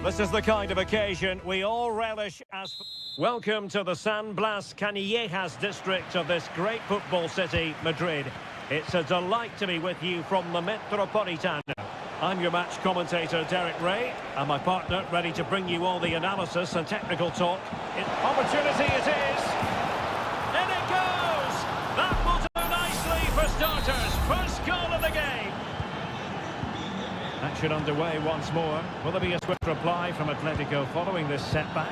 This is the kind of occasion we all relish as... Welcome to the San Blas Canillejas district of this great football city, Madrid. It's a delight to be with you from the Metropolitano. I'm your match commentator, Derek Ray, and my partner ready to bring you all the analysis and technical talk. Opportunity it is! In it goes! That will do nicely for starters. First goal of the game. Action underway once more. Will there be a swift reply from Atletico following this setback?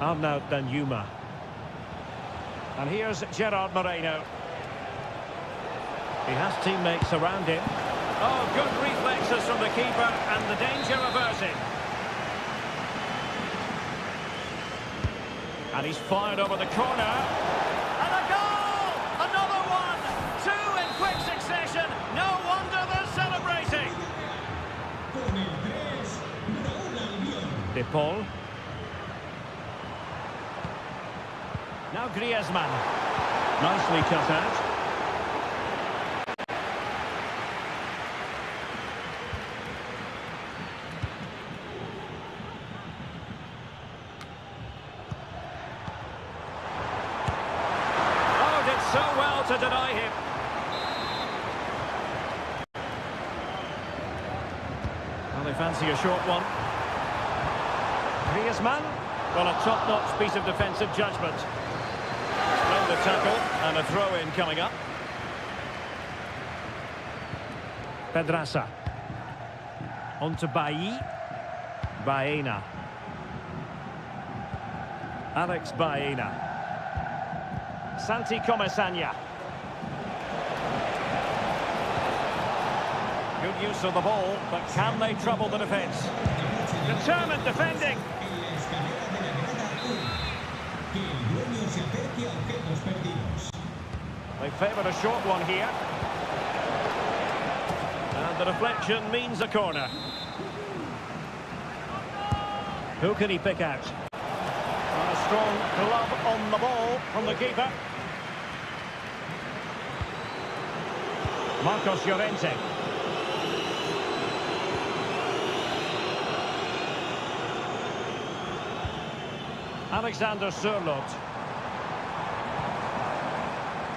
Arnaud Danjuma. And here's Gerard Moreno. He has teammates around him. Oh, good reflexes from the keeper and the danger averted. And he's fired over the corner. And a goal! Another one! Two in quick succession. No wonder they're celebrating. De Paul. Now Griezmann. Nicely cut out. So well to deny him. Well, they fancy a short one. Griezmann. Well, a top-notch piece of defensive judgment. Splendid tackle and a throw-in coming up. Pedraza. On to Bailly. Baena. Alex Baena. Santi Comesaña. Good use of the ball, but can they trouble the defence? Determined defending. They favoured a short one here. And the deflection means a corner. Who can he pick out? And a strong glove on the ball from the keeper. Marcos Llorente. Alexander Sørloth.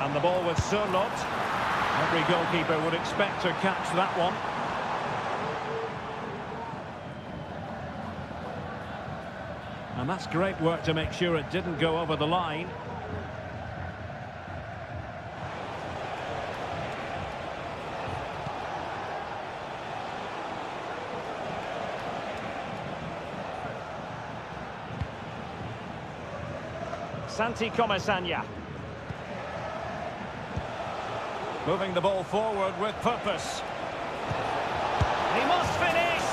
And the ball with Sørloth. Every goalkeeper would expect to catch that one. And that's great work to make sure it didn't go over the line. Santi Comesaña. Moving the ball forward with purpose. He must finish!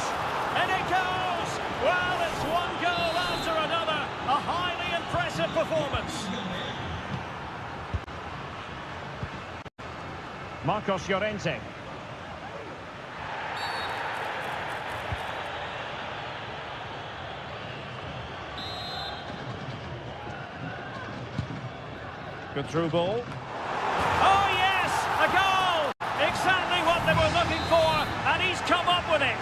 And it goes! Well, it's one goal after another. A highly impressive performance. Marcos Llorente. Good through ball. Oh yes, a goal! Exactly what they were looking for, and he's come up with it.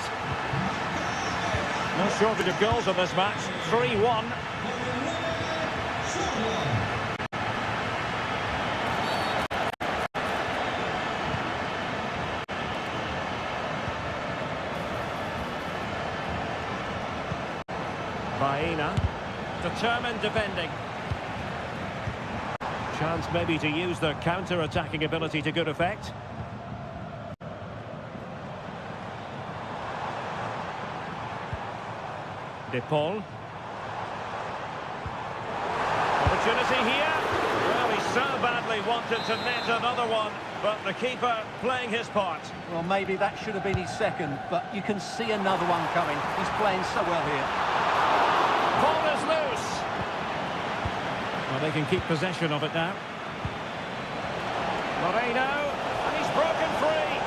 No shortage of goals in this match. 3-1. Baena. Determined defending. Chance maybe to use their counter-attacking ability to good effect. De Paul. Opportunity here. Well, he so badly wanted to net another one, but the keeper playing his part. Well, maybe that should have been his second, but you can see another one coming. He's playing so well here. Ball is loose. Well, they can keep possession of it now. Moreno, and he's broken free.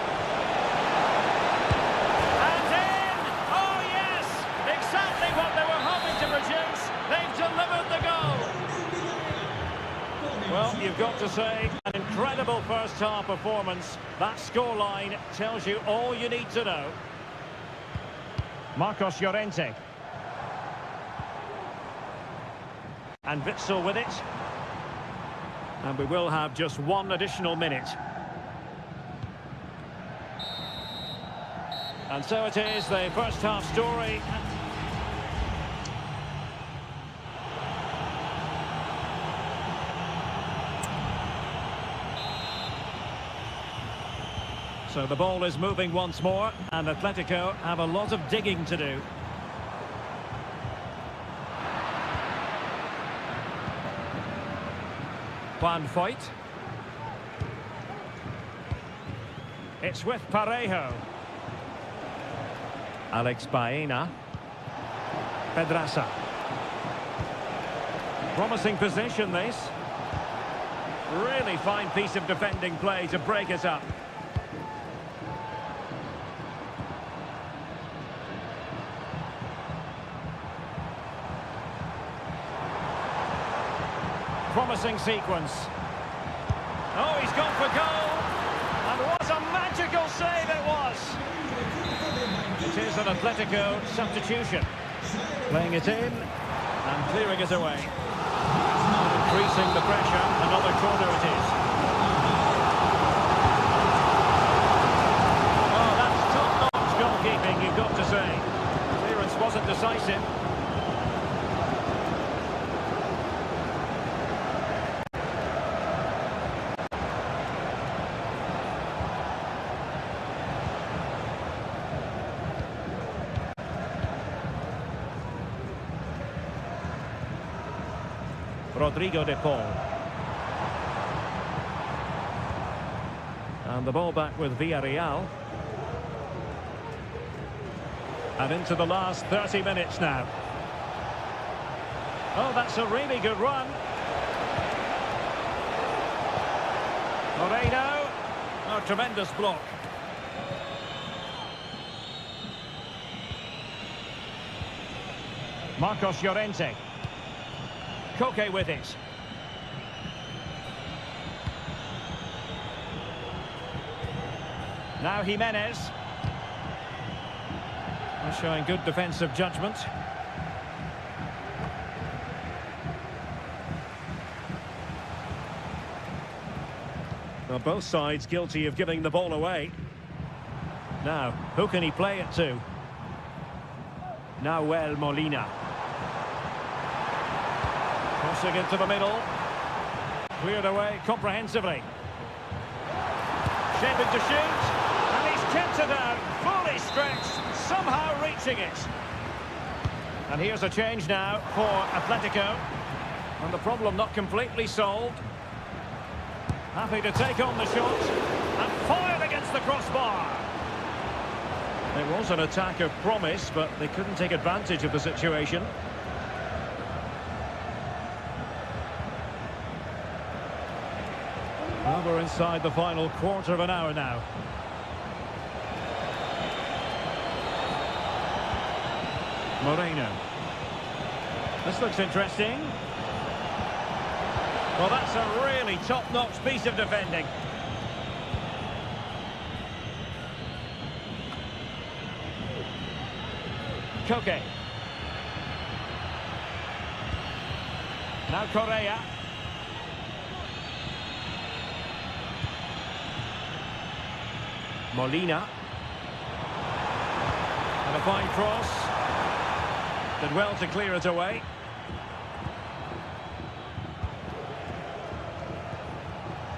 And in! Oh, yes! Exactly what they were hoping to produce. They've delivered the goal. Well, you've got to say, an incredible first-half performance. That scoreline tells you all you need to know. Marcos Llorente. And Witsel with it. And we will have just one additional minute. And so it is, the first-half story. So the ball is moving once more, and Atletico have a lot of digging to do. Juan Foyt. It's with Parejo. Alex Baena. Pedraza. Promising position, this. Really fine piece of defending play to break it up. Promising sequence. Oh, he's gone for goal. And what a magical save it was. It is an Atletico substitution. Playing it in and clearing it away. Increasing the pressure. Another corner it is. Oh, that's top-notch goalkeeping, you've got to say. Clearance wasn't decisive. Rodrigo de Paul. And the ball back with Villarreal. And into the last 30 minutes now. Oh, that's a really good run. Moreno. Oh, tremendous block. Marcos Llorente. Koke with it. Now Jimenez. Showing good defensive judgment. Well, both sides guilty of giving the ball away. Now, who can he play it to? Nahuel Molina. Crossing into the middle. Cleared away comprehensively. Shaping to shoot. And he's kept it out. Fully stretched. Somehow reaching it. And here's a change now for Atletico. And the problem not completely solved. Happy to take on the shot. And fired against the crossbar. It was an attack of promise, but they couldn't take advantage of the situation. Well, we're inside the final quarter of an hour now. Moreno. This looks interesting. Well, that's a really top-notch piece of defending. Koke. Now Correa. Molina. And a fine cross. Did well to clear it away.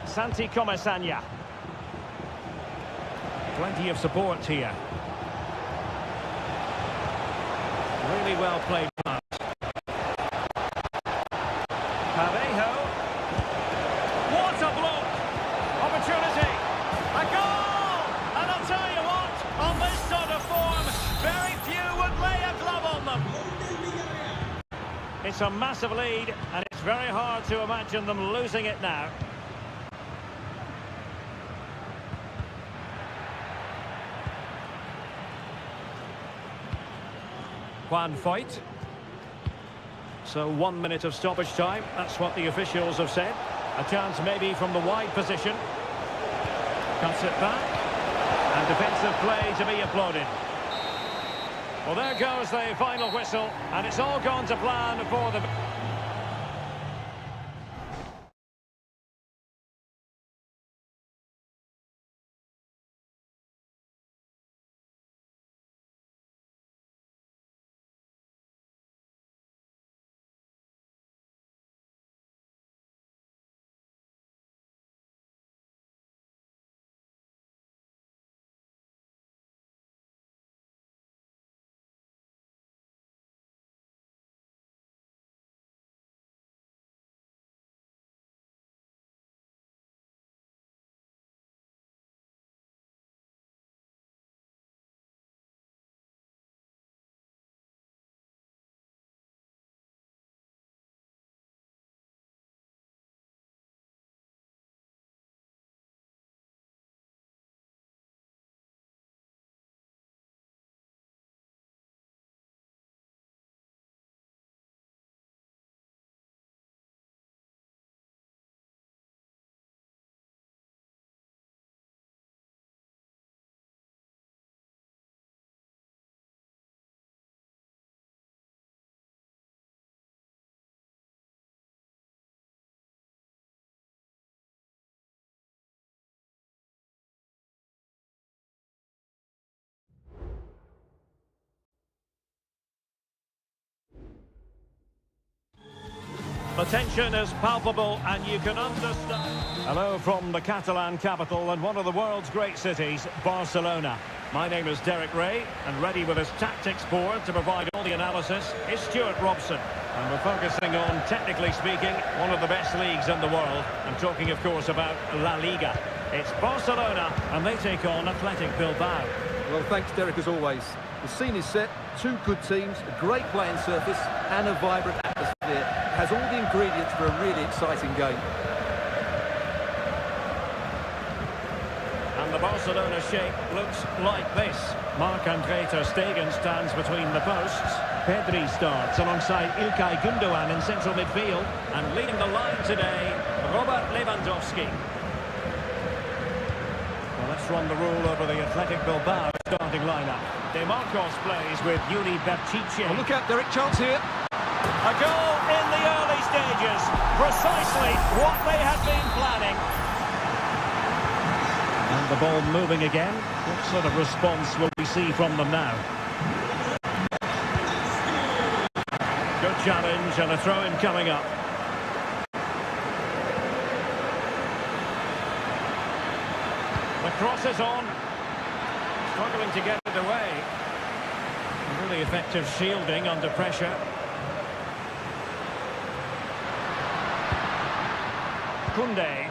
Santi Comesaña. Plenty of support here. Really well played pass. Parejo. What a block! Opportunity. A goal! And I'll tell you what, on this sort of form, very few would lay a glove on them. It's a massive lead, and it's very hard to imagine them losing it now. Juan Foyt. So 1 minute of stoppage time. That's what the officials have said. A chance maybe from the wide position. Cuts it back. And defensive play to be applauded. Well, there goes the final whistle. And it's all gone to plan for the... The tension is palpable and you can understand. Hello from the Catalan capital and one of the world's great cities, Barcelona. My name is Derek Ray and ready with his tactics board to provide all the analysis is Stuart Robson. And we're focusing on, technically speaking, one of the best leagues in the world. I'm talking, of course, about La Liga. It's Barcelona and they take on Athletic Bilbao. Well, thanks, Derek, as always. The scene is set, two good teams, a great playing surface and a vibrant atmosphere. It has all the ingredients for a really exciting game. And the Barcelona shape looks like this. Marc-Andre ter Stegen stands between the posts. Pedri starts alongside İlkay Gündoğan in central midfield. And leading the line today, Robert Lewandowski. Well, let's run the rule over the Athletic Bilbao starting lineup. De Marcos plays with Yuri Berchiche. Oh, look out, Derek, chance here. A goal in the early stages. Precisely what they had been planning. And the ball moving again. What sort of response will we see from them now? Good challenge and a throw-in coming up. The cross is on. Struggling to get it away. Really effective shielding under pressure. Koundé.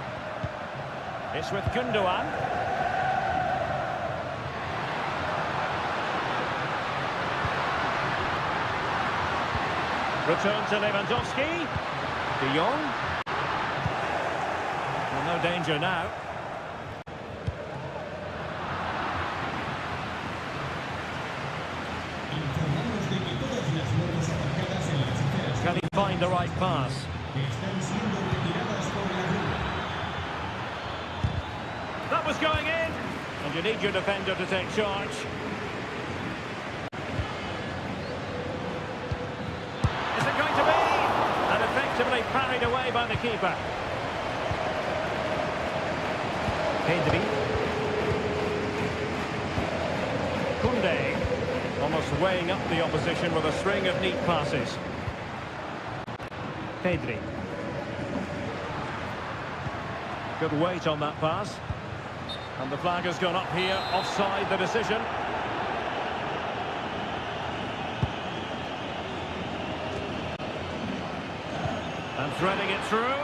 It's with Gündoğan. Return to Lewandowski. De Jong. Well, no danger now. Can he find the right pass? That was going in, and you need your defender to take charge. Is it going to be? And effectively parried away by the keeper. Pedri. Koundé, almost weighing up the opposition with a string of neat passes. Pedri. Good weight on that pass. And the flag has gone up here, offside the decision. And threading it through.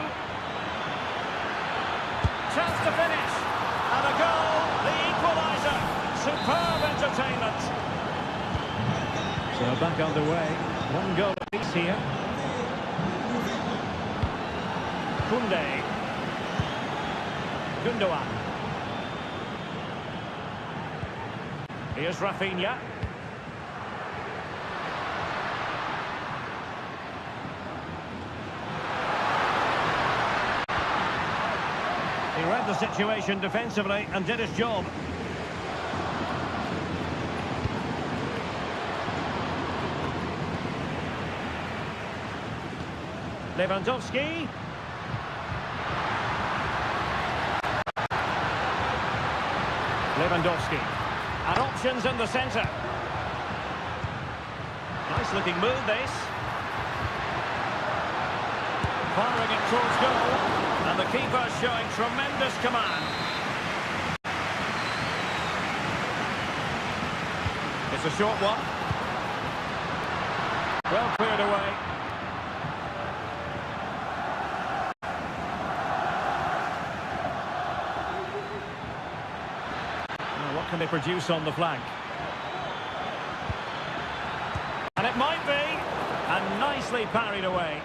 Chance to finish. And a goal, the equaliser. Superb entertainment. So back underway. One goal apiece here. Koundé. Gündoğan. Here's Rafinha. Read the situation defensively and did his job. Lewandowski. Lewandowski. And options in the centre. Nice looking move, this. Firing it towards goal. And the keeper showing tremendous command. It's a short one. Well cleared away. What can they produce on the flank? And it might be. And nicely parried away.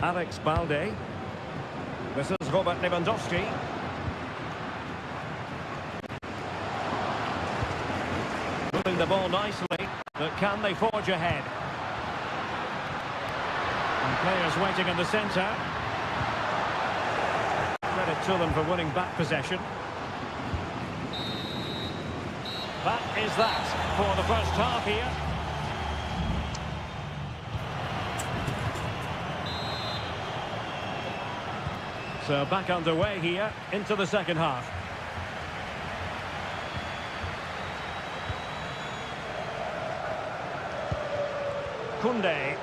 Alex Balde. This is Robert Lewandowski. Moving the ball nicely, but can they forge ahead? And players waiting in the centre. Credit to them for winning back possession. That is that for the first half here. So back underway here into the second half. Koundé.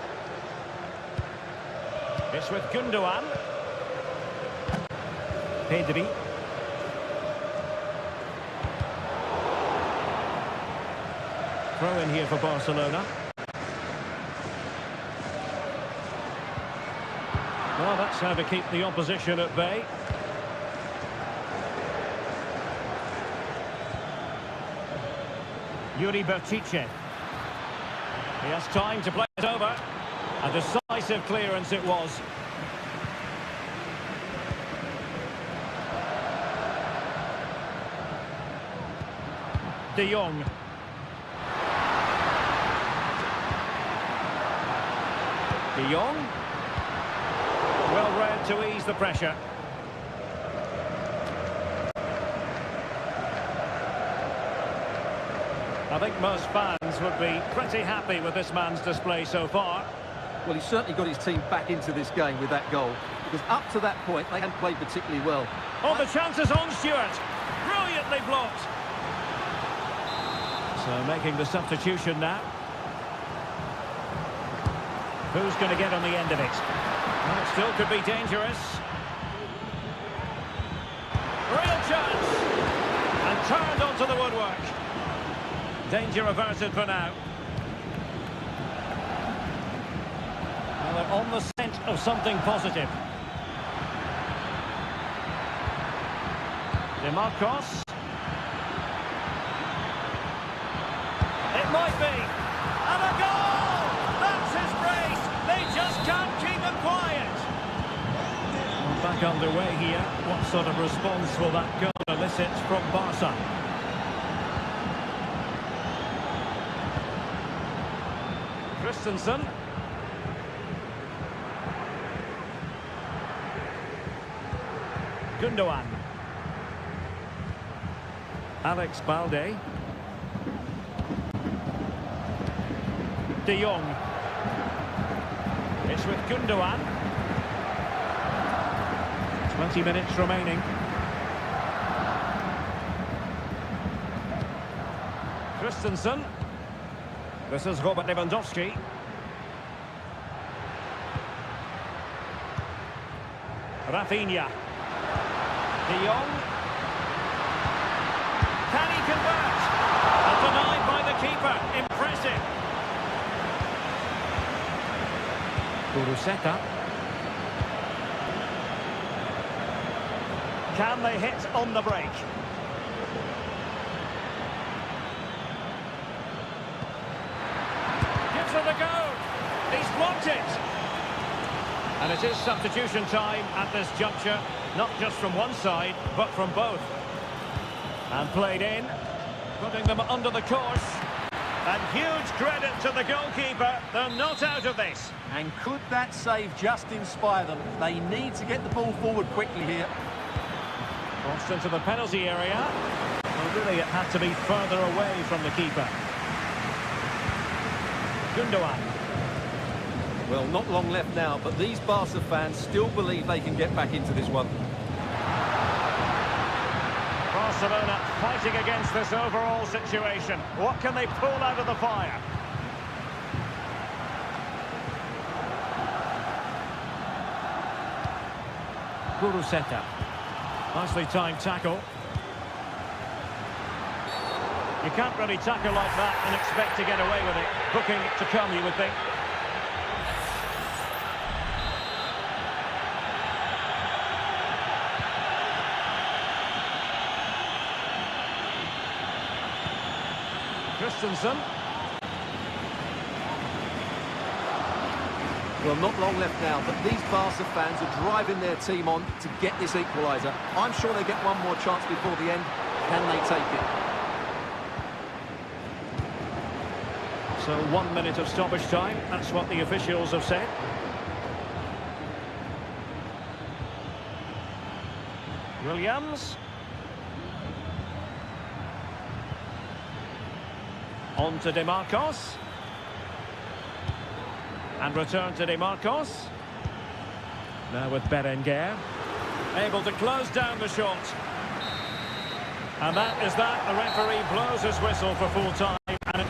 It's with Gundogan. Pedri. Throw in here for Barcelona. Well, that's how to keep the opposition at bay. Yuri Bertice. He has time to play it over. A decisive clearance it was. De Jong. De Jong. Well read to ease the pressure. I think most fans would be pretty happy with this man's display so far. Well, he certainly got his team back into this game with that goal, because up to that point they hadn't played particularly well. Oh, the chance is on, Stewart. Brilliantly blocked. So making the substitution now. Who's going to get on the end of it? Well, it still could be dangerous. Real chance. And turned onto the woodwork. Danger averted for now. Well, they're on the scent of something positive. DeMarcos. It might be. And a goal! That's his brace. They just can't keep him quiet. Well, back underway here. What sort of response will that goal elicit from Barca? Christensen. Gundogan. Alex Balde. De Jong. It's with Gundogan. 20 minutes remaining. Christensen. This is Robert Lewandowski. Rafinha. De Jong. Can he convert? And denied by the keeper. Impressive. Kuruseta. Can they hit on the break? Gives it a go. He's blocked it. And it is substitution time at this juncture, not just from one side, but from both. And played in, putting them under the course. And huge credit to the goalkeeper. They're not out of this. And could that save just inspire them? They need to get the ball forward quickly here. Crossed into the penalty area. Well, really, it had to be further away from the keeper. Gundogan. Well, not long left now, but these Barca fans still believe they can get back into this one. Barcelona fighting against this overall situation. What can they pull out of the fire? Guruseta. Nicely timed tackle. You can't really tackle like that and expect to get away with it. Booking to come, you would think. Christensen. Well, not long left now, but these Barca fans are driving their team on to get this equaliser. I'm sure they get one more chance before the end. Can they take it? So 1 minute of stoppage time. That's what the officials have said. Williams. On to De Marcos. And return to De Marcos. Now with Berenguer. Able to close down the shot. And that is that. The referee blows his whistle for full time. And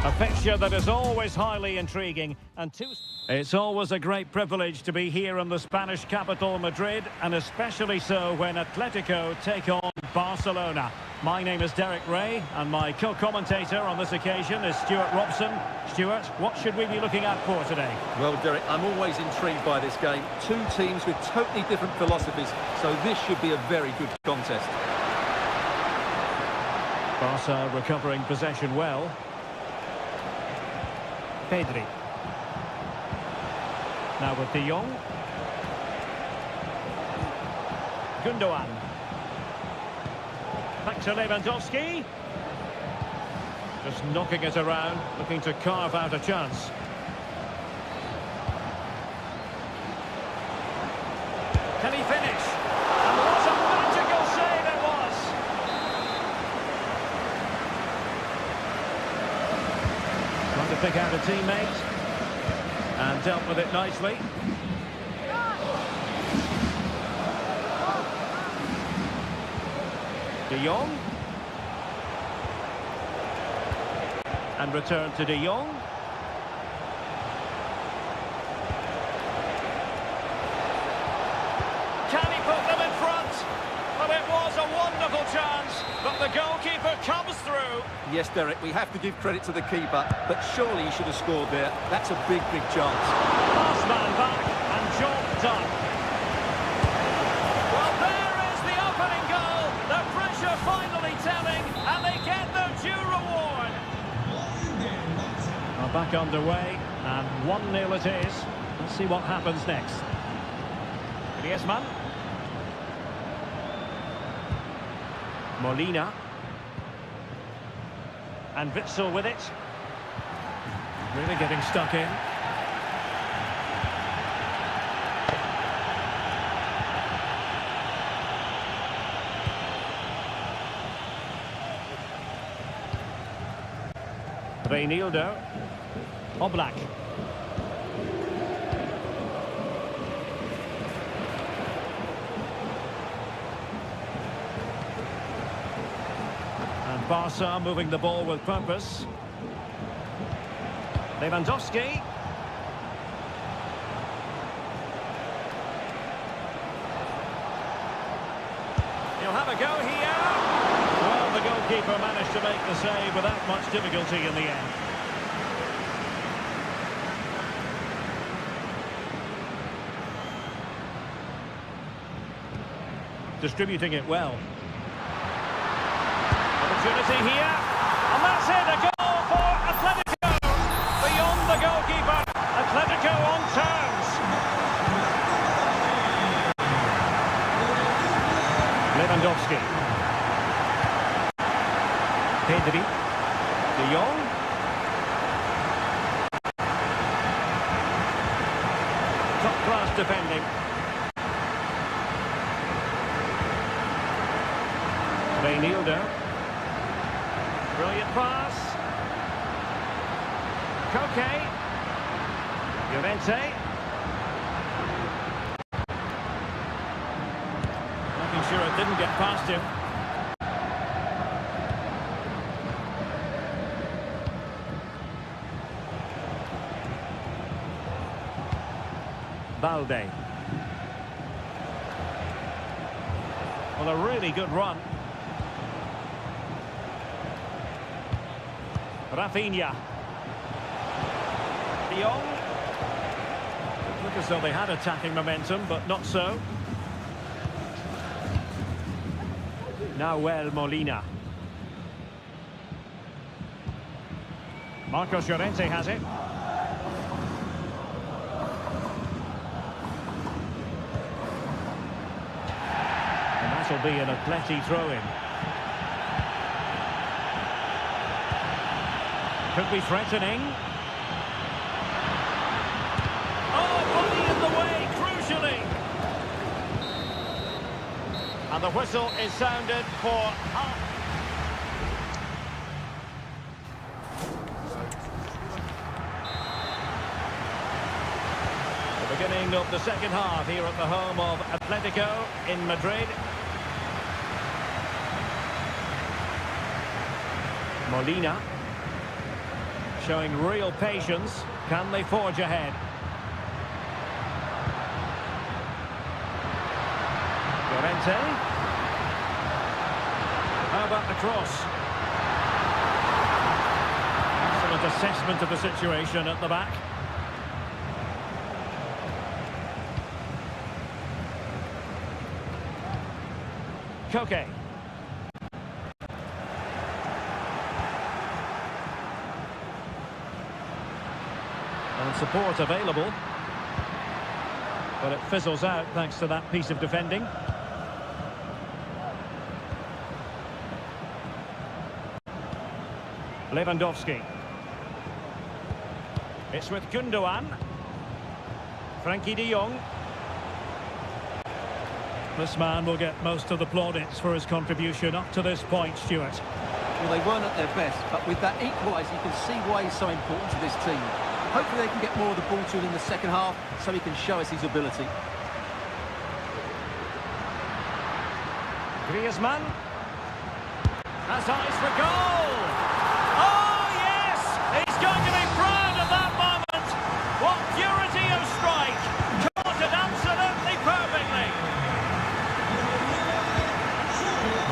a fixture that is always highly intriguing, and it's always a great privilege to be here in the Spanish capital, Madrid, and especially so when Atletico take on Barcelona. My name is Derek Ray, and my co-commentator on this occasion is Stuart Robson. Stuart, what should we be looking at for today? Well, Derek, I'm always intrigued by this game. Two teams with totally different philosophies, so this should be a very good contest. Barca recovering possession well. Pedri. Now with De Jong. Gundogan. Back to Lewandowski. Just knocking it around, looking to carve out a chance. Can he finish? And what a magical save it was! Trying to pick out a teammate. And dealt with it nicely. De Jong. And return to De Jong. Can he put them in front? Well, it was a wonderful chance, but the goalkeeper comes through. Yes, Derek, we have to give credit to the keeper, but surely he should have scored there. That's a big, big chance. Last man back, and job done. Well, there is the opening goal. The pressure finally telling, and they get their due reward. Well, back underway, and 1-0 it is. Let's see what happens next. Griezmann. Molina. And Witsel with it. Really getting stuck in. Reinildo. Oblak. And Barca moving the ball with purpose. Lewandowski. He'll have a go here. Well, the goalkeeper managed to make the save without much difficulty in the end. Distributing it well. Opportunity here. And that's it, a goal for Atletico. Beyond the goalkeeper. Atletico on terms. Lewandowski. Pedri. De Jong. Top-class defending. Reinildo. Brilliant pass. Koke. Llorente. Making sure it didn't get past him. Balde. Well, a really good run. Rafinha. De Jong. Look as though they had attacking momentum, but not so. Nahuel Molina. Marcos Llorente has it. And that'll be an Atleti throw-in. Could be threatening. Oh, body in the way, crucially. And the whistle is sounded for half. The beginning of the second half here at the home of Atletico in Madrid. Molina. Showing real patience. Can they forge ahead? Llorente. How about the cross? Excellent assessment of the situation at the back. Koke. And support available. But it fizzles out thanks to that piece of defending. Lewandowski. It's with Gundogan. Frankie de Jong. This man will get most of the plaudits for his contribution up to this point, Stuart. Well, they weren't at their best, but with that equaliser, you can see why he's so important to this team. Hopefully they can get more of the ball to him in the second half so he can show us his ability. Griezmann. Has eyes for goal. Oh, yes! He's going to be proud of that moment. What purity of strike. Caught it absolutely perfectly.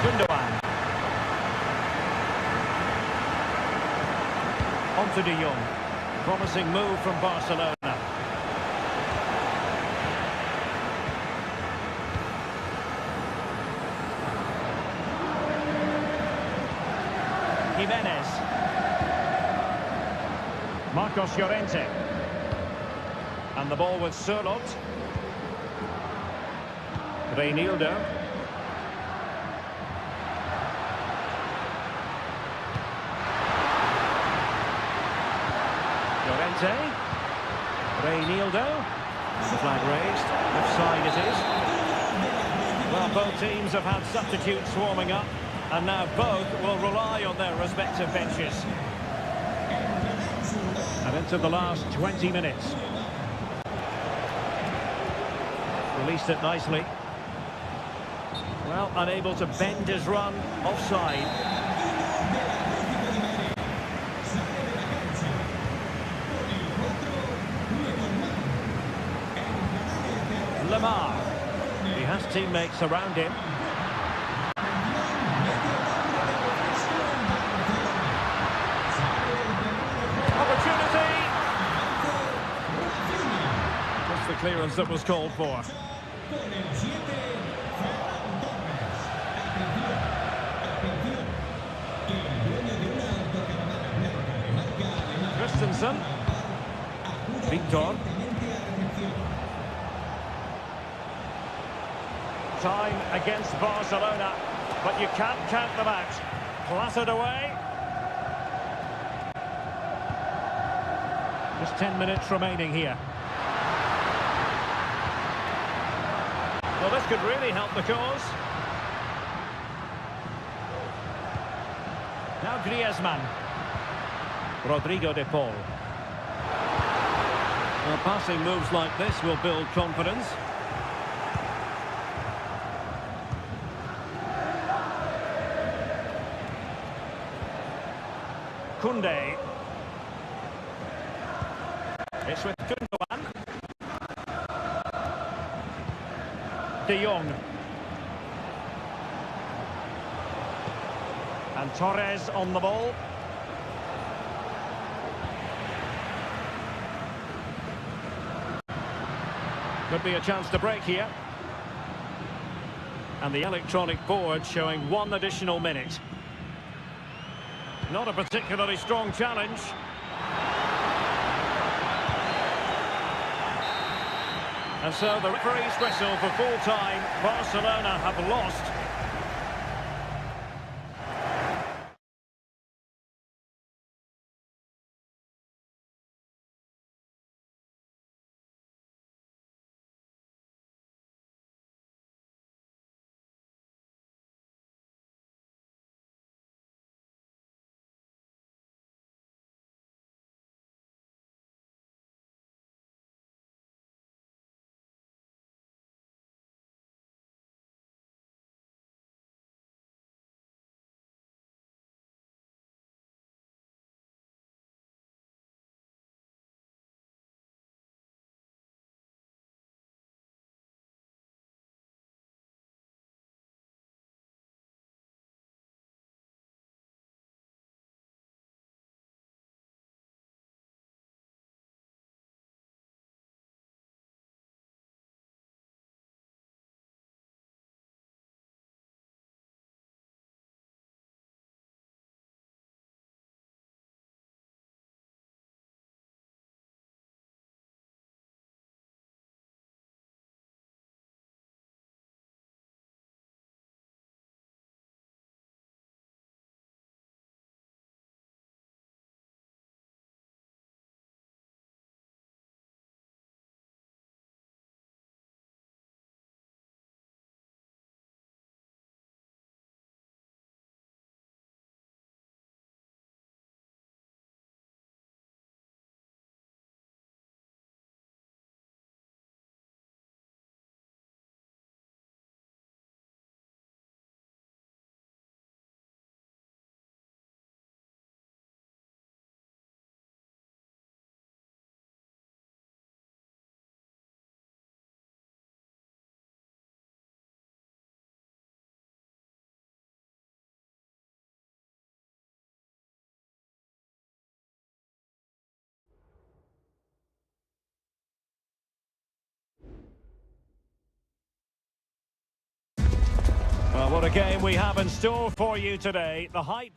Gundogan. On to De Jong. Promising move from Barcelona. Jimenez. Marcos Llorente. And the ball with Sörloth. Reinildo. Llorente. Reinildo. The flag raised. Offside it is. Well, both teams have had substitutes warming up. And now both will rely on their respective benches. And into the last 20 minutes. Released it nicely. Well, unable to bend his run. Offside. Lamar. He has teammates around him. The clearance that was called for. Christensen. Victor. Time against Barcelona, but you can't count them out. Clattered away. Just 10 minutes remaining here. Well, this could really help the cause. Now Griezmann. Rodrigo de Paul. Well, passing moves like this will build confidence. Koundé. It's with Gundogan. De Jong. And Torres on the ball. Could be a chance to break here. And the electronic board showing 1 additional minute. Not a particularly strong challenge. And so the referee's whistle for full time. Barcelona have lost. Well, what a game we have in store for you today. The height...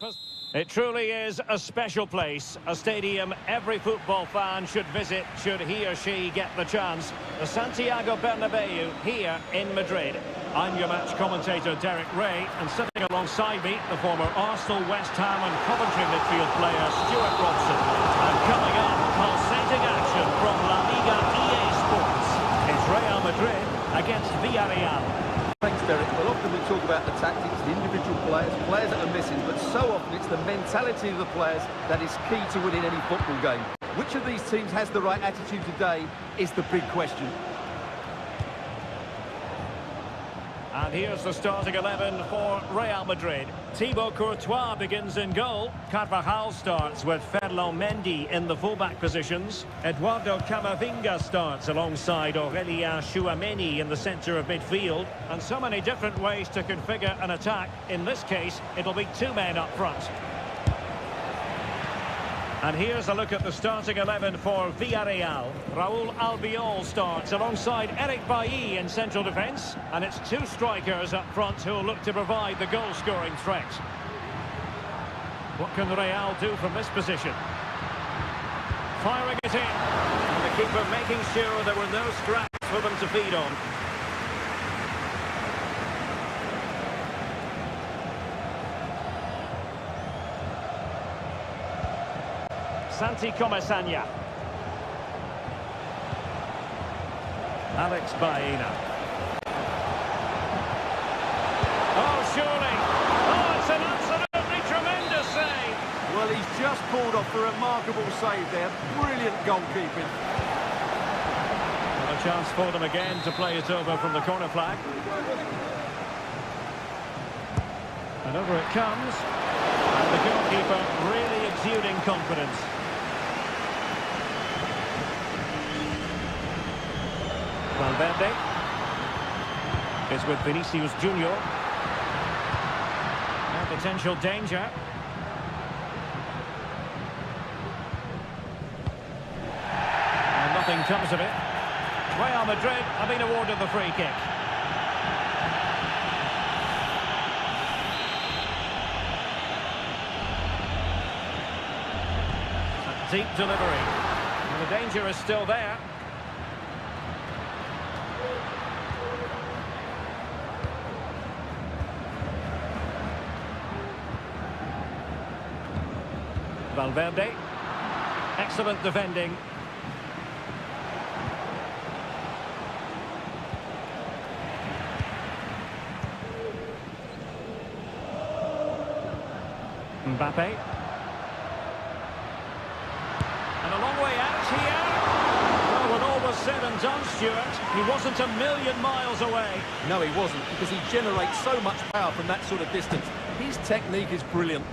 It truly is a special place, a stadium every football fan should visit should he or she get the chance. The Santiago Bernabeu here in Madrid. I'm your match commentator Derek Ray, and sitting alongside me, the former Arsenal, West Ham and Coventry midfield player Stuart Robson. And coming up, pulsating action from La Liga ESports. It's Real Madrid against Villarreal. Thanks, Derek. Well, often we talk about the tactics, the individual players that are missing, but so often it's the mentality of the players that is key to winning any football game. Which of these teams has the right attitude today is the big question. And here's the starting 11 for Real Madrid. Thibaut Courtois begins in goal. Carvajal starts with Ferland Mendy in the fullback positions. Eduardo Camavinga starts alongside Aurélien Tchouameni in the centre of midfield. And so many different ways to configure an attack. In this case, it'll be two men up front. And here's a look at the starting 11 for Villarreal. Raúl Albiol starts alongside Eric Bailly in central defence. And it's two strikers up front who'll look to provide the goal-scoring threat. What can Real do from this position? Firing it in. And the keeper making sure there were no scraps for them to feed on. Santi Comesaña. Alex Baena. Oh, surely. Oh, it's an absolutely tremendous save. Well, he's just pulled off a remarkable save there. Brilliant goalkeeping. And a chance for them again to play it over from the corner flag. And over it comes. And the goalkeeper really exuding confidence. Valverde is with Vinicius Junior. No potential danger. And nothing comes of it. Real Madrid have been awarded the free kick. A deep delivery. And the danger is still there. Valverde, excellent defending. Mbappe. And a long way out here. Well, when all was said and done, Stuart, he wasn't a million miles away. No, he wasn't, because he generates so much power from that sort of distance. His technique is brilliant.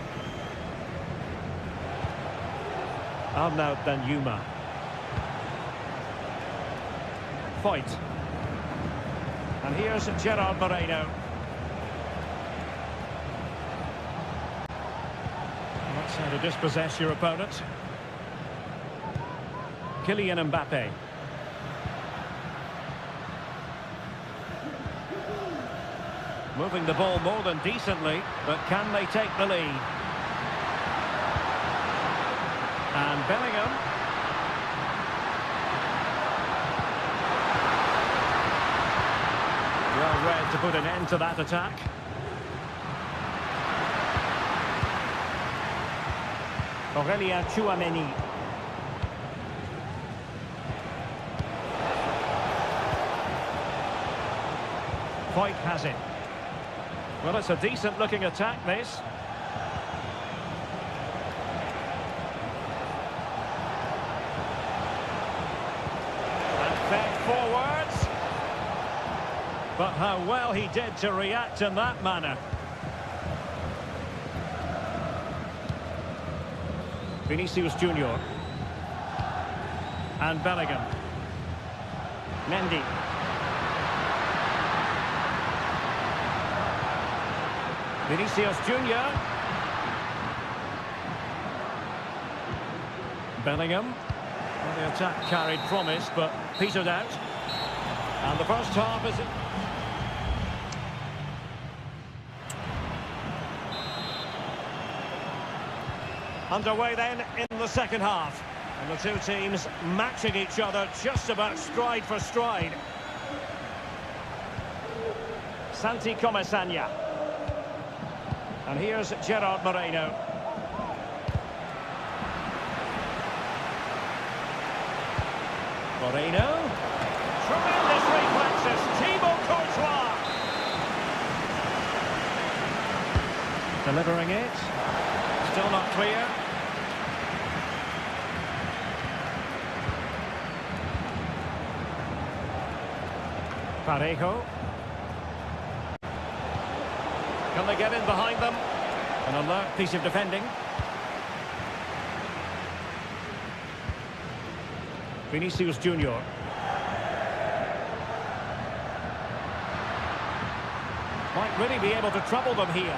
Arnaud Danjuma. Fight. And here's Gerard Moreno. That's how to dispossess your opponent. Kylian Mbappe. Moving the ball more than decently, but can they take the lead? And Bellingham. Well read to put an end to that attack. Aurélien Tchouameni. Foyt has it. Well, it's a decent-looking attack, this. Forwards, but how well he did to react in that manner. Vinicius Junior and Bellingham. Mendy. Vinicius Junior. Bellingham. Well, the attack carried promise, but petered out. And the first half is... Underway then in the second half. And the two teams matching each other just about stride for stride. Santi Comesaña. And here's Gerard Moreno. Moreno. Tremendous reflexes. Thibaut Courtois. Delivering it. Still not clear. Parejo. Can they get in behind them? An alert piece of defending. Vinicius Junior. Might really be able to trouble them here.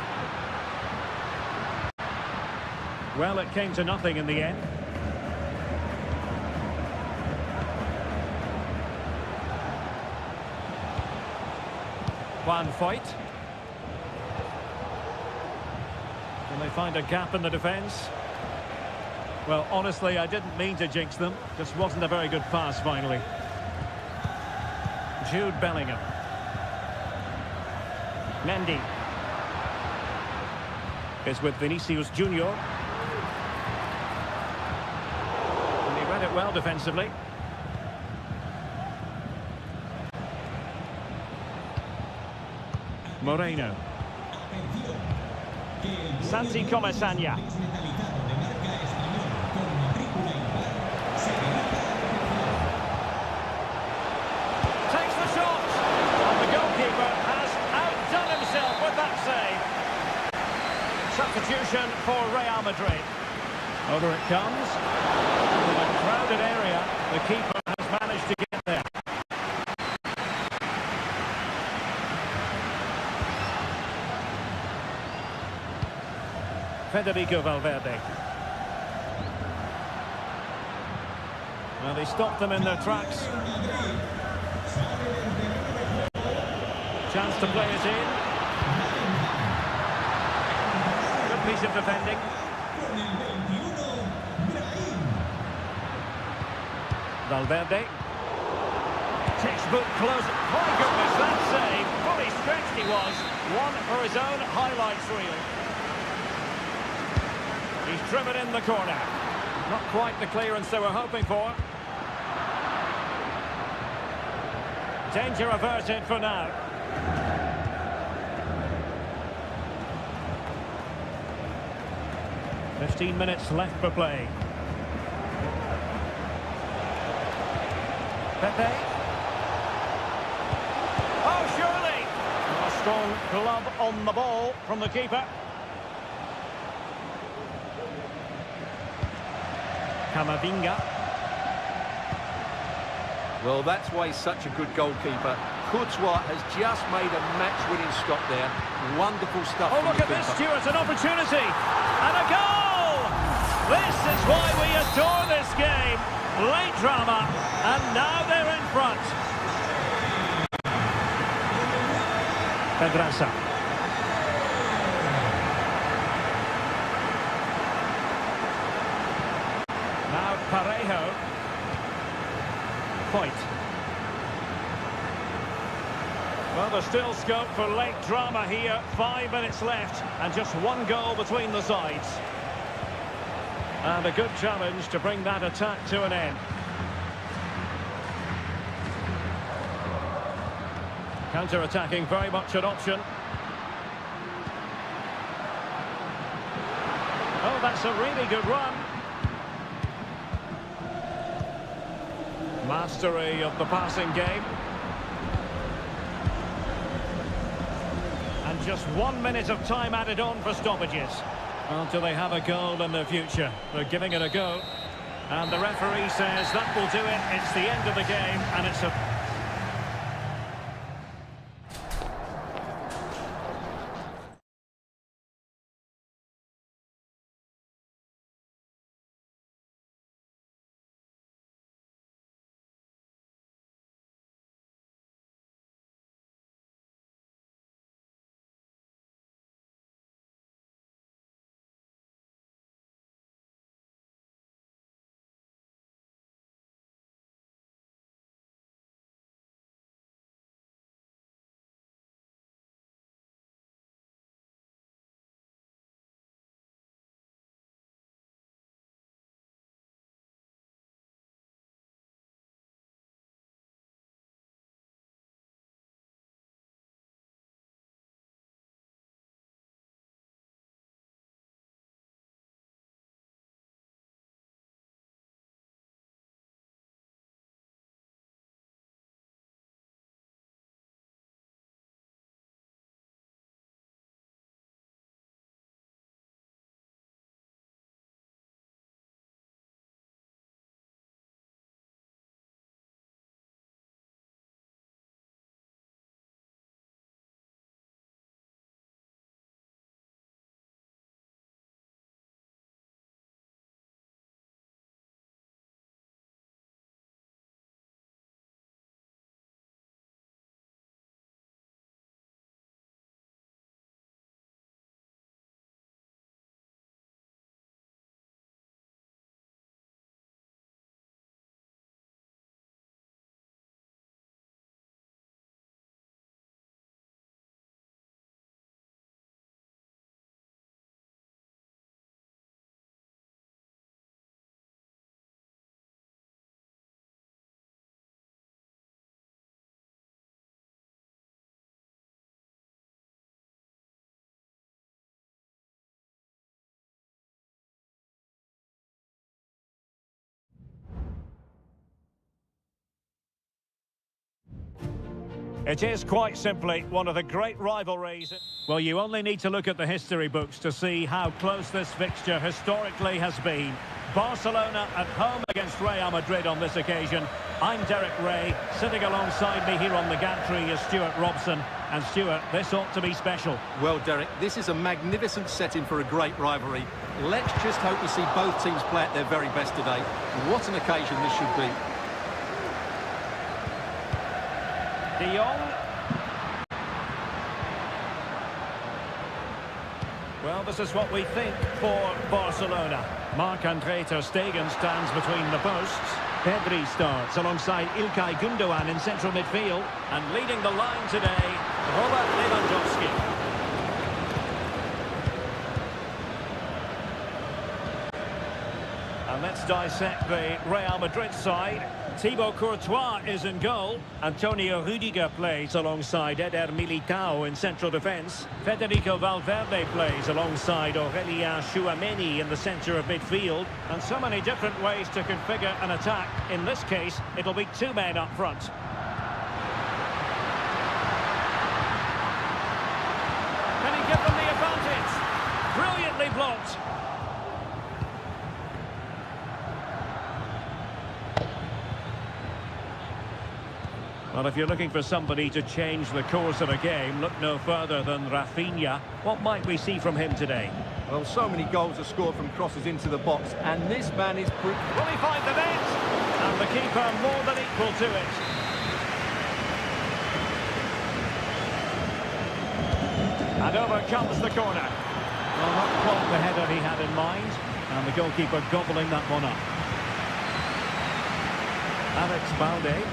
Well, it came to nothing in the end. Juan Foyt. Can they find a gap in the defence? Well, honestly, I didn't mean to jinx them. Just wasn't a very good pass, finally. Jude Bellingham. Mendy. Is with Vinicius Junior. And he read it well defensively. Moreno. Santi Comesaña. Takes the shot. And the goalkeeper has outdone himself with that save. Substitution for Real Madrid. Over it comes. In a crowded area, the keeper has managed to get there. Federico Valverde. Well, they stopped them in their tracks. Chance to play it in. Good piece of defending. Valverde. Textbook close. My goodness, that save. Fully stretched he was. One for his own highlights reel. He's driven in the corner. Not quite the clearance they were hoping for. Danger averted for now. "15 minutes left for play. Pepe. Oh, surely! A strong glove on the ball from the keeper. Camavinga. Well, that's why he's such a good goalkeeper. Courtois has just made a match-winning stop there. Wonderful stuff. Oh, from look the at this, keeper. Stuart, an opportunity. And a goal! This is why we adore this game. Late drama, and now they're in front. Pedraza. Now Parejo. Foyt. Well, there's still scope for late drama here. 5 minutes left, and just one goal between the sides. And a good challenge to bring that attack to an end. Counter-attacking, very much an option. Oh, that's a really good run. Mastery of the passing game. And just 1 minute of time added on for stoppages. Well, do they have a goal in the future? They're giving it a go. And the referee says that will do it. It's the end of the game, and it's a It is quite simply one of the great rivalries. Well, you only need to look at the history books to see how close this fixture historically has been. Barcelona at home against Real Madrid on this occasion. I'm Derek Ray. Sitting alongside me here on the gantry is Stuart Robson. And Stuart, this ought to be special. Well, Derek, this is a magnificent setting for a great rivalry. Let's just hope we see both teams play at their very best today. What an occasion this should be. De Jong. Well, this is what we think for Barcelona. Marc-Andre ter Stegen stands between the posts. Pedri starts alongside İlkay Gündoğan in central midfield. And leading the line today, Robert Lewandowski. And let's dissect the Real Madrid side. Thibaut Courtois is in goal. Antonio Rudiger plays alongside Eder Militao in central defence. Federico Valverde plays alongside Aurelien Tchouameni in the centre of midfield. And so many different ways to configure an attack. In this case, it'll be two men up front. Can he give them the advantage? Brilliantly blocked. Well, if you're looking for somebody to change the course of a game, look no further than Rafinha. What might we see from him today? Well, so many goals are scored from crosses into the box, and this man is... Will he find the net? And the keeper more than equal to it. And over comes the corner. Well, not quite the header he had in mind. And the goalkeeper gobbling that one up. Alex Balde.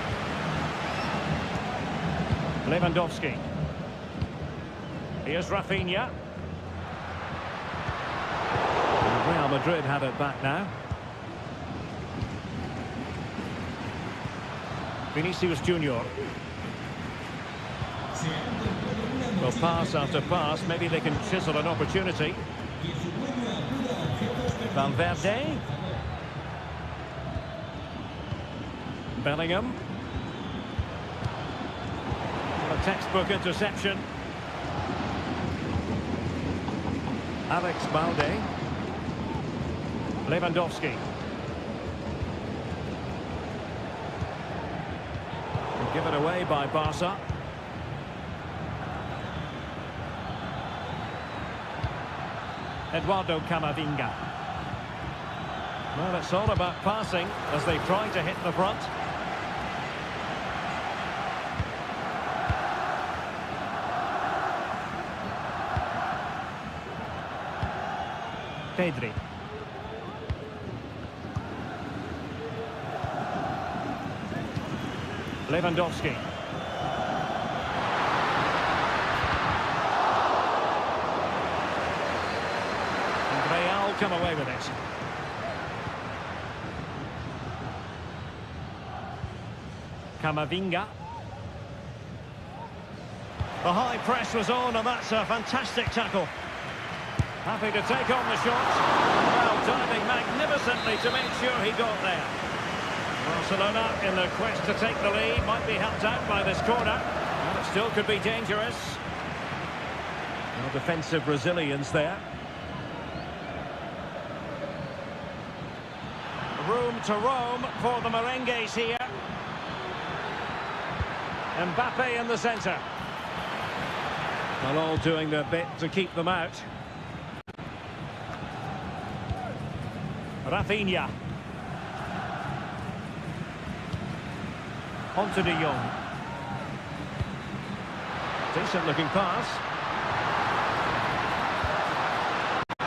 Lewandowski. Here's Rafinha. And Real Madrid have it back now. Vinicius Junior. Well, pass after pass, maybe they can chisel an opportunity. Valverde. Bellingham. A textbook interception. Alex Balde. Lewandowski. And given away by Barca. Eduardo Camavinga. Well, it's all about passing as they try to hit the front. Pedri. Lewandowski. And Real come away with it. Camavinga. The high press was on, and that's a fantastic tackle. Happy to take on the shot. Well, diving magnificently to make sure he got there. Barcelona, in the quest to take the lead, might be helped out by this corner. Well, it still could be dangerous. No defensive resilience there. Room to roam for the merengues here. Mbappe in the centre. Well, all doing their bit to keep them out. Rafinha. On to De Jong. Decent looking pass.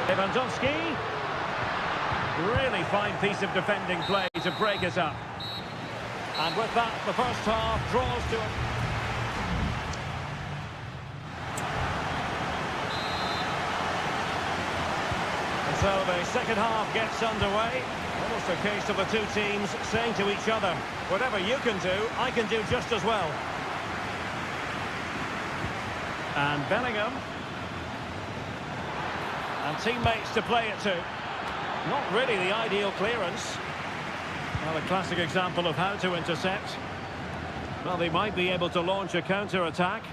Lewandowski. Really fine piece of defending play to break it up. And with that, the first half draws to it. So the second half gets underway. Almost a case of the two teams saying to each other, whatever you can do, I can do just as well. And Bellingham. And teammates to play it to. Not really the ideal clearance. Well, a classic example of how to intercept. Well, they might be able to launch a counter-attack.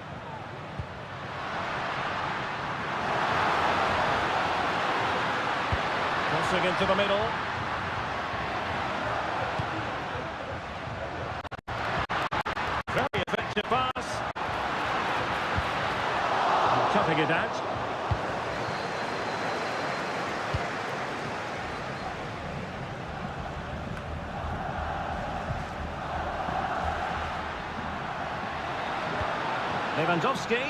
Crossing into the middle. Very effective pass. Toughing it out. Lewandowski.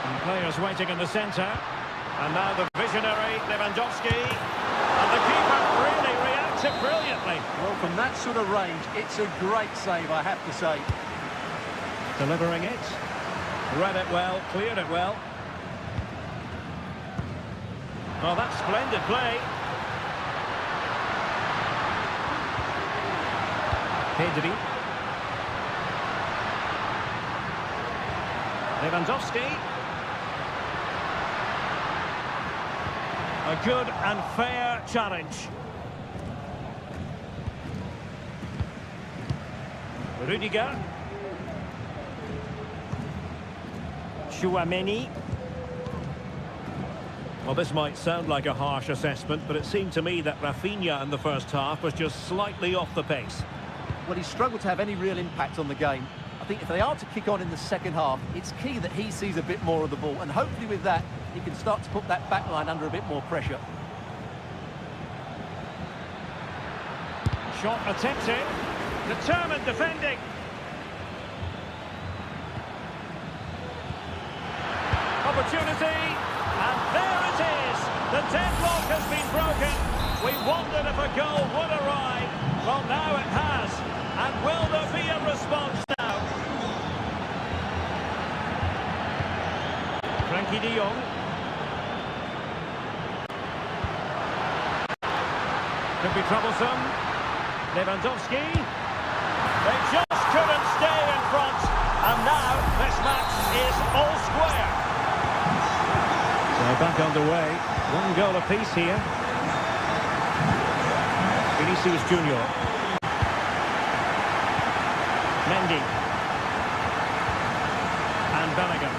And players waiting in the centre. And now the visionary Lewandowski. And the keeper really reacts it brilliantly. Well, from that sort of range, it's a great save, I have to say. Delivering it. Read it well, cleared it well. Well, that's splendid play. Pedri. Lewandowski. A good and fair challenge. Rudiger. Chouameni. Well, this might sound like a harsh assessment, but it seemed to me that Rafinha in the first half was just slightly off the pace. Well, he struggled to have any real impact on the game. I think if they are to kick on in the second half, it's key that he sees a bit more of the ball, and hopefully with that, he can start to put that back line under a bit more pressure. Shot attempted. Determined defending. Opportunity. And there it is. The deadlock has been broken. We wondered if a goal would arrive. Well, now it has. And will there be a response now? Frankie de Jong. Could be troublesome. Lewandowski. They just couldn't stay in front. And now this match is all square. So back underway. One goal apiece here. Vinicius Junior. Mendy. And Bellingham.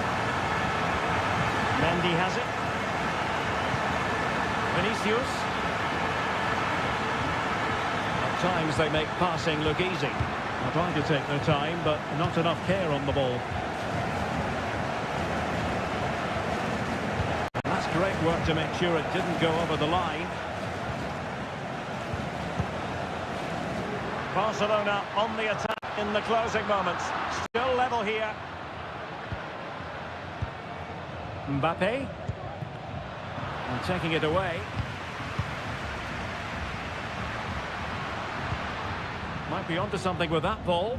Mendy has it. Vinicius. At times they make passing look easy. They're trying to take their time, but not enough care on the ball. And that's great work to make sure it didn't go over the line. Barcelona on the attack in the closing moments. Still level here. Mbappe. And taking it away. Might be onto something with that ball.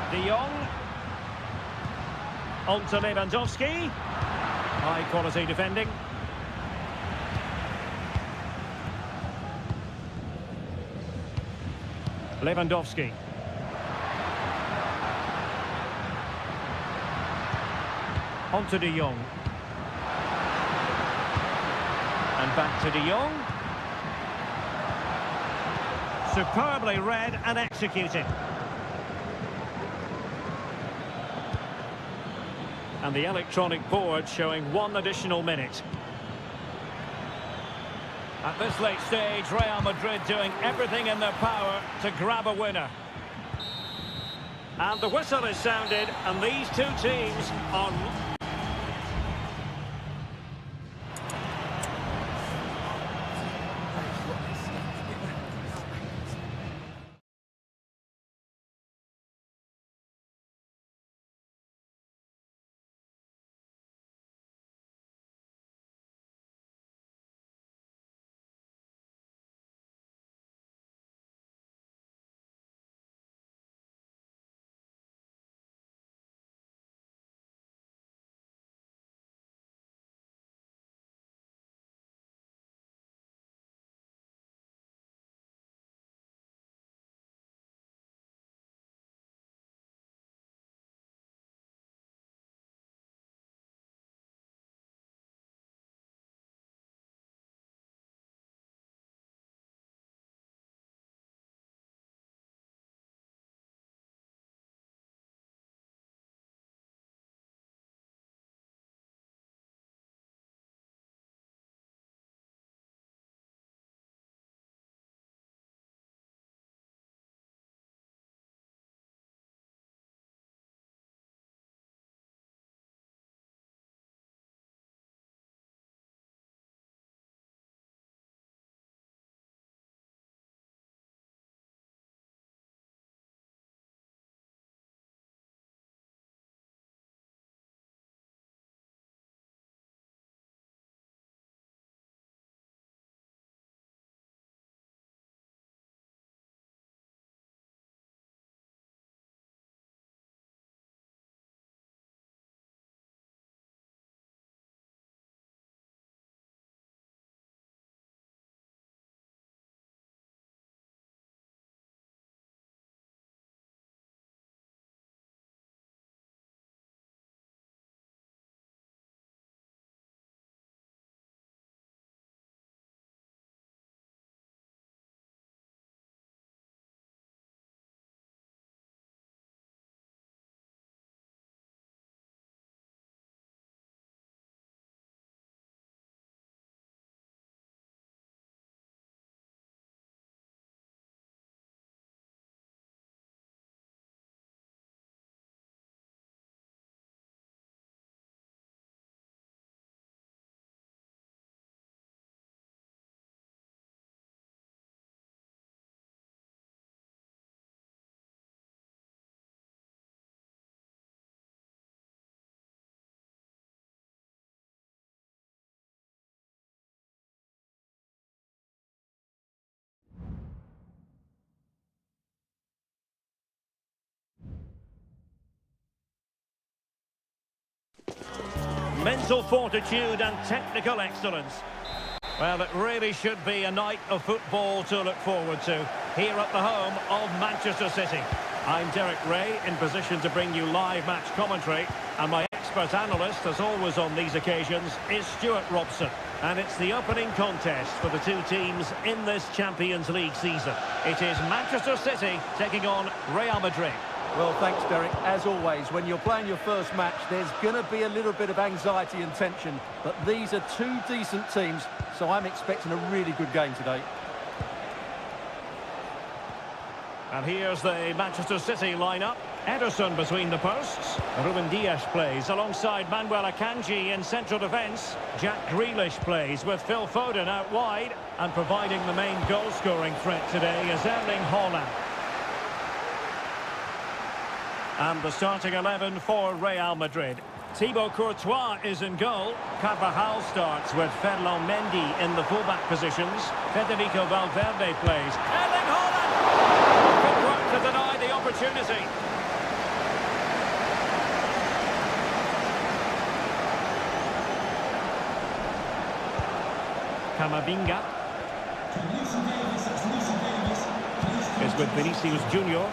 De Jong. On to Lewandowski. High quality defending. Lewandowski. On to De Jong. And back to De Jong. Superbly read and executed. And the electronic board showing one additional minute. At this late stage, Real Madrid doing everything in their power to grab a winner. And the whistle is sounded, and these two teams are... mental fortitude and technical excellence. Well, it really should be a night of football to look forward to here at the home of Manchester City. I'm Derek Ray, in position to bring you live match commentary, and my expert analyst, as always on these occasions, is Stuart Robson. And it's the opening contest for the two teams in this Champions League season. It is Manchester City taking on Real Madrid. Well, thanks, Derek. As always, when you're playing your first match, there's going to be a little bit of anxiety and tension. But these are two decent teams, so I'm expecting a really good game today. And here's the Manchester City lineup. Ederson between the posts. Ruben Dias plays alongside Manuel Akanji in central defence. Jack Grealish plays with Phil Foden out wide. And providing the main goal-scoring threat today is Erling Haaland. And the starting 11 for Real Madrid. Thibaut Courtois is in goal. Carvajal starts with Ferland Mendy in the fullback positions. Federico Valverde plays. Erling Haaland! Good work to deny the opportunity. Camavinga is with Vinicius Junior.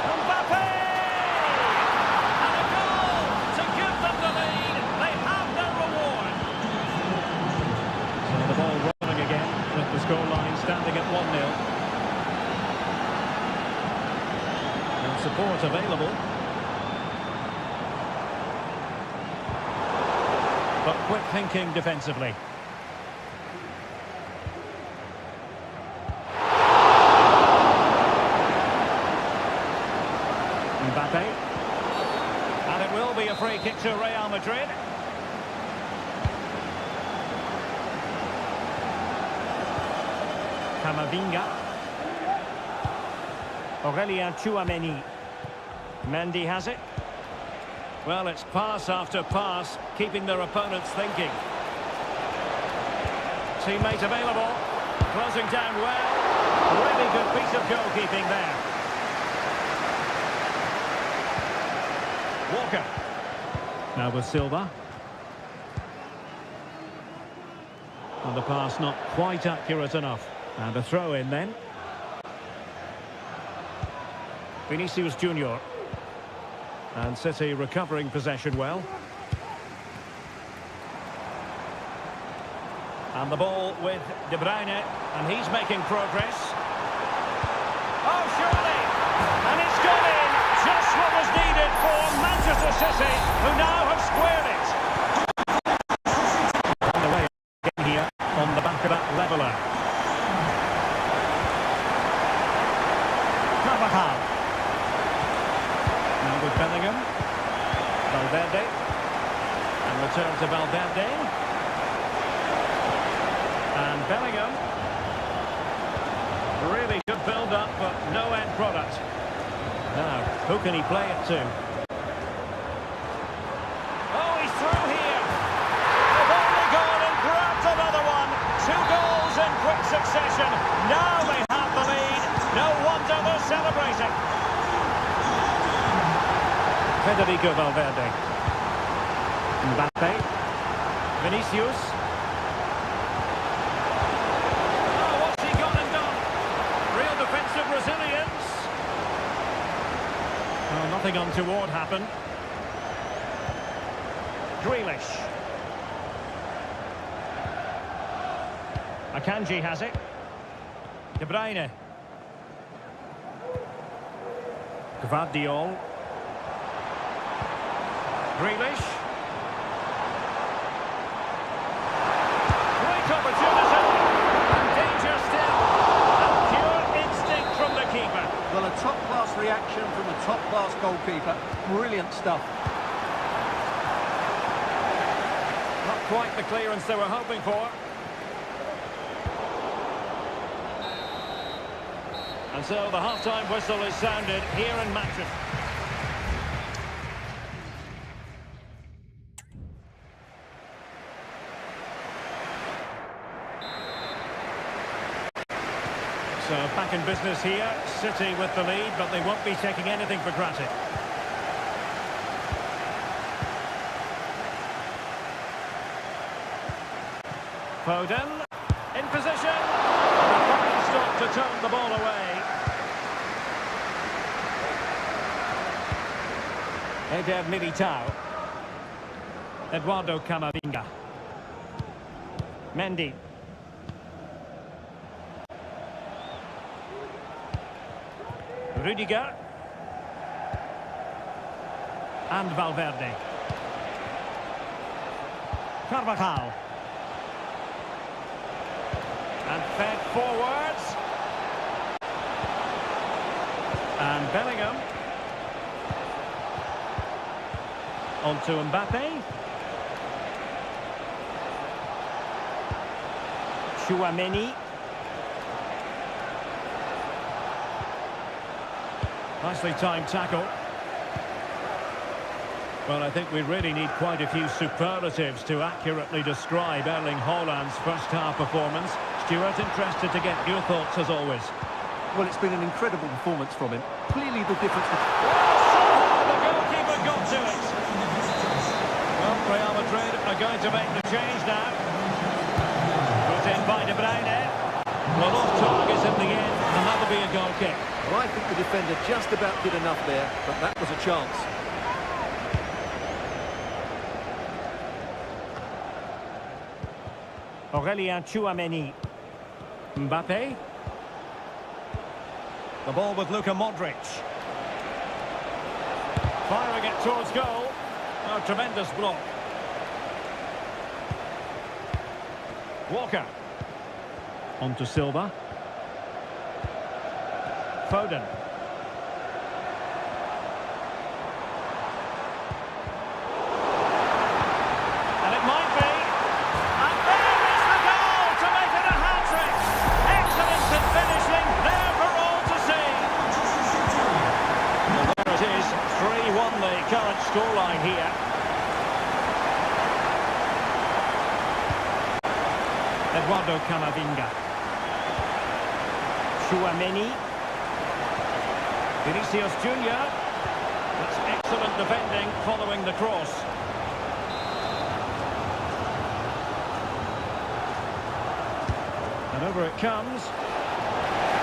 Mbappe! And a goal to give them the lead. They have their reward. So the ball rolling again with the scoreline standing at 1-0. And support available. But quick thinking defensively. Mbappe. And it will be a free kick to Real Madrid. Camavinga. Aurélien Tchouameni. Mendy has it. Well, it's pass after pass, keeping their opponents thinking. Teammate available, closing down well. Really good piece of goalkeeping there. Walker. Now with Silva. And the pass not quite accurate enough. And a throw in then. Vinicius Junior. And City recovering possession well. And the ball with De Bruyne, and he's making progress. Oh, surely! And it's gone in! Just what was needed for Manchester City, who now have squared it. On the way again here, on the back of that leveller. Carvajal. Now with Bellingham. Valverde. And return to Valverde. And Bellingham. Really good build-up, but no end product. Now, who can he play it to? Oh, he's through here. They've only gone and grabbed another one. 2 goals in quick succession. Now they have the lead. No wonder they're celebrating. Federico Valverde. Mbappe. Vinicius. Oh, what's he gone and done? Real defensive resilience. Well, nothing untoward happened. Grealish. Akanji has it. De Bruyne. Gvardiol. Grealish. Great opportunity. And danger still. And pure instinct from the keeper. Well, a top-class reaction from a top-class goalkeeper. Brilliant stuff. Not quite the clearance they were hoping for. And so the half-time whistle is sounded here in Matches. So back in business here, City with the lead, but they won't be taking anything for granted. Foden. In position. A fine stop to turn the ball away. Eder Militao. Eduardo Camavinga. Mendy. Rudiger. And Valverde. Carvajal. And fed forwards. And Bellingham. On to Mbappe. Chouameni. Nicely timed tackle. Well, I think we really need quite a few superlatives to accurately describe Erling Haaland's first-half performance. Stuart, interested to get your thoughts as always. Well, it's been an incredible performance from him. Clearly the difference... The goalkeeper got to it. Well, Real Madrid are going to make the change now. Put in by De Bruyne. Well, off target in the end, and that'll be a goal kick. Well, I think the defender just about did enough there, but that was a chance. Aurelien Chouameni. Mbappe. The ball with Luka Modric. Firing it towards goal. Oh, tremendous block. Walker. On to Silva. Foden. And it might be. And there is the goal to make it a hat-trick. Excellence in finishing, there for all to see. And there it is, 3-1 the current scoreline here. Eduardo Camavinga. Chouameni. Vinicius Junior. That's excellent defending following the cross. And over it comes.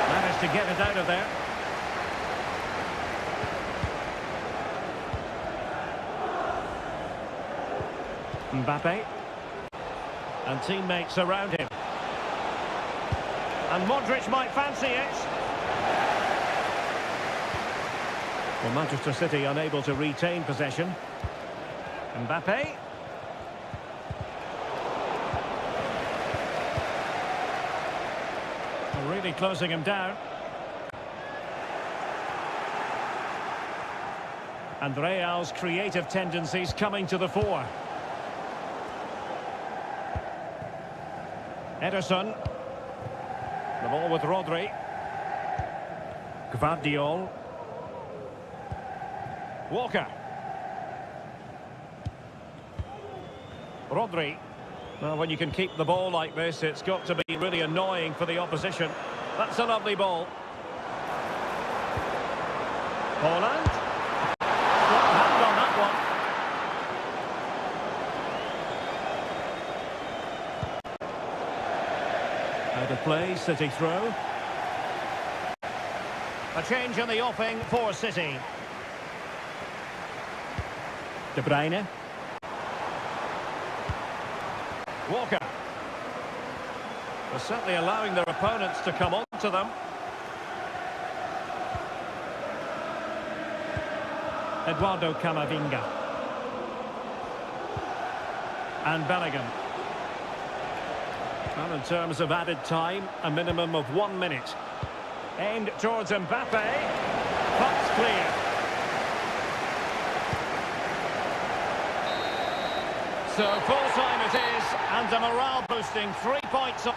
Managed to get it out of there. Mbappe. And teammates around him. And Modric might fancy it. Well, Manchester City unable to retain possession. Mbappe. Really closing him down. And Real's creative tendencies coming to the fore. Ederson. The ball with Rodri. Gvardiol. Walker. Rodri. Well, when you can keep the ball like this, it's got to be really annoying for the opposition. That's a lovely ball. Haaland. Got hand on that one. Out of play, City throw. A change in the offing for City. De Bruyne. Walker. They're certainly allowing their opponents to come on to them. Eduardo Camavinga. And Bellingham. Well, in terms of added time, a minimum of 1 minute. Aimed towards Mbappe. Puck's clear. So full time it is, and a morale boosting 3 points up.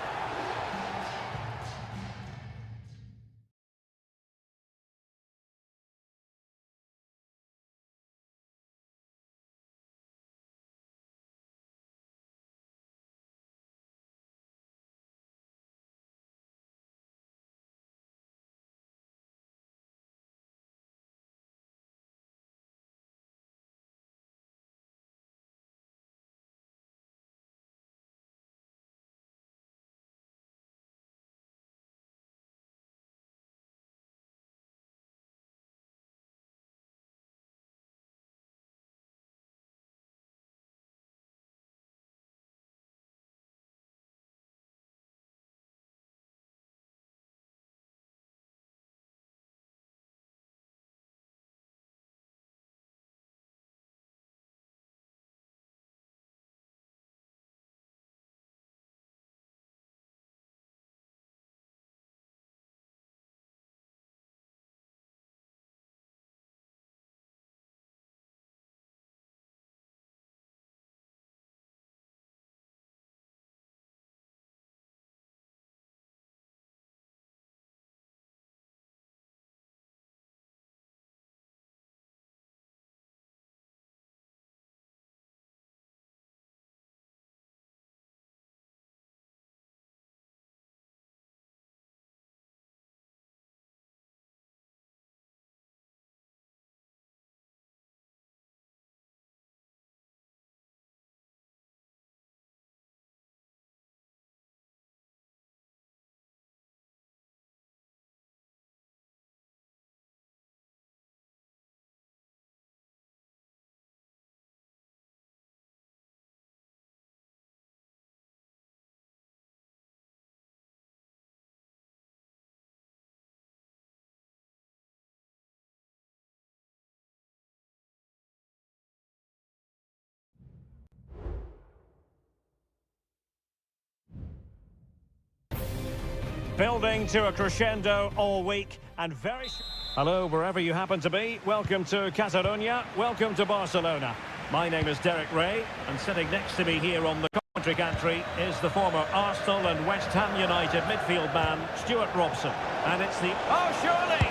Building to a crescendo all week and very... Hello, wherever you happen to be. Welcome to Catalonia. Welcome to Barcelona. My name is Derek Ray, and sitting next to me here on the commentary gantry is the former Arsenal and West Ham United midfield man, Stuart Robson. And it's the... Oh, surely!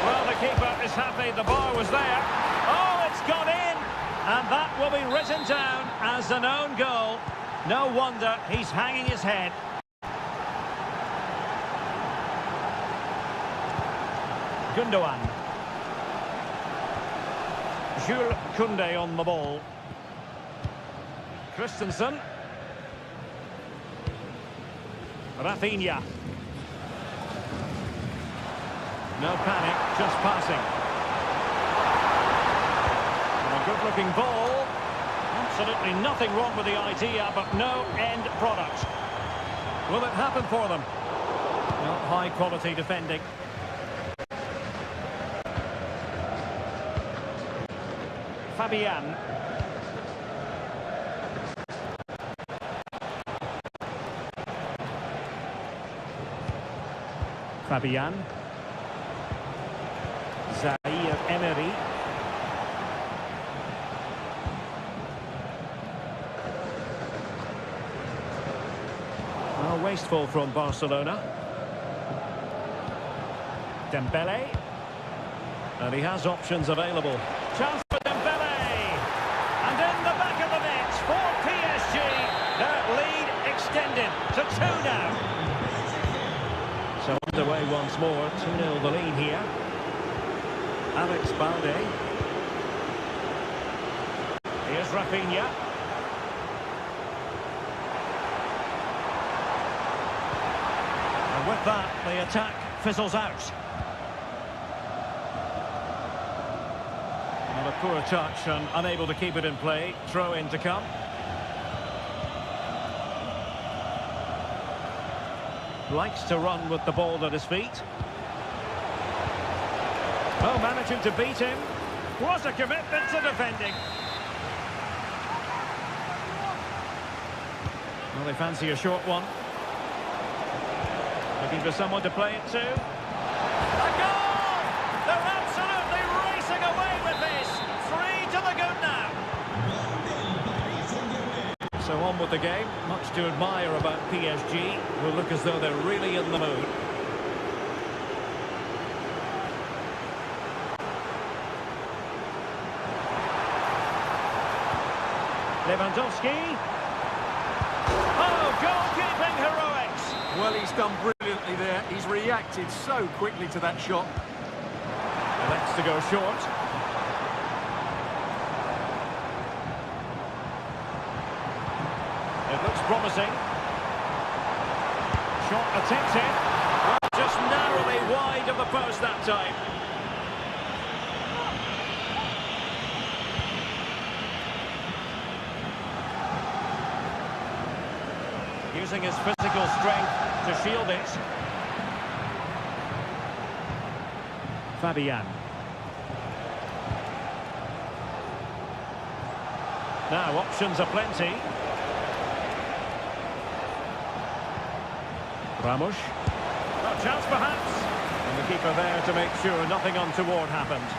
Well, the keeper is happy the bar was there. Oh, it's gone in! And that will be written down as an own goal. No wonder he's hanging his head. Gundogan. Jules Koundé on the ball. Christensen. Rafinha. No panic, just passing. And a good-looking ball. Absolutely nothing wrong with the idea, but no end product. Will it happen for them? Not high-quality defending. Fabian. Fabian. Zaire Emery. Well, wasteful from Barcelona. Dembele. And he has options available. Chance for Dembele. And in the back of the net for PSG. Their lead extended to 2 now. So underway once more. 2-0 the lead here. Alex Balde. Here's Rafinha. And with that, the attack fizzles out. And a poor touch and unable to keep it in play. Throw in to come. Likes to run with the ball at his feet. Oh, managing to beat him. What a commitment to defending. Well, they fancy a short one. Looking for someone to play it to. A goal! They're absolutely racing away with this. 3 to the good now. So on with the game. Much to admire about PSG, who look as though they're really in the mood. Lewandowski. Oh, goalkeeping heroics. Well, he's done brilliantly there. He's reacted so quickly to that shot. Elects to go short. It looks promising. Shot attempted. Just narrowly wide of the post that time. Using his physical strength to shield it. Fabian. Now options are plenty. Ramos. A chance perhaps. And the keeper there to make sure nothing untoward happened.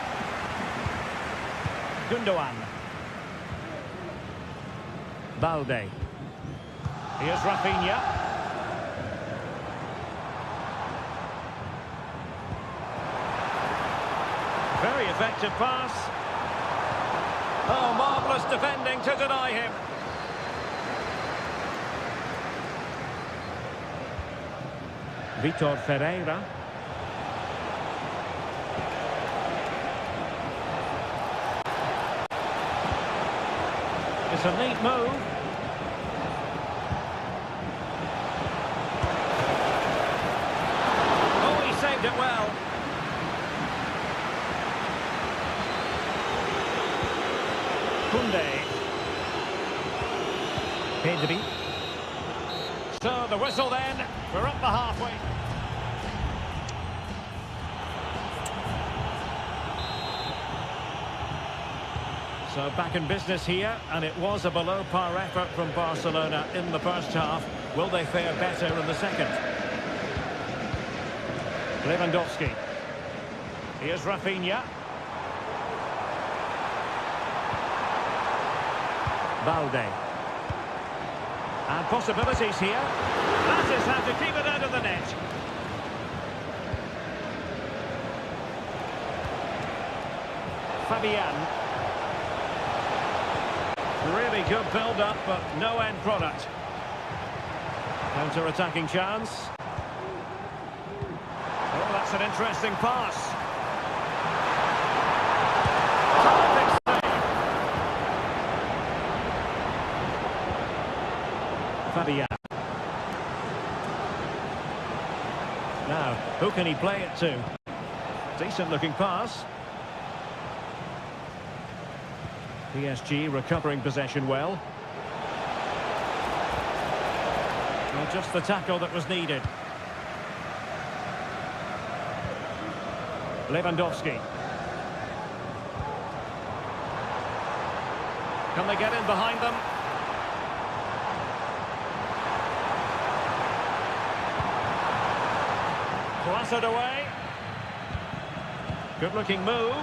Gundogan. Balde. Here's Rafinha. Very effective pass. Oh, marvellous defending to deny him. Vitor Ferreira. It's a neat move. Saved it well. Koundé. Pedri. So the whistle then. We're up the halfway. So back in business here, and it was a below-par effort from Barcelona in the first half. Will they fare better in the second? Lewandowski. Here's Rafinha. Balde. And possibilities here. That is how to keep it out of the net. Fabian. Really good build-up, but no end product. Counter-attacking chance. Oh, that's an interesting pass. Terrific save. Fabian. Now, who can he play it to? Decent-looking pass. PSG recovering possession well. Well, just the tackle that was needed. Lewandowski. Can they get in behind them? Blasted away. Good-looking move.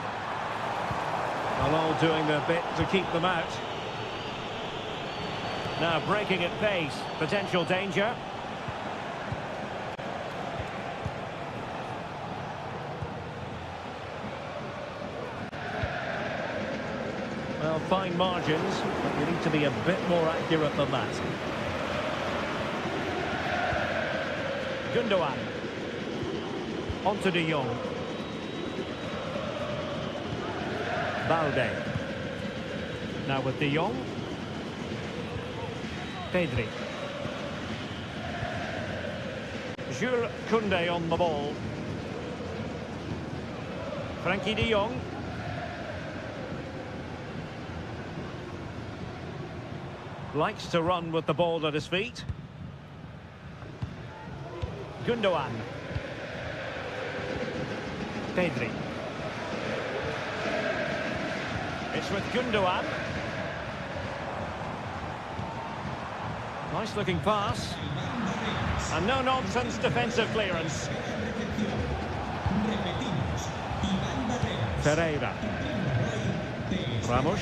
Well, all doing their bit to keep them out. Now breaking at pace. Potential danger. Well, fine margins, but you need to be a bit more accurate than that. Gundogan. On to De Jong. Balde. Now with De Jong. Pedri. Jules Koundé on the ball. Frankie De Jong. Likes to run with the ball at his feet. Gundogan. Pedri. It's with Gundogan. Nice looking pass. And no nonsense defensive clearance. Pereira. Ramos.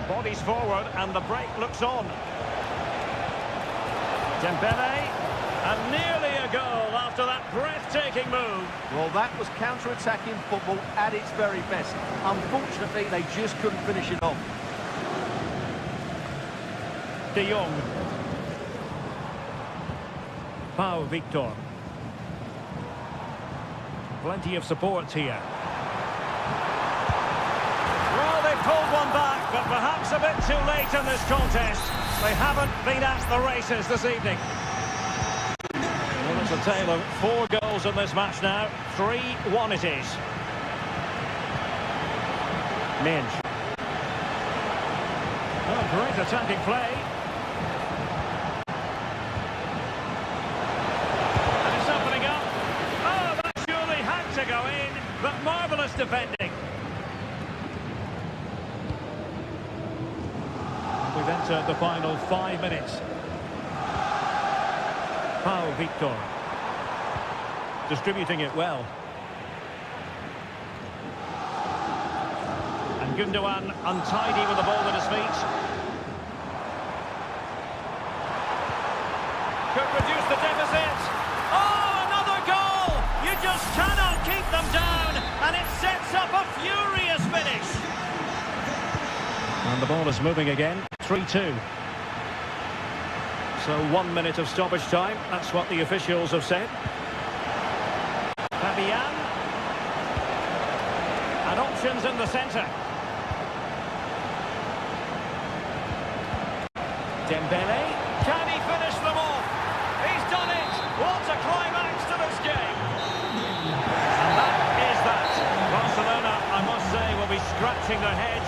Bodies forward and the break looks on. Dembele. And nearly a goal after that breathtaking move. Well, that was counter-attacking football at its very best. Unfortunately, they just couldn't finish it off. De Jong. Pau Victor. Plenty of support here. Well, they pulled one back, but perhaps a bit too late in this contest. They haven't been at the races this evening. Well, it's a tale of 4 goals in this match now. 3-1 it is. Minge. Oh, great attacking play. And it's opening up. Oh, that surely had to go in, but marvellous defending. We've entered the final 5 minutes. Pau Victor. Distributing it well. And Gundogan untidy with the ball at his feet. Could reduce the deficit. Oh, another goal! You just cannot keep them down, and it sets up a furious finish. And the ball is moving again. 3-2. So 1 minute of stoppage time. That's what the officials have said. Fabian. And options in the centre. Dembele. Can he finish them off? He's done it. What a climax to this game. And that is that. Barcelona, I must say, will be scratching their heads.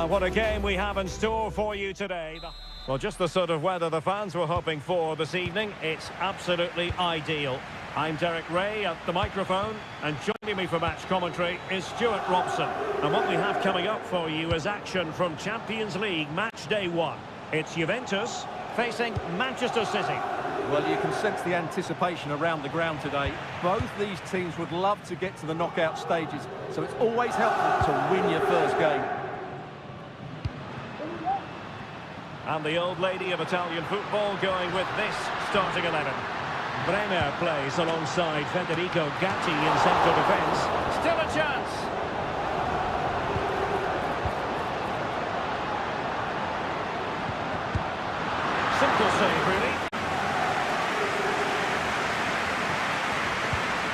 Well, what a game we have in store for you today. Well, just the sort of weather the fans were hoping for this evening. It's absolutely ideal. I'm Derek Ray at the microphone, and joining me for match commentary is Stuart Robson. And what we have coming up for you is action from Champions League match day 1. It's Juventus facing Manchester City. Well, you can sense the anticipation around the ground today. Both these teams would love to get to the knockout stages, so it's always helpful to win your first game. And the old lady of Italian football going with this starting 11. Bremer plays alongside Federico Gatti in central defence. Still a chance. Simple save, really.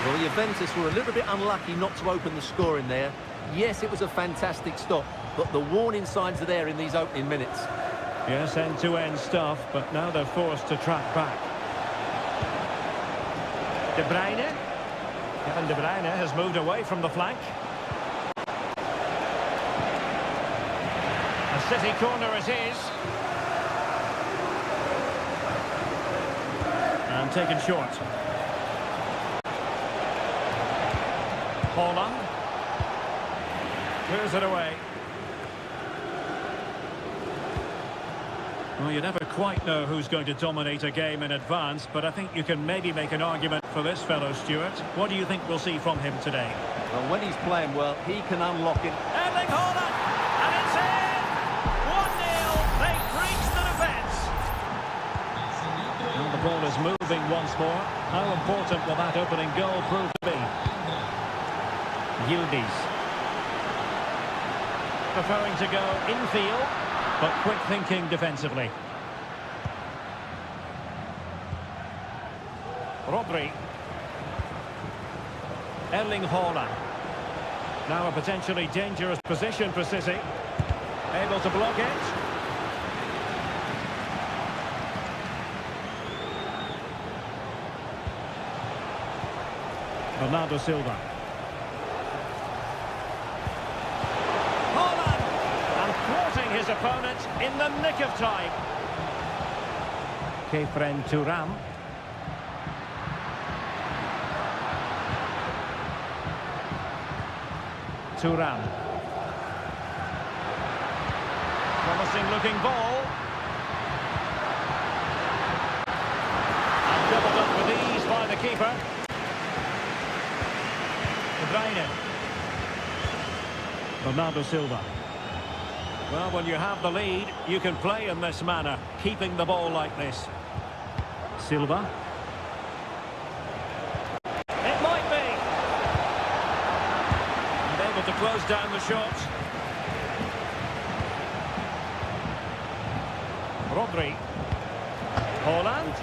Well, Juventus were a little bit unlucky not to open the score in there. Yes, it was a fantastic stop, but the warning signs are there in these opening minutes. Yes, end-to-end stuff, but now they're forced to track back. De Bruyne. Kevin De Bruyne has moved away from the flank. A City corner it is. And taken short. Holland. Clears it away. Well, you never quite know who's going to dominate a game in advance, but I think you can maybe make an argument for this fellow, Stuart. What do you think we'll see from him today? Well, when he's playing well, he can unlock it. Erling Haaland! And it's in! 1-0! They breach the defence! And the ball is moving once more. How important will that opening goal prove to be? Yildiz. Preferring to go infield, but quick thinking defensively. Rodri. Erling Haaland. Now a potentially dangerous position for City. Able to block it. Bernardo Silva. His opponent in the nick of time. Kefren Turam. Turam. Promising looking ball. And doubled up with ease by the keeper. De Bruyne. Bernardo Silva. Well, when you have the lead, you can play in this manner, keeping the ball like this. Silva. It might be. And able to close down the shot. Rodri. Haaland.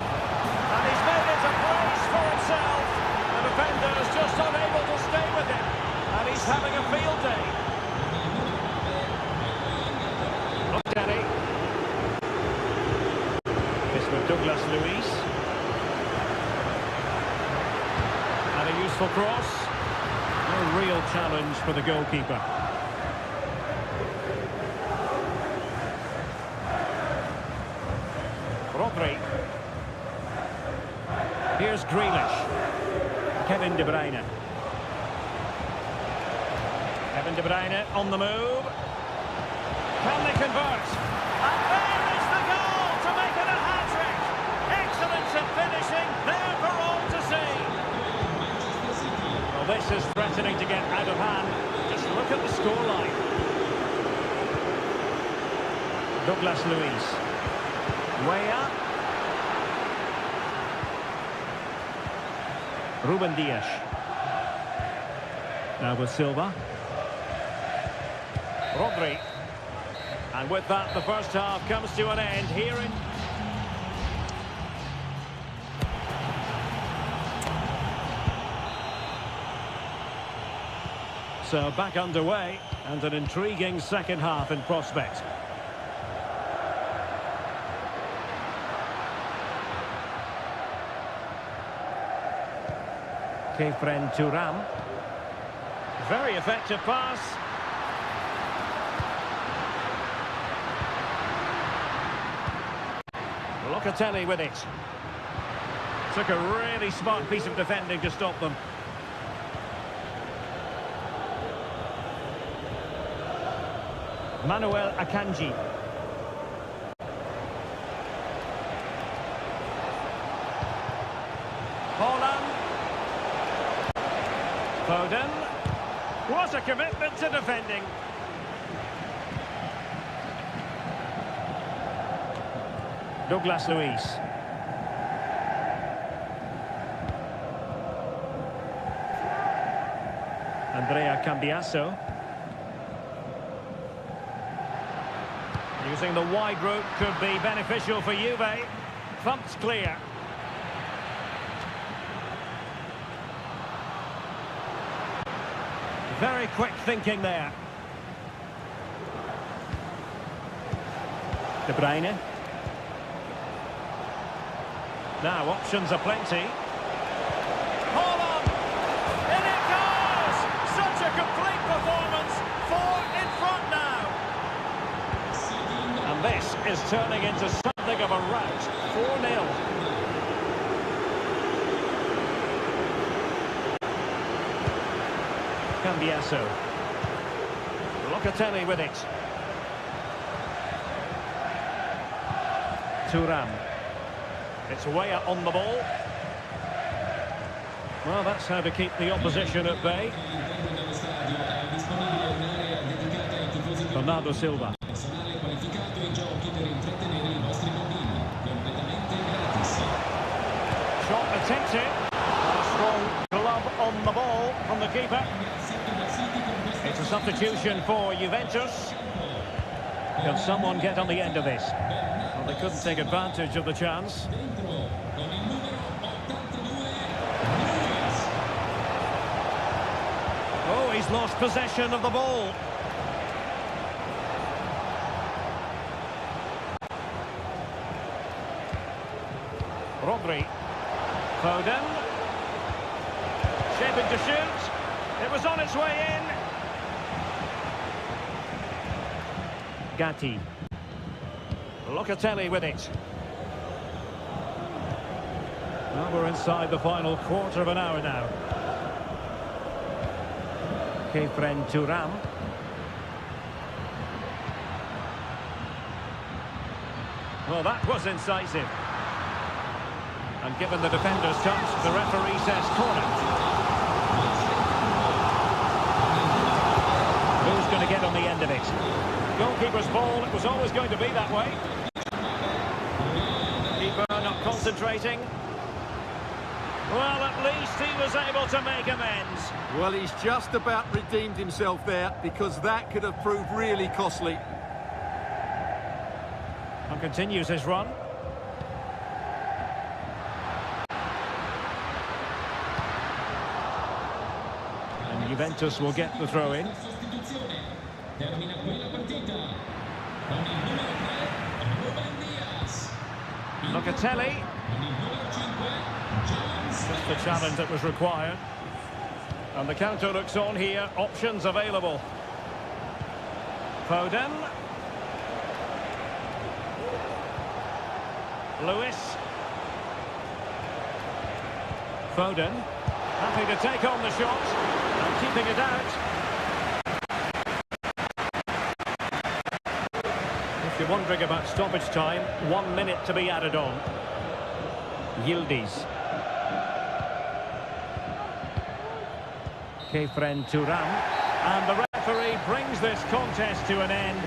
And he's made it a place for himself. The defender is just unable to stay with him. And he's having a field day. Douglas Luiz. And a useful cross. No real challenge for the goalkeeper. Rodri. Here's Grealish. Kevin De Bruyne. Kevin De Bruyne on the move. Can they convert? And there is the goal to make it a hat-trick. Excellence in finishing, there for all to see. Well, this is threatening to get out of hand. Just look at the scoreline. Douglas Luiz. Way up. Ruben Dias. Now with Silva. Rodri. And with that, the first half comes to an end here in... So back underway, and an intriguing second half in prospect. Kefren Turam. Very effective pass. Locatelli with it. Took a really smart piece of defending to stop them. Manuel Akanji. Holland. Foden. What a commitment to defending. Douglas Luiz. Andrea Cambiasso. Using the wide route could be beneficial for Juve. Thumped clear. Very quick thinking there. De Bruyne. Now options are plenty. Hold on! In it goes! Such a complete performance. 4 in front now. And this is turning into something of a rout. 4-0. Cambiasso. Locatelli with it. Thuram. It's Weah on the ball. Well, that's how to keep the opposition at bay. Bernardo Silva. Shot attempted. A strong glove on the ball from the keeper. It's a substitution for Juventus. Can someone get on the end of this? Well, they couldn't take advantage of the chance. Oh, he's lost possession of the ball. Rodri. Foden. Shaping to shoot. It was on its way in. Gatti. Locatelli with it. Well, we're inside the final quarter of an hour now. Kefren Thuram. Well, that was incisive. And given the defender's touch, the referee says corner. Who's going to get on the end of it? Goalkeeper's ball, it was always going to be that way. Keeper not concentrating. Well, at least he was able to make amends. Well, he's just about redeemed himself there, because that could have proved really costly. And continues his run. And Juventus will get the throw in. Locatelli. Just the challenge that was required. And the counter looks on here. Options available. Foden. Lewis. Foden. Happy to take on the shot. And keeping it out. If you're wondering about stoppage time, 1 minute to be added on. Yildiz. Kefren Thuram. And the referee brings this contest to an end.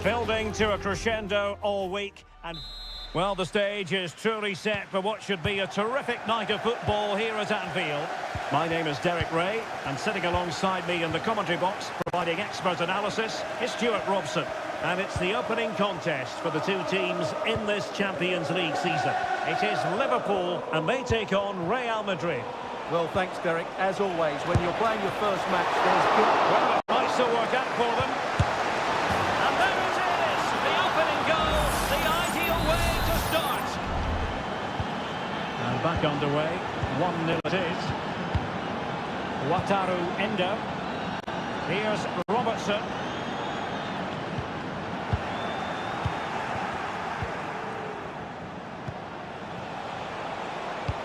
Building to a crescendo all week, and well, the stage is truly set for what should be a terrific night of football here at Anfield. My name is Derek Ray, and sitting alongside me in the commentary box, providing expert analysis, is Stuart Robson. And it's the opening contest for the two teams in this Champions League season. It is Liverpool, and they take on Real Madrid. Well, thanks, Derek. As always, when you're playing your first match, there's good... Well, it might still work out for them. And there it is, the opening goal, the ideal way to start. And back underway, 1-0 it is. Wataru Endo. Here's Robertson.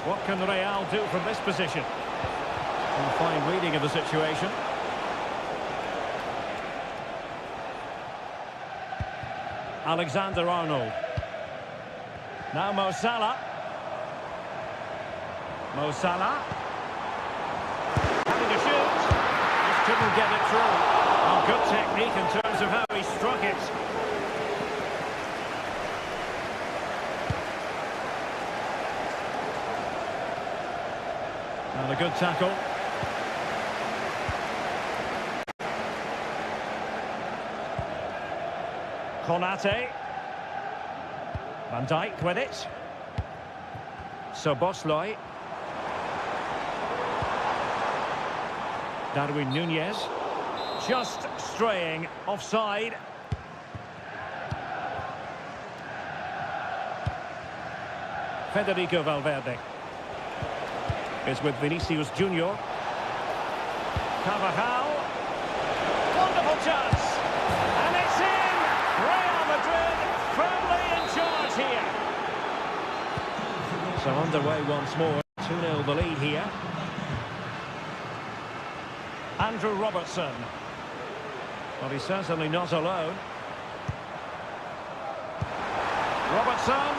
What can Real do from this position? A fine reading of the situation. Alexander-Arnold. Now Mo Salah. Mo Salah. Having a shoot. Just couldn't get it through. Oh, good technique in terms of how he struck it. And a good tackle. Konate. Van Dijk with it. Soboslai. Darwin Núñez. Just straying offside. Federico Valverde is with Vinicius Junior. Carvajal. Wonderful chance. And it's in! Real Madrid firmly in charge here. So underway once more. 2-0 the lead here. Andrew Robertson. Well, he's certainly not alone. Robertson.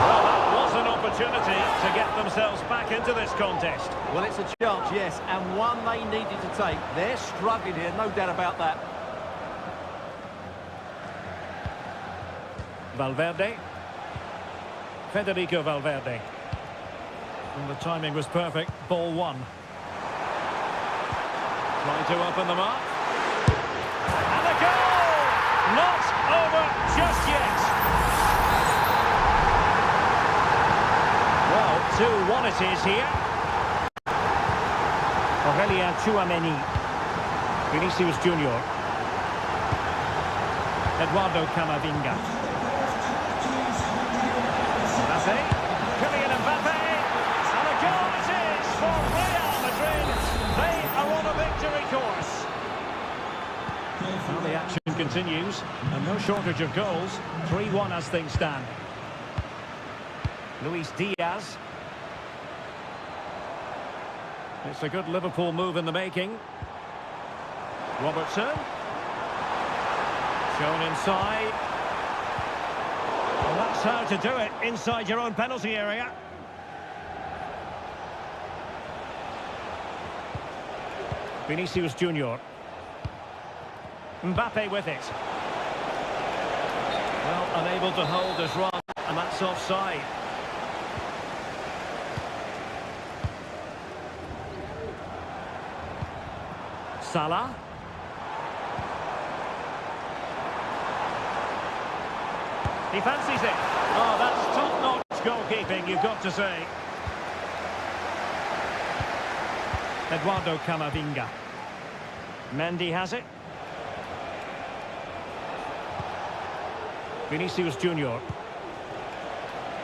Well, that was an opportunity to get themselves back into this contest. Well, it's a chance, yes, and one they needed to take. They're struggling here, no doubt about that. Valverde. Federico Valverde. And the timing was perfect. Ball one. Trying to open them up. And a goal! Not over just yet. Well, 2-1 it is here. Aurelien Tchouameni. Vinicius Junior. Eduardo Camavinga. Mbappe. Kylian Mbappe. And a goal it is for Real Madrid. They are on a victory course. Well, the action continues, and no shortage of goals. 3-1 as things stand. Luis Diaz. It's a good Liverpool move in the making. Robertson. Shown inside. Well, that's how to do it, inside your own penalty area. Vinicius Junior. Mbappe with it. Well, unable to hold his run, and that's offside. Salah. He fancies it. Oh, that's top-notch goalkeeping, you've got to say. Eduardo Camavinga. Mendy has it. Vinicius Junior.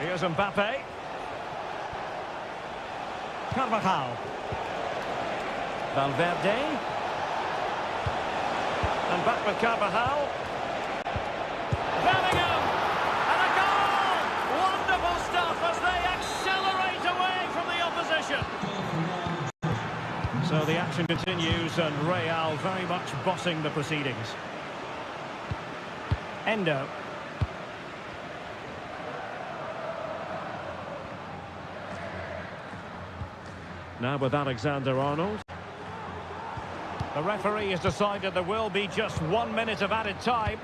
Here's Mbappe. Carvajal. Valverde. And back with Carvajal. Bellingham. And a goal! Wonderful stuff as they accelerate away from the opposition. So the action continues, and Real very much bossing the proceedings. Endo. Now with Alexander-Arnold. The referee has decided there will be just 1 minute of added time.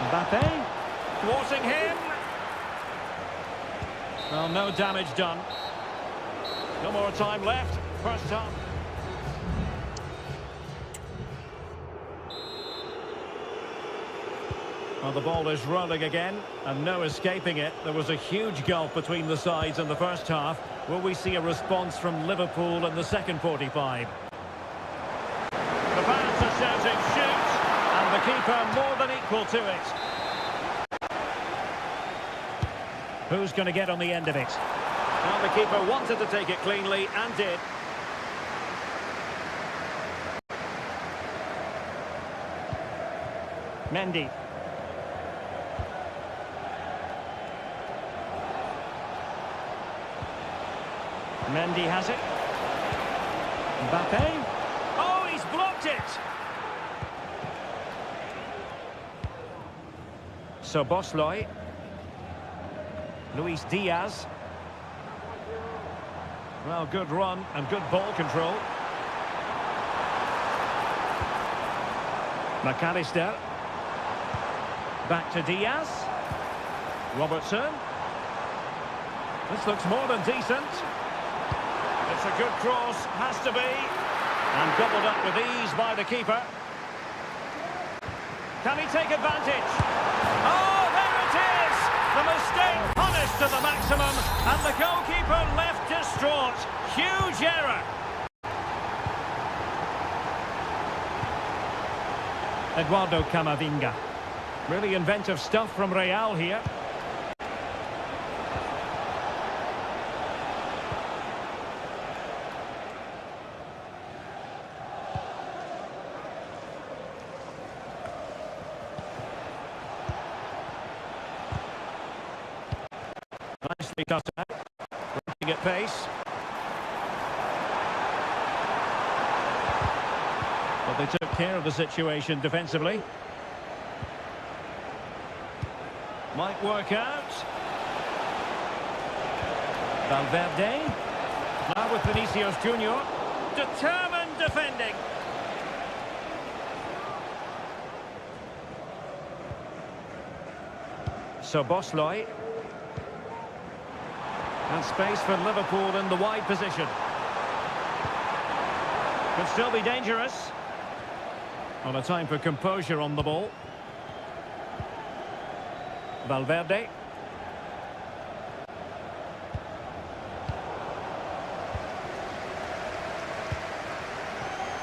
Mbappe, thwarting him. Well, no damage done. No more time left. First half. Well, the ball is rolling again, and no escaping it. There was a huge gulf between the sides in the first half. Will we see a response from Liverpool in the second 45? The fans are shouting, shoot! And the keeper more than equal to it. Who's going to get on the end of it? Well, the keeper wanted to take it cleanly, and did. Mendy. Mendy has it. Mbappe. Oh, he's blocked it! Szoboszlai. Luis Diaz. Well, good run and good ball control. McAllister. Back to Diaz. Robertson. This looks more than decent. It's a good cross, has to be. And gobbled up with ease by the keeper. Can he take advantage? Oh, there it is! The mistake punished to the maximum, and the goalkeeper left distraught. Huge error. Eduardo Camavinga. Really inventive stuff from Real here. Nicely cut out, running at pace. But they took care of the situation defensively. Might work out. Valverde. Now with Vinicius Junior. Determined defending. Szoboszlai. And space for Liverpool in the wide position. Could still be dangerous. On a time for composure on the ball. Valverde.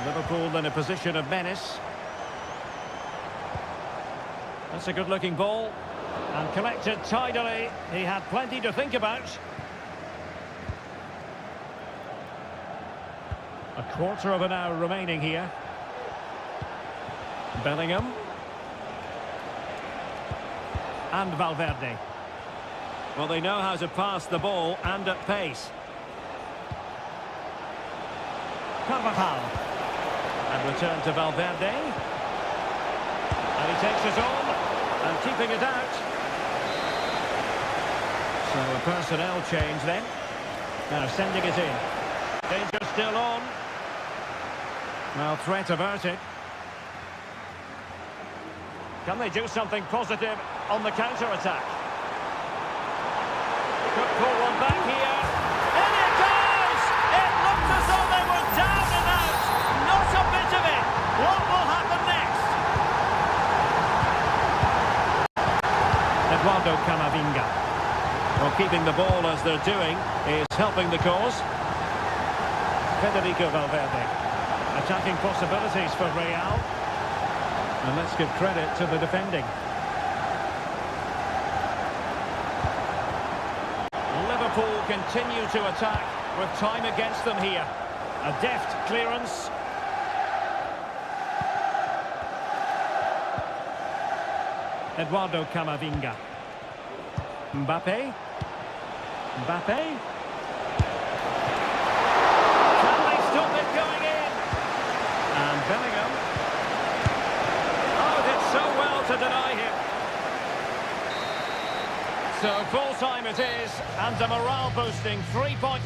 Liverpool in a position of menace. That's a good-looking ball. And collected tidily. He had plenty to think about. A quarter of an hour remaining here. Bellingham. And Valverde. Well, they know how to pass the ball and at pace. Carvajal. And return to Valverde. And he takes it on. And keeping it out. So a personnel change then. Now sending it in. Danger still on. Well, threat averted. Can they do something positive on the counter-attack? Could pull one back here. And it goes! It looked as though they were down and out. Not a bit of it. What will happen next? Eduardo Camavinga. Well, keeping the ball as they're doing is helping the cause. Federico Valverde. Attacking possibilities for Real. And let's give credit to the defending. Liverpool continue to attack with time against them here. A deft clearance. Eduardo Camavinga. Mbappe. Mbappe. Can they stop it going in? And Bellingham. Oh, did so well to deny him. So full time it is, and a morale boosting 3 points.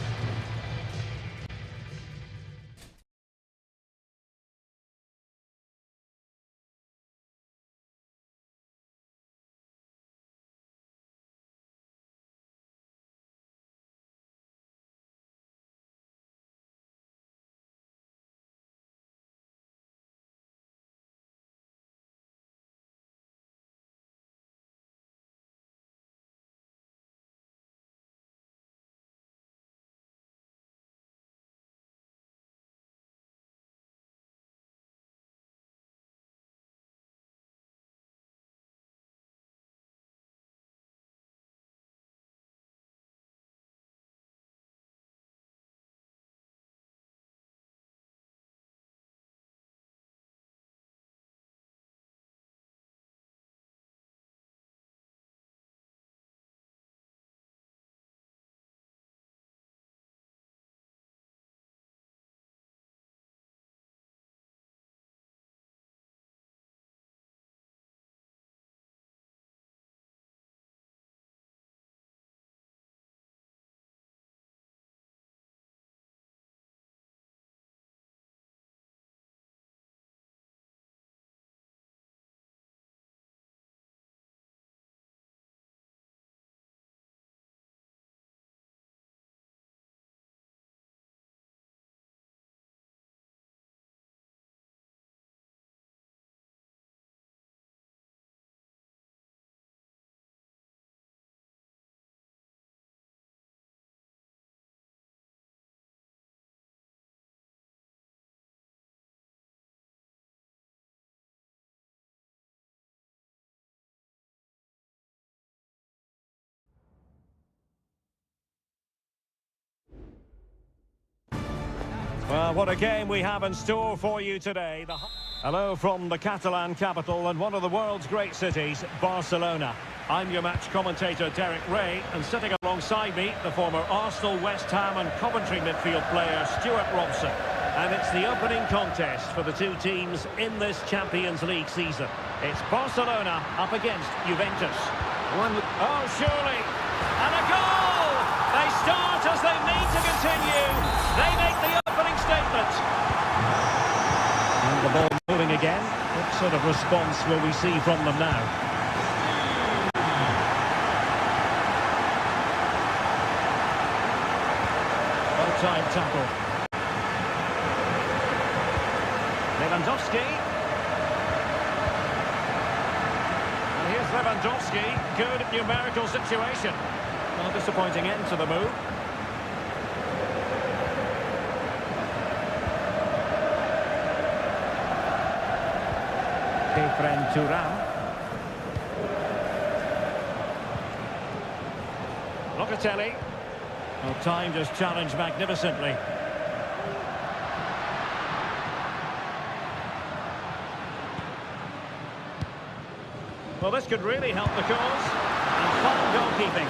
Well, what a game we have in store for you today. Hello from the Catalan capital and one of the world's great cities, Barcelona. I'm your match commentator, Derek Ray, and sitting alongside me, the former Arsenal, West Ham and Coventry midfield player, Stuart Robson. And it's the opening contest for the two teams in this Champions League season. It's Barcelona up against Juventus. Oh, surely. And a goal! They start as they mean to continue. They make the opening statement. And the ball moving again. What sort of response will we see from them now? Well-timed tackle. Lewandowski. And here's Lewandowski. Good numerical situation. Well, a disappointing end to the move. Friend Thuram. Locatelli. Well, timed his challenge magnificently. Well, this could really help the cause. And fine goalkeeping.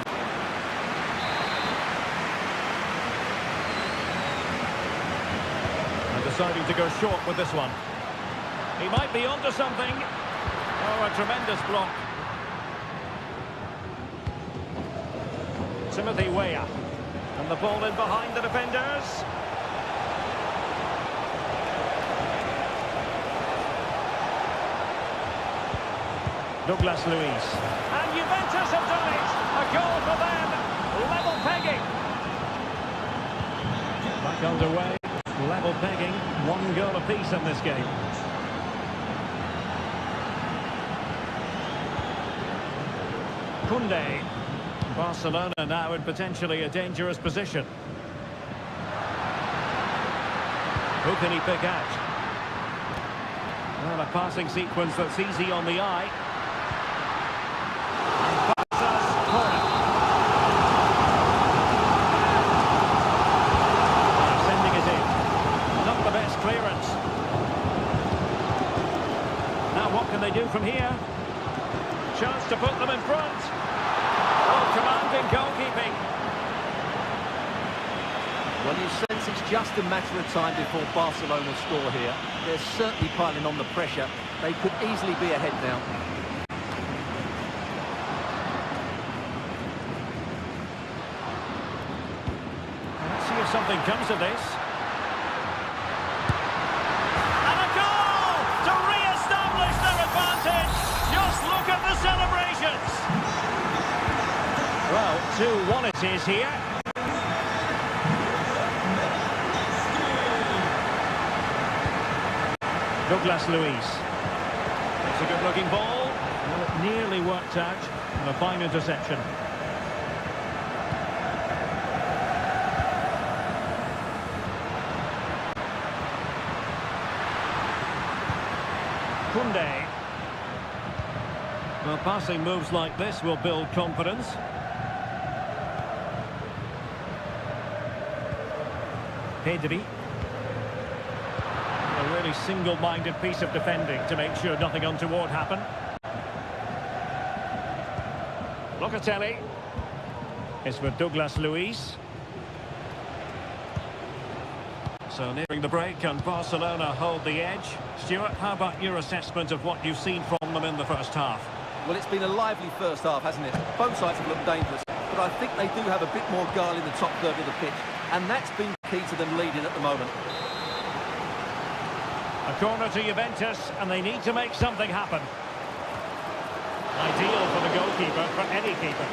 And deciding to go short with this one. He might be onto something. Oh, a tremendous block. Timothy Weah. And the ball in behind the defenders. Douglas Luiz. And Juventus have done it. A goal for them. Level pegging. Back underway. Level pegging. One goal apiece in this game. Koundé. Barcelona now in potentially a dangerous position. Who can he pick out? Well, a passing sequence that's easy on the eye. And passes corner. Sending it in. Not the best clearance. Now what can they do from here? Chance to put them in front. Oh, commanding goalkeeping. Well, you sense it's just a matter of time before Barcelona score here. They're certainly piling on the pressure. They could easily be ahead now. Let's see if something comes of this. And a goal to re-establish their advantage. Just look at the celebrations. Well, 2-1 it is here. Douglas Luiz. It's a good-looking ball. Well, it nearly worked out. And a fine interception. Koundé. Well, passing moves like this will build confidence. Pedri. A really single-minded piece of defending to make sure nothing untoward happened. Locatelli. It's with Douglas Luiz. So nearing the break, and Barcelona hold the edge. Stuart, how about your assessment of what you've seen from them in the first half? Well, it's been a lively first half, hasn't it? Both sides have looked dangerous, but I think they do have a bit more guile in the top third of the pitch, and that's been key to them leading at the moment. A corner to Juventus, and they need to make something happen. Ideal for the goalkeeper, for any keeper.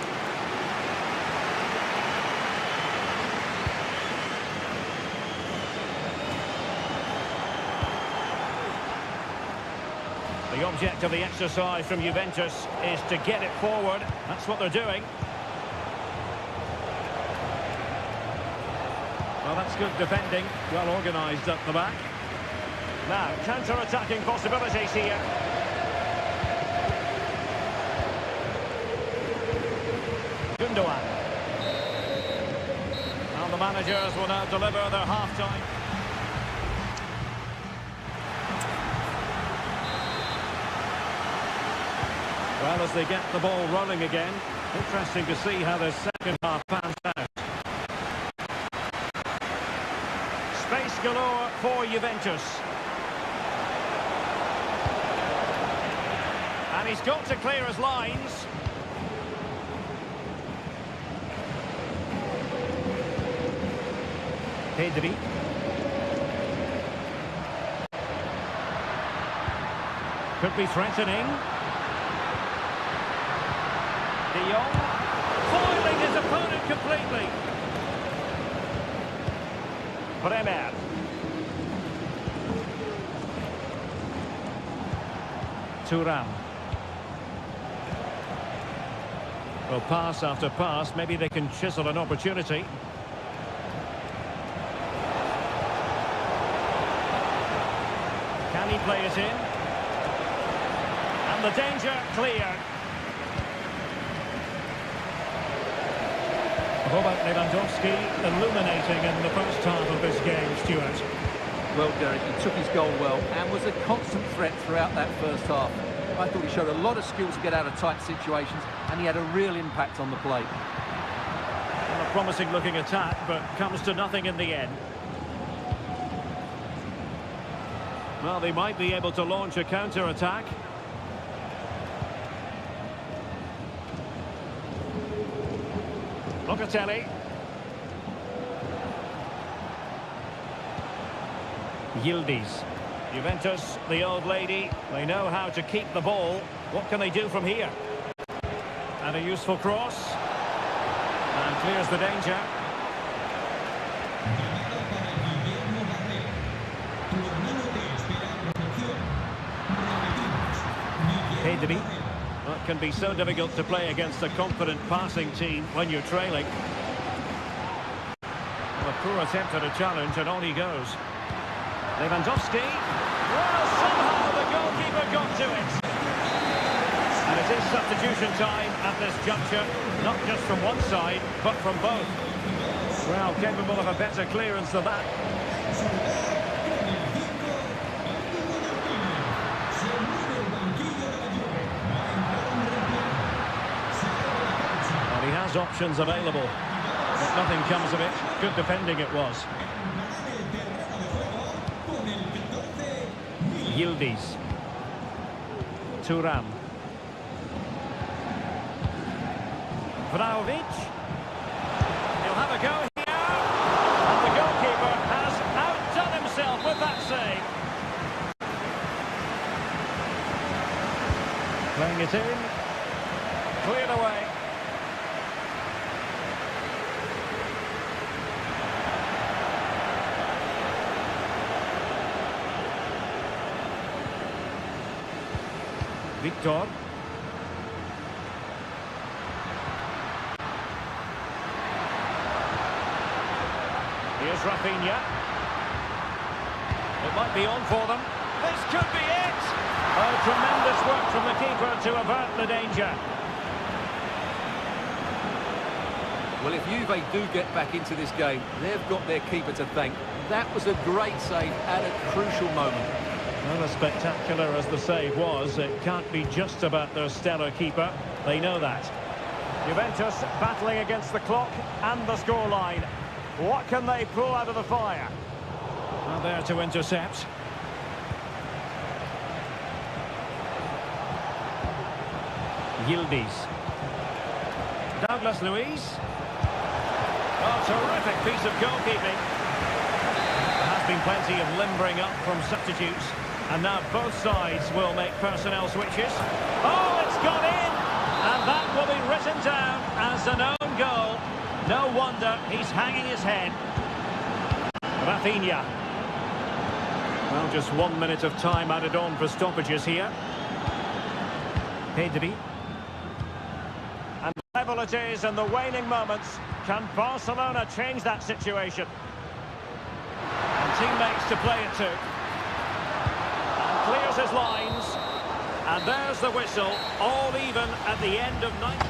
The object of the exercise from Juventus is to get it forward. That's what they're doing. Well, that's good defending. Well organised up the back. Now, counter-attacking possibilities here. Gundogan. Now the managers will now deliver their half-time. Well, as they get the ball rolling again, interesting to see how the second half pans out. Space galore for Juventus. And he's got to clear his lines. Pedri. Could be threatening. De Jong. Foiling his opponent completely. Bremer. Thuram. Well, pass after pass, maybe they can chisel an opportunity. Can he play it in? And the danger cleared. Robert Lewandowski illuminating in the first half of this game, Stuart. Well, Derek, he took his goal well and was a constant threat throughout that first half. I thought he showed a lot of skill to get out of tight situations, and he had a real impact on the play. Well, a promising looking attack, but comes to nothing in the end. Well, they might be able to launch a counter-attack. Locatelli. Yildiz. Juventus, the old lady, they know how to keep the ball. What can they do from here? And a useful cross. And clears the danger. Pedri. Well, it can be so difficult to play against a confident passing team when you're trailing. Well, a poor attempt at a challenge, and on he goes. Lewandowski. Well, somehow the goalkeeper got to it. And it is substitution time at this juncture, not just from one side, but from both. Well, capable of a better clearance than that. Well, he has options available, but nothing comes of it. Good defending it was. Yildiz. Thuram. Vlahovic. He'll have a go here. And the goalkeeper has outdone himself with that save. Playing it in. Cleared away. Victor. Here's Rafinha. It might be on for them. This could be it! Oh, tremendous work from the keeper to avert the danger. Well, if Juve do get back into this game, they've got their keeper to thank. That was a great save at a crucial moment. Well, as spectacular as the save was, it can't be just about their stellar keeper. They know that. Juventus battling against the clock and the scoreline. What can they pull out of the fire? Well, there to intercept. Yildiz. Douglas Luiz. Oh, terrific piece of goalkeeping. There has been plenty of limbering up from substitutes. And now both sides will make personnel switches. Oh, it's gone in! And that will be written down as an own goal. No wonder he's hanging his head. Rafinha. Well, just 1 minute of time added on for stoppages here. Pedri. And level it is in the waning moments. Can Barcelona change that situation? And teammates to play it to. Clears his lines, and there's the whistle, all even at the end of 90.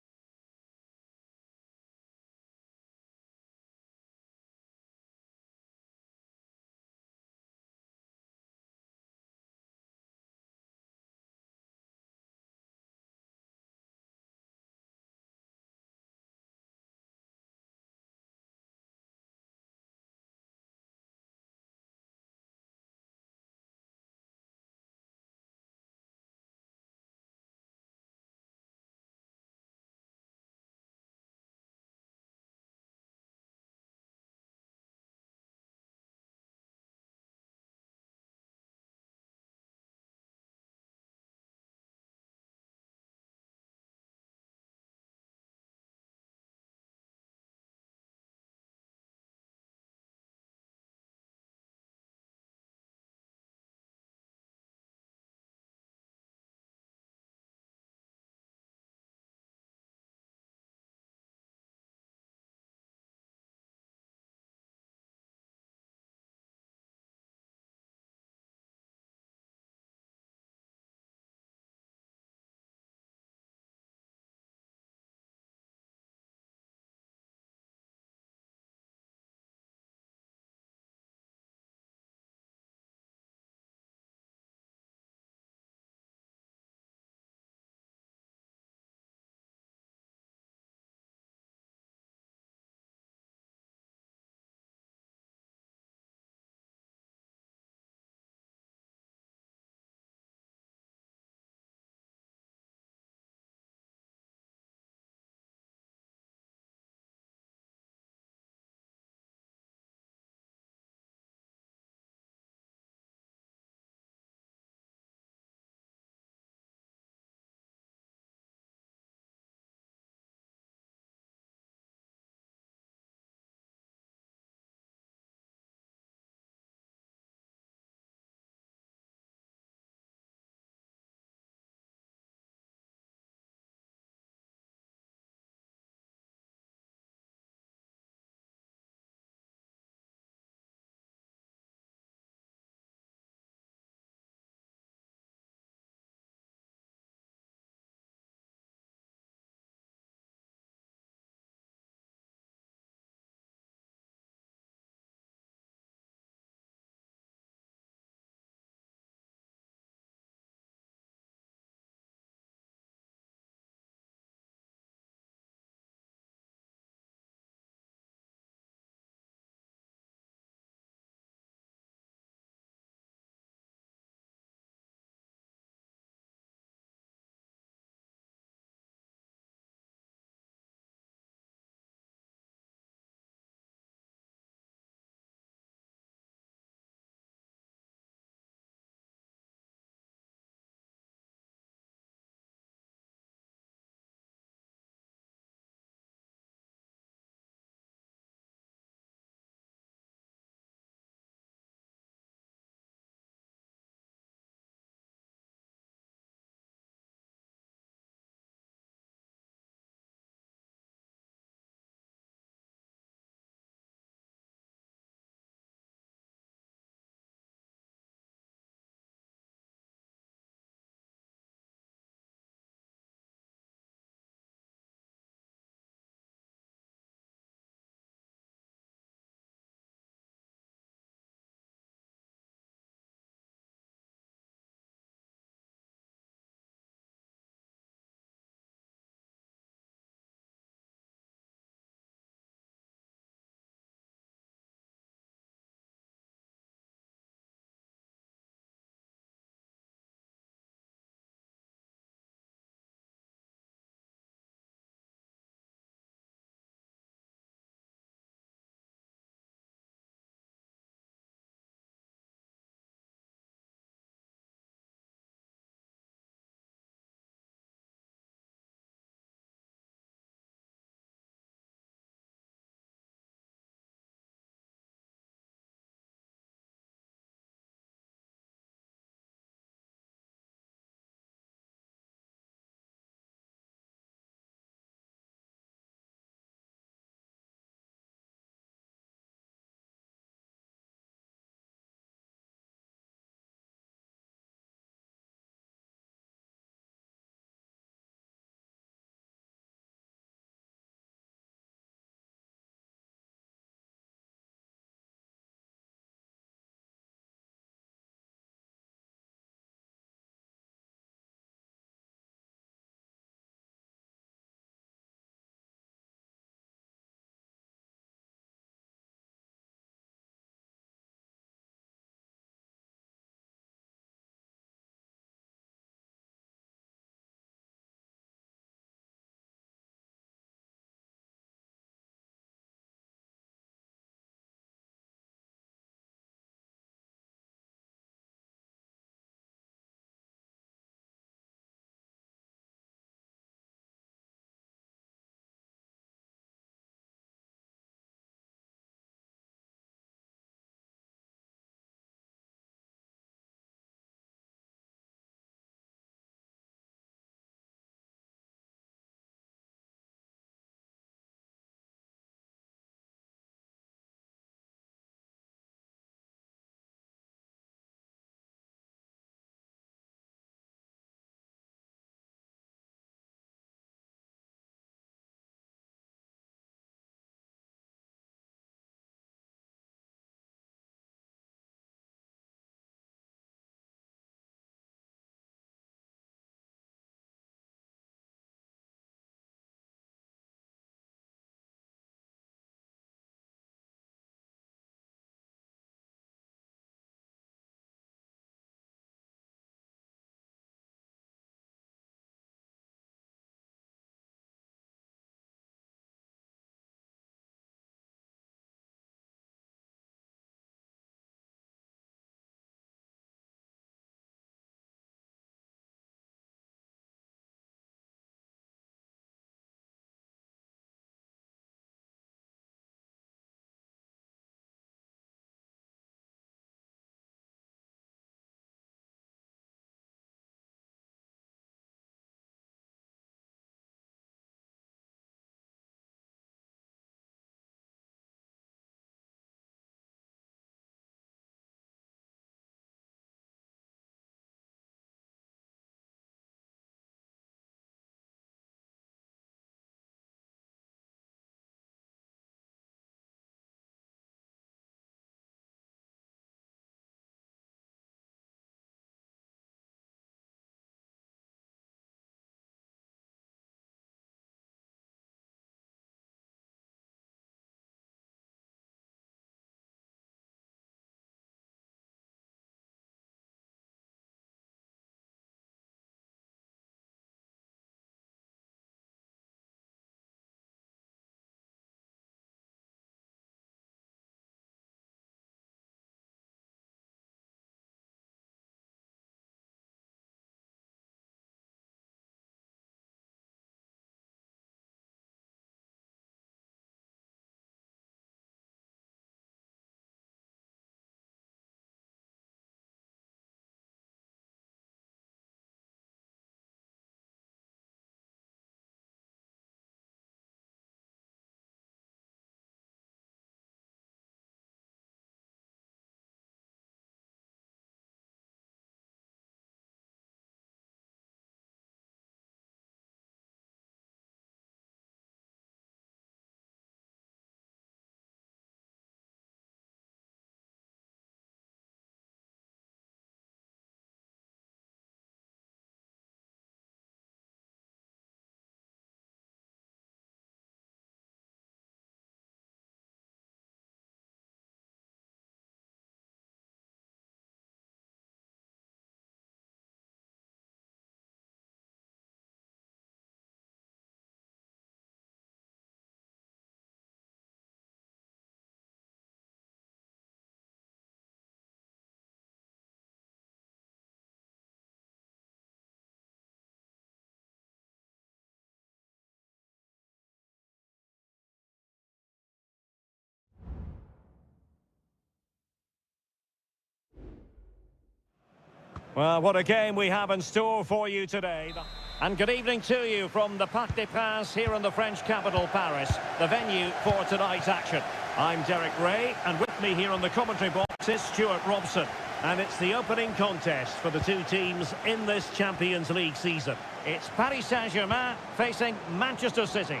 Well, what a game we have in store for you today. And good evening to you from the Parc des Princes here in the French capital, Paris, the venue for tonight's action. I'm Derek Ray, and with me here on the commentary box is Stuart Robson. And it's the opening contest for the two teams in this Champions League season. It's Paris Saint-Germain facing Manchester City.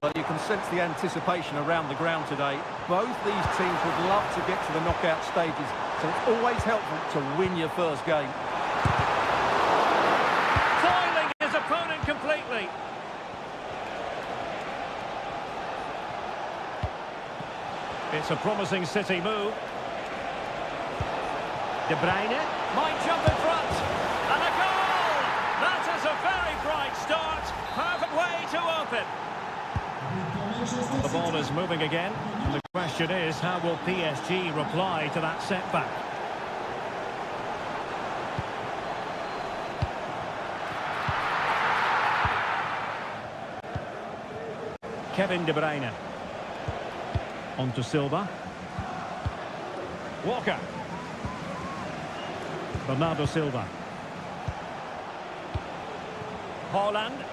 Well, you can sense the anticipation around the ground today. Both these teams would love to get to the knockout stages, so it's always helpful to win your first game. Foiling his opponent completely. It's a promising City move. De Bruyne might jump in front. And a goal! That is a very bright start. Perfect way to open. The ball is moving again. And the question is, how will PSG reply to that setback? Kevin De Bruyne. On to Silva. Walker. Bernardo Silva. Haaland.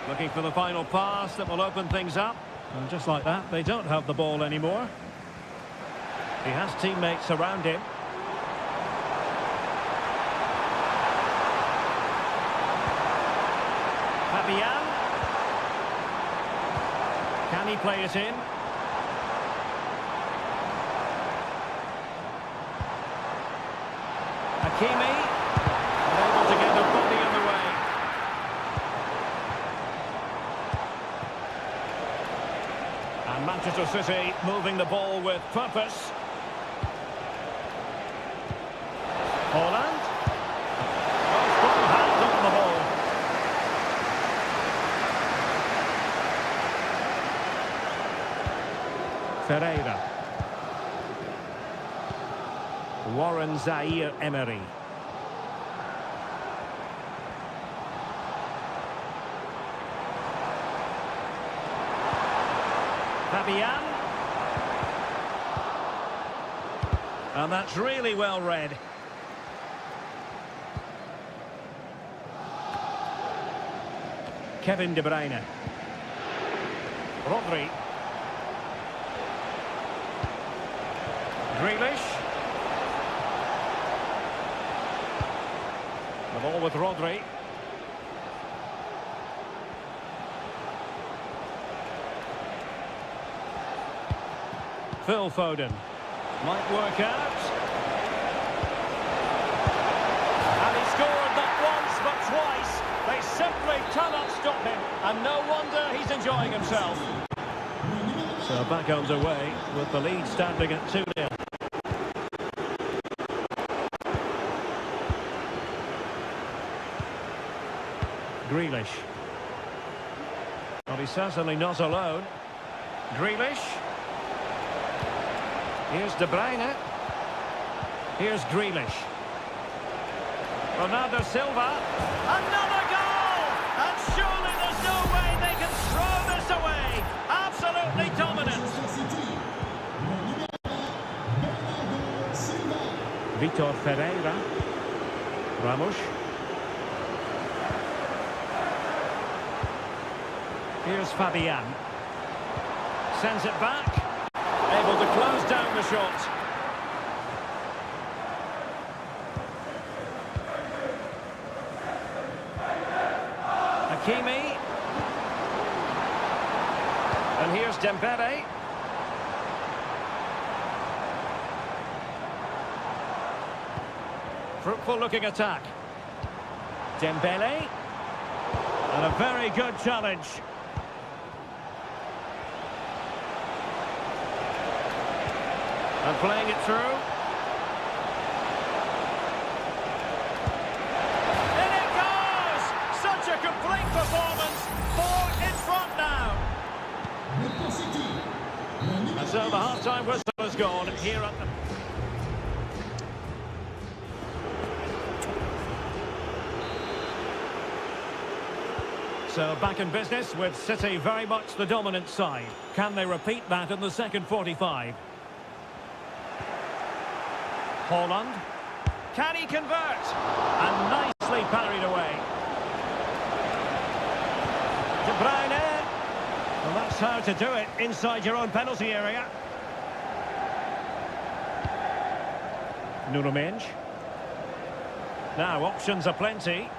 Looking for the final pass that will open things up. And just like that, they don't have the ball anymore. He has teammates around him. Fabian. Can he play it in? Hakimi. Unable to get the body in the way. And Manchester City moving the ball with purpose. Haaland. Both full hands on the ball. Ferreira. Warren Zaire-Emery. Fabian. And that's really well read. Kevin De Bruyne. Rodri. Grealish. The ball with Rodri. Phil Foden. Might work out. And he scored not once but twice. They simply cannot stop him. And no wonder he's enjoying himself. So back underway with the lead standing at 2-0. Grealish. Well, he's certainly not alone. Grealish. Here's De Bruyne. Here's Grealish. Bernardo Silva. Another goal! And surely there's no way they can throw this away. Absolutely dominant. Vitor Ferreira. Ramos. Here's Fabian. Sends it back. Able to close down the shot. Hakimi. And here's Dembele. Fruitful looking attack. Dembele. And a very good challenge. And playing it through. In it goes! Such a complete performance. 4 in front now. And so the half-time whistle has gone here at the... So back in business with City very much the dominant side. Can they repeat that in the second 45? Haaland. Can he convert? And nicely parried away. De Bruyne. Well, that's how to do it inside your own penalty area. Nuno Mendes. Now, options are plenty.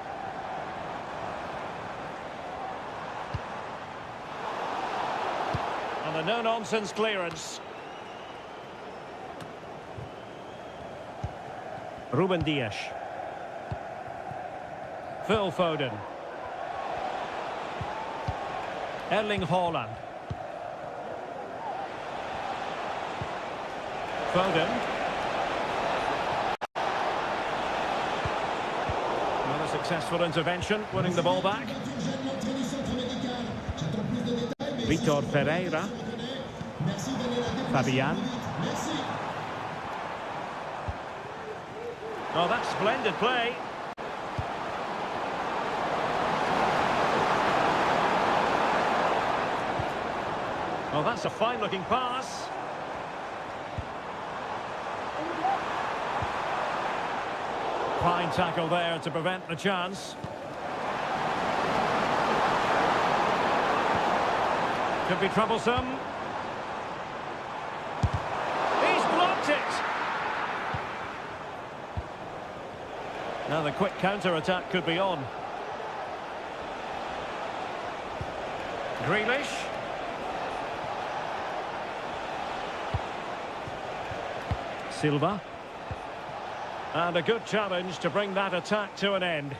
And a no-nonsense clearance. Ruben Dias. Phil Foden. Erling Haaland. Foden. Another successful intervention, winning the ball back. Vitor Pereira. Fabian. Oh, that's splendid play. Well, that's a fine-looking pass. Fine tackle there to prevent the chance. Could be troublesome. He's blocked it. Now the quick counter-attack could be on. Grealish. Silva. And a good challenge to bring that attack to an end.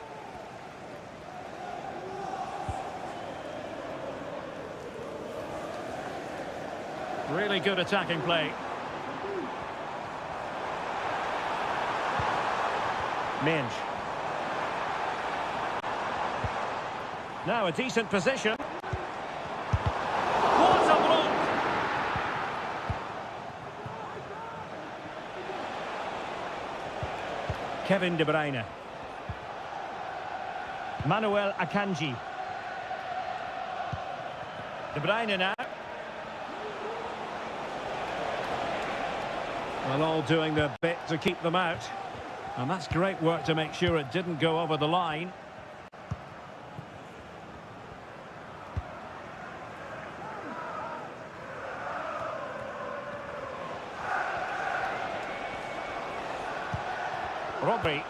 Really good attacking play. Mendes. Now a decent position. What a block! Kevin De Bruyne. Manuel Akanji. De Bruyne now. Well, all doing their bit to keep them out. And that's great work to make sure it didn't go over the line. Rodri.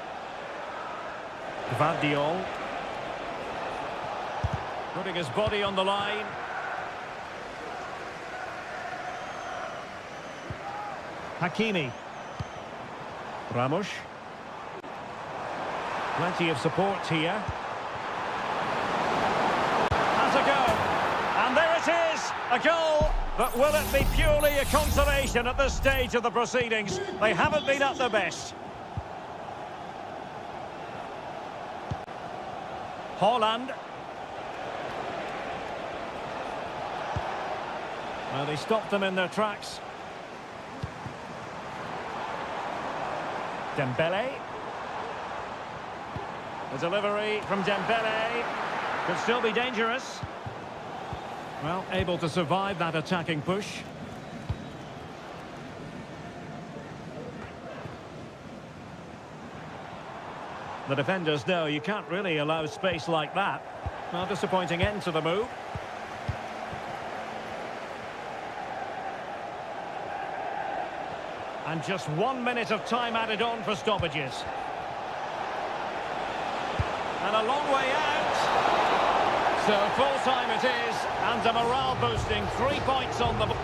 Gvardiol. Putting his body on the line. Hakimi. Ramos. Plenty of support here. Has a go. And there it is, a goal. But will it be purely a consolation at this stage of the proceedings? They haven't been at their best. Haaland. Well, they stopped them in their tracks. Dembele. The delivery from Dembele could still be dangerous. Well, able to survive that attacking push. The defenders know you can't really allow space like that. Well, disappointing end to the move. And just 1 minute of time added on for stoppages. And a long way out. So full time it is, and a morale boosting 3 points on the board.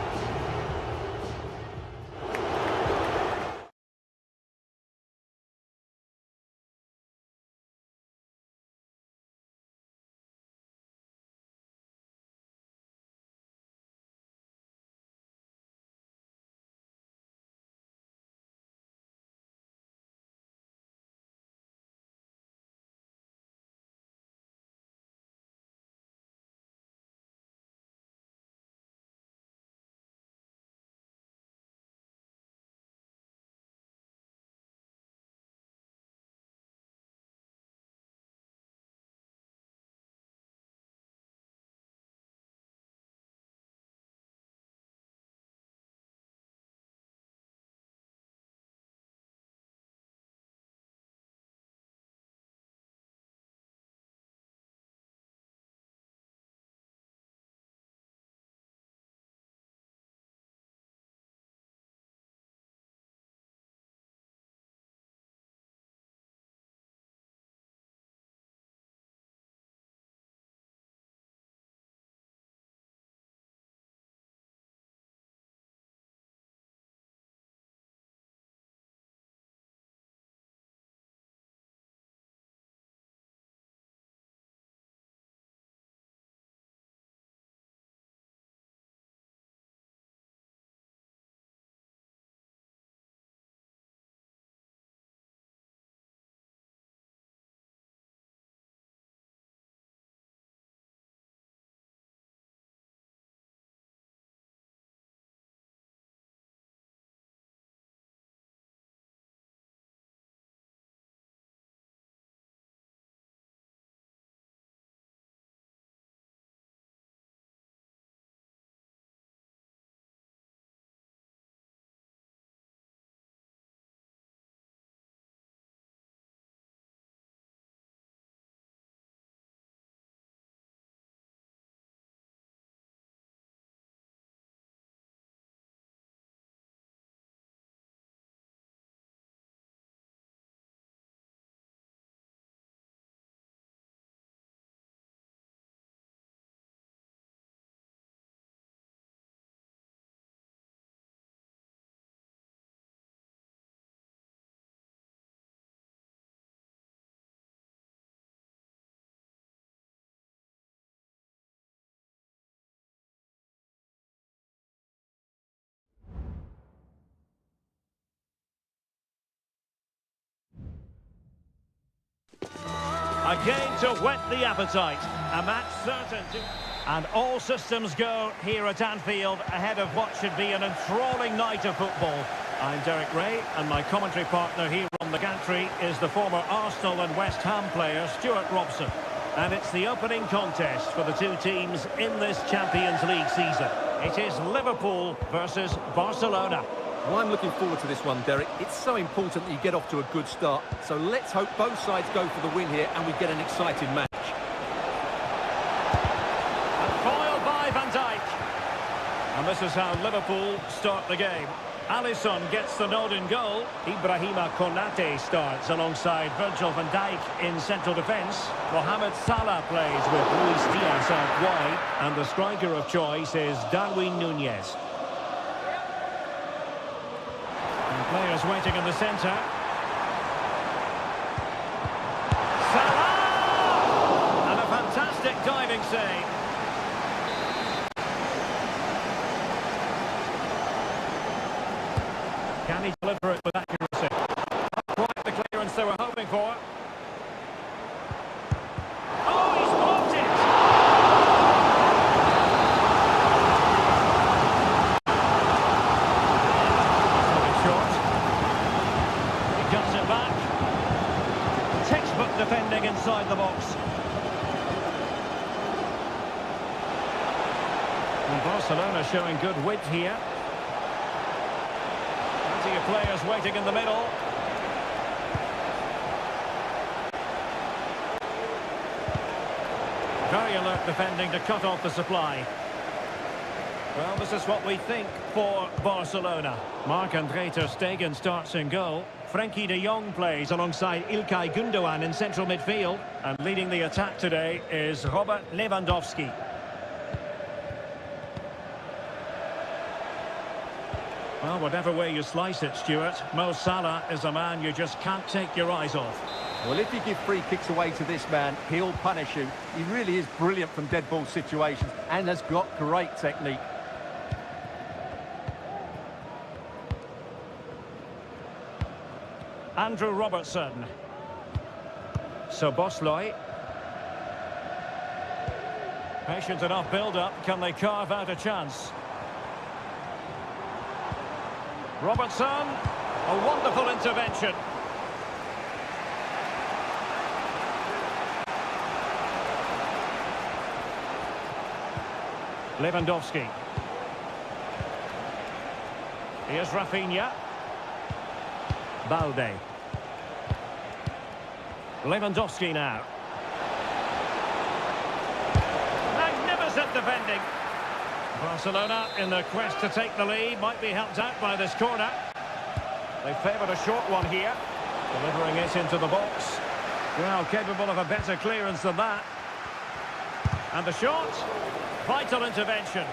Again to whet the appetite. A match certain to... And all systems go here at Anfield ahead of what should be an enthralling night of football. I'm Derek Ray, and my commentary partner here on the gantry is the former Arsenal and West Ham player Stuart Robson. And it's the opening contest for the two teams in this Champions League season. It is Liverpool versus Barcelona. Well, I'm looking forward to this one, Derek. It's so important that you get off to a good start. So let's hope both sides go for the win here and we get an exciting match. And this is how Liverpool start the game. Alisson gets the nod in goal. Ibrahima Konate starts alongside Virgil van Dijk in central defence. Mohamed Salah plays with Luis Diaz out wide. And the striker of choice is Darwin Núñez. And players waiting in the centre. Salah! And a fantastic diving save. Can he deliver it with accuracy? Not quite the clearance they were hoping for. Oh, he's blocked it! Coming short. He cuts it back. Textbook defending inside the box. And Barcelona showing good width here. Players waiting in the middle. Very alert defending to cut off the supply. Well, this is what we think for Barcelona. Marc-André ter Stegen starts in goal. Frenkie de Jong plays alongside Ilkay Gundogan in central midfield. And leading the attack today is Robert Lewandowski. Well, whatever way you slice it, Stuart, Mo Salah is a man you just can't take your eyes off. Well, if you give free kicks away to this man, he'll punish you. He really is brilliant from dead ball situations and has got great technique. Andrew Robertson. Szoboszlai. Patient enough build-up. Can they carve out a chance? Robertson, a wonderful intervention. Lewandowski. Here's Rafinha. Balde. Lewandowski now. Magnificent defending. Barcelona, in their quest to take the lead, might be helped out by this corner. They favoured a short one here, delivering it into the box. Well, capable of a better clearance than that. And the shot, vital intervention.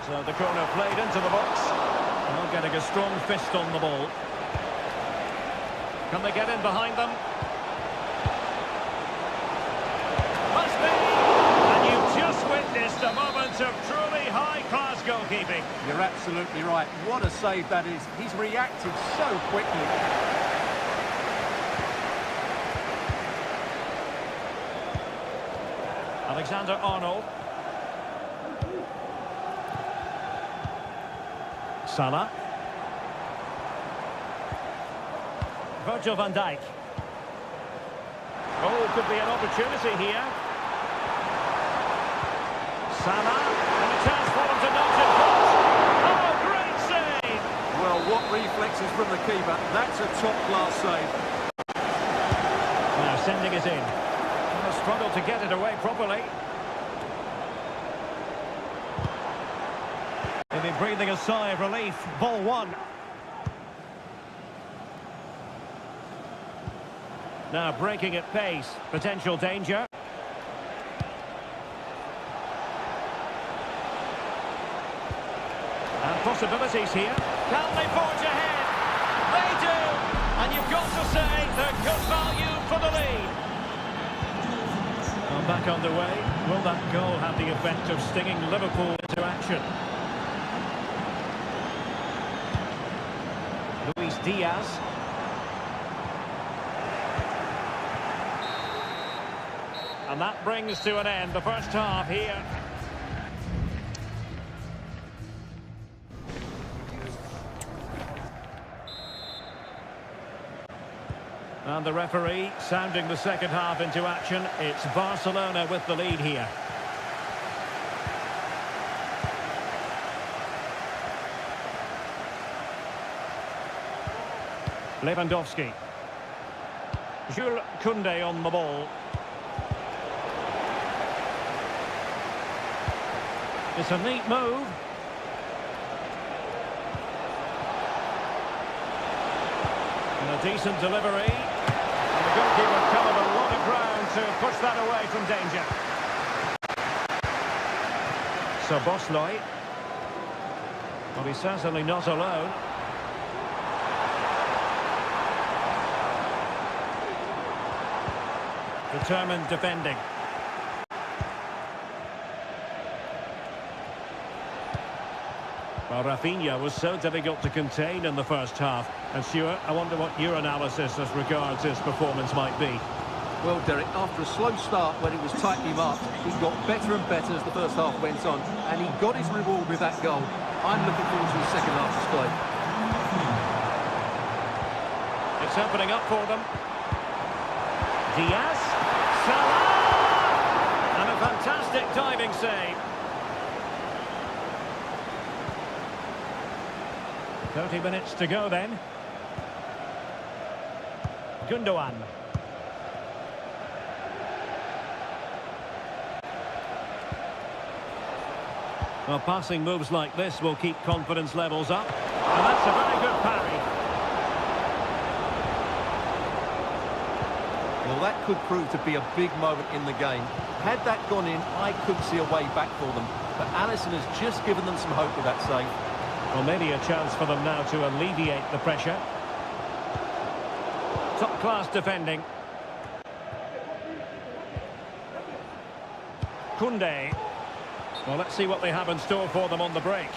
So the corner played into the box. Well, getting a strong fist on the ball. Can they get in behind them? And you've just witnessed a moment of truly high-class goalkeeping. You're absolutely right. What a save that is. He's reacted so quickly. Alexander-Arnold. Salah. Virgil van Dijk. Oh, could be an opportunity here. Salah, and a chance for him to knock it cross. Oh, great save! Well, what reflexes from the keeper. That's a top-class save. Now sending it in. Well, struggled to get it away properly. They'll be breathing a sigh of relief. Ball one. Now breaking at pace. Potential danger. And possibilities here. Can they forge ahead? They do! And you've got to say they're good value for the lead. Well, back underway. Will that goal have the effect of stinging Liverpool into action? Luis Diaz. And that brings to an end the first half here. And the referee sounding the second half into action. It's Barcelona with the lead here. Lewandowski. Jules Koundé on the ball. It's a neat move. And a decent delivery. And the goalkeeper covered a lot of ground to push that away from danger. So Bosley. Well, he's certainly not alone. Determined defending. Well, Rafinha was so difficult to contain in the first half. And Stuart, I wonder what your analysis as regards his performance might be. Well, Derek, after a slow start when it was tightly marked, he got better and better as the first half went on, and he got his reward with that goal. I'm looking forward to his second half display. It's opening up for them. Diaz. Salah! And a fantastic diving save. 30 minutes to go then. Gundogan. Well, passing moves like this will keep confidence levels up. And that's a very good parry. Well, that could prove to be a big moment in the game. Had that gone in, I could see a way back for them. But Alisson has just given them some hope with that save. Well, maybe a chance for them now to alleviate the pressure. Top-class defending. Koundé. Well, let's see what they have in store for them on the break.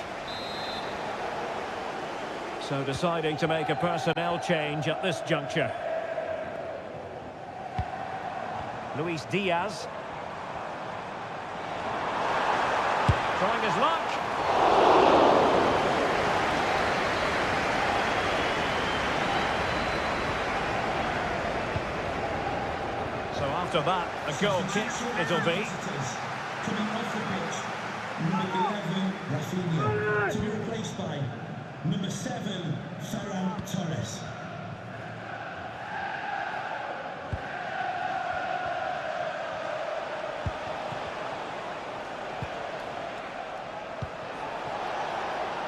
So deciding to make a personnel change at this juncture. Luis Diaz. Trying his luck. So after that, a goal kick it'll be. Coming off the pitch, number 11, Rafinha, to be replaced by number 7, Ferran Torres.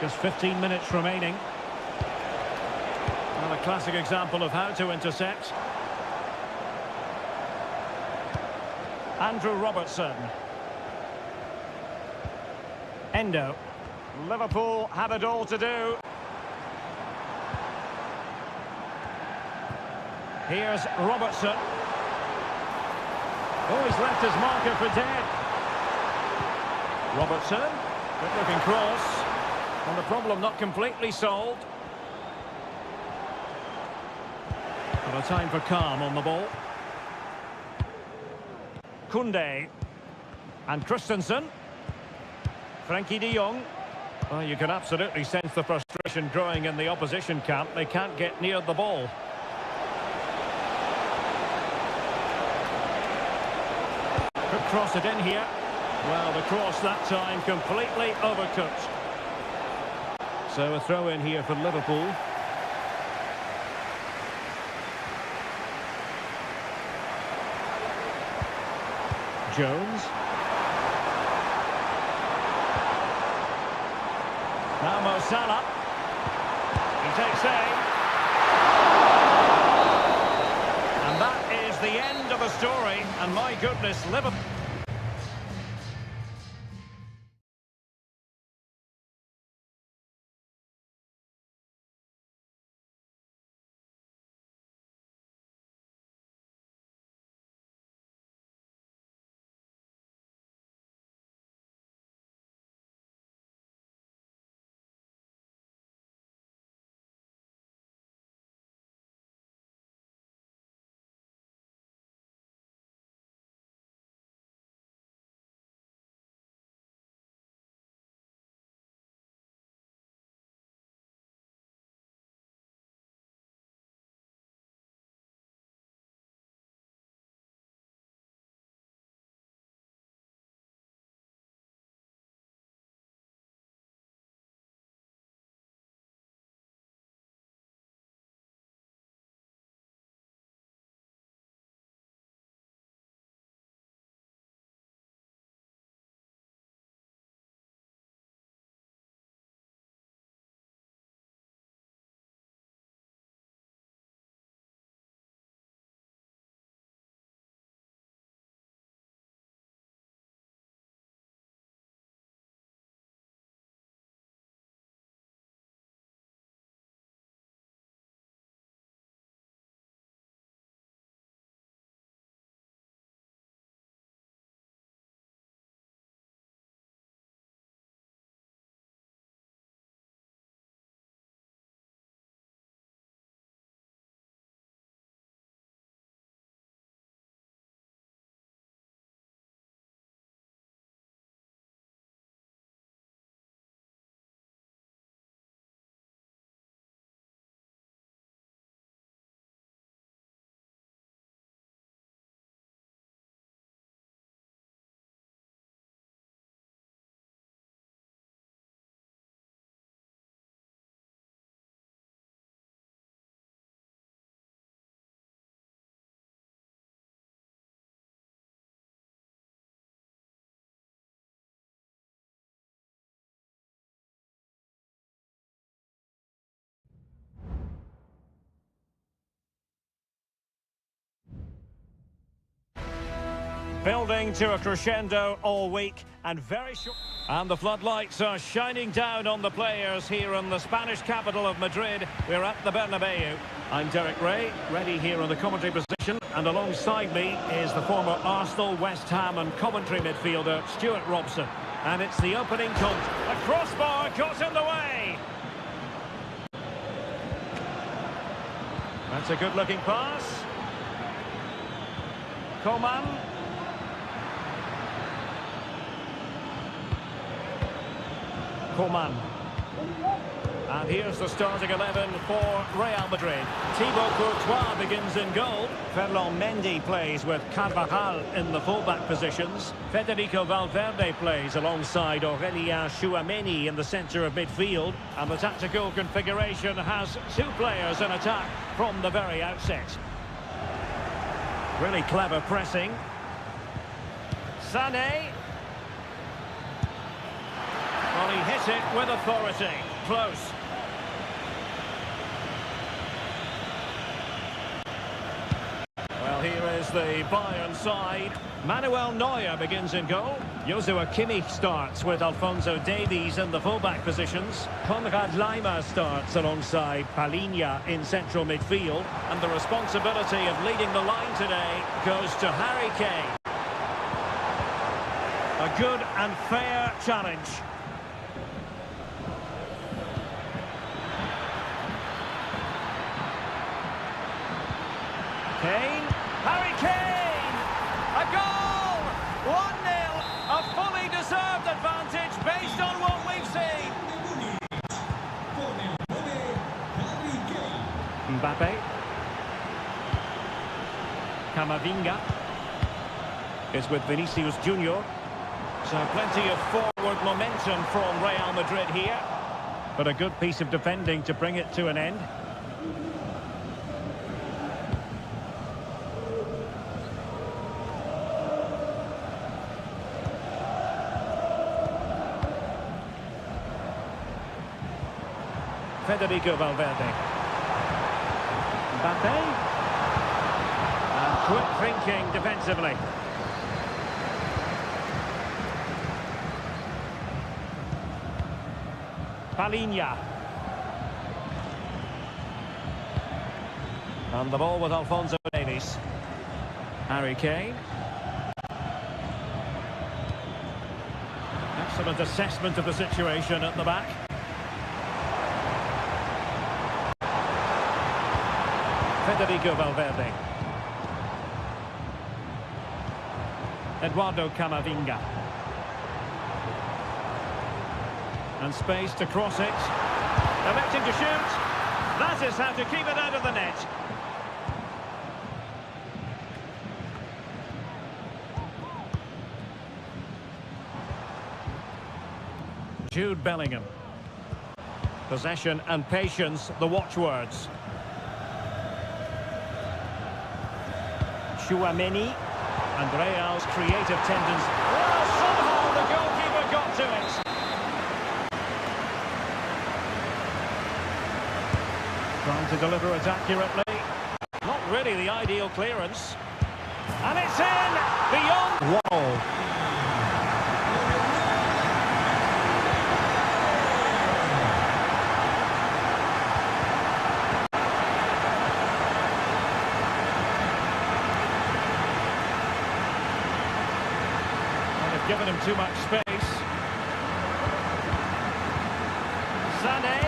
Just 15 minutes remaining. Well, a classic example of how to intercept. Andrew Robertson. Endo. Liverpool have it all to do. Here's Robertson. Oh, he's left his marker for dead. Robertson. Good looking cross. And the problem not completely solved. But a time for calm on the ball. Koundé. And Christensen. Frankie de Jong. Well, you can absolutely sense the frustration growing in the opposition camp. They can't get near the ball. Could cross it in here. Well, the cross that time completely overcooked. So a throw in here for Liverpool. Jones. Now Mo Salah. He takes aim. And that is the end of the story. And my goodness, Liverpool... Building to a crescendo all week and very short. And the floodlights are shining down on the players here in the Spanish capital of Madrid. We're at the Bernabeu. I'm Derek Ray, ready here in the commentary position. And alongside me is the former Arsenal, West Ham and Coventry midfielder, Stuart Robson. And it's the opening a crossbar got in the way. That's a good-looking pass. Coman. Coman. And here's the starting 11 for Real Madrid. Thibaut Courtois begins in goal. Ferland Mendy plays with Carvajal in the fullback positions. Federico Valverde plays alongside Aurélien Tchouameni in the centre of midfield. And the tactical configuration has two players in attack from the very outset. Really clever pressing. Sané. Well, he hit it with authority. Close. Well, here is the Bayern side. Manuel Neuer begins in goal. Joshua Kimmich starts with Alphonso Davies in the fullback positions. Konrad Laimer starts alongside Palhinha in central midfield. And the responsibility of leading the line today goes to Harry Kane. A good and fair challenge. Kane, Harry Kane, a goal, 1-0, a fully deserved advantage based on what we've seen. Mbappe, Camavinga is with Vinicius Junior, so plenty of forward momentum from Real Madrid here, but a good piece of defending to bring it to an end. Federico Valverde. Mbappe. And quick thinking defensively. Palhinha. And the ball with Alphonso Davies. Harry Kane. Excellent assessment of the situation at the back. Federico Valverde. Eduardo Camavinga. And space to cross it. Electing to shoot. That is how to keep it out of the net. Jude Bellingham. Possession and patience, the watchwords. Tchouameni and Real's creative tendency. Well, somehow the goalkeeper got to it. Trying to deliver it accurately. Not really the ideal clearance. And it's in! Beyond wall. Given him too much space. Sané.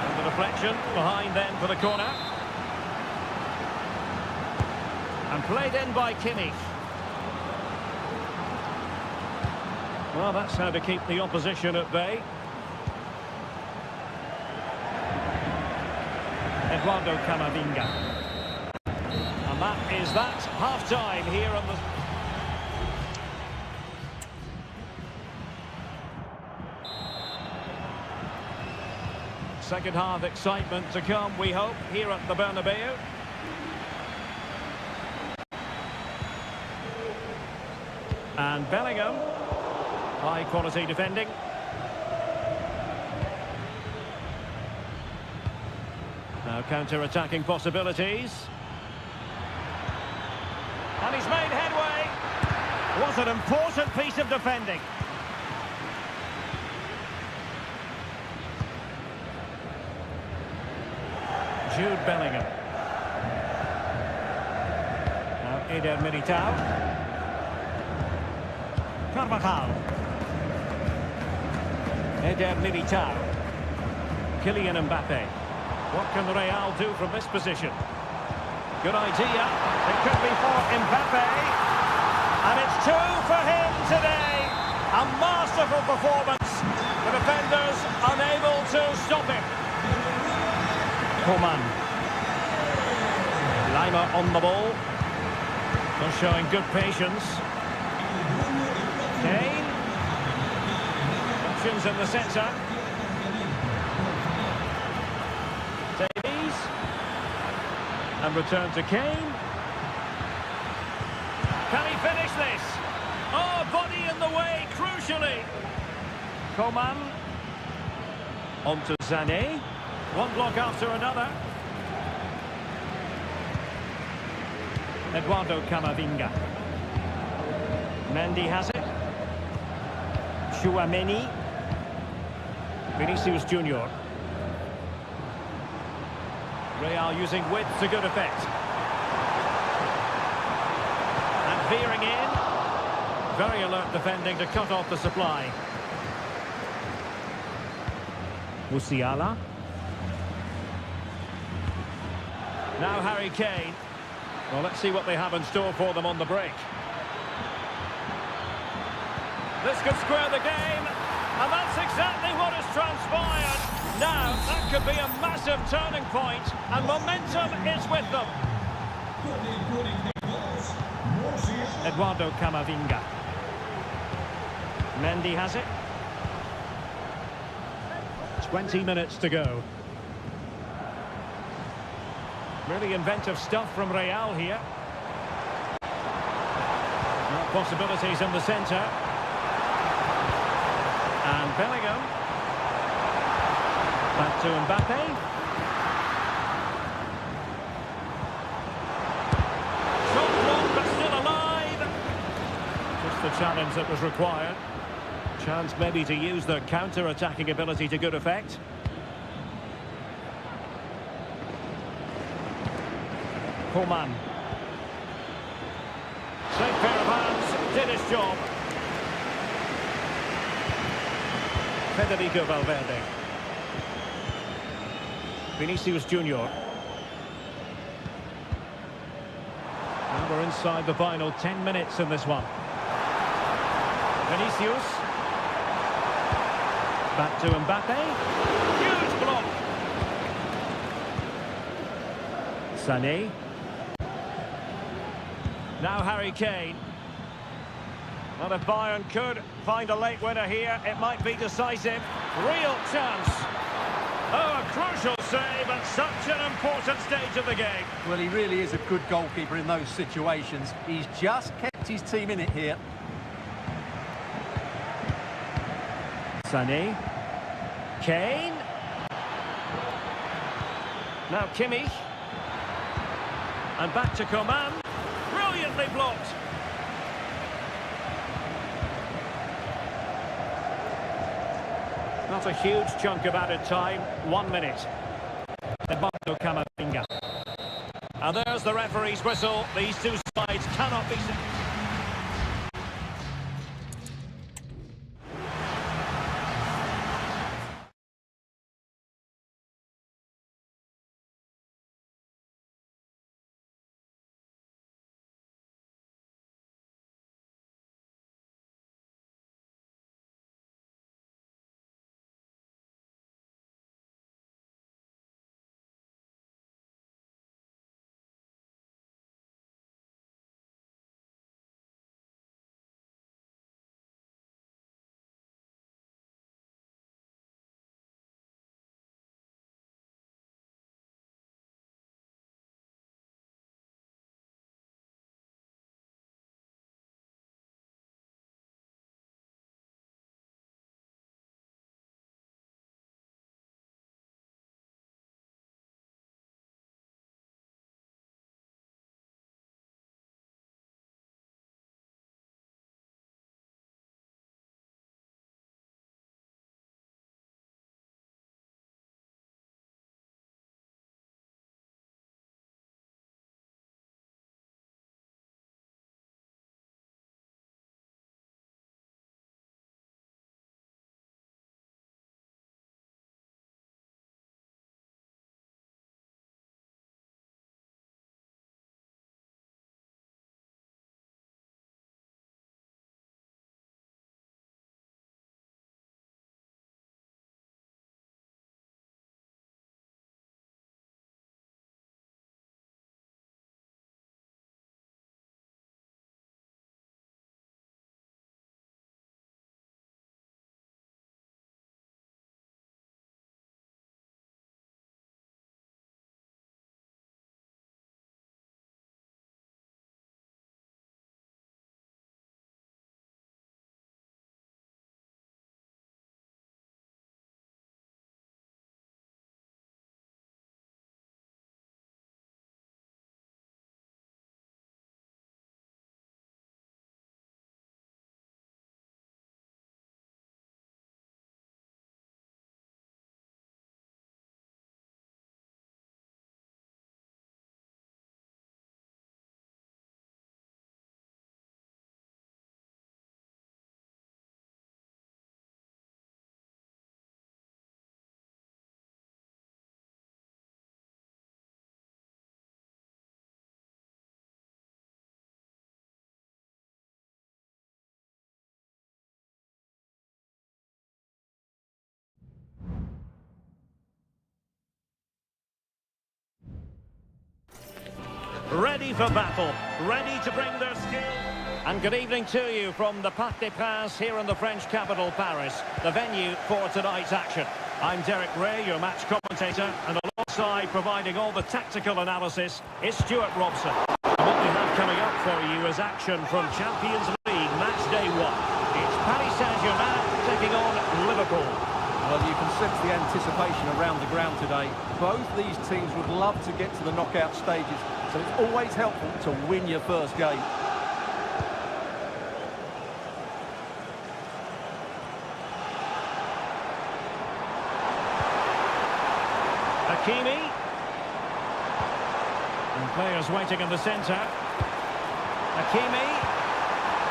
And the deflection behind then for the corner. And played in by Kimmich. Well, that's how to keep the opposition at bay. Eduardo Camavinga. And that is that. Half-time here on the... Second half excitement to come, we hope, here at the Bernabeu. And Bellingham, high quality defending. Now counter-attacking possibilities. And he's made headway. Was an important piece of defending. Jude Bellingham. Now Eder Militao. Carvajal. Eder Militao. Kylian Mbappe. What can Real do from this position? Good idea. It could be for Mbappe. And it's two for him today. A masterful performance. The defenders unable to stop him. Coman. Lima on the ball. Not showing good patience. Kane. Options in the centre. Davies. And return to Kane. Can he finish this? Oh, body in the way, crucially. Coman. On to Sané. One block after another. Eduardo Camavinga. Mendy has it. Chouameni. Vinicius Junior. Real using width to good effect. And veering in. Very alert defending to cut off the supply. Musiala. Now Harry Kane. Well, let's see what they have in store for them on the break. This could square the game, and that's exactly what has transpired. Now, that could be a massive turning point, and momentum is with them. Eduardo Camavinga. Mendy has it. 20 minutes to go. Really inventive stuff from Real here. Possibilities in the centre. And Bellingham. Back to Mbappe. Shot blocked but still alive. Just the challenge that was required. Chance maybe to use their counter-attacking ability to good effect. Coman. Safe pair of hands, did his job. Federico Valverde. Vinicius Junior. And we're inside the final 10 minutes in this one. Vinicius. Back to Mbappe. Huge block. Sané. Now Harry Kane. Well, if Bayern could find a late winner here, it might be decisive. Real chance. Oh, a crucial save at such an important stage of the game. Well, he really is a good goalkeeper in those situations. He's just kept his team in it here. Sané. Kane. Now Kimmich. And back to Coman. Brilliantly blocked. Not a huge chunk of added time. 1 minute. Eduardo Camavinga. And there's the referee's whistle. These two sides cannot be... ready for battle, ready to bring their skill. And good evening to you from the Parc des Princes here in the French capital, Paris, the venue for tonight's action. I'm Derek Ray, your match commentator, and alongside providing all the tactical analysis is Stuart Robson. And what we have coming up for you is action from Champions League match day 1. It's Paris Saint-Germain taking on Liverpool. Well, you can sense the anticipation around the ground today. Both these teams would love to get to the knockout stages, so it's always helpful to win your first game. Hakimi. And players waiting in the centre. Hakimi.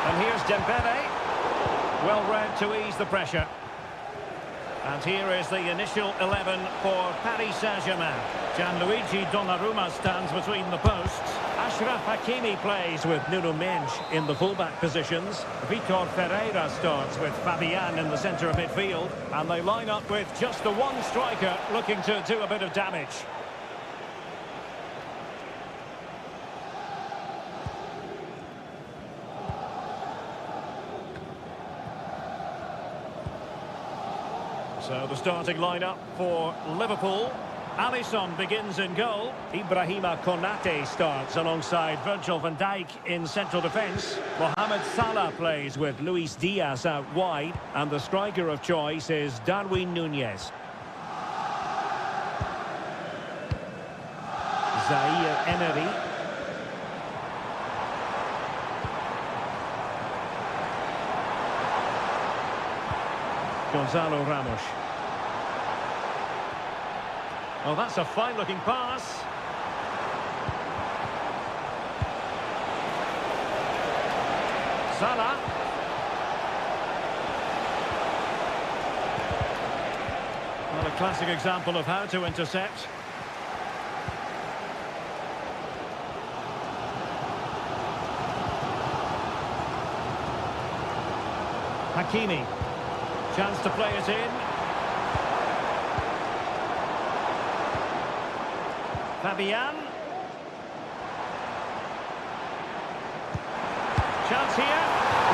And here's Dembele. Well read to ease the pressure. And here is the initial 11 for Paris Saint-Germain. Gianluigi Donnarumma stands between the posts. Achraf Hakimi plays with Nuno Mendes in the fullback positions. Vitor Ferreira starts with Fabian in the centre of midfield. And they line up with just the one striker looking to do a bit of damage. So the starting lineup for Liverpool. Alisson begins in goal. Ibrahima Konate starts alongside Virgil van Dijk in central defence. Mohamed Salah plays with Luis Diaz out wide. And the striker of choice is Darwin Núñez. Zaire Emery. Gonzalo Ramos. Oh, that's a fine-looking pass. Salah. Well, a classic example of how to intercept. Hakimi. Chance to play it in. Fabian. Chance here.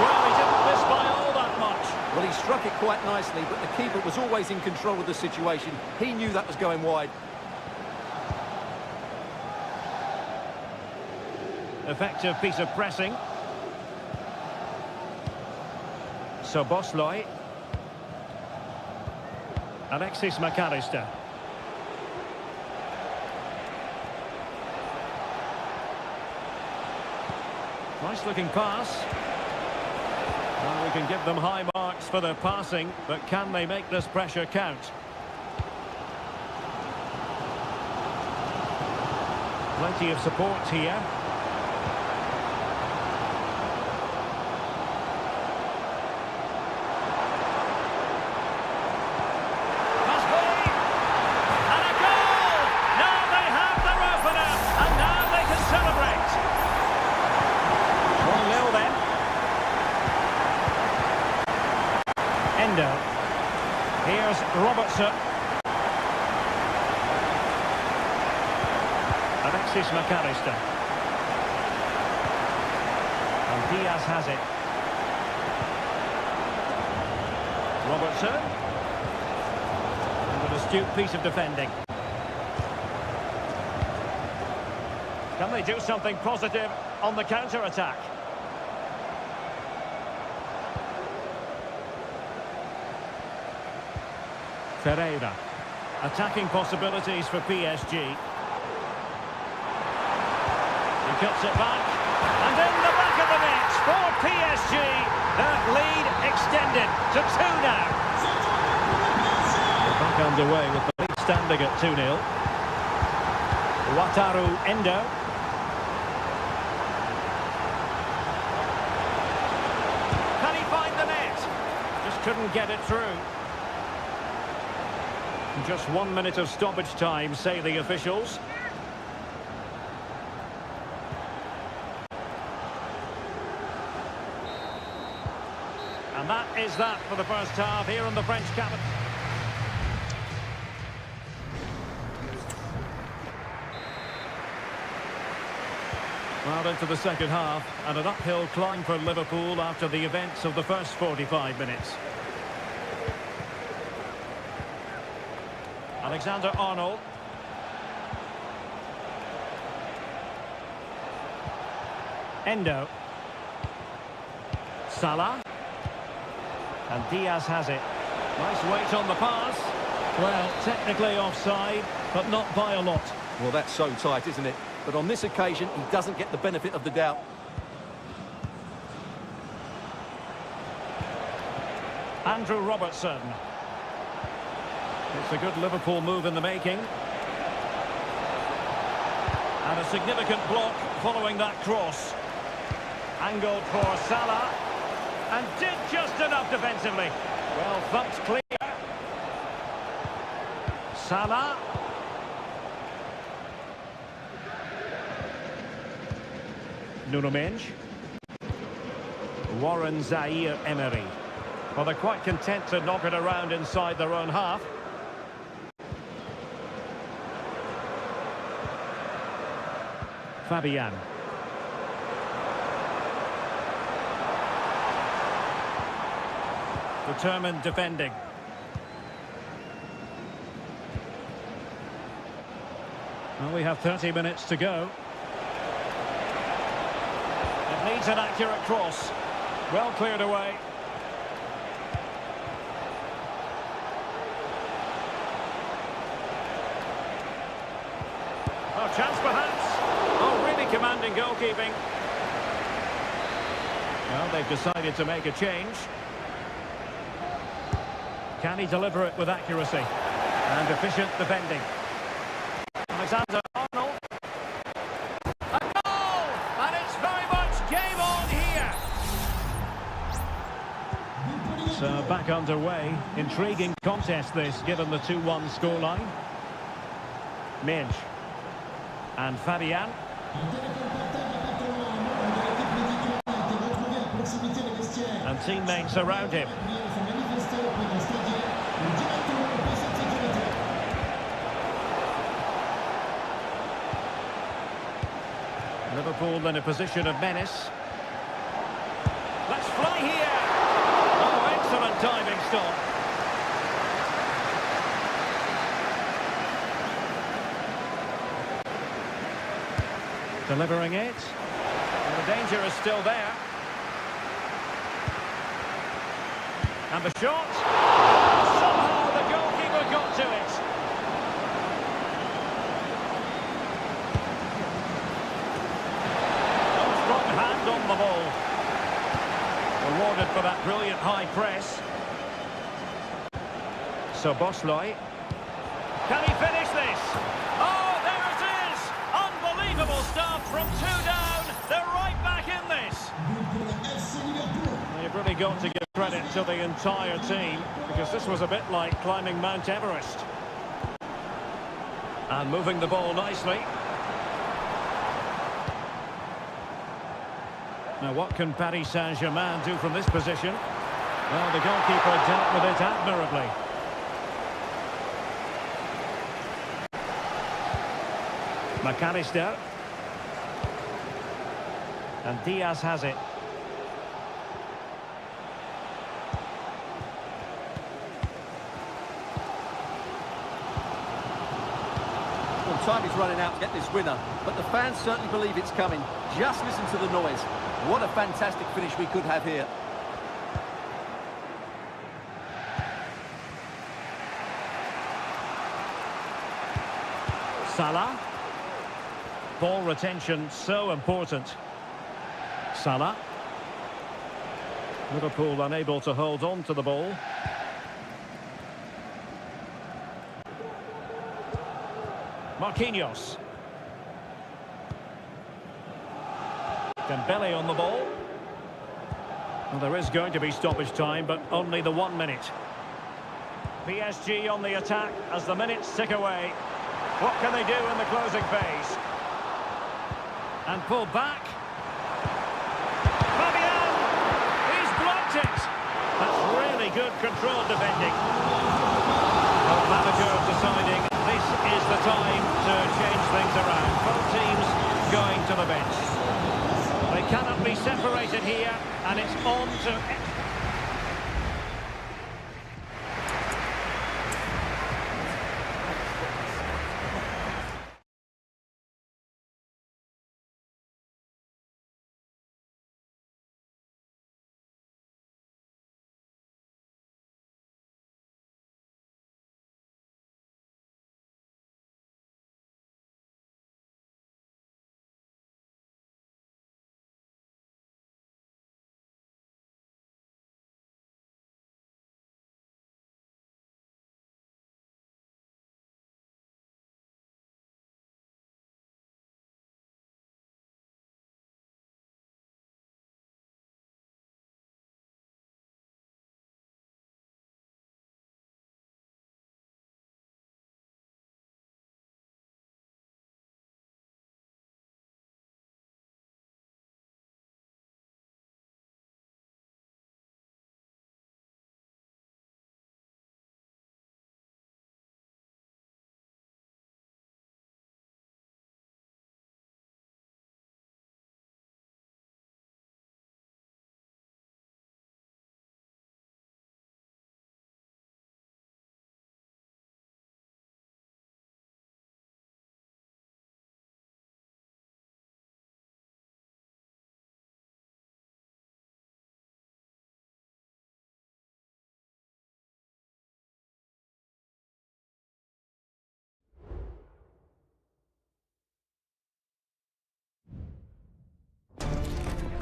Well, he didn't miss by all that much. Well, he struck it quite nicely, but the keeper was always in control of the situation. He knew that was going wide. Effective piece of pressing. Szoboszlai. Alexis McAllister. Nice looking pass. Well, we can give them high marks for their passing, but can they make this pressure count? Plenty of support here. Here's Robertson. Alexis McAllister. And Diaz has it. Robertson. And an astute piece of defending. Can they do something positive on the counter-attack? Ferreira. Attacking possibilities for PSG. He cuts it back. And in the back of the net for PSG. That lead extended to 2 now. We're back underway with the lead standing at 2-0. Wataru Endo. Can he find the net? Just couldn't get it through. Just 1 minute of stoppage time, say the officials. And that is that for the first half here in the French capital. Well, into the second half, and an uphill climb for Liverpool after the events of the first 45 minutes. Alexander-Arnold. Endo. Salah. And Diaz has it. Nice weight on the pass. Well, technically offside, but not by a lot. Well, that's so tight, isn't it? But on this occasion, he doesn't get the benefit of the doubt. Andrew Robertson. It's a good Liverpool move in the making. And a significant block following that cross. Angled for Salah. And did just enough defensively. Well, thumped clear. Salah. Nuno Mendes. Warren Zaire-Emery. Well, they're quite content to knock it around inside their own half. Fabian. Determined defending. Well, we have 30 minutes to go. It needs an accurate cross. Well cleared away. Oh, chance perhaps. Oh, really commanding goalkeeping. Well, they've decided to make a change. Can he deliver it with accuracy? And efficient defending. Alexander-Arnold. A goal! And it's very much game on here. So back underway. Intriguing contest this, given the 2-1 scoreline. Mendes. And Fabian. And teammates around him. Liverpool in a position of menace. Let's fly here! Oh, excellent diving stop. Delivering it. And the danger is still there. And the shot. Somehow the goalkeeper got to it. Oh, strong hand on the ball. Rewarded for that brilliant high press. So Bosloy. Can he finish this? Oh, there it is! Unbelievable stuff from 2 down. They're right back in this. Well, you've really got to give credit to the entire team, because this was a bit like climbing Mount Everest. And moving the ball nicely. Now what can Paris Saint-Germain do from this position? Well, the goalkeeper dealt with it admirably. McAllister. And Diaz has it. Well, time is running out to get this winner, but the fans certainly believe it's coming. Just listen to the noise. What a fantastic finish we could have here. Salah. Ball retention so important. Salah. Liverpool unable to hold on to the ball. Marquinhos. Dembele on the ball. Well, there is going to be stoppage time, but only the 1 minute. PSG on the attack as the minutes tick away. What can they do in the closing phase? And pulled back. Fabian! He's blocked it! That's really good controlled defending. The manager deciding this is the time to change things around. Both teams going to the bench. cannot be separated here, and it's on to...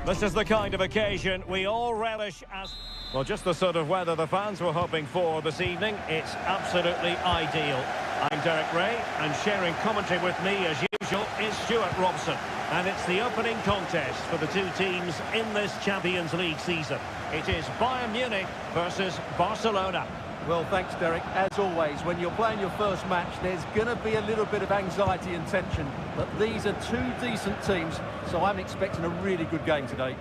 This is the kind of occasion we all relish as... Well, just the sort of weather the fans were hoping for this evening. It's absolutely ideal. I'm Derek Ray, and sharing commentary with me, as usual, is Stuart Robson. And it's the opening contest for the two teams in this Champions League season. It is Bayern Munich versus Barcelona. Well, thanks, Derek. As always, when you're playing your first match, there's going to be a little bit of anxiety and tension. But these are two decent teams, so I'm expecting a really good game today.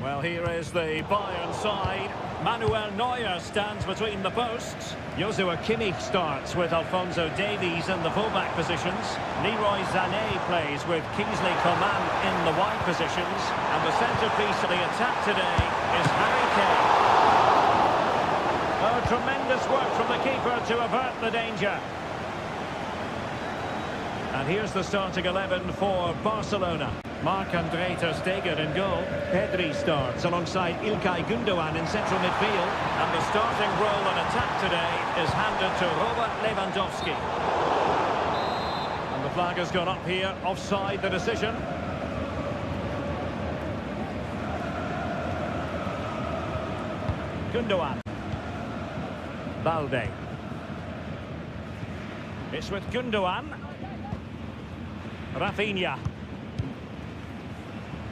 Well, here is the Bayern side. Manuel Neuer stands between the posts. Joshua Kimmich starts with Alphonso Davies in the fullback positions. Leroy Sané plays with Kingsley Coman in the wide positions. And the centrepiece of the attack today is Harry Kane. Oh, tremendous work from the keeper to avert the danger. And here's the starting 11 for Barcelona. Marc-André ter Stegen in goal. Pedri starts alongside İlkay Gündoğan in central midfield. And the starting role in attack today is handed to Robert Lewandowski. And the flag has gone up here, offside the decision. Gündoğan. Balde. It's with Gündoğan. Rafinha.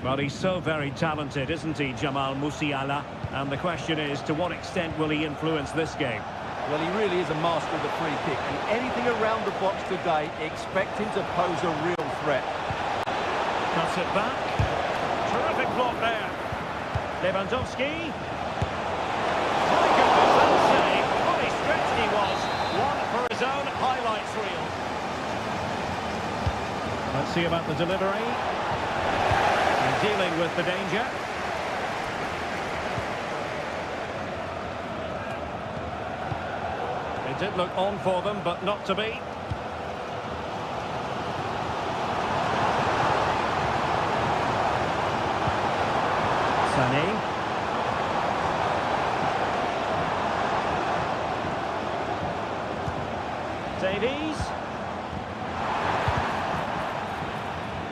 Well, he's so very talented, isn't he, Jamal Musiala? And the question is, to what extent will he influence this game? Well, he really is a master of the free kick. And anything around the box today, expect him to pose a real threat. Cuts it back. Terrific block there. Lewandowski. My goodness, that save. Fully stretched he was. One for his own highlights reel. Let's see about the delivery. And dealing with the danger. It did look on for them, but not to be. Sané. Davies.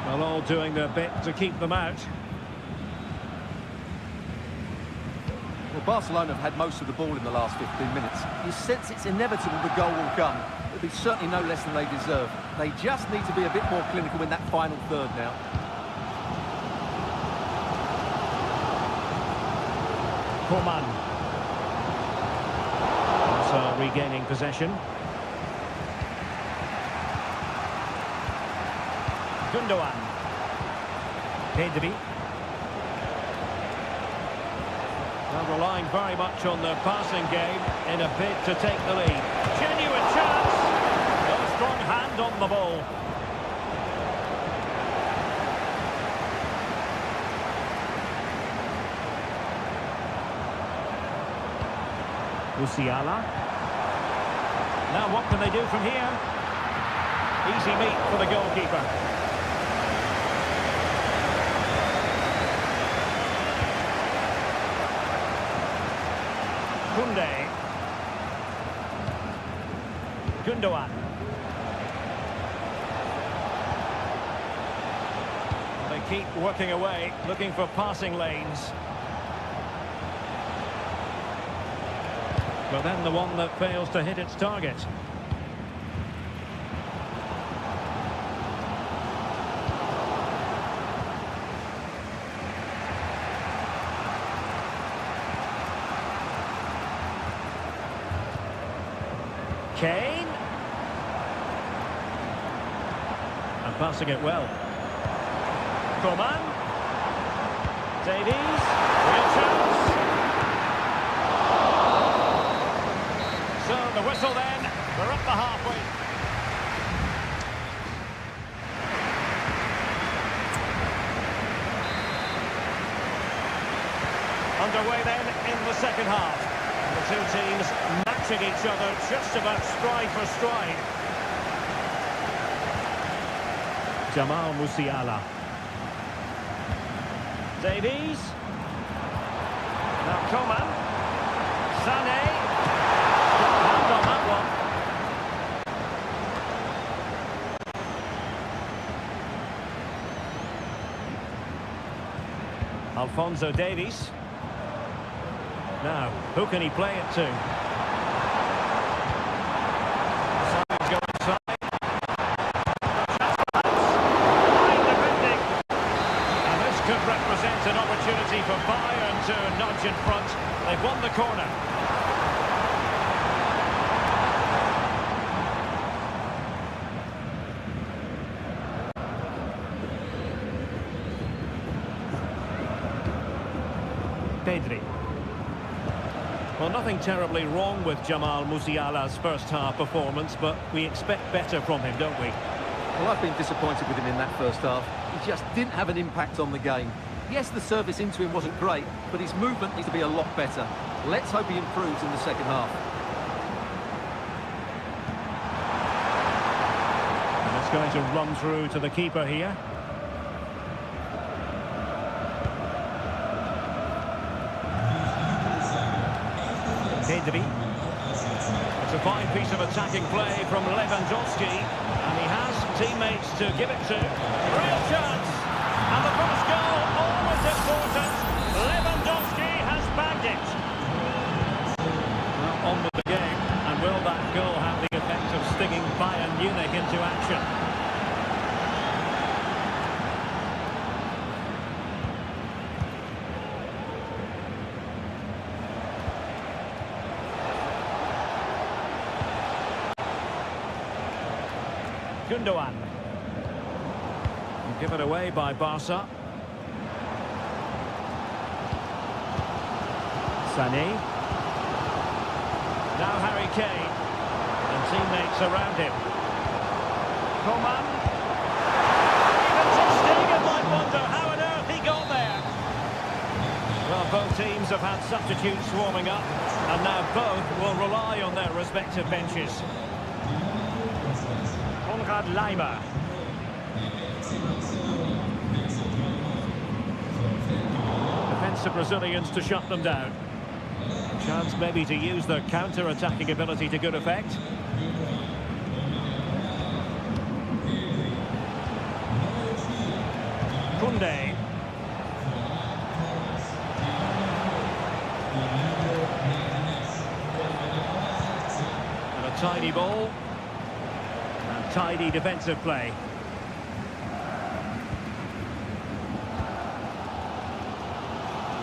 Well, all doing their bit to keep them out. Well, Barcelona have had most of the ball in the last 15 minutes. You sense it's inevitable the goal will come. It'll be certainly no less than they deserve. They just need to be a bit more clinical in that final third now. Coman. Also regaining possession. Gündoğan. Pedri. Well, relying very much on the passing game in a bid to take the lead. Genuine chance. A strong hand on the ball. Musiala. Now what can they do from here? Easy meat for the goalkeeper. Kunde. Gundogan. They keep working away, looking for passing lanes. But then the one that fails to hit its target. Kane. And passing it well. Coman. Davies. Real chance. So the whistle then. We're up the halfway. Underway then in the second half. The two teams matching each other just about stride for stride. Jamal Musiala. Davies. Now Coman. Sané. Hand on that one. Alphonso Davies. Now, who can he play it to? Simon's go inside. Fine defending. And this could represent an opportunity for Bayern to nudge in front. They've won the corner. Pedri. Well, nothing terribly wrong with Jamal Musiala's first-half performance, but we expect better from him, don't we? Well, I've been disappointed with him in that first half. He just didn't have an impact on the game. Yes, the service into him wasn't great, but his movement needs to be a lot better. Let's hope he improves in the second half. And it's going to run through to the keeper here. Pedri. It's a fine piece of attacking play from Lewandowski, and he has teammates to give it to. Real chance! And the first goal, always important. Lewandowski has bagged it. Well, on with the game, and will that goal have the effect of stinging Bayern Munich into action? Gundogan. Give it away by Barca. Sané. Now Harry Kane. And teammates around him. Coman. Even Ter Stegen might wonder how on earth he got there. Well, both teams have had substitutes warming up, and now both will rely on their respective benches. Leimer. Defensive Brazilians to shut them down. Chance maybe to use their counter-attacking ability to good effect. Kunde. And a tidy ball. Tidy defensive play.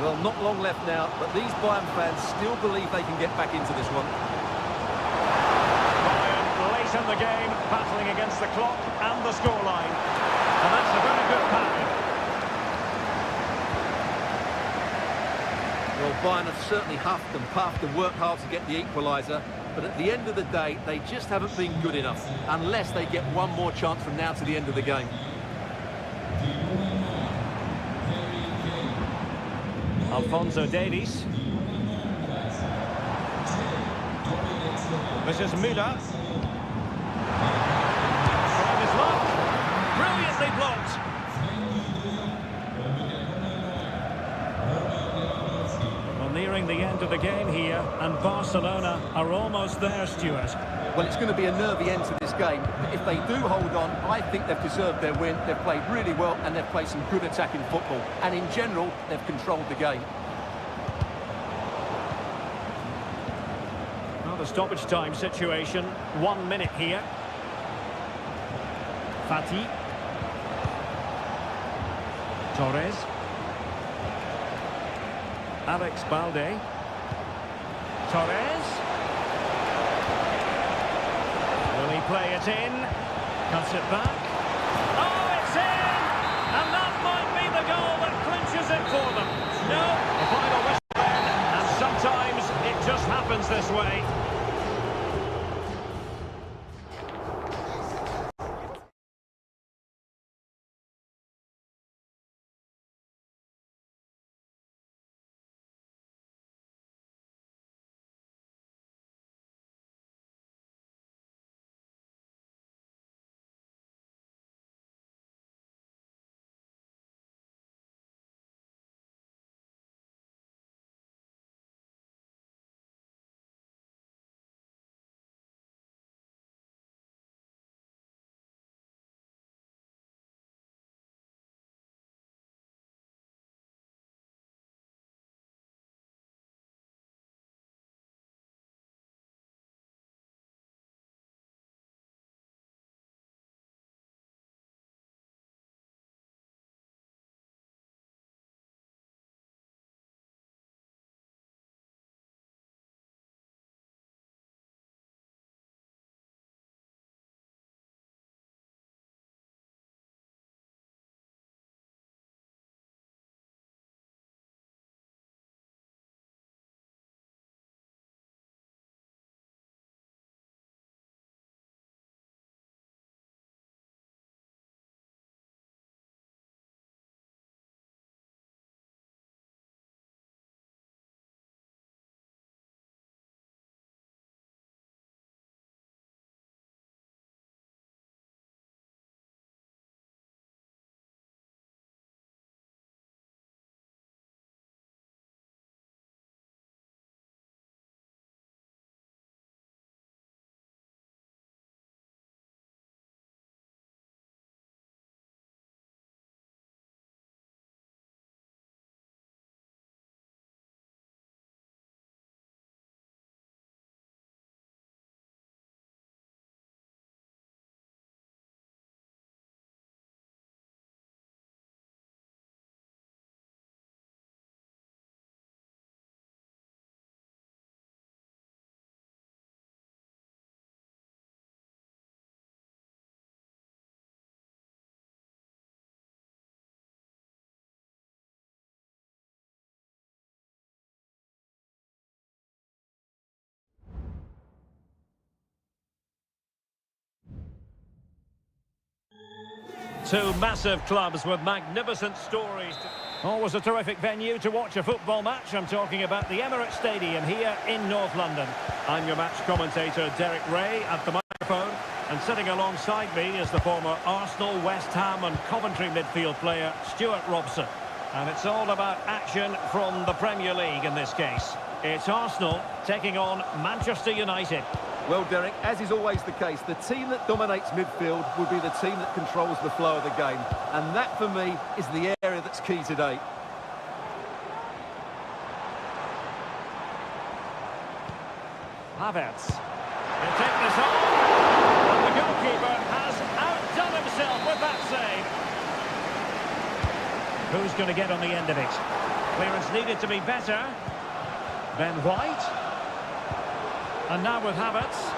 Well, not long left now, but these Bayern fans still believe they can get back into this one. Bayern late in the game, battling against the clock and the scoreline. And that's a very good pattern. Well, Bayern have certainly huffed and puffed and worked hard to get the equaliser, but at the end of the day, they just haven't been good enough, unless they get one more chance from now to the end of the game. Alphonso Davies. This is Müller. Time is locked. Brilliantly blocked. Well, nearing the end of the game here, and Barcelona are almost there, Stuart. Well, it's going to be a nervy end to this game. But if they do hold on, I think they've deserved their win. They've played really well and they've played some good attacking football. And in general, they've controlled the game. Well, the stoppage time situation, 1 minute here. Fati. Torres. Alex Balde. Torres. Will he play it in? Cuts it back. Oh, it's in! And that might be the goal that clinches it for them. No, the final whistle then, and sometimes it just happens this way. Two massive clubs with magnificent stories. Always a terrific venue to watch a football match. I'm talking about the Emirates Stadium here in North London. I'm your match commentator, Derek Ray, at the microphone. And sitting alongside me is the former Arsenal, West Ham and Coventry midfield player, Stuart Robson. And it's all about action from the Premier League in this case. It's Arsenal taking on Manchester United. Well, Derek, as is always the case, the team that dominates midfield will be the team that controls the flow of the game. And that, for me, is the area that's key today. Havertz. He'll take this on. And the goalkeeper has outdone himself with that save. Who's going to get on the end of it? Clearance needed to be better. Ben White. And now with Havertz.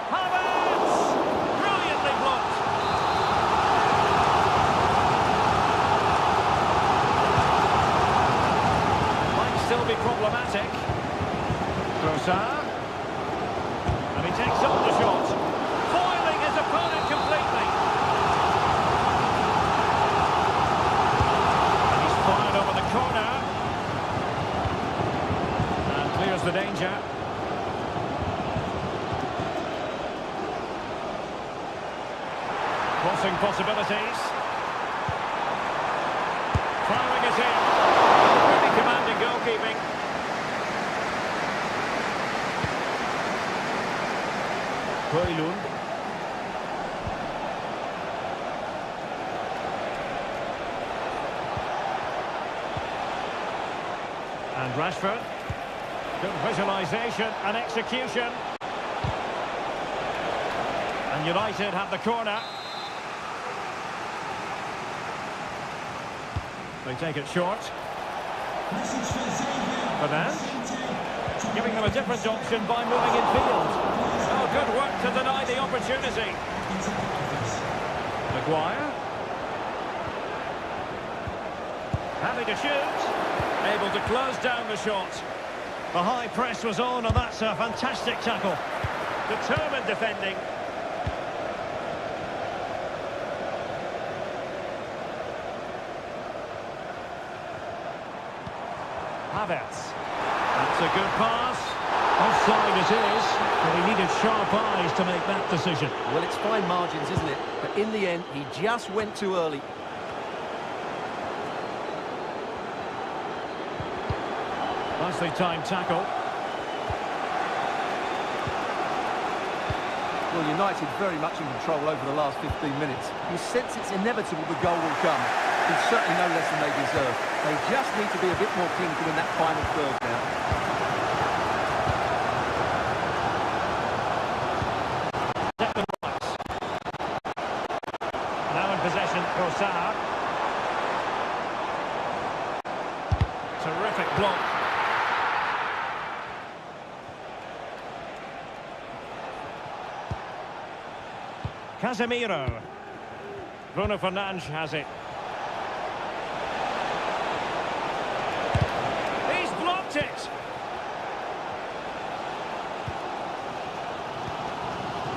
Havertz! Brilliantly blocked. Might still be problematic. Trossard. And he takes on the shot. Foiling his opponent completely. And he's fired over the corner. And clears the danger. Crossing possibilities. Firing it in. Really commanding goalkeeping. Højlund. And Rashford. Good visualisation and execution. And United have the corner. They take it short. Fernand. Giving them a different option by moving in field. Oh, good work to deny the opportunity. Maguire. Happy to shoot. Able to close down the shot. The high press was on, and that's a fantastic tackle. Determined defending. Havertz. That's a good pass. Offside it is, but he needed sharp eyes to make that decision. Well, it's fine margins, isn't it? But in the end, he just went too early. Nicely timed tackle. Well, United very much in control over the last 15 minutes. You sense it's inevitable the goal will come. It's certainly no less than they deserve. They just need to be a bit more clinical in that final third now. Now in possession, Rosar. Terrific block. Casemiro. Bruno Fernandes has it. He's blocked it.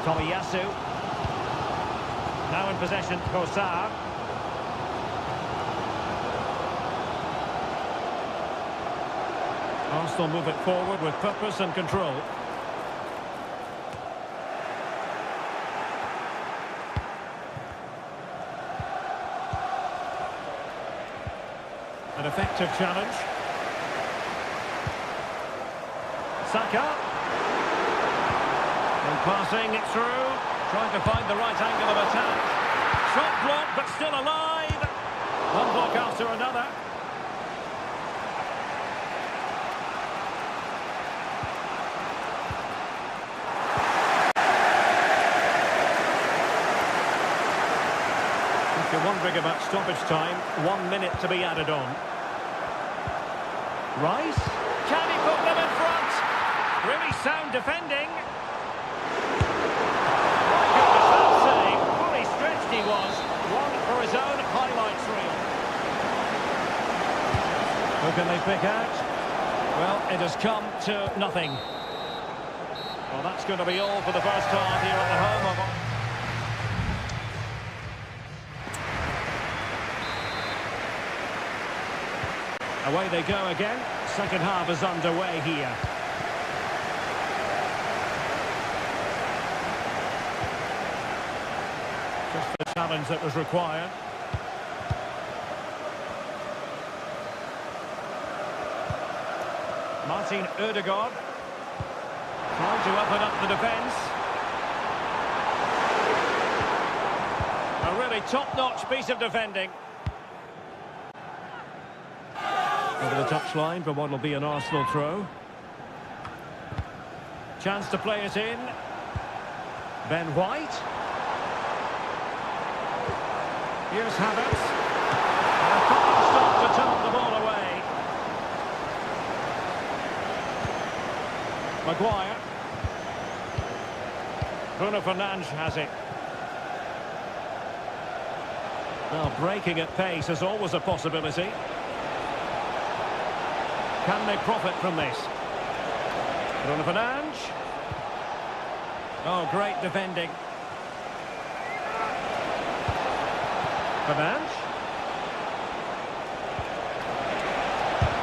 Tomiyasu. Now in possession, Rosar. Arsenal move it forward with purpose and control. An effective challenge. Saka. And passing it through. Trying to find the right angle of attack. Shot blocked, but still alive. One block after another. If you're wondering about stoppage time, 1 minute to be added on. Rice. Can he put them in front? Really sound defending. Goodness, that save. Fully stretched he was. One for his own highlights reel. Who can they pick out? Well, it has come to nothing. Well, that's going to be all for the first half here at the home of... Away they go again. Second half is underway here. Just the challenge that was required. Martin Ødegaard trying to open up the defence. A really top-notch piece of defending. Over the touchline for what will be an Arsenal throw. Chance to play it in. Ben White. Here's Havertz. And a fine stop to turn the ball away. Maguire. Bruno Fernandes has it. Well, breaking at pace is always a possibility. Can they profit from this? Bruno Fernandes. Oh, great defending. Fernandes.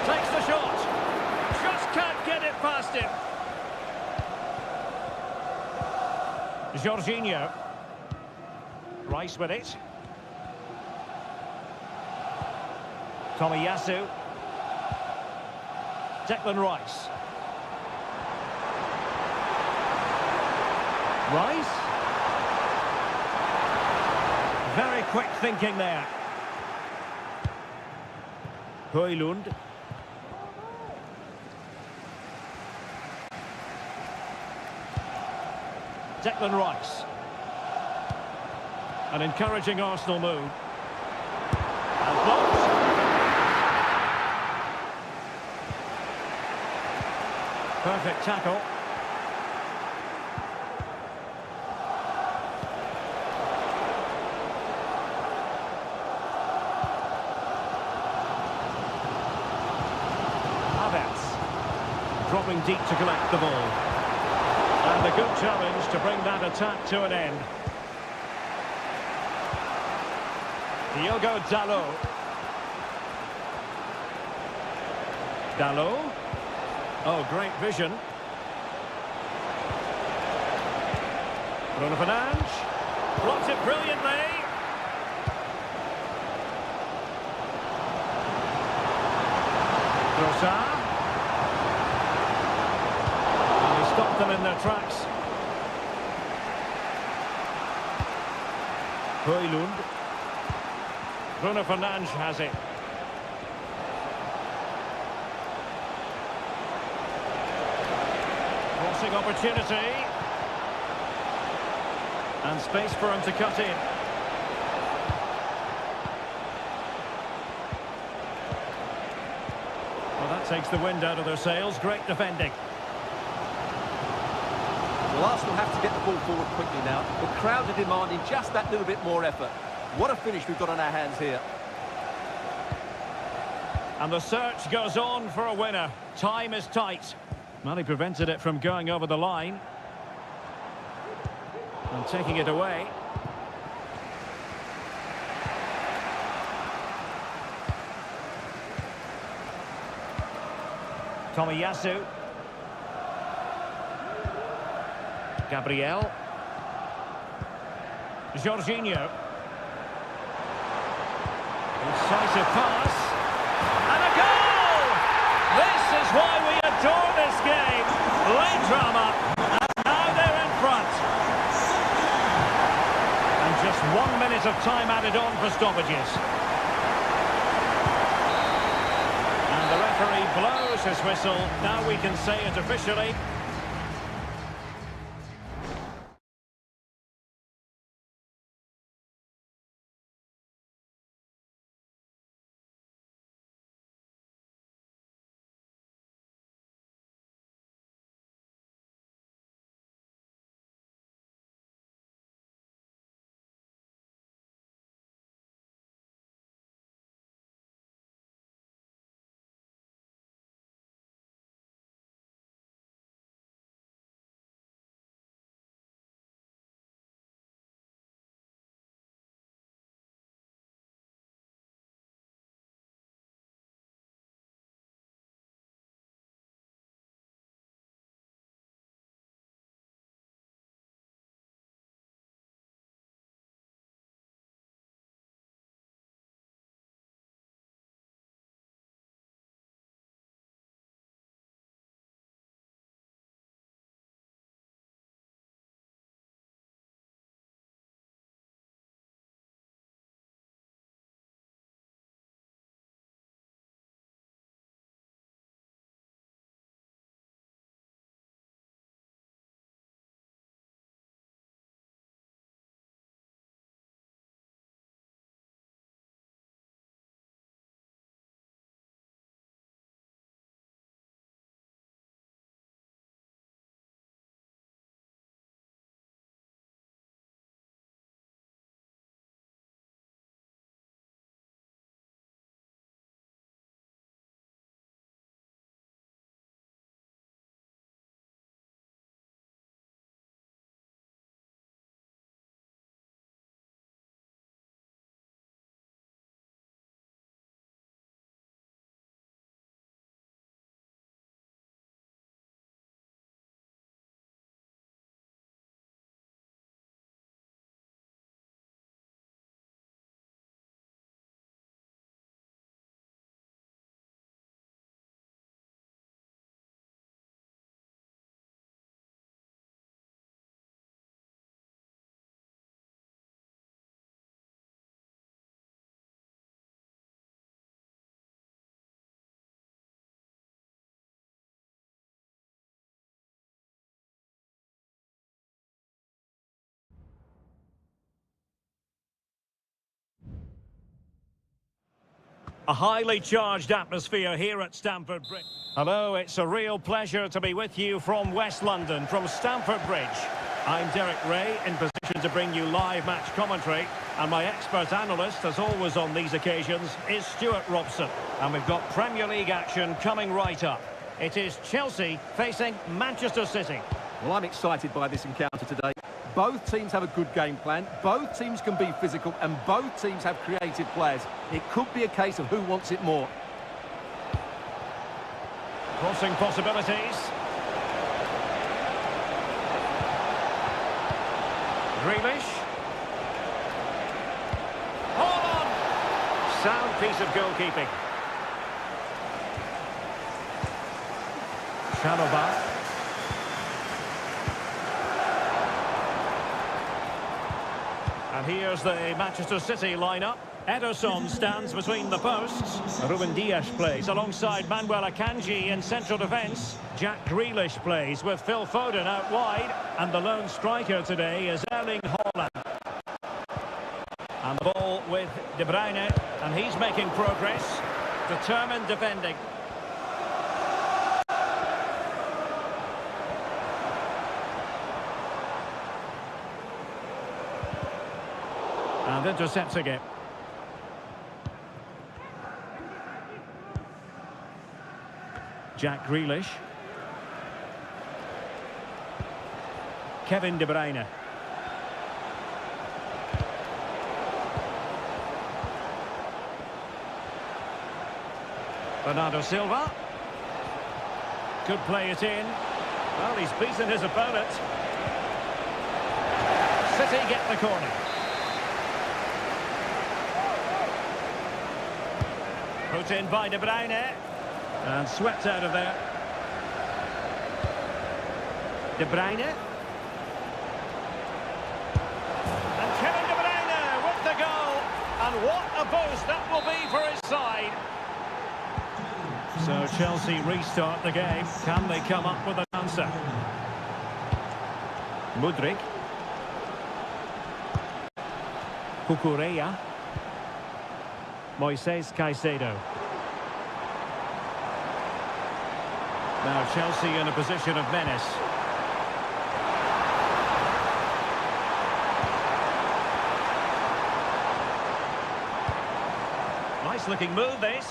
Takes the shot. Just can't get it past him. Jorginho. Rice with it. Tomiyasu. Declan Rice. Rice. Very quick thinking there. Højlund. Declan Rice. An encouraging Arsenal move. And blocked. Perfect tackle. Dropping deep to collect the ball. And a good challenge to bring that attack to an end. Diogo Dalot. Dalot. Oh, great vision. Bruno Fernandes. Blocks it brilliantly. Trossard. Stop them in their tracks. Højlund. Bruno Fernandes has it. Crossing opportunity. And space for him to cut in. Well, that takes the wind out of their sails. Great defending. Well, Arsenal have to get the ball forward quickly now. The crowd are demanding just that little bit more effort. What a finish we've got on our hands here. And the search goes on for a winner. Time is tight. Well, he prevented it from going over the line. And taking it away. Tomiyasu. Gabriel. Jorginho. Incisive pass. And a goal! This is why we adore this game. Late drama. And now they're in front. And just 1 minute of time added on for stoppages. And the referee blows his whistle. Now we can say it officially. A highly charged atmosphere here at Stamford Bridge. Hello, it's a real pleasure to be with you from West London, from Stamford Bridge. I'm Derek Ray, in position to bring you live match commentary, and my expert analyst, as always on these occasions, is Stuart Robson. And we've got Premier League action coming right up. It is Chelsea facing Manchester City. Well, I'm excited by this encounter today. Both teams have a good game plan, both teams can be physical, and both teams have creative players. It could be a case of who wants it more. Crossing possibilities. Grealish. Hold on! Sound piece of goalkeeping. Chalobah. And here's the Manchester City lineup. Ederson stands between the posts. Ruben Dias plays alongside Manuel Akanji in central defence. Jack Grealish plays with Phil Foden out wide. And the lone striker today is Erling Haaland. And the ball with De Bruyne. And he's making progress. Determined defending. And intercepting it. Jack Grealish. Kevin De Bruyne. Bernardo Silva. Could play it in. Well, he's beaten his opponent. City get the corner. Put in by De Bruyne. And swept out of there. De Bruyne. And Kevin De Bruyne with the goal. And what a boost that will be for his side. So Chelsea restart the game. Can they come up with an answer? Mudryk. Cucurella. Moises Caicedo. Now Chelsea in a position of menace. Nice looking move this.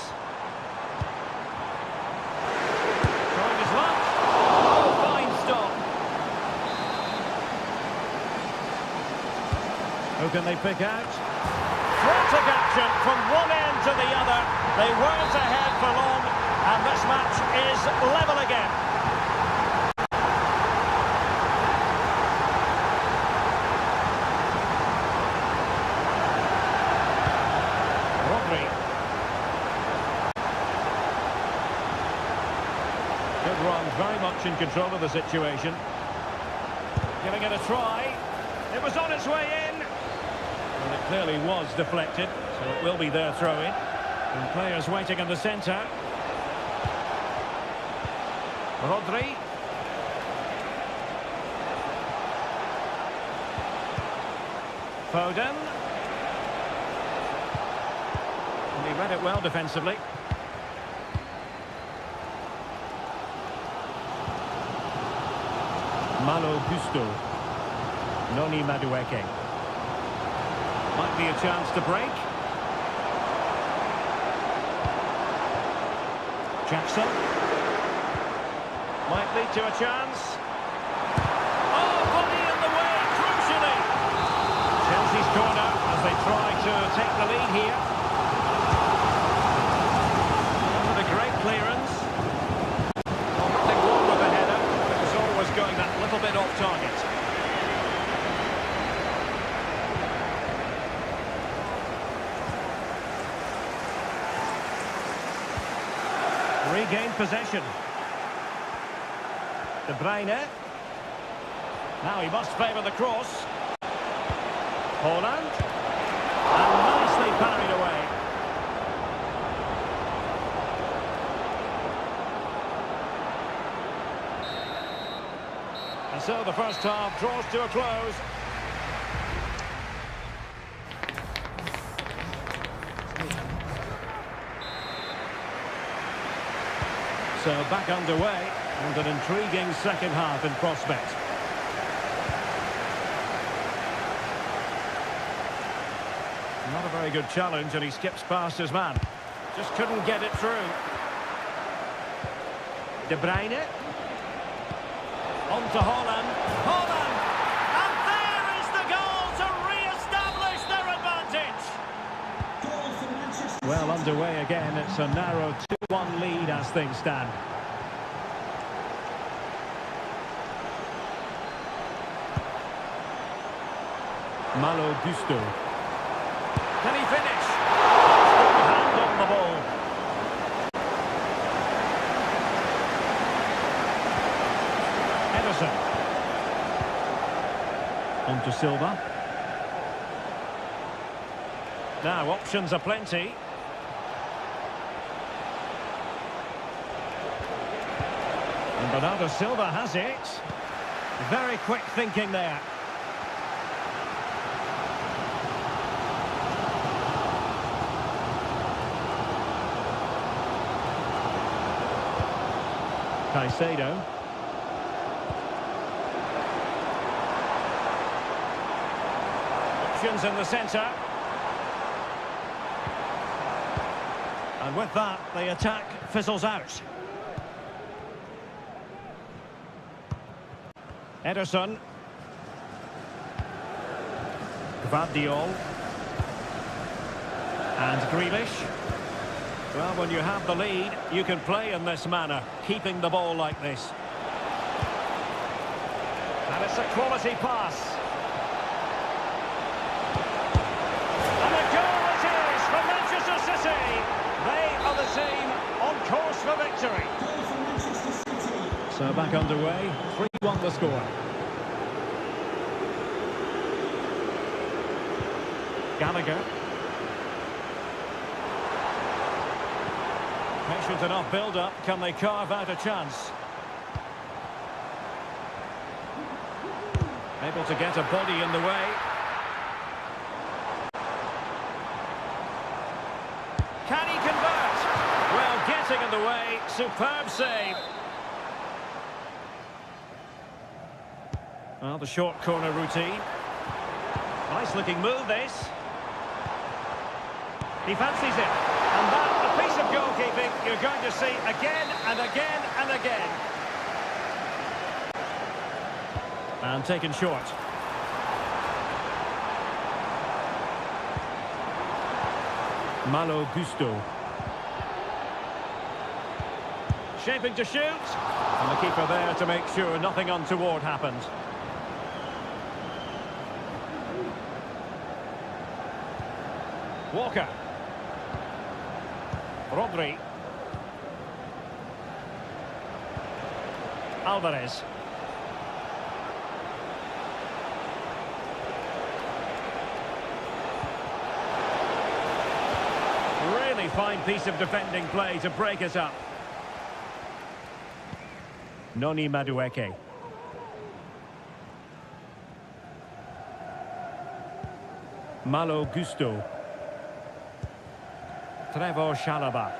Trying his luck. Oh, fine stop. Who can they pick out? Frantic action from one end to the other. They weren't ahead for long, and this match is level again. Rodri. Good run, very much in control of the situation. Giving it a try. It was on its way in. And it clearly was deflected, so it will be their throw-in. And players waiting in the centre. Rodri. Foden. And he read it well defensively. Malo Gusto. Noni Madueke. Might be a chance to break. Jackson. Might lead to a chance. Oh, body in the way, crucially. Chelsea's corner as they try to take the lead here. With a great clearance. Well, nothing wrong with the header, but it was always going that little bit off target. Regained possession. De Bruyne. Now he must favour the cross. Haaland. And nicely parried away. And so the first half draws to a close. So back underway, and an intriguing second half in prospect. Not a very good challenge, and he skips past his man. Just couldn't get it through. De Bruyne. On to Haaland. Haaland! And there is the goal to re-establish their advantage! Goal for Manchester Well City. underway again. It's a narrow 2-1 lead as things stand. Malo Gusto. Can he finish? Good hand on the ball. Ederson. On to Silva. Now options are plenty. And Bernardo Silva has it. Very quick thinking there. Caicedo. Options in the centre. And with that, the attack fizzles out. Ederson. Gvardiol. And Grealish. Well, when you have the lead, you can play in this manner, keeping the ball like this. And it's a quality pass. And a goal it is for Manchester City. They are the team on course for victory. Goal for Manchester City. So back underway, 3-1 the score. Gallagher. Patient enough build-up. Can they carve out a chance? Able to get a body in the way. Can he convert? Well, getting in the way. Superb save. Well, the short corner routine. Nice looking move, this. He fancies it. And that, a piece of goalkeeping you're going to see again and again and again. And taken short. Malo Gusto. Shaping to shoot. And the keeper there to make sure nothing untoward happened. Walker. Rodri. Alvarez. Really fine piece of defending play to break us up. Noni Madueke. Malo Gusto. Trevor Chalobah.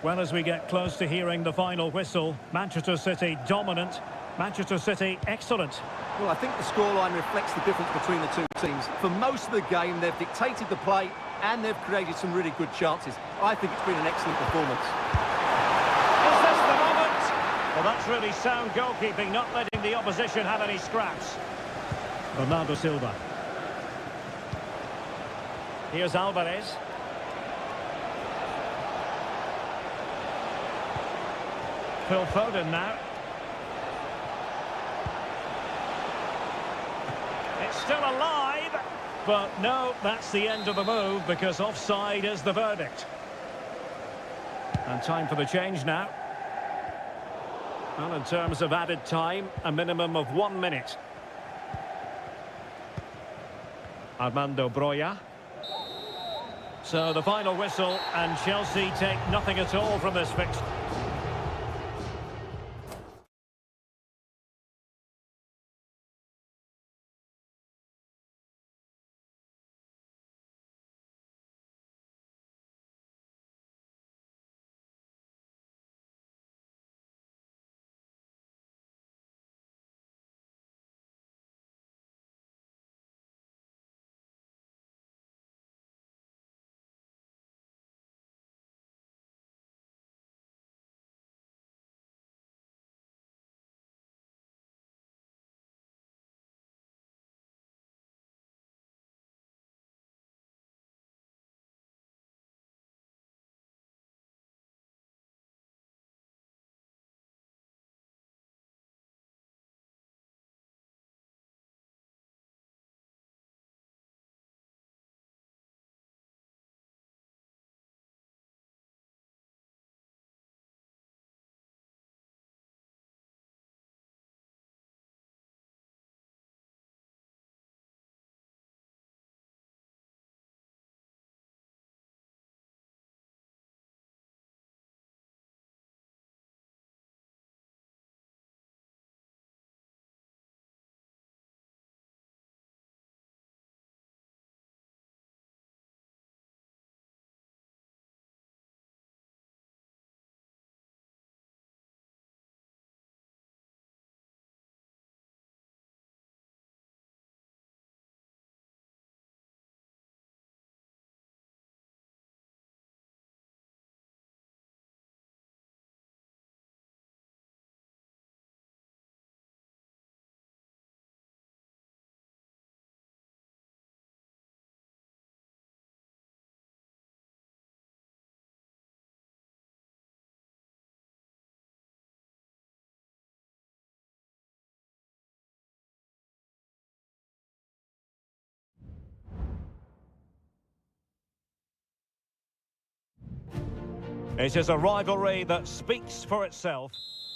Well, as we get close to hearing the final whistle, Manchester City dominant, Manchester City excellent. Well, I think the scoreline reflects the difference between the two teams. For most of the game, they've dictated the play and they've created some really good chances. I think it's been an excellent performance. Is this the moment? Well, that's really sound goalkeeping, not letting the opposition have any scraps. Bernardo Silva. Here's Alvarez. Phil Foden now. It's still alive, but no, that's the end of the move because offside is the verdict. And time for the change now. Well, in terms of added time, a minimum of 1 minute. Armando Broja. So the final whistle, and Chelsea take nothing at all from this fixture. It is a rivalry that speaks for itself.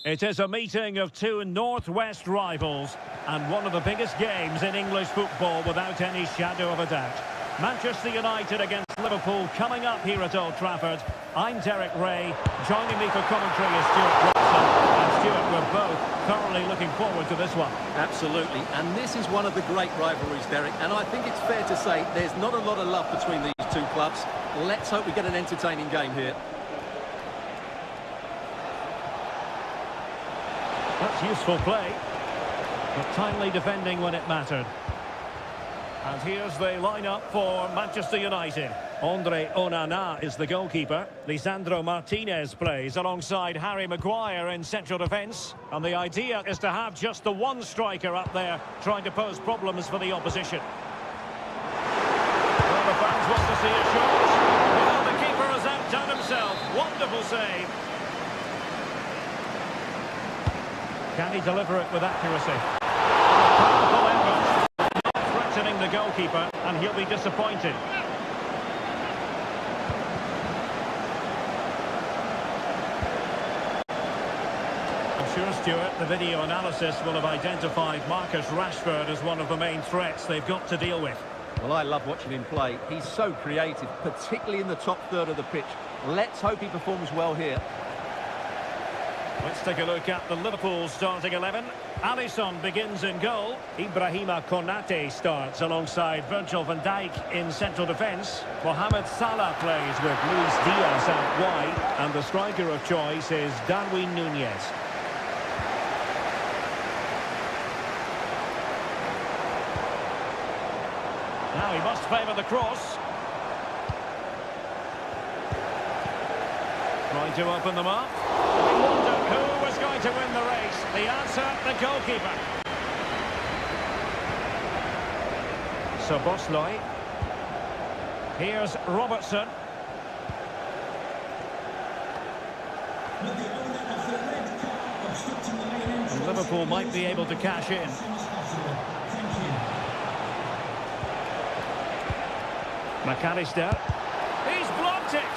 It is a meeting of two northwest rivals and one of the biggest games in English football without any shadow of a doubt. Manchester United against Liverpool coming up here at Old Trafford. I'm Derek Ray. Joining me for commentary is Stuart Robson. And Stuart, we're both thoroughly looking forward to this one. Absolutely, and this is one of the great rivalries, Derek, and I think it's fair to say there's not a lot of love between these two clubs. Let's hope we get an entertaining game here. That's useful play, but timely defending when it mattered. And here's the lineup for Manchester United. Andre Onana is the goalkeeper. Lisandro Martinez plays alongside Harry Maguire in central defence. And the idea is to have just the one striker up there trying to pose problems for the opposition. Well, the fans want to see a shot. Well, the keeper has outdone himself. Wonderful save. Can he deliver it with accuracy? Powerful effort. Not threatening the goalkeeper, and he'll be disappointed. I'm sure, Stuart, the video analysis will have identified Marcus Rashford as one of the main threats they've got to deal with. Well, I love watching him play. He's so creative, particularly in the top third of the pitch. Let's hope he performs well here. Let's take a look at the Liverpool starting 11. Alisson begins in goal. Ibrahima Konate starts alongside Virgil van Dijk in central defence. Mohamed Salah plays with Luis Diaz out wide. And the striker of choice is Darwin Núñez. Now he must favour the cross. Trying to open them up. We wonder who was going to win the race. The answer, the goalkeeper. Szoboszlai. Here's Robertson. With the owner of the red car obstructing the main entrance. And Liverpool might be able to cash in. As soon as possible. Thank you. McAllister. He's blocked it.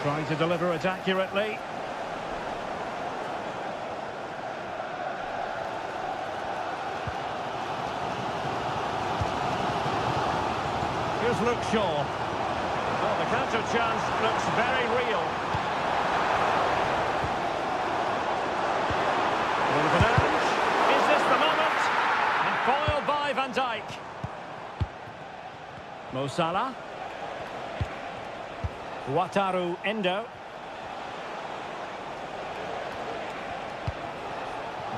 Trying to deliver it accurately. Here's Luke Shaw. Well, the counter chance looks very real. Fernandes. Is this the moment? And foiled by Van Dijk. Mo Salah. Wataru Endo.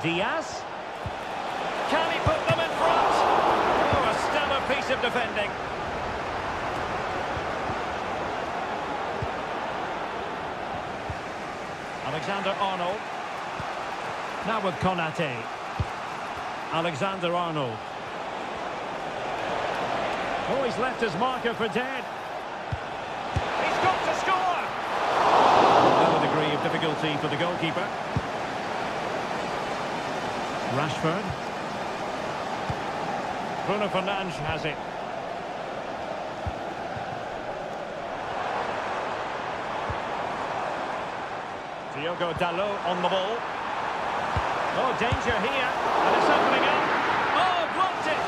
Diaz. Can he put them in front? Oh, a stellar piece of defending. Alexander-Arnold. Now with Konate. Alexander-Arnold. Oh, he's left his marker for dead. He's got to score! No degree of difficulty for the goalkeeper. Rashford. Bruno Fernandes has it. Diogo Dalot on the ball. Oh, danger here. And it's opening up. Oh, blocked it!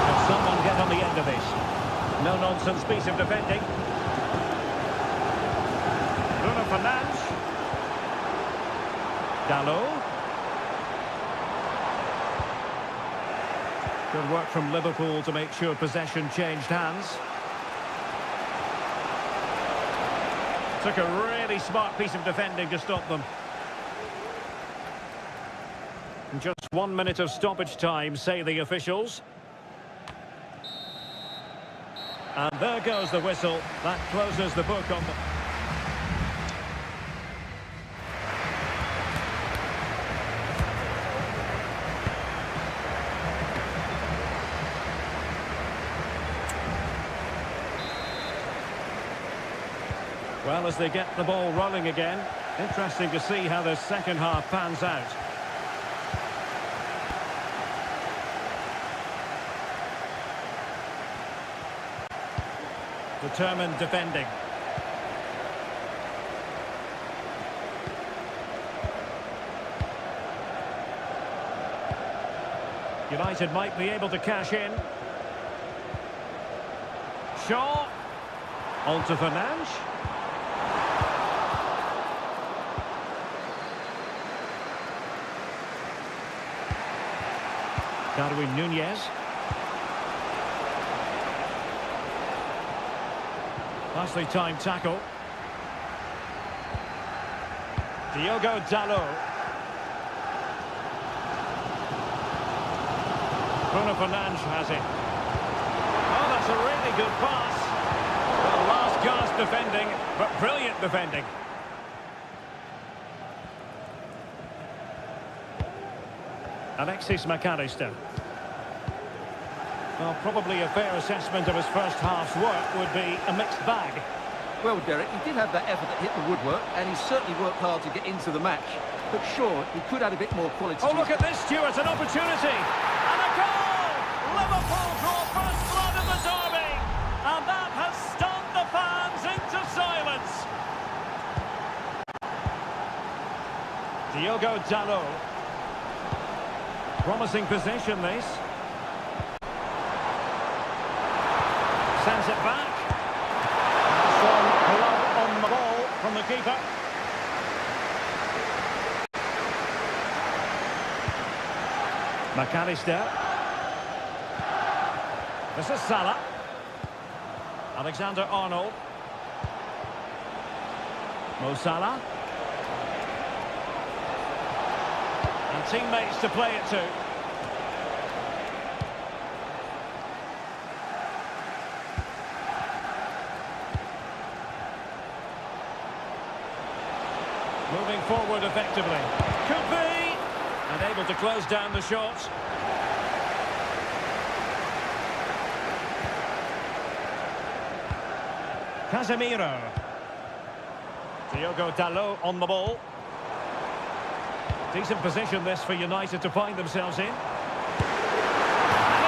Can someone get on the end of this? No-nonsense piece of defending. Bruno Fernandes. Dalot. Good work from Liverpool to make sure possession changed hands. Took a really smart piece of defending to stop them. And just 1 minute of stoppage time, say the officials. And there goes the whistle. That closes the book on the... Well, as they get the ball rolling again, interesting to see how the second half pans out. Determined defending. United might be able to cash in. Shaw. On to Fernandes. Darwin Nunez. Nicely timed tackle. Diogo Dalot. Bruno Fernandes has it. Oh, that's a really good pass. Well, last gasp defending, but brilliant defending. Alexis McAllister. Well, probably a fair assessment of his first half's work would be a mixed bag. Well, Derek, he did have that effort that hit the woodwork, and he certainly worked hard to get into the match. But sure, he could add a bit more quality. Oh, look at this, Stuart, an opportunity. And a goal! Liverpool draw first blood of the derby. And that has stunned the fans into silence. Diogo Dalot. Promising possession, this. Sends it back. Some glove on the ball from the keeper. McAllister. This is Salah. Alexander-Arnold. Mo Salah. And teammates to play it to. Moving forward effectively. Could be! And able to close down the shots. Casemiro. Diogo Dalot on the ball. Decent position this for United to find themselves in. And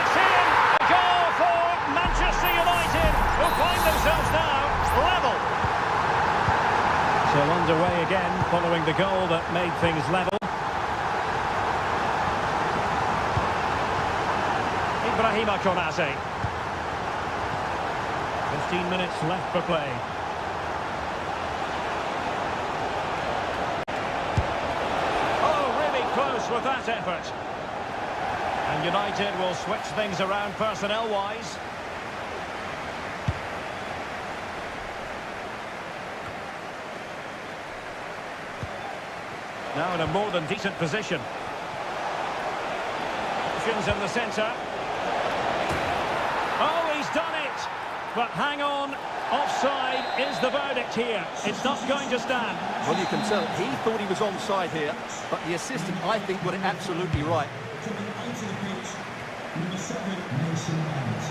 it's in! A goal for Manchester United, who find themselves now level. So underway again, following the goal that made things level. Ibrahima Konate. 15 minutes left for play. Oh, really close with that effort. And United will switch things around personnel-wise. Now in a more than decent position. Options in the centre. Oh, he's done it! But hang on, offside is the verdict here. It's not going to stand. Well, you can tell he thought he was onside here, but the assistant, I think, got it absolutely right. Coming onto the pitch, number 7, Mason Mount.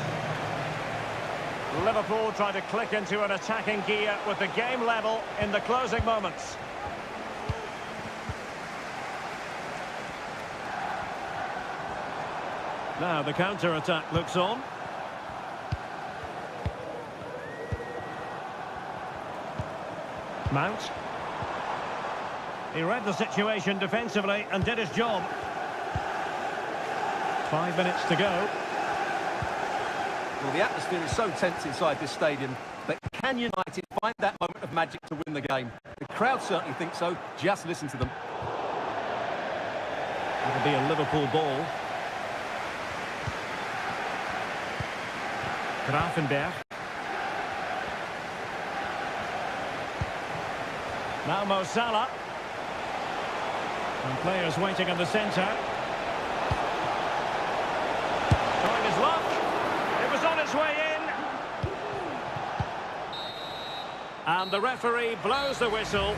Liverpool try to click into an attacking gear with the game level in the closing moments. Now the counter-attack looks on. Mount. He read the situation defensively and did his job. 5 minutes to go. Well, the atmosphere is so tense inside this stadium, but can United find that moment of magic to win the game? The crowd certainly think so. Just listen to them. It'll be a Liverpool ball. Grafenberg. Now Mo Salah. And players waiting in the centre. Trying his luck. It was on its way in. And the referee blows the whistle.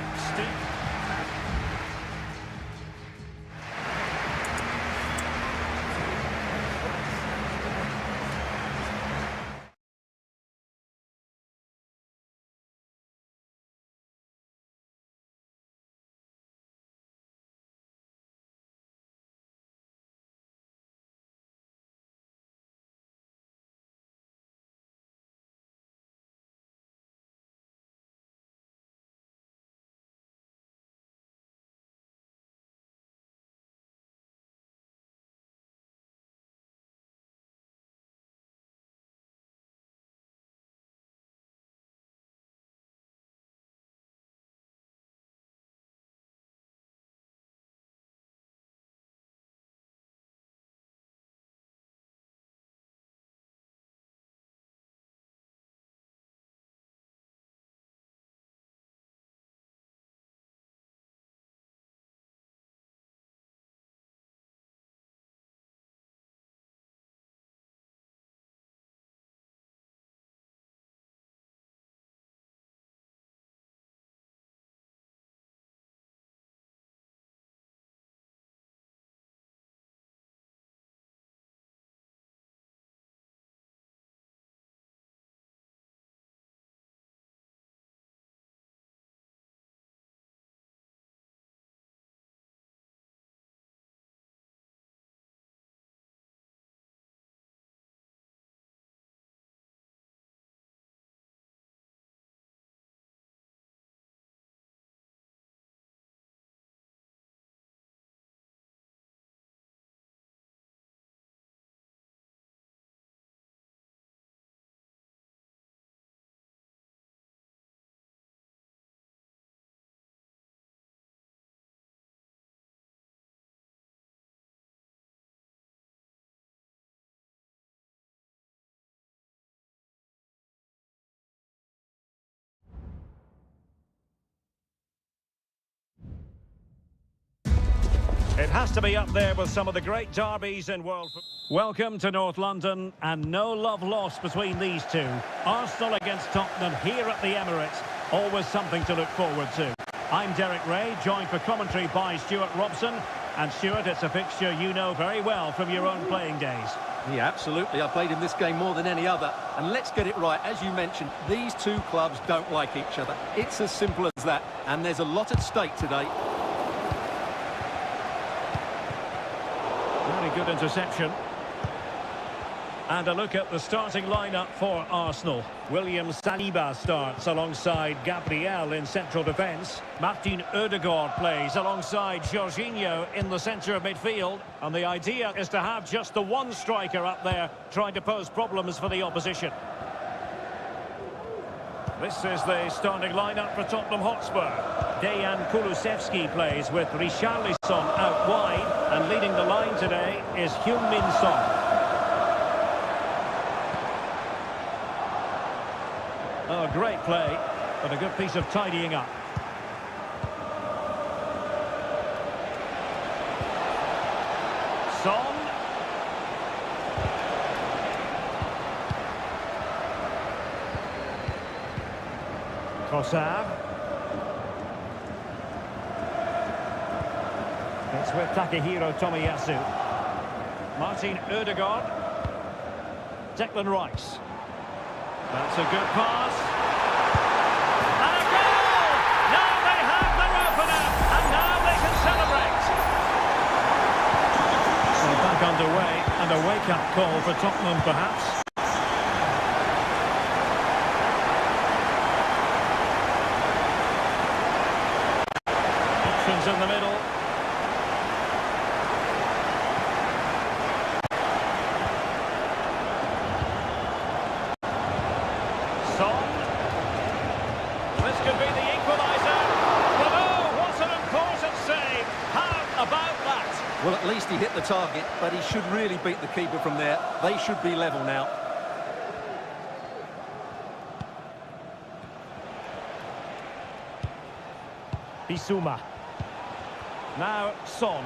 Has to be up there with some of the great derbies in world football. Welcome to North London, and no love lost between these two. Arsenal against Tottenham here at the Emirates. Always something to look forward to. I'm Derek Ray, joined for commentary by Stuart Robson. And Stuart, it's a fixture you know very well from your own playing days. Yeah, absolutely. I played in this game more than any other. And let's get it right. As you mentioned, these two clubs don't like each other. It's as simple as that. And there's a lot at stake today. Very good interception. And a look at the starting lineup for Arsenal. William Saliba starts alongside Gabriel in central defence. Martin Ødegaard plays alongside Jorginho in the centre of midfield. And the idea is to have just the one striker up there trying to pose problems for the opposition. This is the starting lineup for Tottenham Hotspur. Dejan Kulusevski plays with Richarlison out wide. And leading the line today is Heung-min Son. Oh, great play, but a good piece of tidying up. Son. Trossard. It's with Takehiro Tomiyasu. Martin Ødegaard. Declan Rice. That's a good pass. And a goal! Now they have their opener, and now they can celebrate. So back underway, and a wake-up call for Tottenham, perhaps. Options in the middle. This could be the equaliser. But oh, what an important save. How about that? Well, at least he hit the target, but he should really beat the keeper from there. They should be level now. Bissouma. Now Son.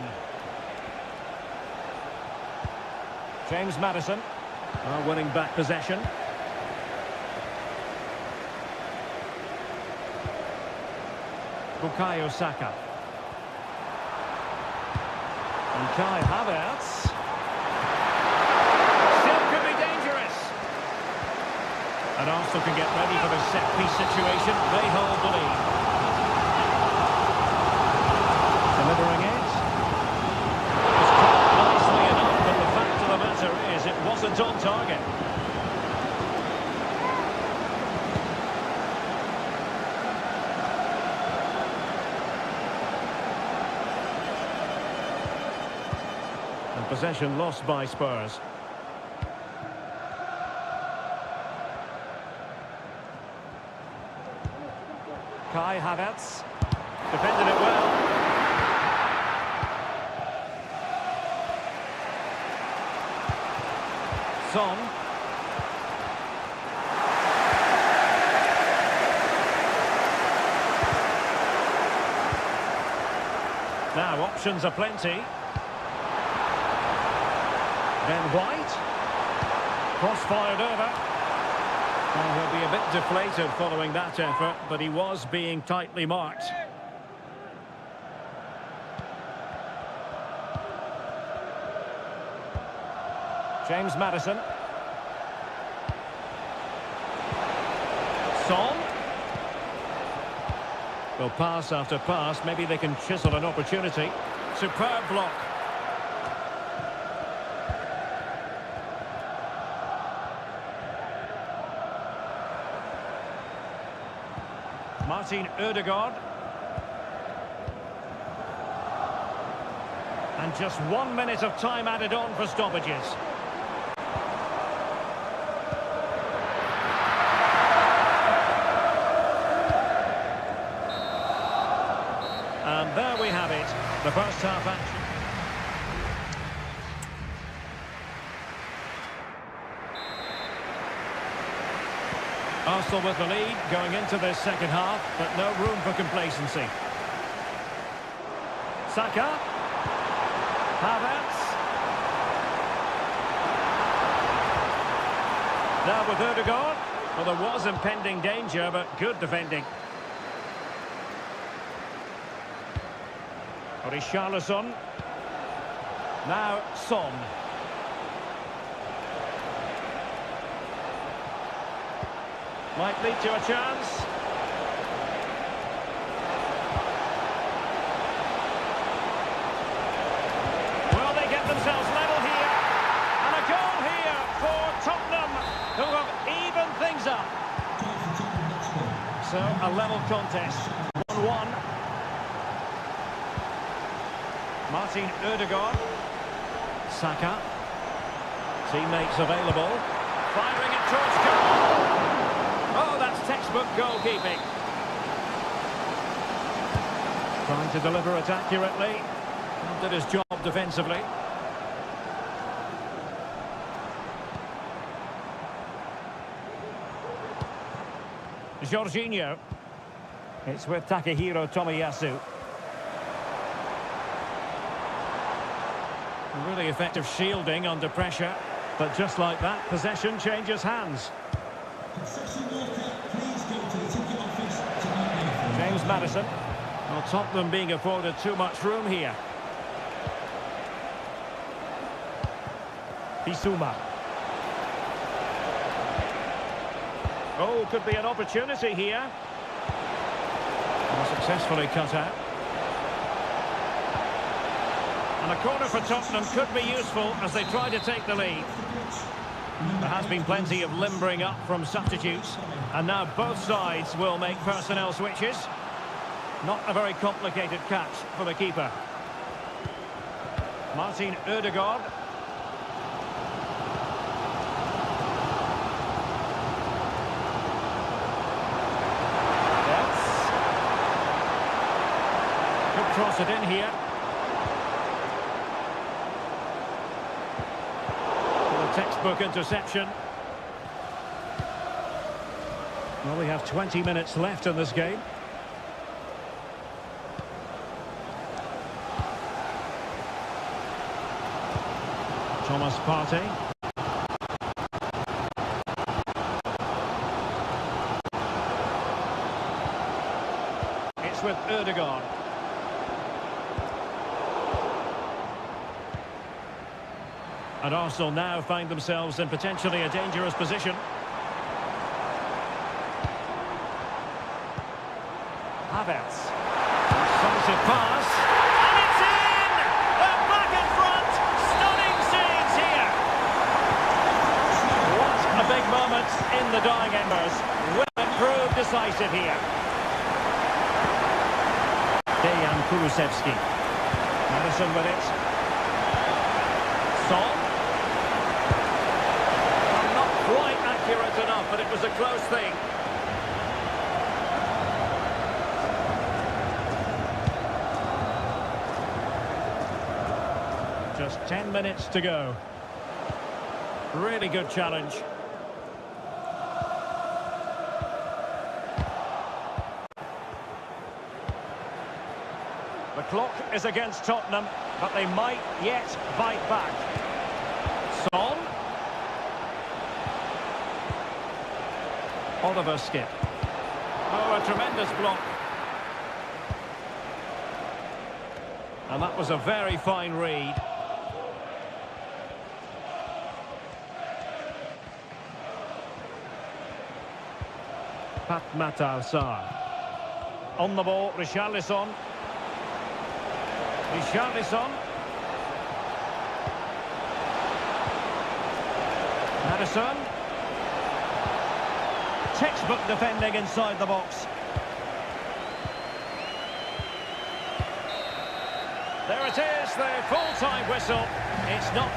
James Maddison are winning back possession. Bukayo Saka. And Kai Havertz. Still could be dangerous. And Arsenal can get ready for the set-piece situation. They hold the lead. Delivering it. It was caught nicely enough, but the fact of the matter is it wasn't on target. Possession lost by Spurs. Kai Havertz defended it well. Son. Now options are plenty. Ben White. Cross-fired over. And he'll be a bit deflated following that effort, but he was being tightly marked. James Maddison. Son. Well, pass after pass, maybe they can chisel an opportunity. Superb block. Martin Ødegaard. And just 1 minute of time added on for stoppages. And there we have it, the first half action. Arsenal with the lead going into this second half, but no room for complacency. Saka. Havertz. Now with Ødegaard. Well, there was impending danger, but good defending. Richarlison. Now Son. Might lead to a chance. Will they get themselves level here? And a goal here for Tottenham, who have evened things up. So, a level contest. 1-1. Martin Ødegaard. Saka. Teammates available. Firing it towards goal. Oh, that's textbook goalkeeping. Trying to deliver it accurately. Did his job defensively. Jorginho. It's with Takehiro Tomiyasu. Really effective shielding under pressure. But just like that, possession changes hands. James Maddison. Well, Tottenham being afforded too much room here. Bissouma. Oh, could be an opportunity here. Well, successfully cut out. And a corner for Tottenham could be useful as they try to take the lead. There has been plenty of limbering up from substitutes, and now both sides will make personnel switches. Not a very complicated catch for the keeper. Martin Ødegaard. Yes. Could cross it in here. Textbook interception. Well, we have 20 minutes left in this game. Thomas Partey. It's with Ødegaard. And Arsenal now find themselves in potentially a dangerous position. Havertz. Decisive pass. And it's in! They're back in front! Stunning scenes here! What a big moment in the dying embers. Will it prove decisive here? Dejan Kulusevski. Maddison with it. Son. Quite accurate enough, but it was a close thing. Just 10 minutes to go. Really good challenge. The clock is against Tottenham, but they might yet bite back. Son. Oliver Skip. Oh, a tremendous block. And that was a very fine read. Pat Matar-Sarr. On the ball, Richarlison. Richarlison. Maddison. Textbook defending inside the box. There it is, the full-time whistle. It's not...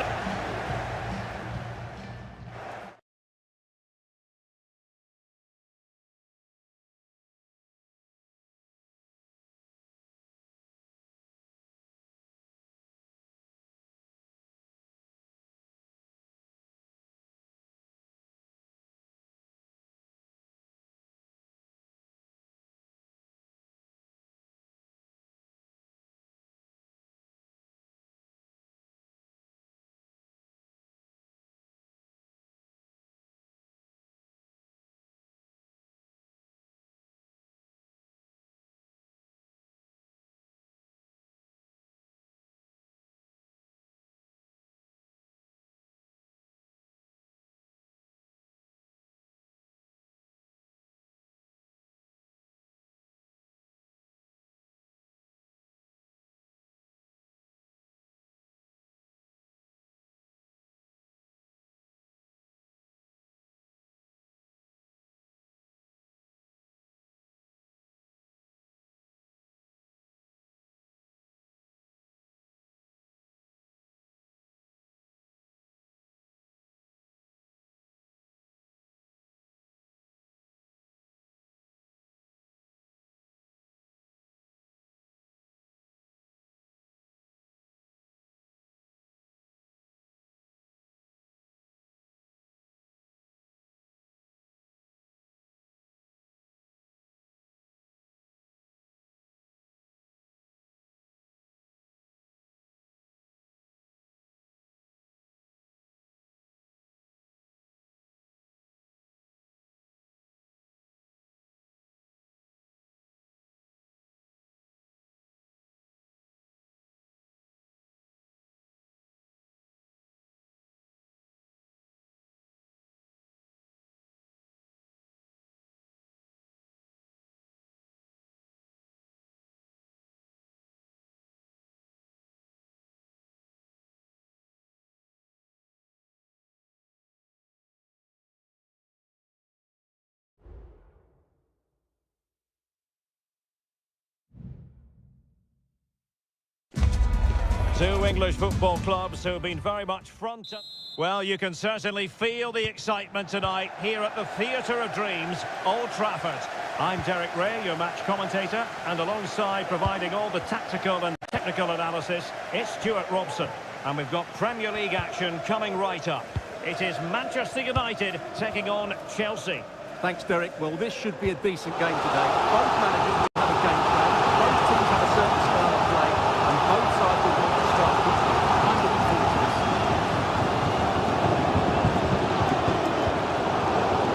Two English football clubs who have been very much front. Well, you can certainly feel the excitement tonight here at the Theatre of Dreams, Old Trafford. I'm Derek Ray, your match commentator, and alongside providing all the tactical and technical analysis, it's Stuart Robson. And we've got Premier League action coming right up. It is Manchester United taking on Chelsea. Thanks, Derek. Well, this should be a decent game today. Both managers will have a game plan. Both teams have a certain style of play, and both sides will want to start quickly. I'm looking forward to this.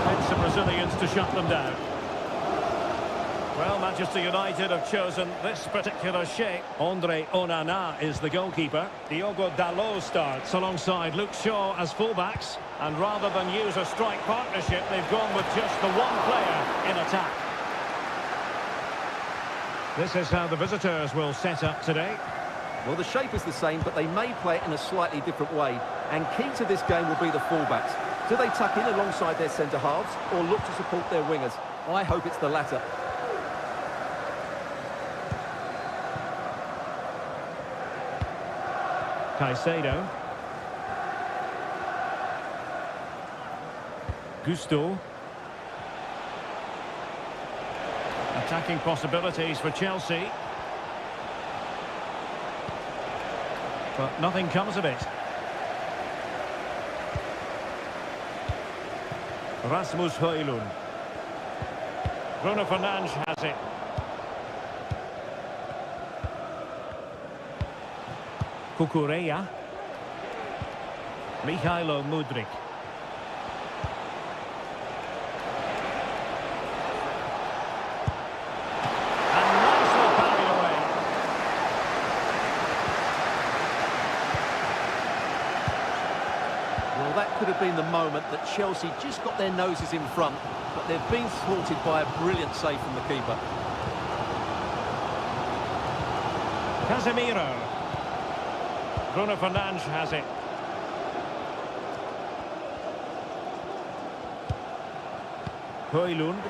And some Brazilians to shut them down. Well, Manchester United have chosen this particular shape. Andre Onana is the goalkeeper. Diogo Dalot starts alongside Luke Shaw as fullbacks. And rather than use a strike partnership, they've gone with just the one player in attack. This is how the visitors will set up today. Well, the shape is the same, but they may play it in a slightly different way. And key to this game will be the fullbacks. Do they tuck in alongside their centre-halves or look to support their wingers? I hope it's the latter. Caicedo. Gusto. Attacking possibilities for Chelsea. But nothing comes of it. Rasmus Højlund. Bruno Fernandes has it. Kukureya. Mihailo Mudryk. And nicely parried away. Well, that could have been the moment that Chelsea just got their noses in front, but they've been thwarted by a brilliant save from the keeper. Casemiro. Bruno Fernandes has it. Højlund.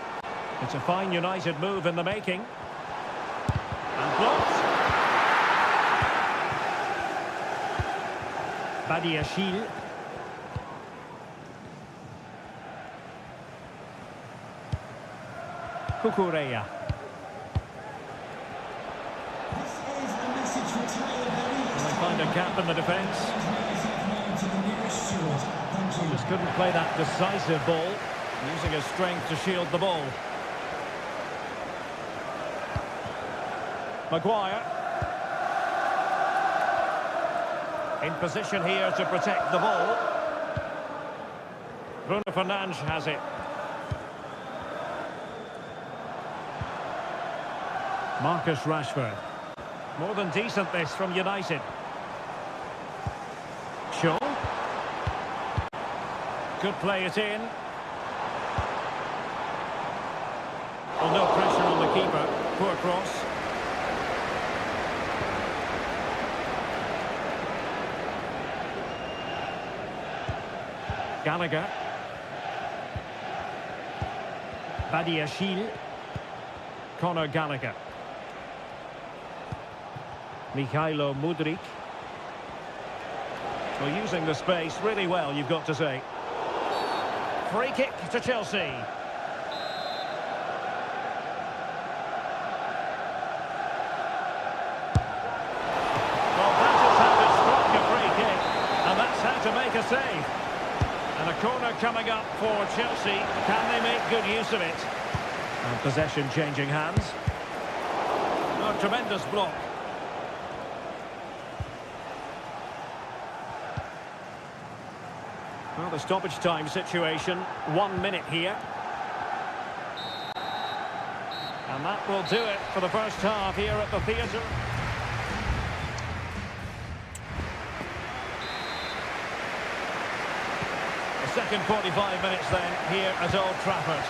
It's a fine United move in the making. And blocked. Badiashile. Kukureya. Find a gap in the defence. Just couldn't play that decisive ball, using his strength to shield the ball. Maguire. In position here to protect the ball. Bruno Fernandes has it. Marcus Rashford. More than decent this from United. Shaw. Could play it in. Well, no pressure on the keeper. Poor cross. Gallagher. Badiashile. Conor Gallagher. Mihailo Mudryk. Well, using the space really well, you've got to say. Free kick to Chelsea. Well, that is how to strike a free kick, and that's how to make a save. And a corner coming up for Chelsea. Can they make good use of it? And possession changing hands. Oh, tremendous block. Well, the stoppage time situation, 1 minute here. And that will do it for the first half here at the theatre. The second 45 minutes then here at Old Trafford.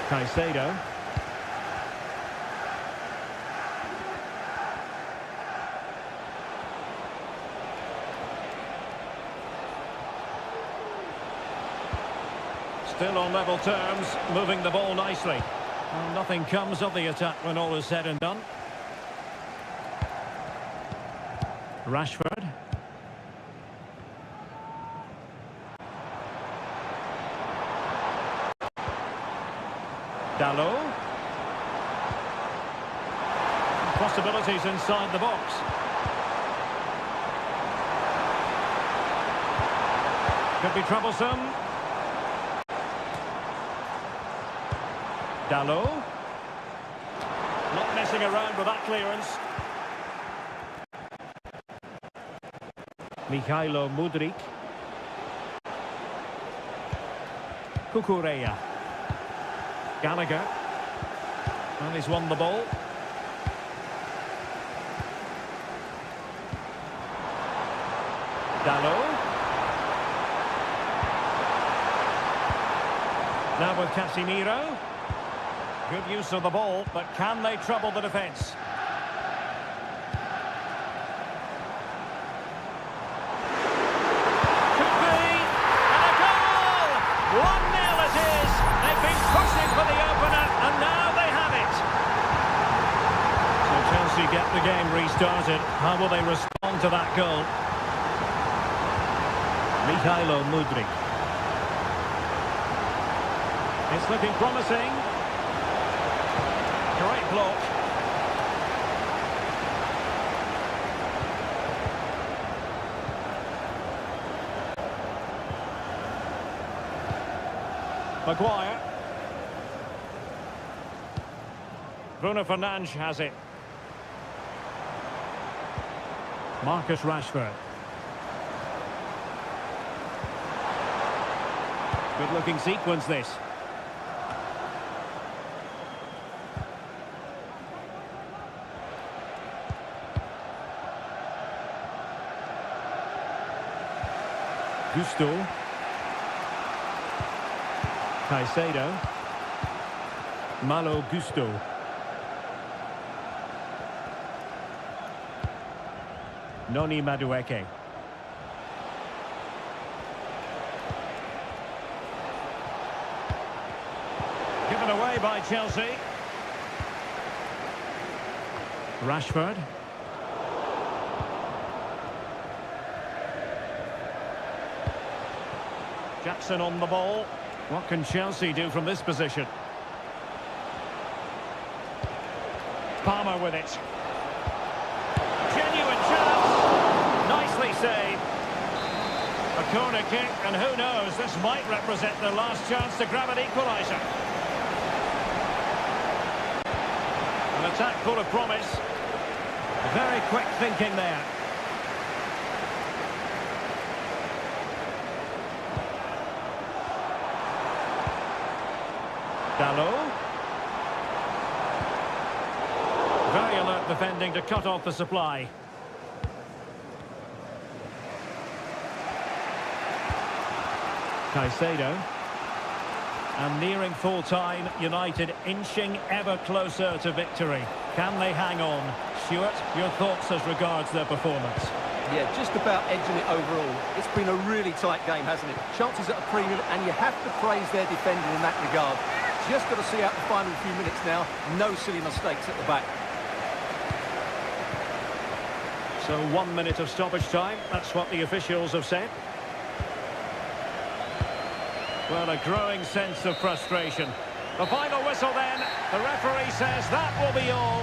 Caicedo. Still on level terms, moving the ball nicely. Well, nothing comes of the attack when all is said and done. Rashford. Dalot. Possibilities inside the box. Could be troublesome. Dalot. Not messing around with that clearance. Mikhailo Mudryk. Kukureya. Gallagher. And he's won the ball. Dalot. Now with Casemiro. Good use of the ball, but can they trouble the defence? Could be, and a goal! 1-0 it is. They've been pushing for the opener, and now they have it. So Chelsea get the game restarted. How will they respond to that goal? Mikhailo Mudryk. It's looking promising. Great block. Maguire. Bruno Fernandes has it. Marcus Rashford. Good looking sequence this. Gusto. Caicedo. Malo Gusto. Noni Madueke. Given away by Chelsea. Rashford. Jackson on the ball. What can Chelsea do from this position? Palmer with it. Genuine chance. Nicely saved. A corner kick, and who knows, this might represent their last chance to grab an equaliser. An attack full of promise. Very quick thinking there. Dalot. Very alert defending to cut off the supply. Caicedo. And nearing full time, United inching ever closer to victory. Can they hang on? Stuart, your thoughts as regards their performance? Yeah, just about edging it overall. It's been a really tight game, hasn't it? Chances at a premium, and you have to praise their defending in that regard. Just got to see out the final few minutes now. No silly mistakes at the back. So 1 minute of stoppage time. That's what the officials have said. Well, a growing sense of frustration. The final whistle then. The referee says that will be all.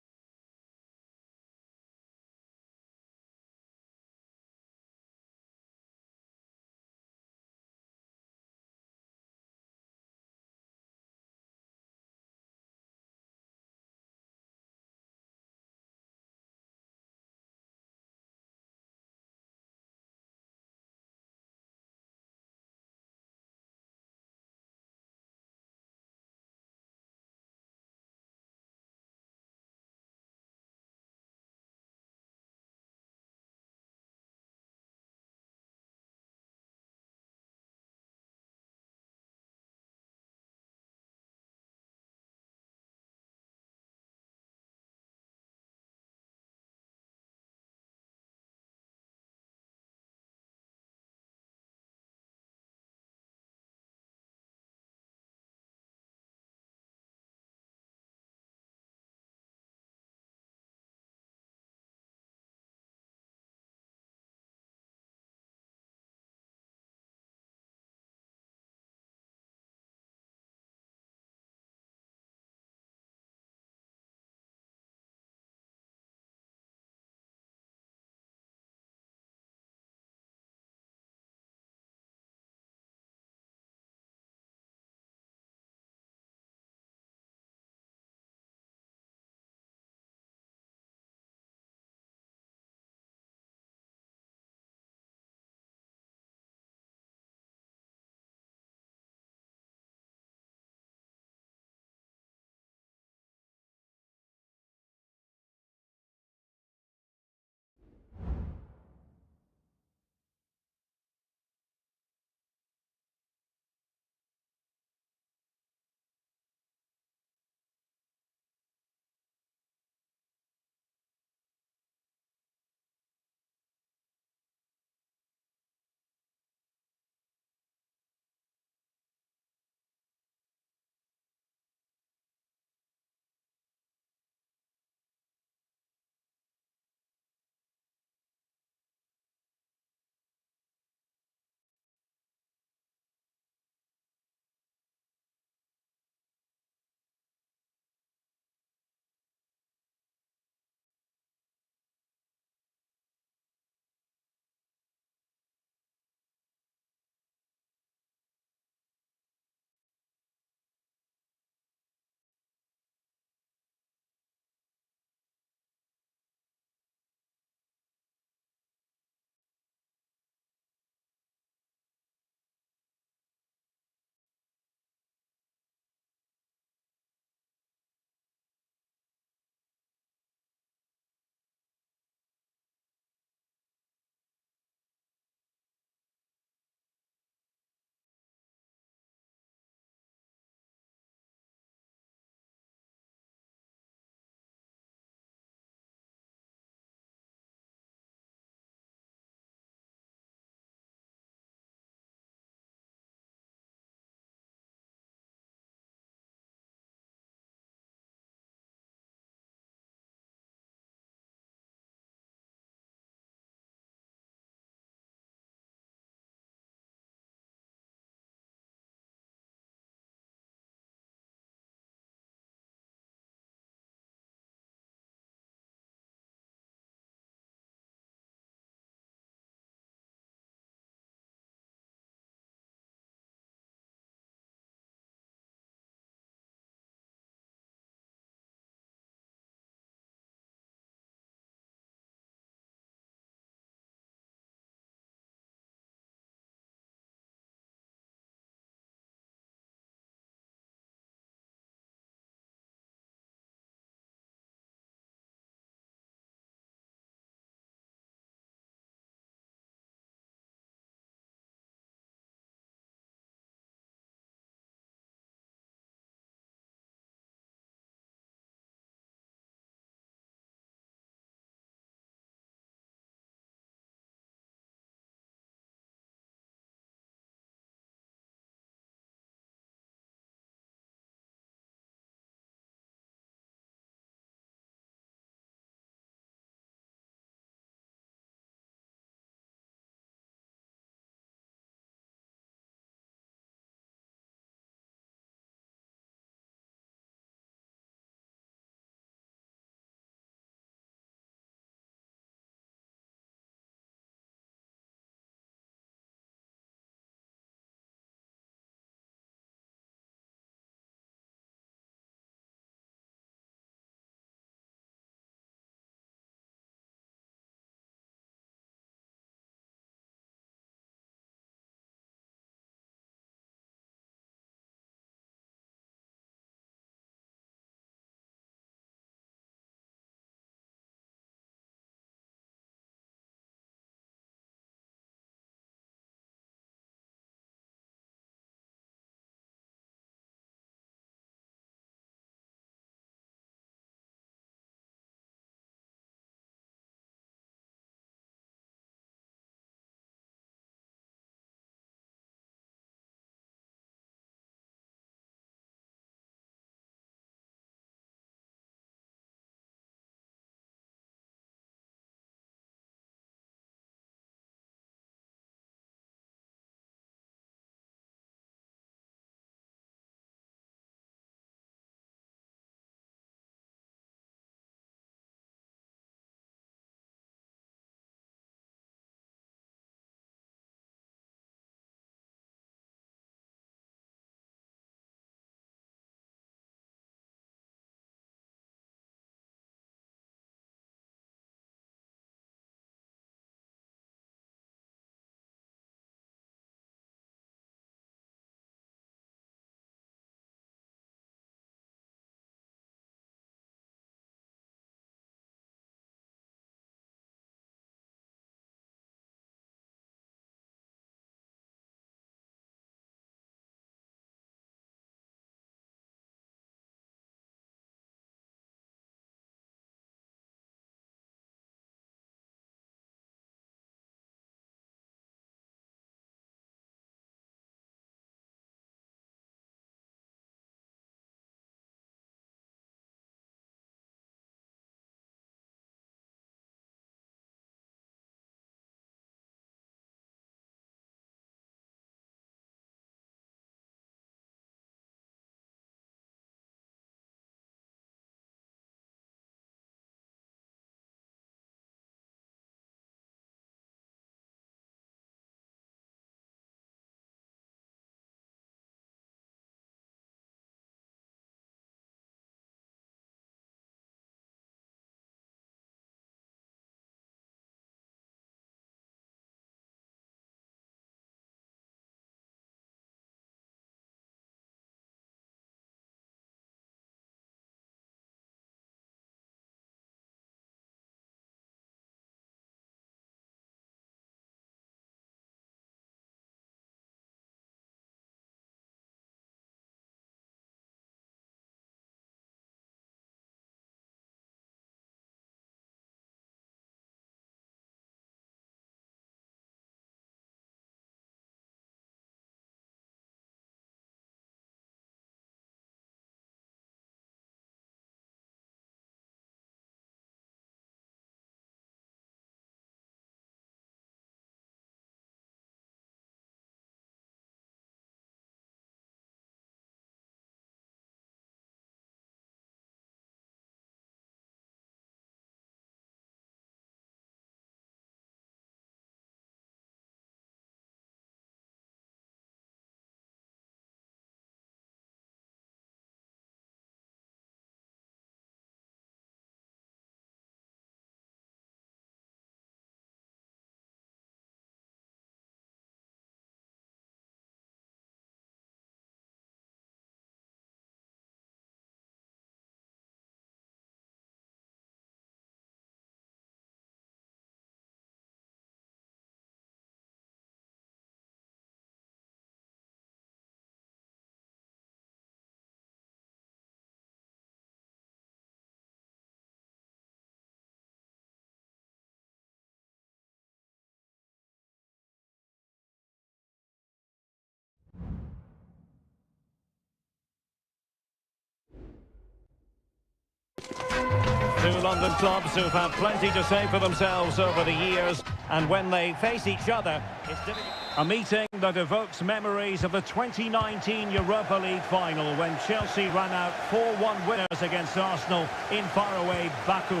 Two London clubs who've had plenty to say for themselves over the years, and when they face each other, it's difficult. A meeting that evokes memories of the 2019 Europa League final when Chelsea ran out 4-1 winners against Arsenal in faraway Baku.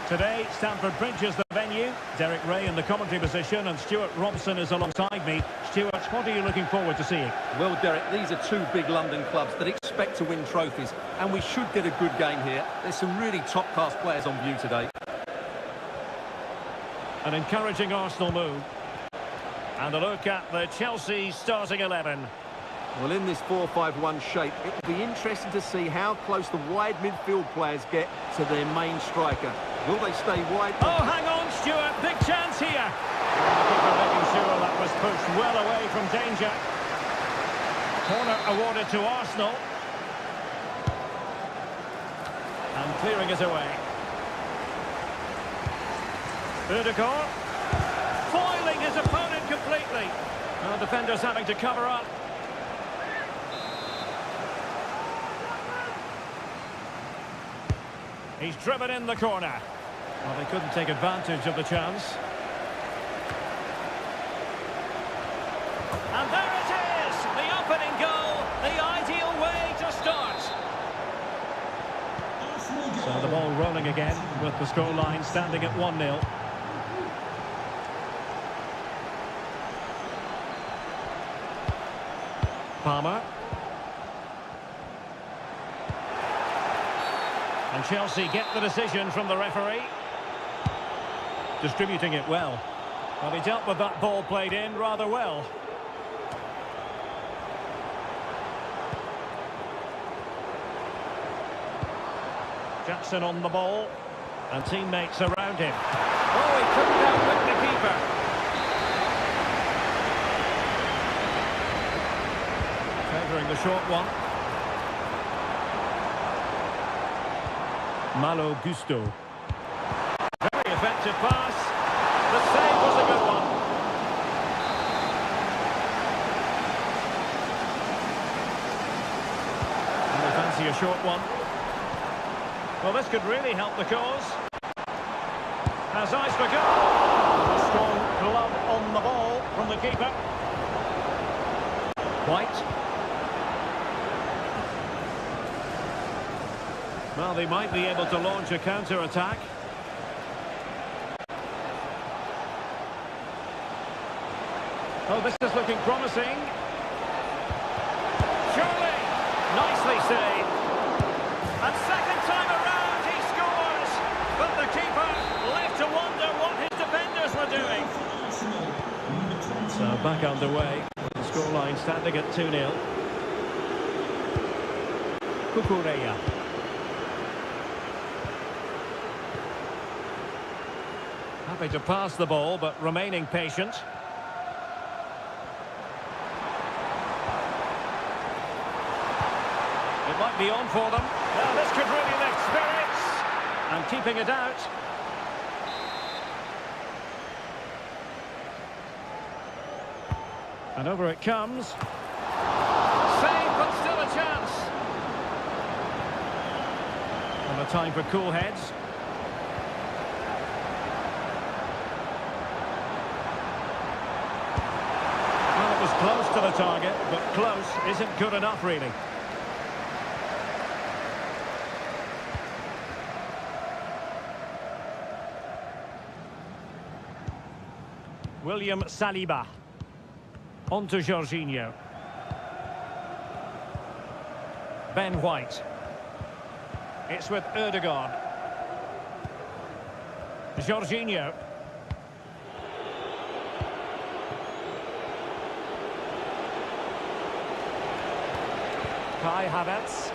Today, Stamford Bridge is the venue. Derek Ray in the commentary position and Stuart Robson is alongside me. Stuart, what are you looking forward to seeing? Well, Derek, these are two big London clubs that expect to win trophies, and we should get a good game here. There's some really top-class players on view today. An encouraging Arsenal move. And a look at the Chelsea starting 11. Well, in this 4-5-1 shape, it will be interesting to see how close the wide midfield players get to their main striker. Will they stay wide? Oh, hang on, Stuart. Big chance here. The keeper making sure that was pushed well away from danger. Corner awarded to Arsenal. And clearing it away. Ødegaard. Foiling his opponent completely. Well, defenders having to cover up. He's driven in the corner. Well, they couldn't take advantage of the chance. And there it is! The opening goal, the ideal way to start. So the ball rolling again with the scoreline standing at 1-0. Palmer. And Chelsea get the decision from the referee. Distributing it well. Well, he dealt with that ball played in rather well. Jackson on the ball. And teammates around him. Oh, he couldn't outwit the keeper. Favouring the short one. Malo Gusto. Very effective pass. The save was a good one. And they fancy a short one. Well, this could really help the cause. Has eyes for goal. A strong glove on the ball from the keeper. White. Well, they might be able to launch a counter-attack. Oh, this is looking promising. Surely, nicely saved. And second time around, he scores. But the keeper left to wonder what his defenders were doing. So back underway. The scoreline standing at 2-0. Kukureya. Happy to pass the ball, but remaining patient. It might be on for them. Now this could really lift spirits. And keeping it out. And over it comes. Save, but still a chance. And a time for cool heads. Close to the target, but close isn't good enough, really. William Saliba. On to Jorginho. Ben White. It's with Ødegaard. Jorginho. Kai Havertz.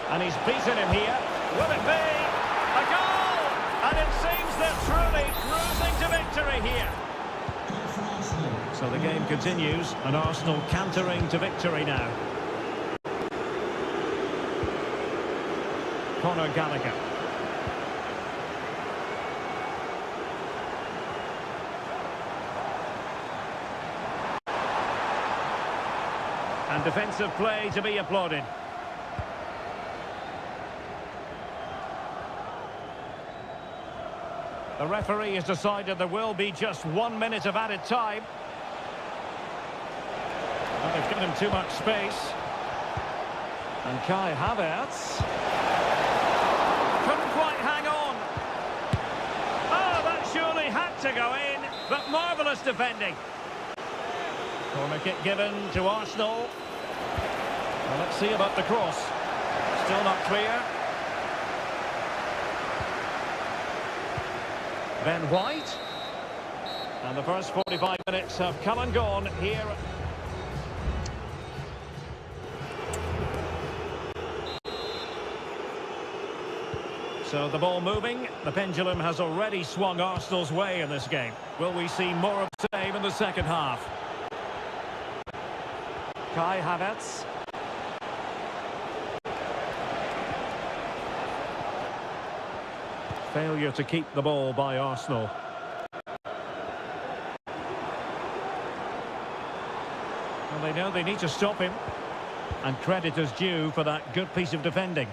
And he's beaten him here. Will it be a goal? And it seems they're truly cruising to victory here. So the game continues, and Arsenal cantering to victory now. Conor Gallagher. And defensive play to be applauded. The referee has decided there will be just 1 minute of added time. Well, they've given him too much space. And Kai Havertz couldn't quite hang on. Oh, that surely had to go in, but marvellous defending. Corner kick given to Arsenal. Well, let's see about the cross. Still not clear. Ben White. And the first 45 minutes have come and gone here. So the ball moving. The pendulum has already swung Arsenal's way in this game. Will we see more of the same in the second half? Kai Havertz. Failure to keep the ball by Arsenal. Well, they know they need to stop him. And credit is due for that good piece of defending.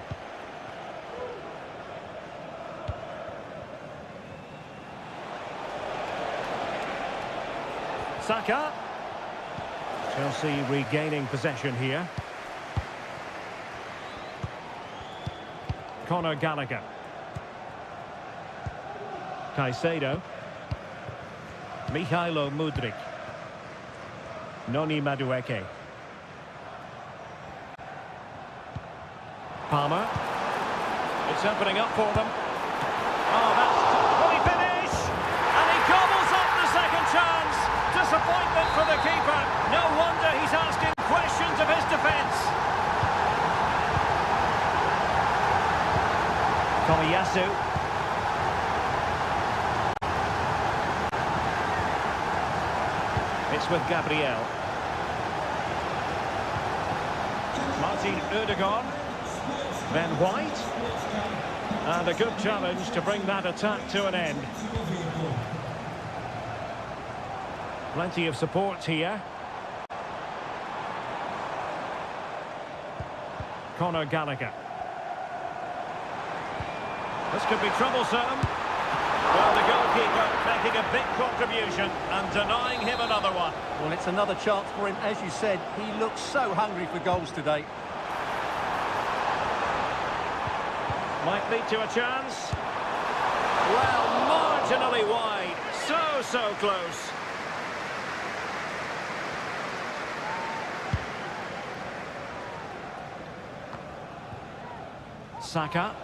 Saka. Chelsea regaining possession here. Conor Gallagher. Caicedo. Mihailo Mudryk. Noni Madueke. Palmer. It's opening up for them. Oh, that's... Will he finish? And he gobbles up the second chance. Disappointment for the keeper. No wonder he's asking questions of his defence. Tomiyasu. It's with Gabriel. Martin Ødegaard. Ben White. And a good challenge to bring that attack to an end. Plenty of support here. Conor Gallagher. This could be troublesome. Well, the goalkeeper making a big contribution and denying him another one. Well, it's another chance for him. As you said, he looks so hungry for goals today. Might lead to a chance. Well, marginally wide. So close. Saka.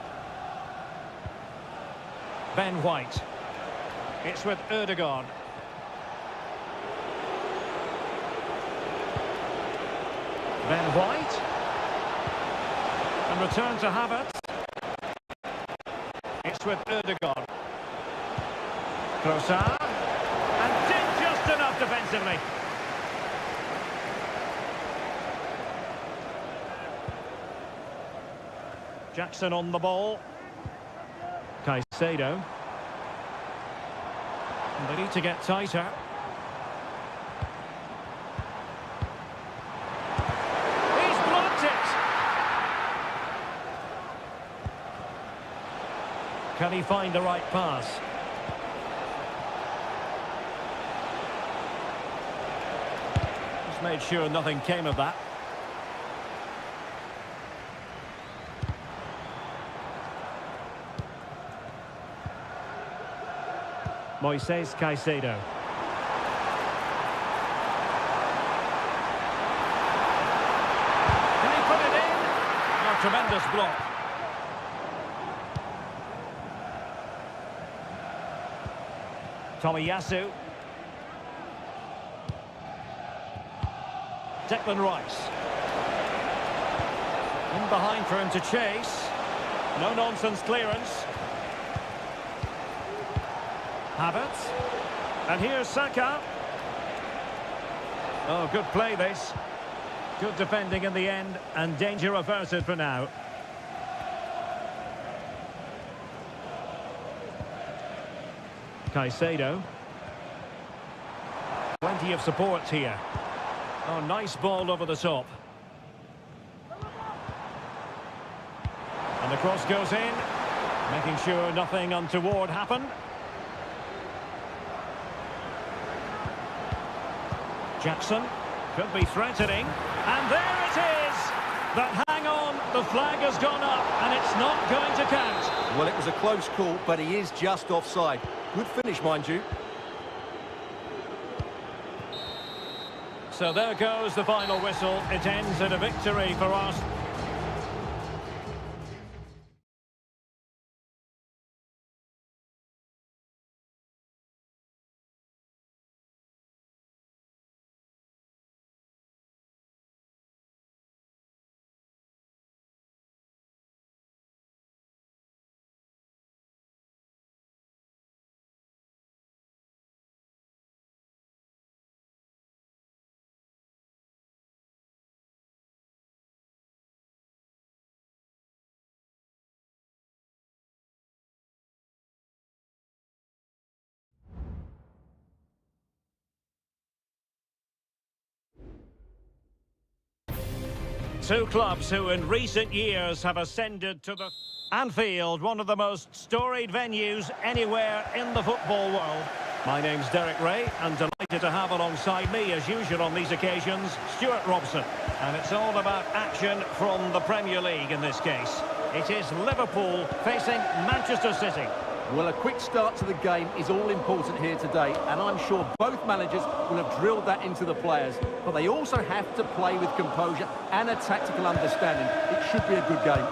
Ben White. It's with Ødegaard. Ben White. And return to Havertz. It's with Ødegaard. Trossard. And did just enough defensively. Jackson on the ball. Caicedo. And they need to get tighter. He's blocked it! Can he find the right pass? Just made sure nothing came of that. Moises Caicedo. Can he put it in? Oh, tremendous block. Tomiyasu. Declan Rice. In behind for him to chase. No-nonsense clearance. Havertz. And here's Saka. Oh, good play this. Good defending in the end, and danger averted for now. Caicedo. Plenty of support here. Oh, nice ball over the top. And the cross goes in, making sure nothing untoward happened. Jackson could be threatening. And there it is! But hang on, the flag has gone up and it's not going to count. Well, it was a close call, but he is just offside. Good finish, mind you. So there goes the final whistle. It ends in a victory for us. Two clubs who in recent years have ascended to the Anfield, one of the most storied venues anywhere in the football world. My name's Derek Ray, and delighted to have alongside me, as usual on these occasions, Stuart Robson. And it's all about action from the Premier League in this case. It is Liverpool facing Manchester City. Well, a quick start to the game is all important here today, and I'm sure both managers will have drilled that into the players. But they also have to play with composure and a tactical understanding. It should be a good game.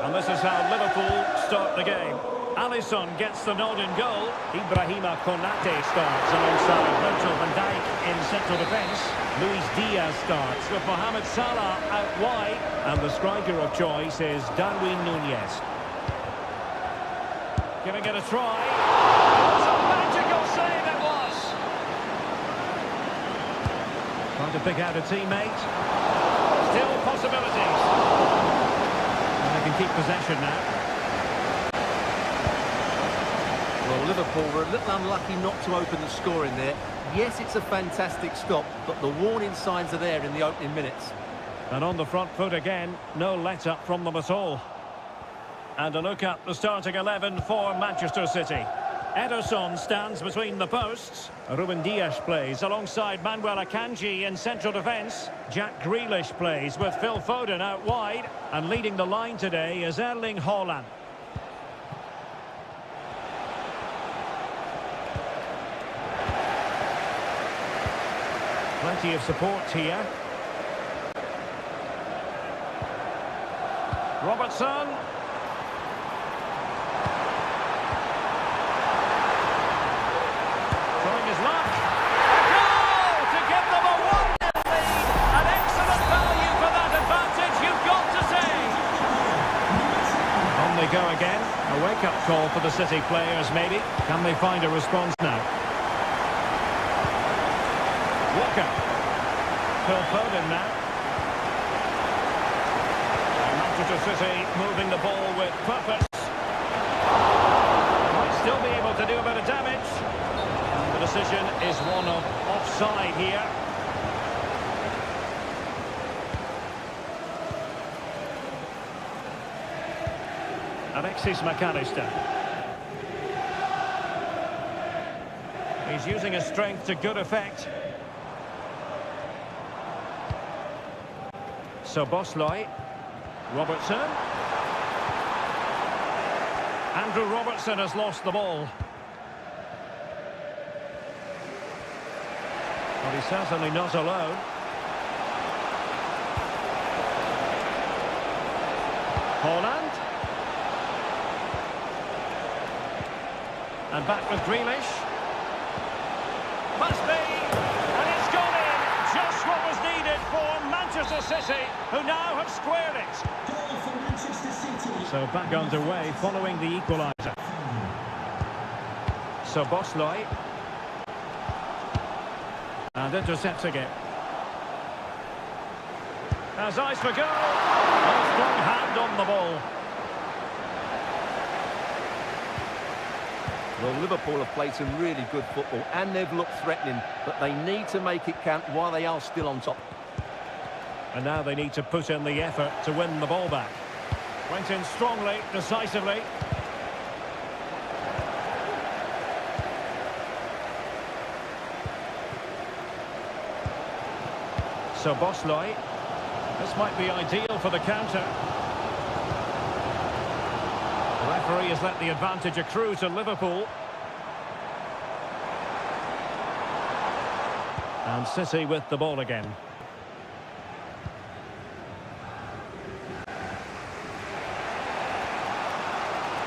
And this is how Liverpool start the game. Alisson gets the nod in goal. Ibrahima Konate starts alongside Virgil van Dijk in central defence. Luis Diaz starts with Mohamed Salah out wide. And the striker of choice is Darwin Núñez. Giving it a try. It's a magical save it was. Trying to pick out a teammate. Still possibilities. And they can keep possession now. Well, Liverpool were a little unlucky not to open the scoring there. Yes, it's a fantastic stop, but the warning signs are there in the opening minutes. And on the front foot again, no let-up from them at all. And a look at the starting 11 for Manchester City. Ederson stands between the posts. Ruben Dias plays alongside Manuel Akanji in central defence. Jack Grealish plays with Phil Foden out wide. And leading the line today is Erling Haaland. Plenty of support here. Robertson. Trying his luck. A goal to give them a 1-0 lead. An excellent value for that advantage, you've got to say. On they go again. A wake-up call for the City players, maybe. Can they find a response now? Walker. Phil Foden now. Manchester City moving the ball with purpose. Might still be able to do a bit of damage. And the decision is one of offside here. Alexis McAllister. He's using his strength to good effect. So Bosley, Robertson. Andrew Robertson has lost the ball. Well, he's certainly not alone. Haaland. And back with Grealish. Must be. And it's gone in. Just what was needed for Manchester City, who now have squared it. Goal for Manchester City. So back underway following the equaliser. So Bosley. And intercepting it. Has eyes for goal. A strong hand on the ball. Well, Liverpool have played some really good football and they've looked threatening, but they need to make it count while they are still on top. And now they need to put in the effort to win the ball back. Went in strongly, decisively. So Bosloy. This might be ideal for the counter. The referee has let the advantage accrue to Liverpool. And City with the ball again.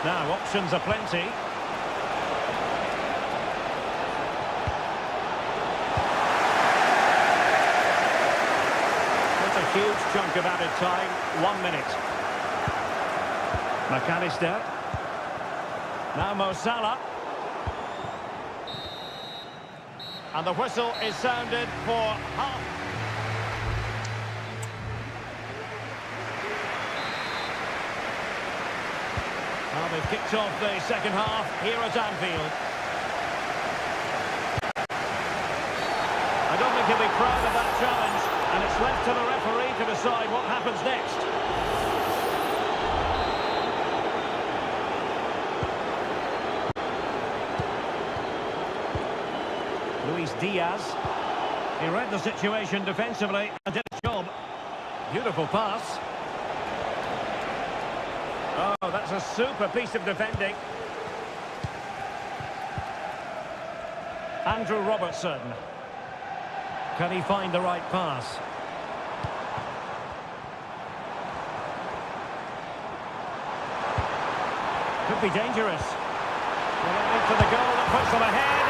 Now, options are plenty. That's a huge chunk of added time. 1 minute. McAllister. Now Mo Salah. And the whistle is sounded for half. Well, they've kicked off the second half here at Anfield. I don't think he'll be proud of that challenge, and it's left to the referee to decide what happens next. Luis Diaz. He read the situation defensively and did his job. Beautiful pass. Oh, that's a super piece of defending. Andrew Robertson. Can he find the right pass? Could be dangerous. Well, into the goal that puts them ahead.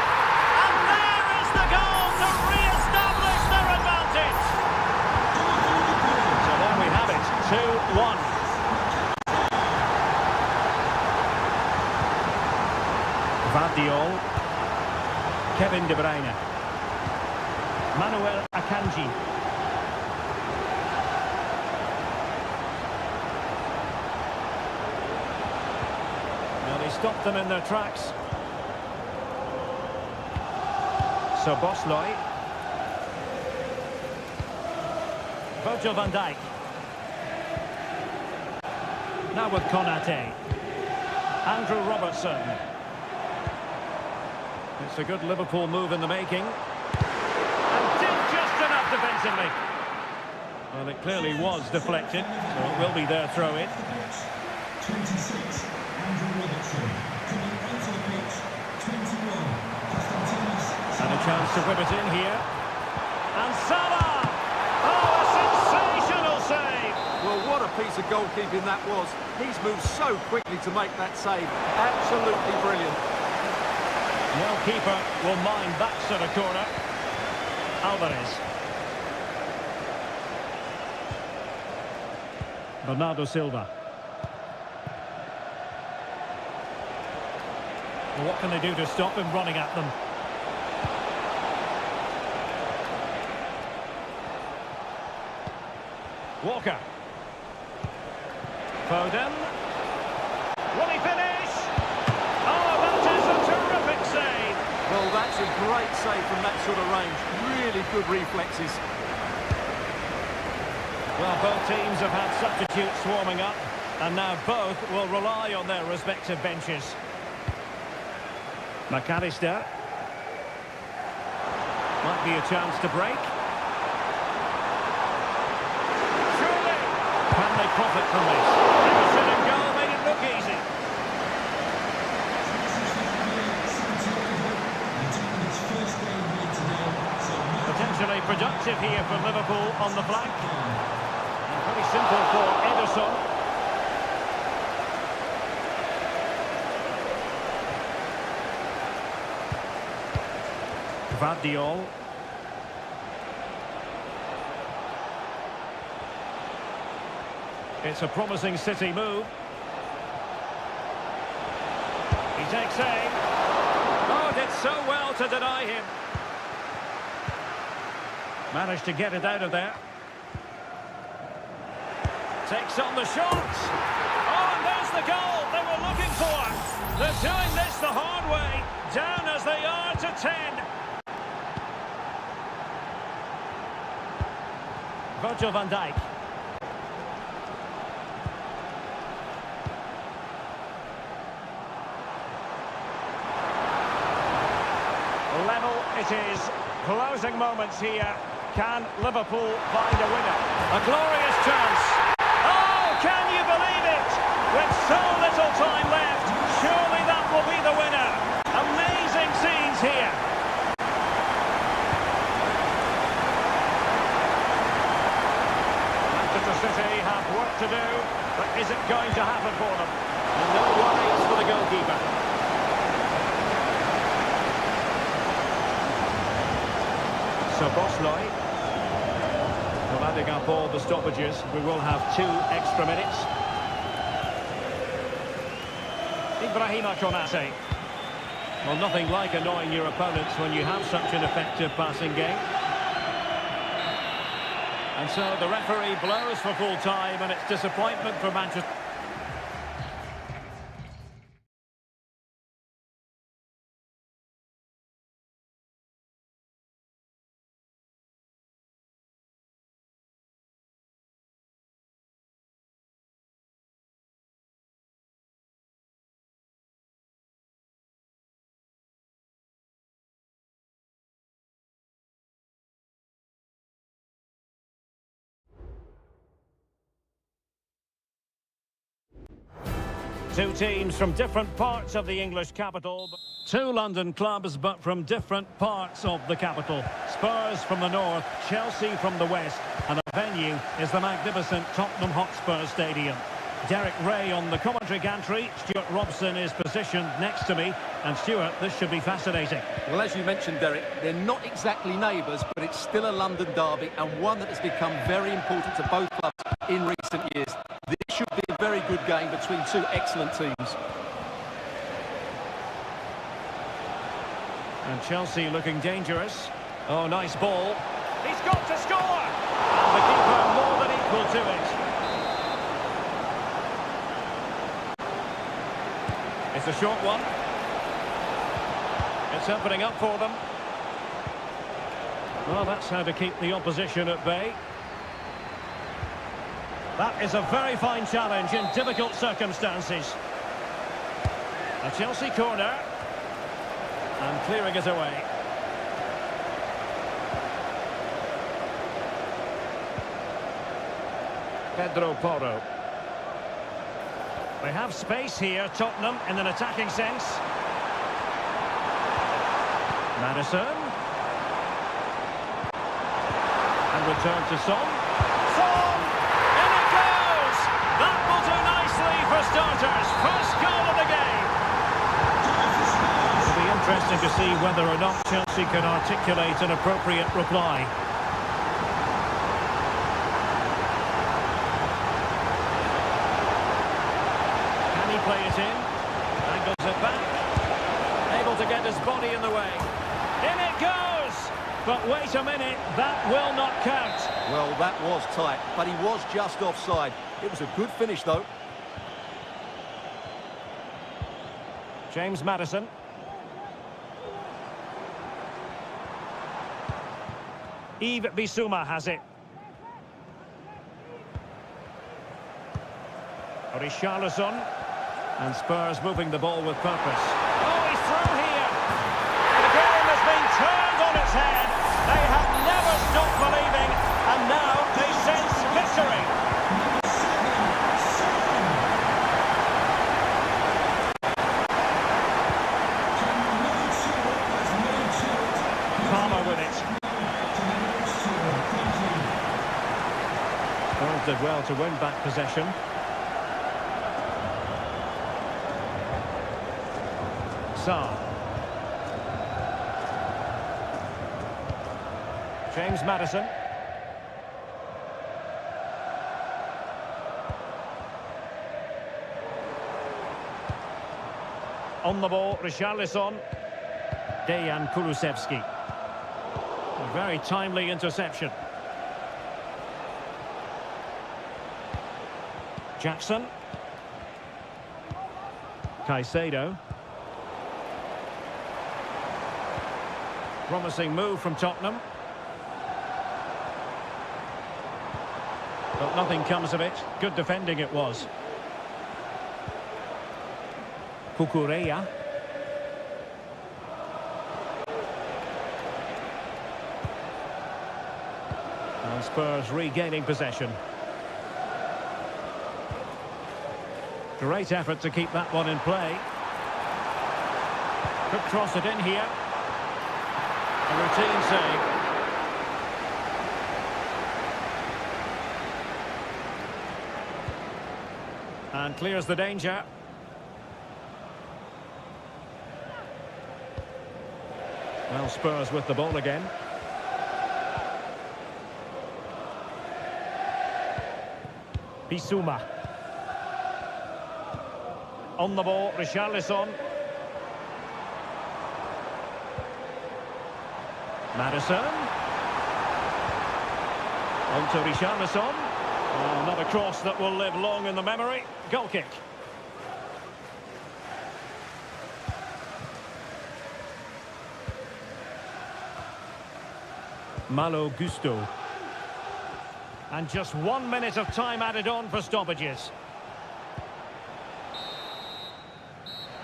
And there is the goal to re-establish their advantage. So there we have it, 2-1. Vardiol, Kevin De Bruyne, Manuel Akanji. Now they stopped them in their tracks. So Bosloy, Virgil van Dijk. Now with Konate, Andrew Robertson. It's a good Liverpool move in the making. And did just enough defensively. Well, it clearly was deflected, so it will be their throw-in. 26, Andrew Robertson. Coming onto the pitch, 21, And a chance to whip it in here. And Salah! Oh, a sensational save! Well, what a piece of goalkeeping that was. He's moved so quickly to make that save. Absolutely brilliant. No keeper will mind that sort of corner. Alvarez. Bernardo Silva. Well, what can they do to stop him running at them? Walker. Foden. Will he finish? Oh, that is a terrific save. Well, that's a great save from that sort of range. Really good reflexes. Well, both teams have had substitutes swarming up, and now both will rely on their respective benches. McAllister. Might be a chance to break. Surely! Can they profit from this? Emerson and goal made it look easy. Potentially productive here for Liverpool on the flank. And pretty simple for Ederson. Vardiol. It's a promising City move. He takes aim. Oh, did so well to deny him. Managed to get it out of there. Takes on the shot. Oh, and there's the goal they were looking for. They're doing this the hard way. Down as they are to 10. Virgil van Dijk. Level it is. Closing moments here. Can Liverpool find a winner? A glorious chance. Oh, can you believe it? With so little time left, surely that will be the winner. Amazing scenes here. Manchester City have work to do, but is it going to happen for them? And no worries for the goalkeeper. So Bosloy, well, adding up all the stoppages, we will have 2 extra minutes. Ibrahima Konate. Well, nothing like annoying your opponents when you have such an effective passing game. And so the referee blows for full time, and it's disappointment for Manchester. Two teams from different parts of the English capital. 2 London clubs, but from different parts of the capital. Spurs from the north, Chelsea from the west, and the venue is the magnificent Tottenham Hotspur Stadium. Derek Ray on the commentary gantry. Stuart Robson is positioned next to me. And Stuart, this should be fascinating. Well, as you mentioned, Derek, they're not exactly neighbours, but it's still a London derby, and one that has become very important to both clubs in recent years. This should be a very good game between 2 excellent teams. And Chelsea looking dangerous. Oh, nice ball. He's got to score! And the keeper more than equal to it. It's a short one. It's opening up for them. Well, that's how to keep the opposition at bay. That is a very fine challenge in difficult circumstances. A Chelsea corner. And clearing it away. Pedro Porro. They have space here, Tottenham, in an attacking sense. Madison. And return to Son. Son! In it goes! That will do nicely for starters. First goal of the game. It'll be interesting to see whether or not Chelsea can articulate an appropriate reply. Can he play it in? Angles it back. Able to get his body in the way. In it goes! But wait a minute, that will not count. Well, that was tight, but he was just offside. It was a good finish, though. James Madison. Yves Bissouma has it. Richarlison. And Spurs moving the ball with purpose. Oh, he's through here! The game has been turned on its head. They have never stopped believing, and now they sense victory. Palmer with it. Spurs did well to win back possession. Sarr. James Madison. On the ball, Richarlison. Dejan Kulusevski. A very timely interception. Jackson. Caicedo. Promising move from Tottenham. But nothing comes of it. Good defending it was. Cucurella. And Spurs regaining possession. Great effort to keep that one in play. Could cross it in here. A routine save. And clears the danger. Well, Spurs with the ball again. Bissouma. On the ball, Richarlison. Madison. On to Richarlison. Oh, another cross that will live long in the memory. Goal kick. Malo Gusto. And just 1 minute of time added on for stoppages.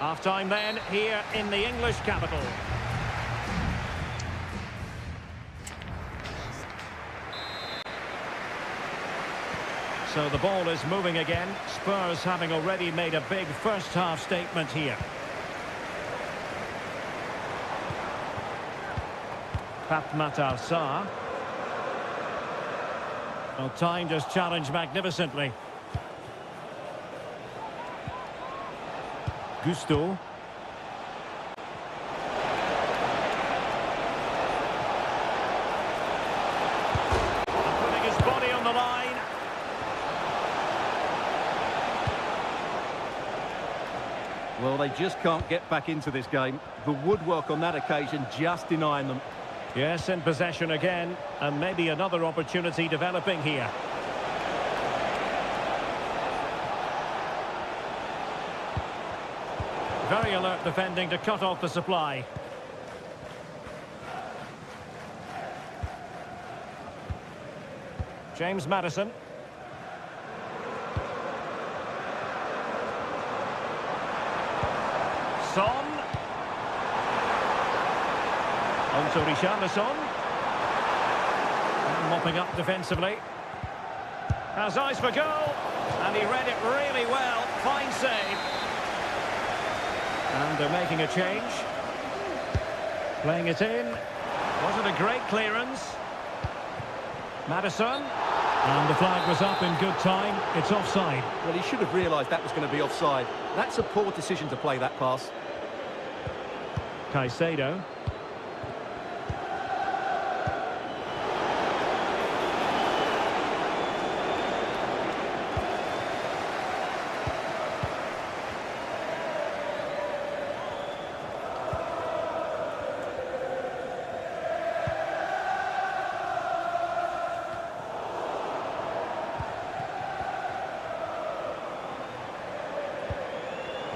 Half-time then, here in the English capital. So the ball is moving again. Spurs having already made a big first-half statement here. Fatmat Al-Sar. Well, timed his challenge magnificently. Gusto. And putting his body on the line. Well, they just can't get back into this game. The woodwork on that occasion just denying them. Yes, in possession again, and maybe another opportunity developing here. Very alert defending to cut off the supply. James Madison. Son. On to Richarlison. Mopping up defensively. Has eyes for goal. And he read it really well. Fine save. And they're making a change. Playing it in. Wasn't a great clearance. Madison. And the flag was up in good time. It's offside. Well, he should have realised that was going to be offside. That's a poor decision to play that pass. Caicedo.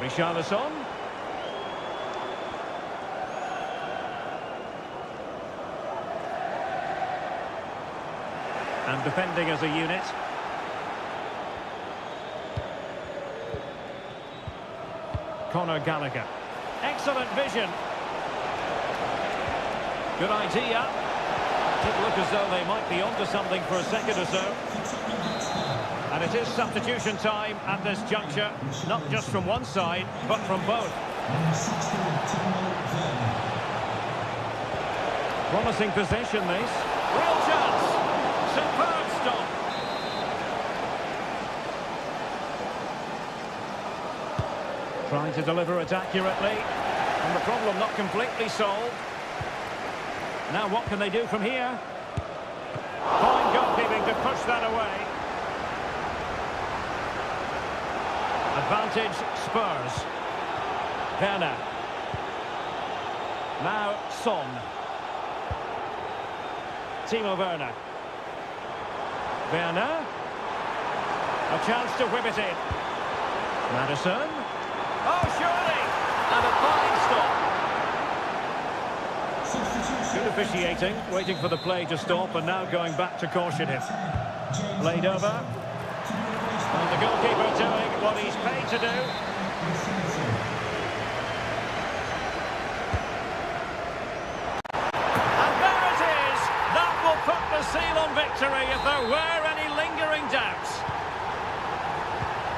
Richarlison. And defending as a unit. Conor Gallagher. Excellent vision. Good idea. Did look as though they might be onto something for a second or so. And it is substitution time at this juncture, not just from one side, but from both. Promising possession, this. Real chance. Superb stop. Trying to deliver it accurately. And the problem not completely solved. Now what can they do from here? Fine goalkeeping to push that away. Advantage Spurs. Werner. Now Son. Timo Werner. Werner. A chance to whip it in. Madison. Oh, surely! And a fine stop. Good officiating, waiting for the play to stop and now going back to caution him. Played over. And the goalkeeper doing what he's paid to do. And there it is! That will put the seal on victory if there were any lingering doubts.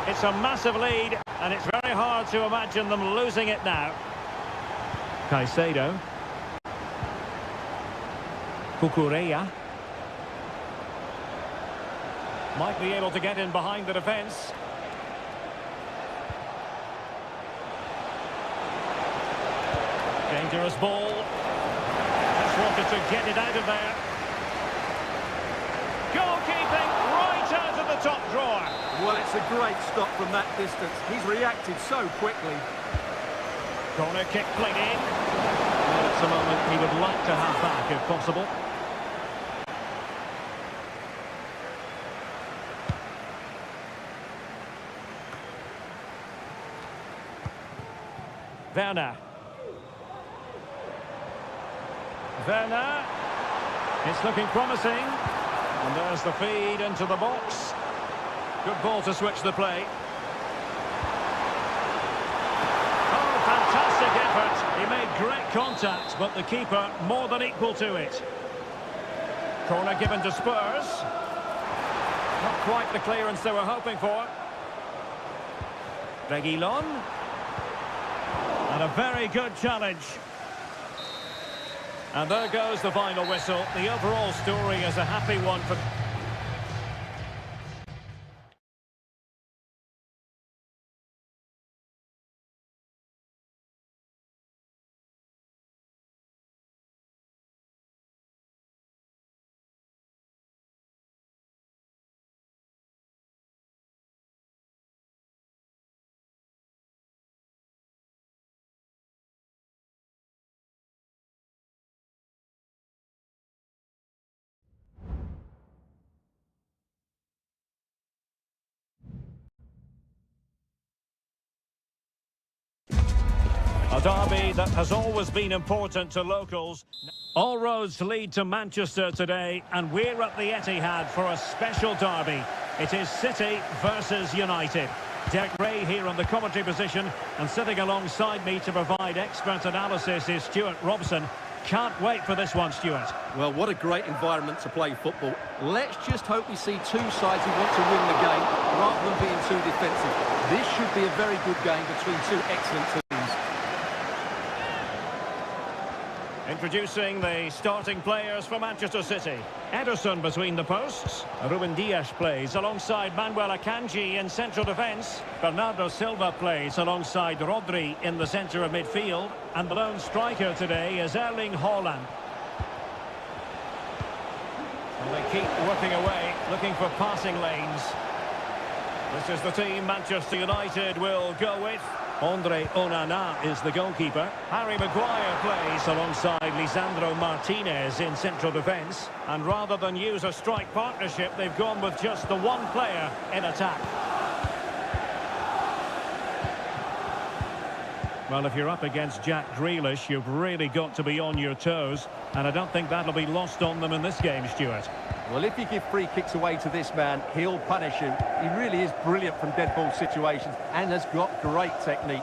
It's a massive lead, and it's very hard to imagine them losing it now. Caicedo. Cucurella. Might be able to get in behind the defence. Dangerous ball. Just wanted to get it out of there. Goalkeeping right out of the top drawer. Well, it's a great stop from that distance. He's reacted so quickly. Corner kick played in. Well, it's a moment he would like to have back if possible. Werner. Werner. It's looking promising. And there's the feed into the box. Good ball to switch the play. Oh, fantastic effort. He made great contact, but the keeper more than equal to it. Corner given to Spurs. Not quite the clearance they were hoping for. Reguilon. And a very good challenge. And there goes the final whistle. The overall story is a happy one for... A derby that has always been important to locals. All roads lead to Manchester today, and we're at the Etihad for a special derby. It is City versus United. Derek Ray here on the commentary position, and sitting alongside me to provide expert analysis is Stuart Robson. Can't wait for this one, Stuart. Well, what a great environment to play football. Let's just hope we see two sides who want to win the game rather than being too defensive. This should be a very good game between two excellent teams. Introducing the starting players for Manchester City. Ederson between the posts. Ruben Dias plays alongside Manuel Akanji in central defence. Bernardo Silva plays alongside Rodri in the centre of midfield. And the lone striker today is Erling Haaland. And they keep working away, looking for passing lanes. This is the team Manchester United will go with. Andre Onana is the goalkeeper. Harry Maguire plays alongside Lisandro Martinez in central defence. And rather than use a strike partnership, they've gone with just the one player in attack. Well, if you're up against Jack Grealish, you've really got to be on your toes. And I don't think that'll be lost on them in this game, Stuart. Well, if you give free kicks away to this man, he'll punish him. He really is brilliant from dead ball situations and has got great technique.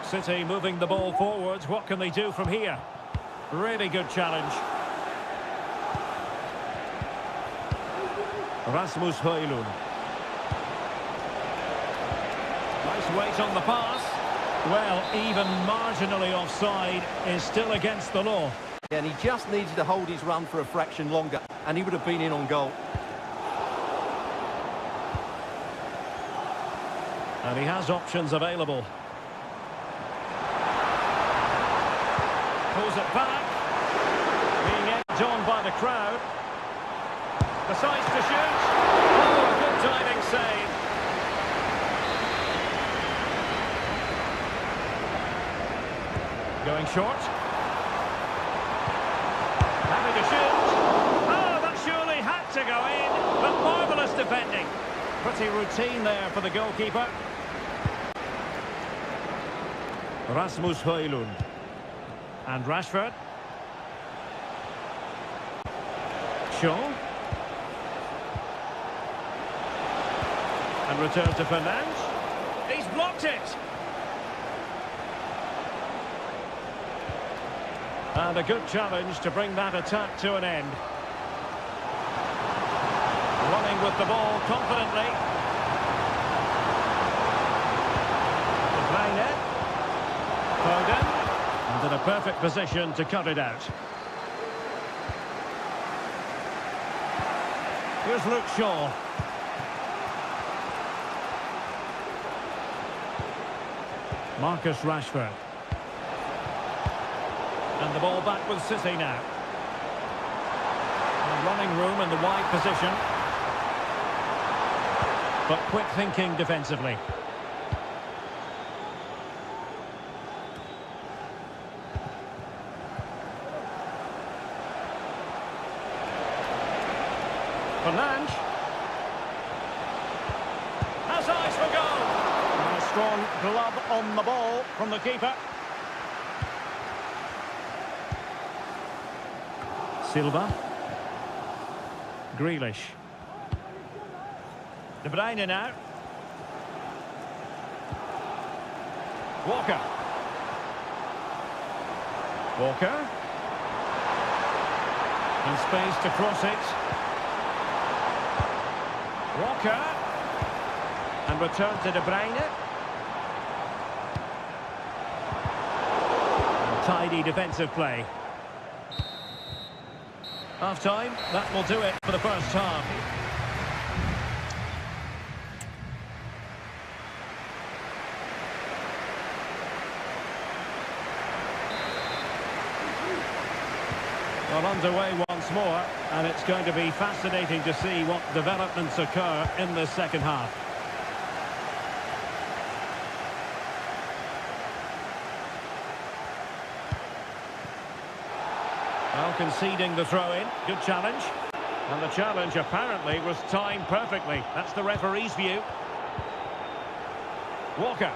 City moving the ball forwards. What can they do from here? Really good challenge. Rasmus Højlund. Nice weight on the pass. Well, even marginally offside is still against the law. And he just needed to hold his run for a fraction longer, and he would have been in on goal. And he has options available. Pulls it back. Being egged on by the crowd. Decides to shoot. Oh, a good diving save. Going short. Having to shoot. Oh, that surely had to go in. But marvellous defending. Pretty routine there for the goalkeeper. Rasmus Højlund. And Rashford. Shaw. And return to Fernandes. He's blocked it. And a good challenge to bring that attack to an end. Running with the ball confidently. Kleiner. Foden. And in a perfect position to cut it out. Here's Luke Shaw. Marcus Rashford. And the ball back with City now. Running room in the wide position. But quick thinking defensively. Fernandes has eyes for goal. And a strong glove on the ball from the keeper. Silva. Grealish. De Bruyne now. Walker. Walker. And space to cross it. Walker. And return to De Bruyne. And tidy defensive play. Half-time, that will do it for the first half. Well, underway once more, and it's going to be fascinating to see what developments occur in the second half. Well, conceding the throw-in. Good challenge. And the challenge apparently was timed perfectly. That's the referee's view. Walker.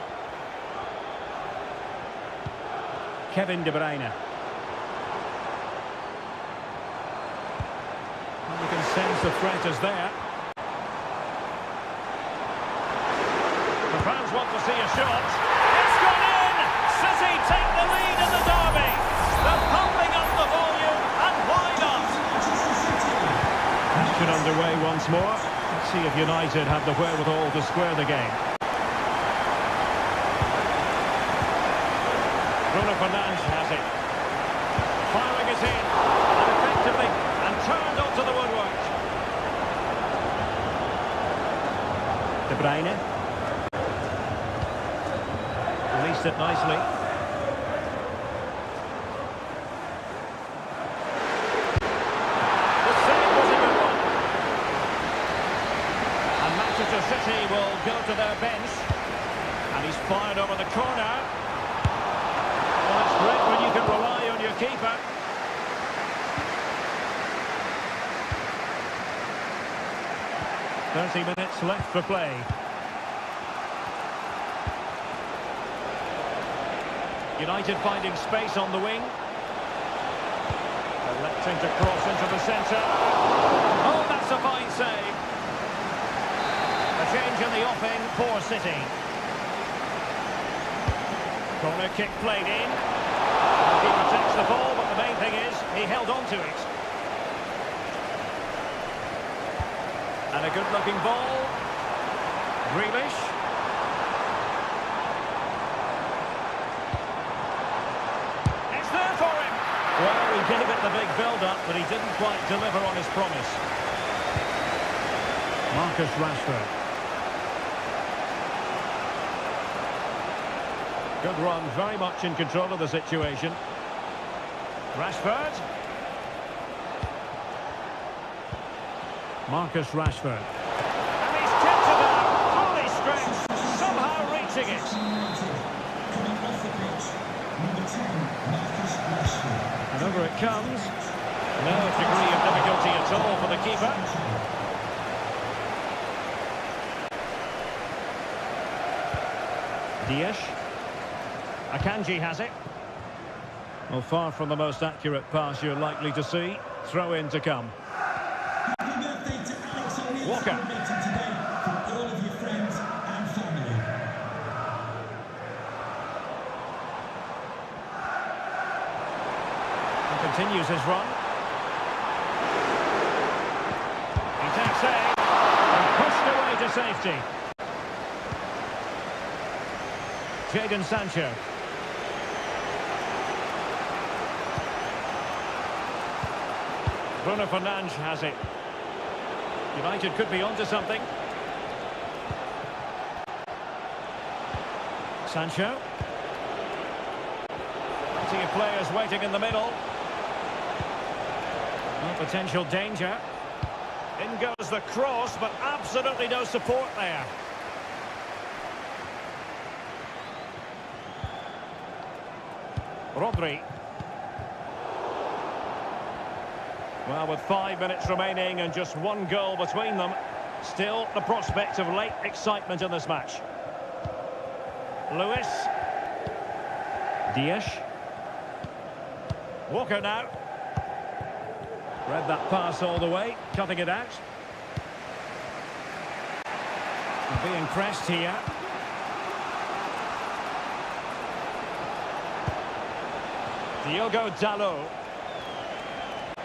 Kevin De Bruyne. And you can sense the threat is there. The fans want to see a shot. It's gone in! City take the lead in the derby. They're pumping up the volume, and why not? Action underway once more. Let's see if United have the wherewithal to square the game. Bruno Fernandes has it. Firing it in, and effectively, and turned onto the woodwork. De Bruyne. Released it nicely. The save was a good one. And Manchester City will go to their bench. And he's fired over the corner. Well, it's great when you can rely on your keeper. "30 minutes left for play. United finding space on the wing. Electing to cross into the centre. Oh, that's a fine save. A change in the offing for City. Corner kick played in. He protects the ball, but the main thing is he held on to it. And a good-looking ball. Grealish. It's there for him. Well, he gave it the big build-up, but he didn't quite deliver on his promise. Marcus Rashford. Good run, very much in control of the situation. Rashford. Marcus Rashford. And he's kept it out, fully stretched, somehow reaching it. Coming off the pitch, number 10, Marcus Rashford. And over it comes. No degree of difficulty at all for the keeper. Diaz. Akanji has it. Well, far from the most accurate pass you're likely to see. Throw in to come. Happy birthday to Alex O'Neill Walker. celebrating today from all of your friends and family. continues his run. He takes aim and pushed away to safety. Jadon Sancho. Bruno Fernandes has it. United could be onto something. Sancho. Plenty of players waiting in the middle. No potential danger. In goes the cross, but absolutely no support there. Rodri. Well, with 5 minutes remaining and just one goal between them, still the prospect of late excitement in this match. Lewis. Dias. Walker now. Read that pass all the way, cutting it out. And being pressed here. Diogo Dalot.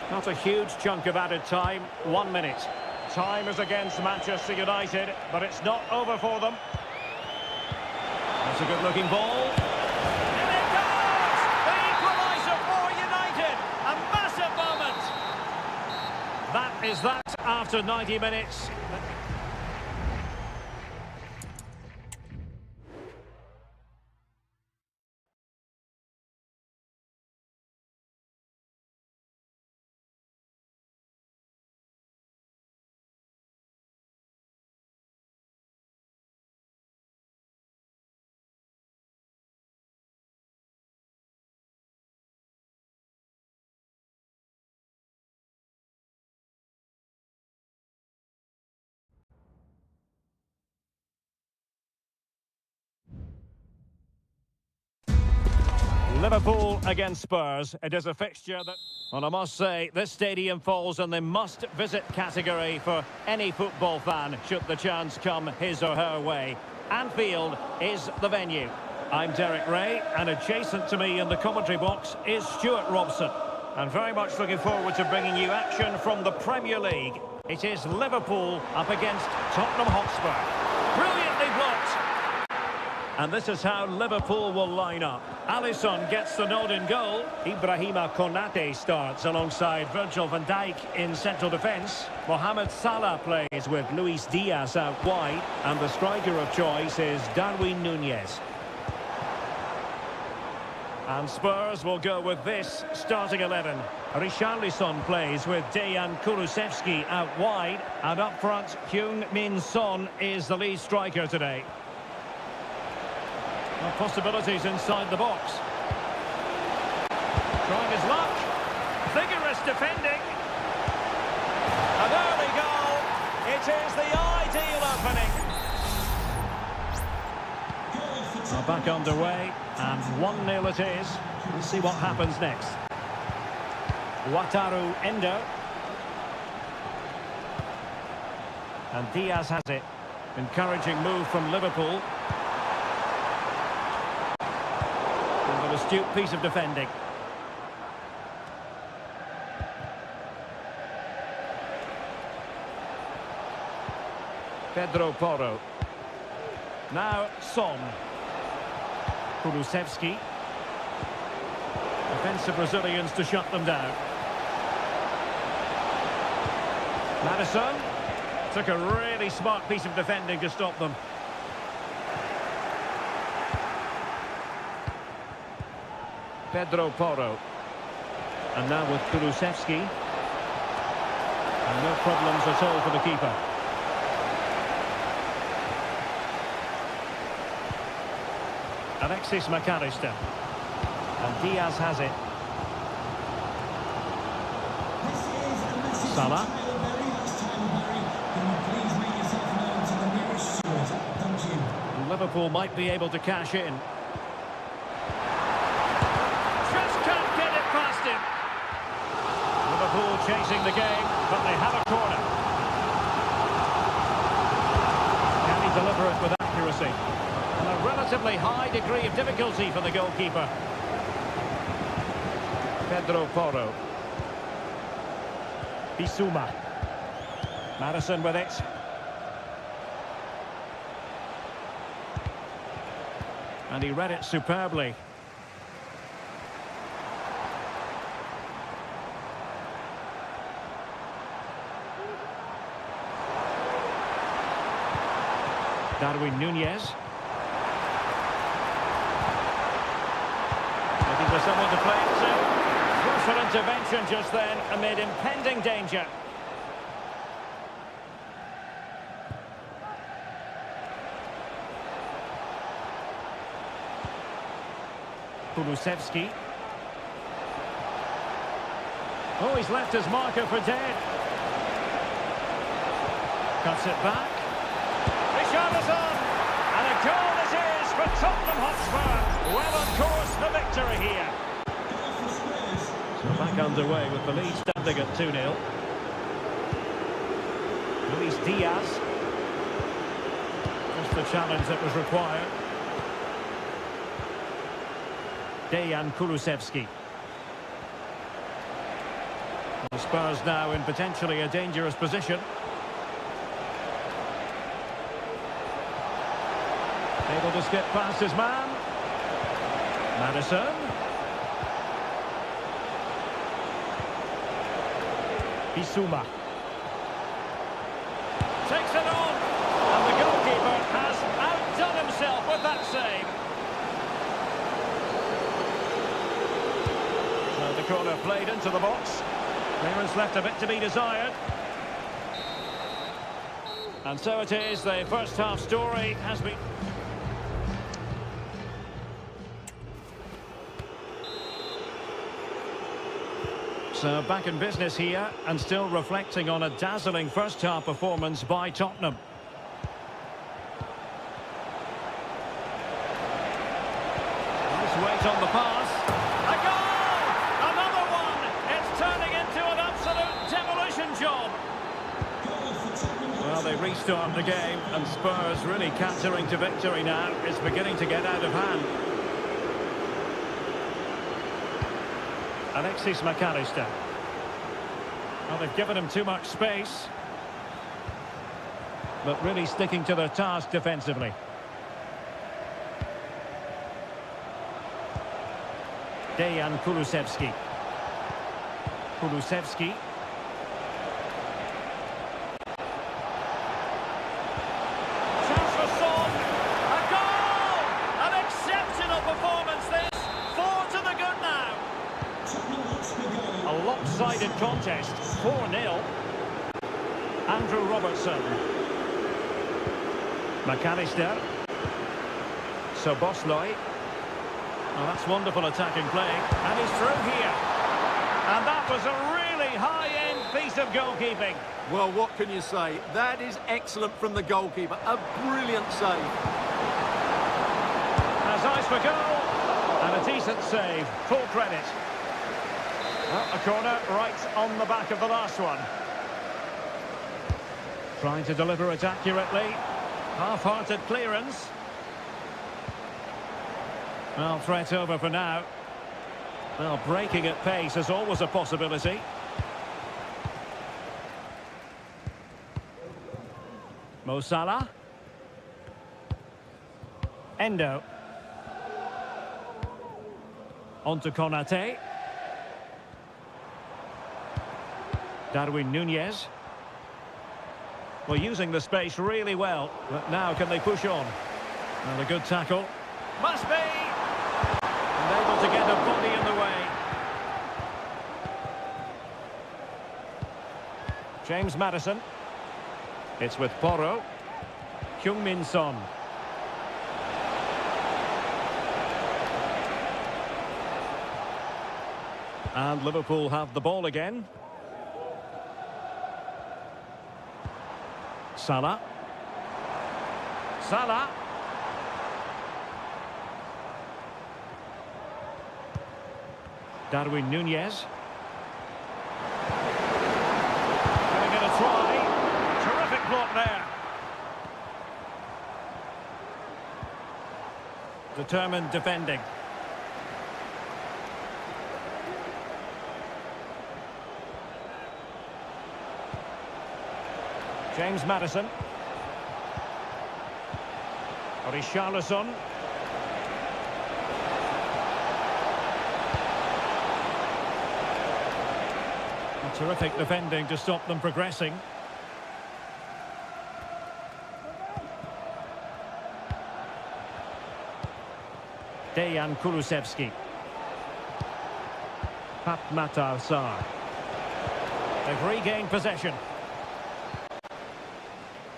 Not a huge chunk of added time, 1 minute. Time is against Manchester United, but it's not over for them. That's a good-looking ball. And it goes! The equaliser for United! A massive moment! That is that after 90 minutes. Liverpool against Spurs. It is a fixture that, well, I must say, this stadium falls in the must-visit category for any football fan, should the chance come his or her way. Anfield is the venue. I'm Derek Ray, and adjacent to me in the commentary box is Stuart Robson. And very much looking forward to bringing you action from the Premier League. It is Liverpool up against Tottenham Hotspur. Brilliantly blocked. And this is how Liverpool will line up. Alisson gets the nod in goal. Ibrahima Konate starts alongside Virgil van Dijk in central defence. Mohamed Salah plays with Luis Diaz out wide. And the striker of choice is Darwin Núñez. And Spurs will go with this starting 11. Richarlison plays with Dejan Kulusevski out wide. And up front, Heung-min Son is the lead striker today. Well, possibilities inside the box. Trying his luck. Vigorous defending. An early goal. It is the ideal opening. Well, back underway, and 1-0 it is. Let's see what happens next. Wataru Endo. And Diaz has it. Encouraging move from Liverpool. An astute piece of defending. Pedro Porro. Now Son. Kulusevski. Defensive Brazilians to shut them down. Maddison. Took a really smart piece of defending to stop them. Pedro Porro. And now with Kulusevski. And no problems at all for the keeper. Alexis McAllister. And Diaz has it. Salah. Liverpool might be able to cash in. Liverpool chasing the game, but they have a corner. Can he deliver it with accuracy? And a relatively high degree of difficulty for the goalkeeper. Pedro Porro. Bissouma. Madison with it. And he read it superbly. Darwin Núñez. Looking for someone to play it to. Crucial intervention just then amid impending danger. Kulusevski. Oh, he's left his marker for dead. Cuts it back. Richarlison! And a goal it is for Tottenham Hotspur. Well on course for victory here. So back underway with the lead standing at 2-0. Luis Diaz. Just the challenge that was required. Dejan Kulusevski. The Spurs now in potentially a dangerous position. Able to skip past his man. Madison. Bissouma. Takes it on. And the goalkeeper has outdone himself with that save. So the corner played into the box. Clearance left a bit to be desired. And so it is, the first half story has been... So back in business here and still reflecting on a dazzling first half performance by Tottenham. Nice weight on the pass. A goal! Another one! It's turning into an absolute demolition job. Well, they restart the game and Spurs really cantering to victory now. It's beginning to get out of hand. Alexis McAllister. Well, they've given him too much space. But really sticking to their task defensively. Dejan Kulusevski. Kulusevski. Chance for Son. A goal! An exceptional performance this. 4 to the good now. A lopsided contest, 4-0. Andrew Robertson. McAllister. Szoboszlai. Oh, that's wonderful attacking play. And he's through here. And that was a really high-end piece of goalkeeping. Well, what can you say? That is excellent from the goalkeeper. A brilliant save. Has eyes for goal. And a decent save. Full credit. Well, a corner right on the back of the last one. Trying to deliver it accurately. Half-hearted clearance. Well, threat over for now. Well, breaking at pace is always a possibility. Mo Salah. Endo. On to Konate. Darwin Núñez. Well, using the space really well. But now can they push on? And a good tackle. Must be! And able to get a body in the way. James Madison. It's with Porro. Heung-min Son. And Liverpool have the ball again. Salah. Salah. Darwin Núñez. Giving it a try. Terrific block there. Determined defending. James Maddison. Richarlison. Terrific defending to stop them progressing. Dejan Kulusevski. Matar Sarr. They've regained possession.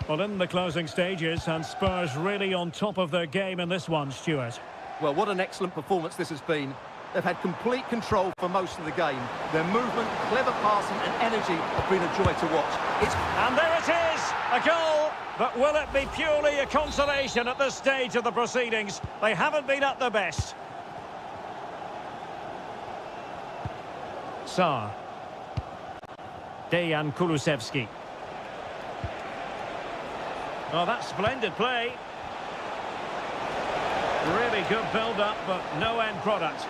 Well, in the closing stages, and Spurs really on top of their game in this one, Stuart. Well, what an excellent performance this has been. They've had complete control for most of the game. Their movement, clever passing and energy have been a joy to watch. And there it is, a goal. But will it be purely a consolation at this stage of the proceedings? They haven't been at their best. Sarr. Dejan Kulusevski. Oh, that's splendid play. Really good build-up, but no end product.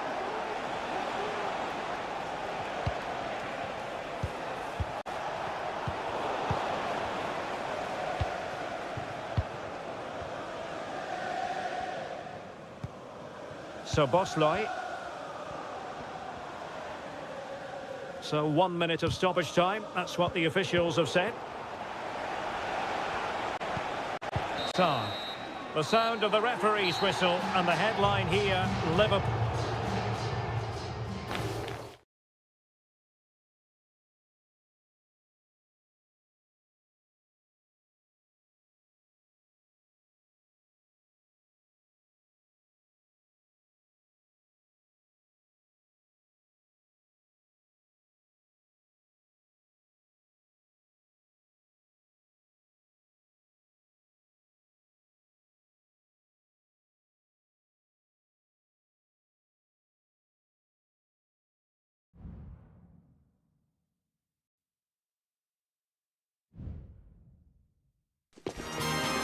So Bosley. So 1 minute of stoppage time. That's what the officials have said. Sarr. The sound of the referee's whistle and the headline here, Liverpool.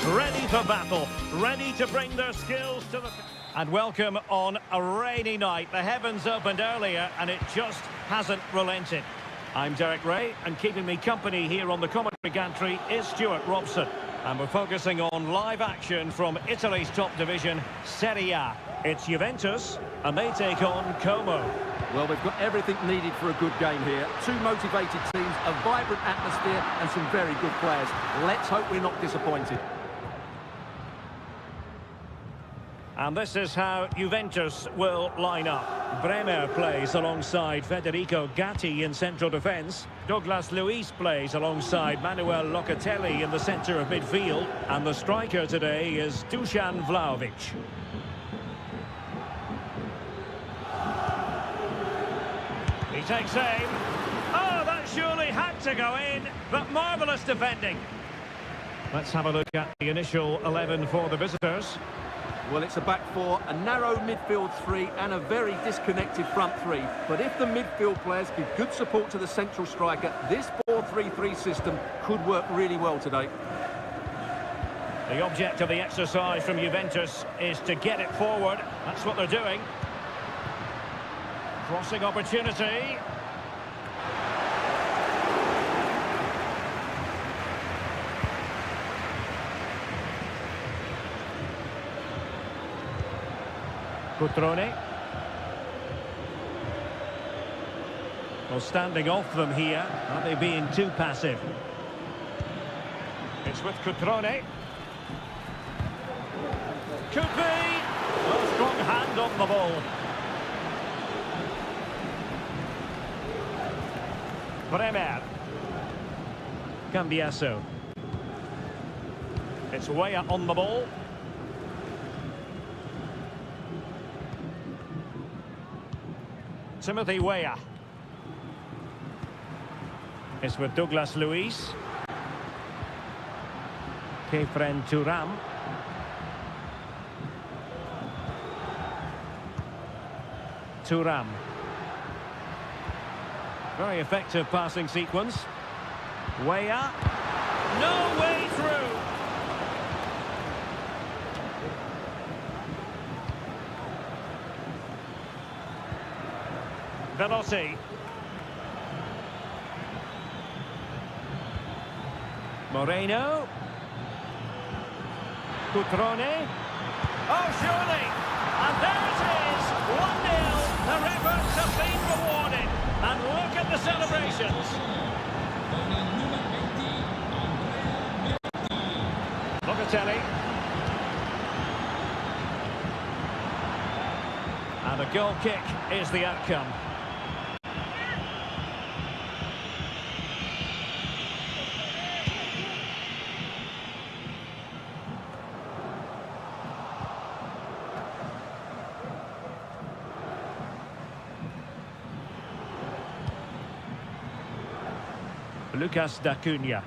Ready for battle, ready to bring their skills to the... And welcome on a rainy night. The heavens opened earlier and it just hasn't relented. I'm Derek Ray, and keeping me company here on the commentary gantry is Stuart Robson. And we're focusing on live action from Italy's top division, Seria. It's Juventus, and they take on Como. Well, they've got everything needed for a good game here. Two motivated teams, a vibrant atmosphere and some very good players. Let's hope we're not disappointed. And this is how Juventus will line up. Bremer plays alongside Federico Gatti in central defence. Douglas Luiz plays alongside Manuel Locatelli in the centre of midfield. And the striker today is Dusan Vlahovic. He takes aim. Oh, that surely had to go in, but marvellous defending. Let's have a look at the initial 11 for the visitors. Well, it's a back four, a narrow midfield three and a very disconnected front three. But if the midfield players give good support to the central striker, this 4-3-3 system could work really well today. The object of the exercise from Juventus is to get it forward. That's what they're doing. Crossing opportunity. Cutrone. Well, standing off them here. Are they being too passive? It's with Cutrone. Could be. Oh, strong hand on the ball. Bremer. Cambiaso. It's Weah on the ball. Timothy Weah. It's with Douglas Luiz. Kefren Turam. Turam. Very effective passing sequence. Weah. No way through. Veloci. Moreno. Cutrone. Oh, surely! And there it is! 1-0. Their efforts have been rewarded. And look at the celebrations. Locatelli. And a goal kick is the outcome. Lucas D'Acunha.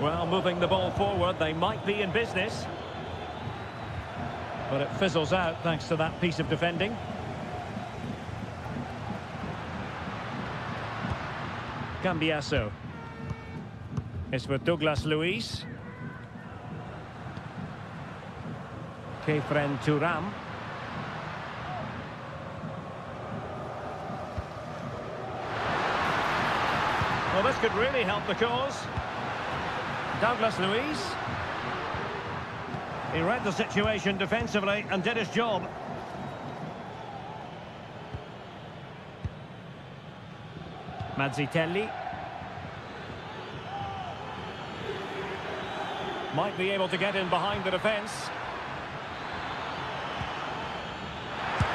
Well, moving the ball forward, they might be in business. But it fizzles out thanks to that piece of defending. Cambiasso. It's with Douglas Luiz. Kefren Turam. Well, this could really help the cause. Douglas Luiz. He read the situation defensively and did his job. Mazzitelli. Might be able to get in behind the defence.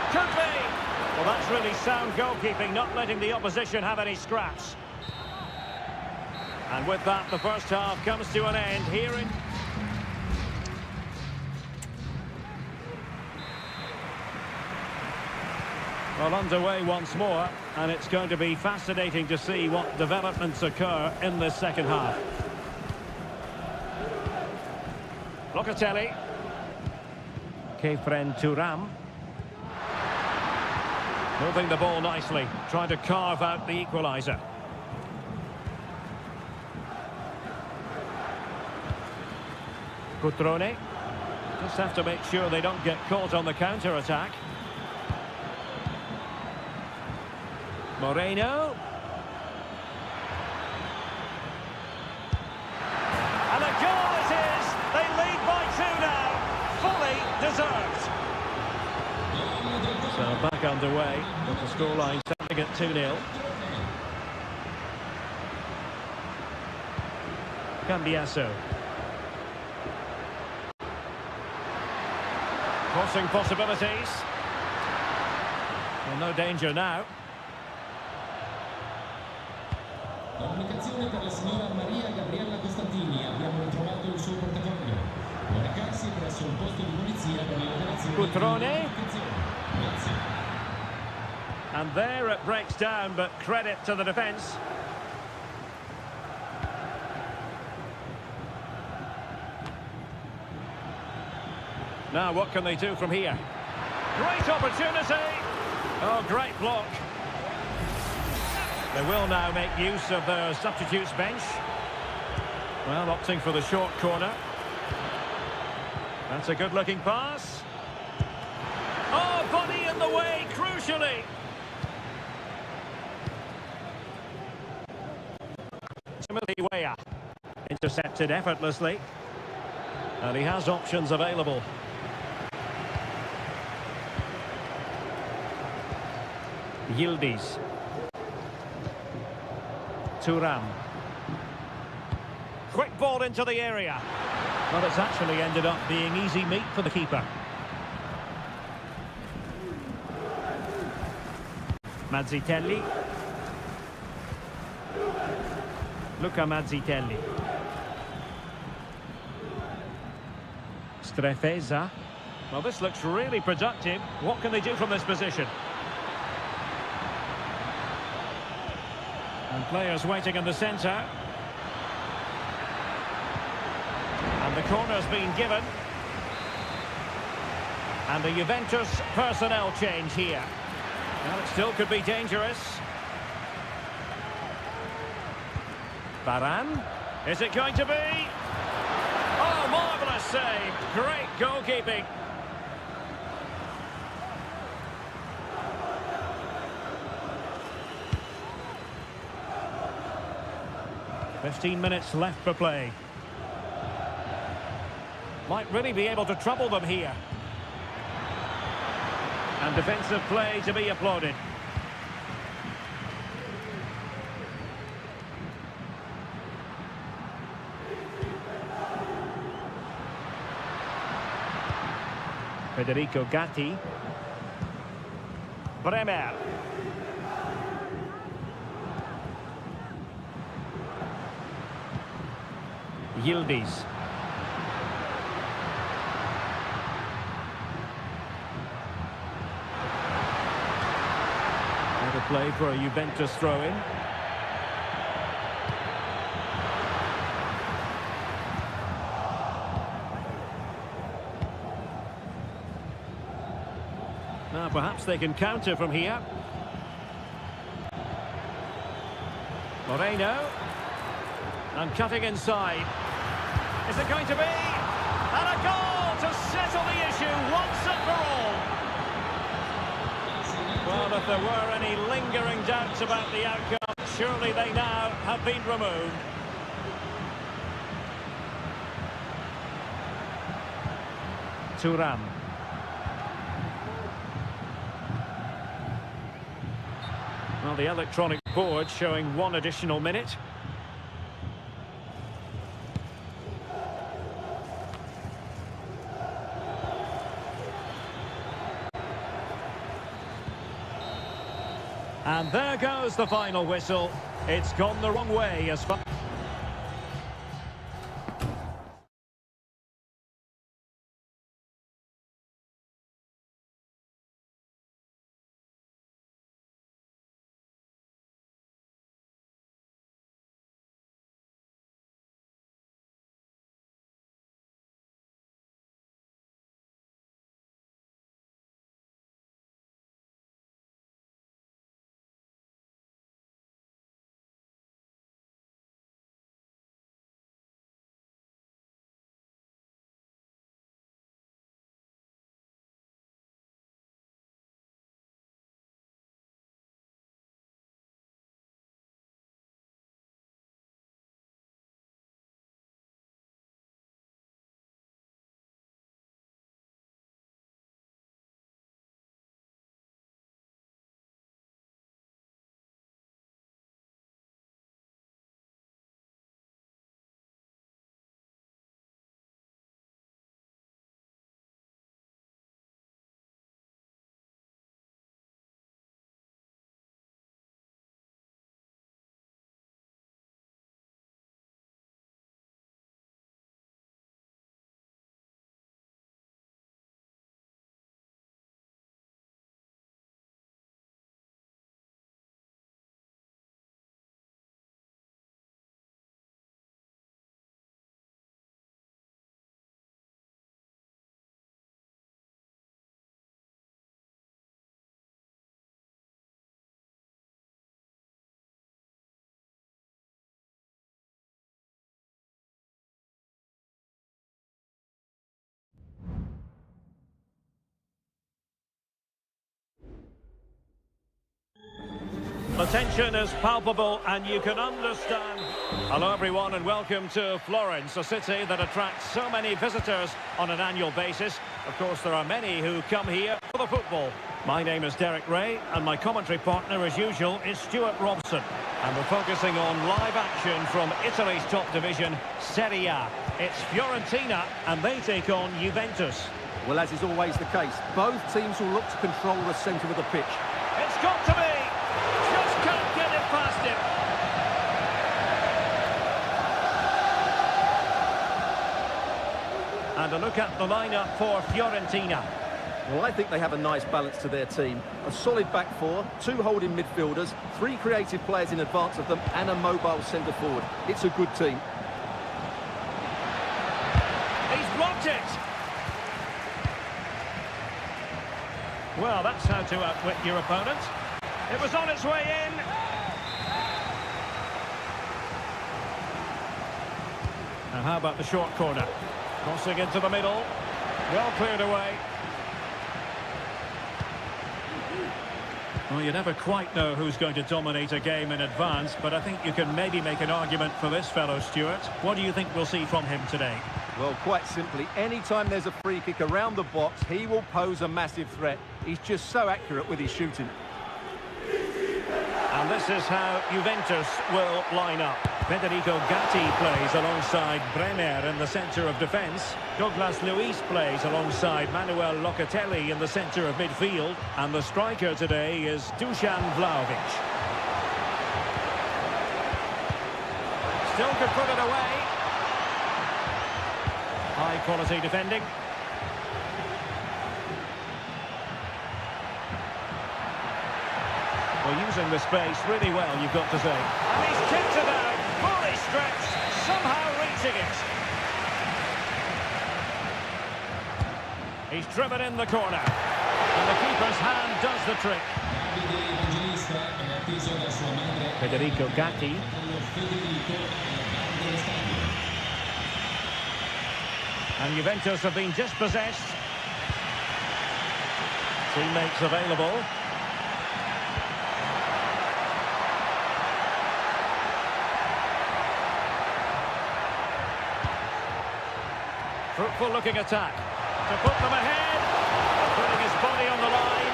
Could be! Well, that's really sound goalkeeping, not letting the opposition have any scraps. And with that, the first half comes to an end here in... Well, underway once more, and it's going to be fascinating to see what developments occur in this second half. Locatelli. Kefren Turam. Moving the ball nicely, trying to carve out the equaliser. Cutrone. Just have to make sure they don't get caught on the counter-attack. Moreno. And a goal it is! They lead by 2 now. Fully deserved. So back underway, with the scoreline standing at 2-0. Cambiasso. Crossing possibilities. Well, no danger now. Comunicazione per la signora Maria Gabriella Costantini. Abbiamo ritrovato il suo portafoglio. Può recarsi presso il posto di polizia per l'operazione. Cutrone. And there it breaks down, but credit to the defence. Now what can they do from here? Great opportunity! Oh, great block. They will now make use of their substitutes bench. Well, opting for the short corner. That's a good-looking pass. Oh, body in the way, crucially. Timothy Weah intercepted effortlessly. And he has options available. Yildiz. Turam. Quick ball into the area. But it's actually ended up being easy meat for the keeper. Mazzitelli. Luca Mazzitelli. Strefeza. Well, this looks really productive. What can they do from this position? And players waiting in the centre. And the corner's been given. And the Juventus personnel change here. Well, it still could be dangerous. Varane. Is it going to be? Oh, marvellous save. Great goalkeeping. 15 minutes left for play. Might really be able to trouble them here. And defensive play to be applauded. Federico Gatti. Bremer. Yildiz. Another play for a Juventus throw-in. Now perhaps they can counter from here. Moreno. And cutting inside. Is it going to be? And a goal to settle the issue once and for all. Well, if there were any lingering doubts about the outcome, surely they now have been removed. Thuram. Well, the electronic board showing one additional minute. And there goes the final whistle. It's gone the wrong way as far... The tension is palpable and you can understand. Hello everyone and welcome to Florence, a city that attracts so many visitors on an annual basis. Of course there are many who come here for the football. My name is Derek Ray and my commentary partner as usual is Stuart Robson. And we're focusing on live action from Italy's top division, Seria. It's Fiorentina and they take on Juventus. Well, as is always the case, both teams will look to control the centre of the pitch. It's got to be! Just can't get it past him. And a look at the lineup for Fiorentina. Well, I think they have a nice balance to their team. A solid back four, two holding midfielders, three creative players in advance of them, and a mobile centre forward. It's a good team. He's blocked it. Well, that's how to outwit your opponent. It was on its way in. Now how about the short corner? Crossing into the middle. Well cleared away. Well, you never quite know who's going to dominate a game in advance, but I think you can maybe make an argument for this fellow, Stuart. What do you think we'll see from him today? Well, quite simply, anytime there's a free kick around the box, he will pose a massive threat. He's just so accurate with his shooting. And this is how Juventus will line up. Federico Gatti plays alongside Bremer in the centre of defence. Douglas Luiz plays alongside Manuel Locatelli in the centre of midfield. And the striker today is Dusan Vlahovic. Still could put it away. High quality defending. Well, using the space really well, you've got to say. And he's kicked it out, fully stretched, somehow reaching it. He's driven in the corner. And the keeper's hand does the trick. Federico Gatti. And Juventus have been dispossessed. Teammates available. Fruitful looking attack to put them ahead, putting his body on the line.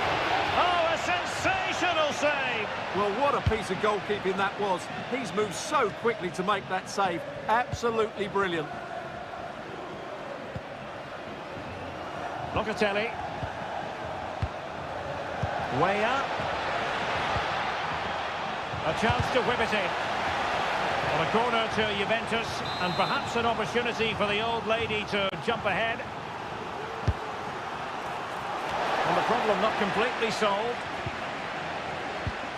Oh, a sensational save! Well, what a piece of goalkeeping that was. He's moved so quickly to make that save. Absolutely brilliant. Locatelli. Way up. A chance to whip it in. Well, a corner to Juventus, and perhaps an opportunity for the old lady to jump ahead. And the problem not completely solved.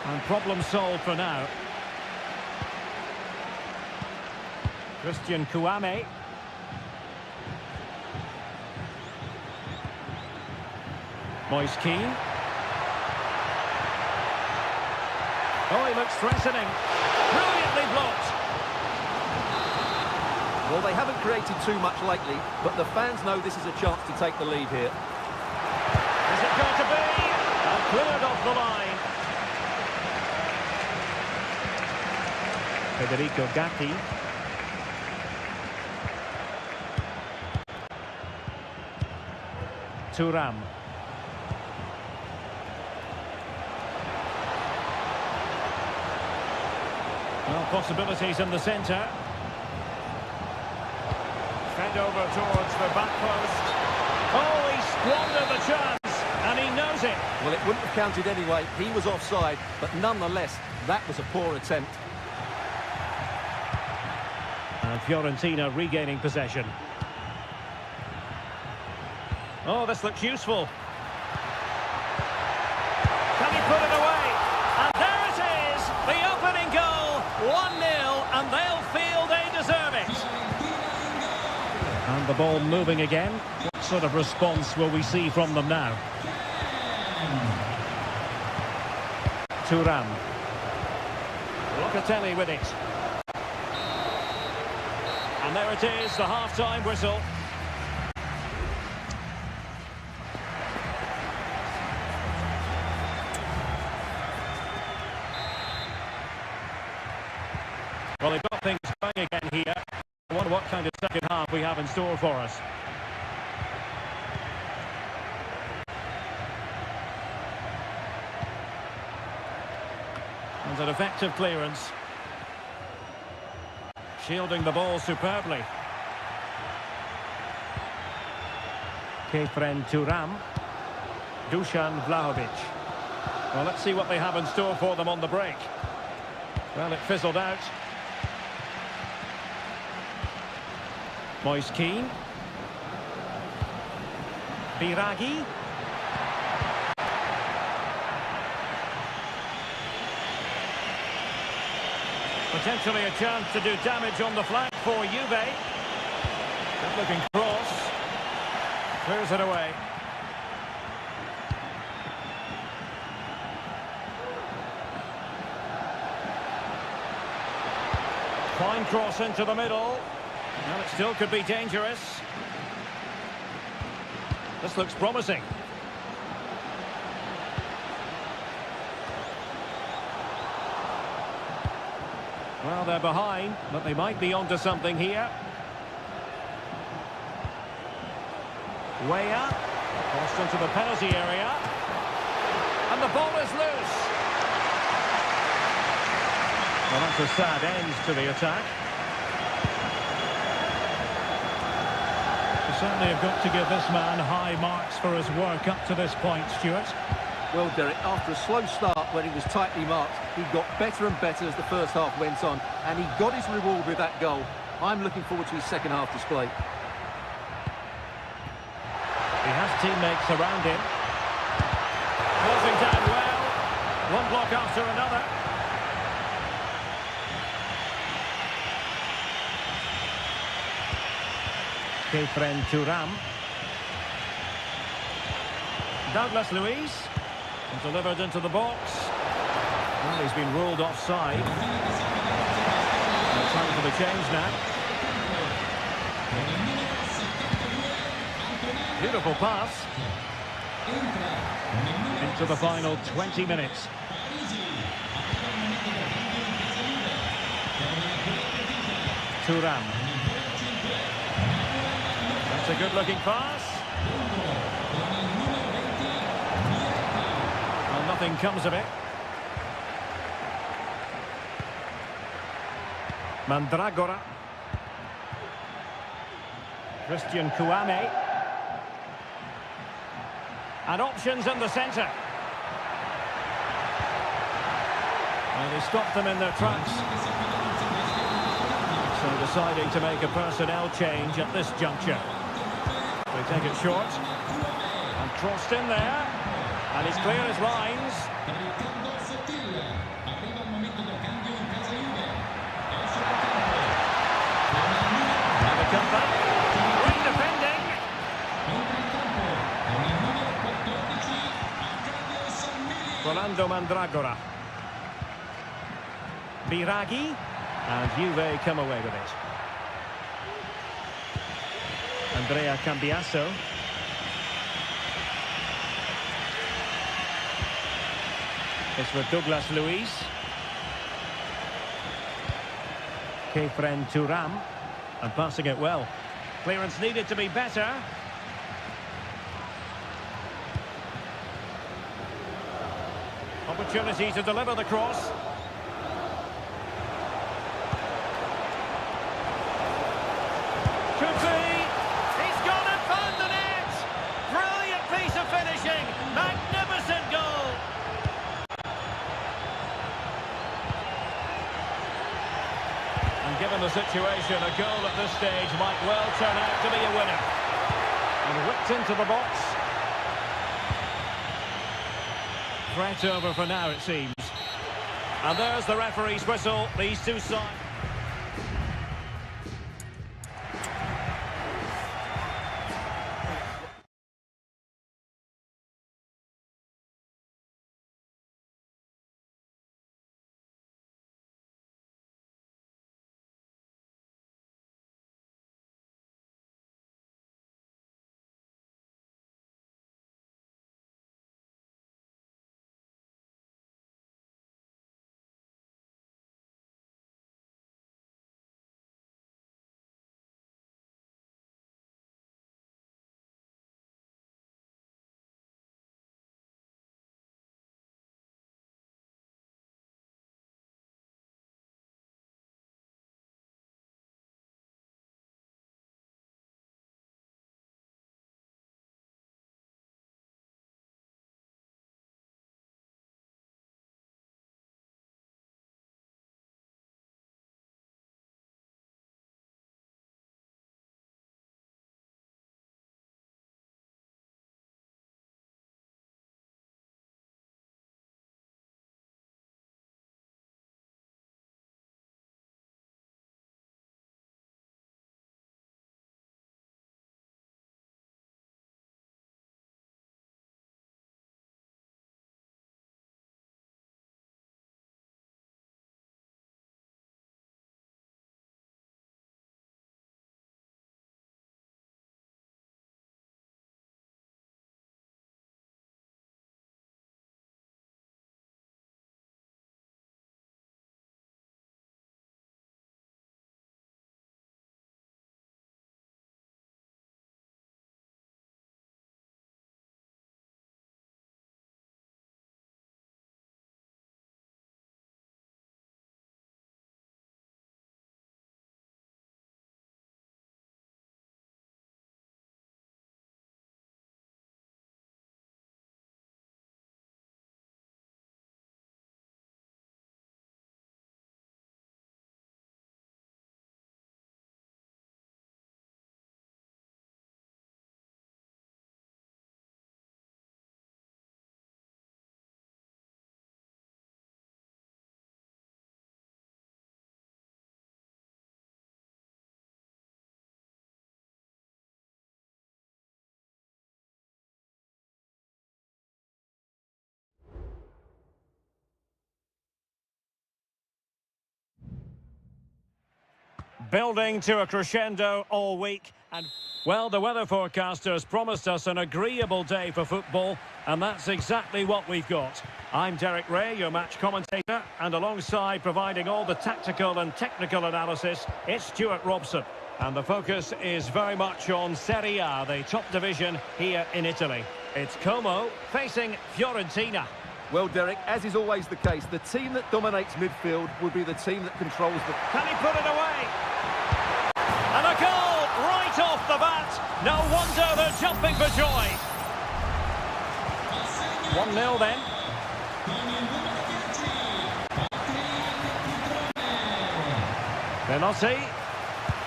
And problem solved for now. Christian Kouame. Moise Keane. Oh, he looks threatening. Brilliantly blocked. Well, they haven't created too much lately, but the fans know this is a chance to take the lead here. Is it going to be? And cleared off the line. Federico Gatti. Thuram. Well, possibilities in the centre. Fed over towards the back post. Oh, he squandered the chance, and he knows it. Well, it wouldn't have counted anyway. He was offside, but nonetheless, that was a poor attempt. And Fiorentina regaining possession. Oh, this looks useful. Can he put it away? And there it is, the opening goal, 1-0, and they'll feel they deserve it. And the ball moving again. What sort of response will we see from them now? Thuram. Locatelli with it. And there it is, the half-time whistle. Well, they've got things going again here. I wonder what kind of second half we have in store for us. And an effective clearance. Shielding the ball superbly. Kefren Thuram. Dusan Vlahovic. Well, let's see what they have in store for them on the break. Well, it fizzled out. Moise Keane. Biragi. Potentially a chance to do damage on the flank for Juve. Good looking cross. Clears it away. Fine cross into the middle. Well, it still could be dangerous. This looks promising. Well, they're behind, but they might be onto something here. Way up, crossed into the penalty area, and the ball is loose. Well, that's a sad end to the attack. You certainly have got to give this man high marks for his work up to this point, Stuart. Well, Derek, after a slow start when he was tightly marked, he got better and better as the first half went on, and he got his reward with that goal. I'm looking forward to his second half display. He has teammates around him. Closing down well. One block after another. Kefren Thuram. Douglas Luiz. Delivered into the box. Well, he's been ruled offside. Time for the change now. Beautiful pass. Into the final 20 minutes. Thuram. That's a good-looking pass. Well, nothing comes of it. Mandragora. Christian Kouame. And options in the centre. And he stopped them in their tracks. So deciding to make a personnel change at this juncture. They take it short. And crossed in there. And he's clear his lines. And the comeback. Great defending. Rolando Mandragora. Biraghi. And Juve come away with it. Andrea Cambiasso. It's for Douglas Luiz. Kefren Thuram. And passing it well. Clearance needed to be better. Opportunity to deliver the cross. Could be. He's gone and found the net. Brilliant piece of finishing. Magnificent goal. And given the situation, a goal at this stage might well turn out to be a winner. And whipped into the box. Threat over for now, it seems. And there's the referee's whistle. These two sides. building to a crescendo all week. And, well, the weather forecasters promised us an agreeable day for football, and that's exactly what we've got. I'm Derek Ray, your match commentator, and alongside providing all the tactical and technical analysis, it's Stuart Robson. And the focus is very much on Seria, the top division here in Italy. It's Como facing Fiorentina. Well, Derek, as is always the case, the team that dominates midfield will be the team that controls the... Can he put it away? And a goal right off the bat. No wonder they're jumping for joy. 1-0 then. Veloci.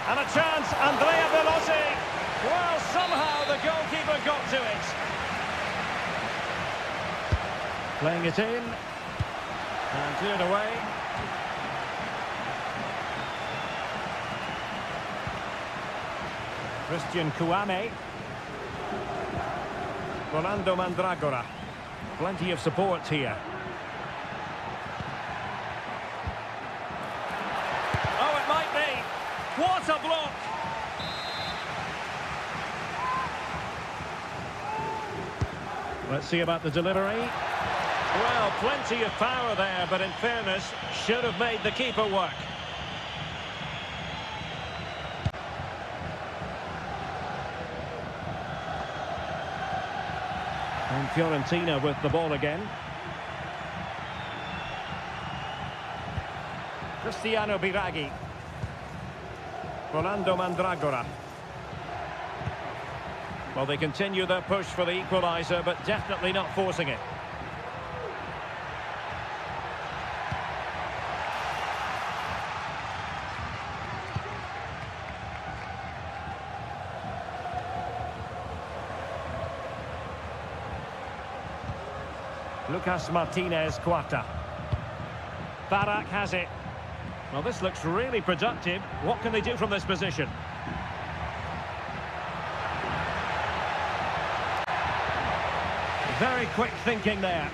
And a chance, Andrea Veloci. Well, somehow the goalkeeper got to it. Playing it in. And cleared away. Christian Kouame. Rolando Mandragora. Plenty of support here. Oh, it might be. What a block! Let's see about the delivery. Well, plenty of power there, but in fairness, should have made the keeper work. And Fiorentina with the ball again. Cristiano Biraghi. Rolando Mandragora. Well, they continue their push for the equaliser, but definitely not forcing it. Lucas Martinez Quarta. Barak has it. Well, this looks really productive. What can they do from this position? Very quick thinking there.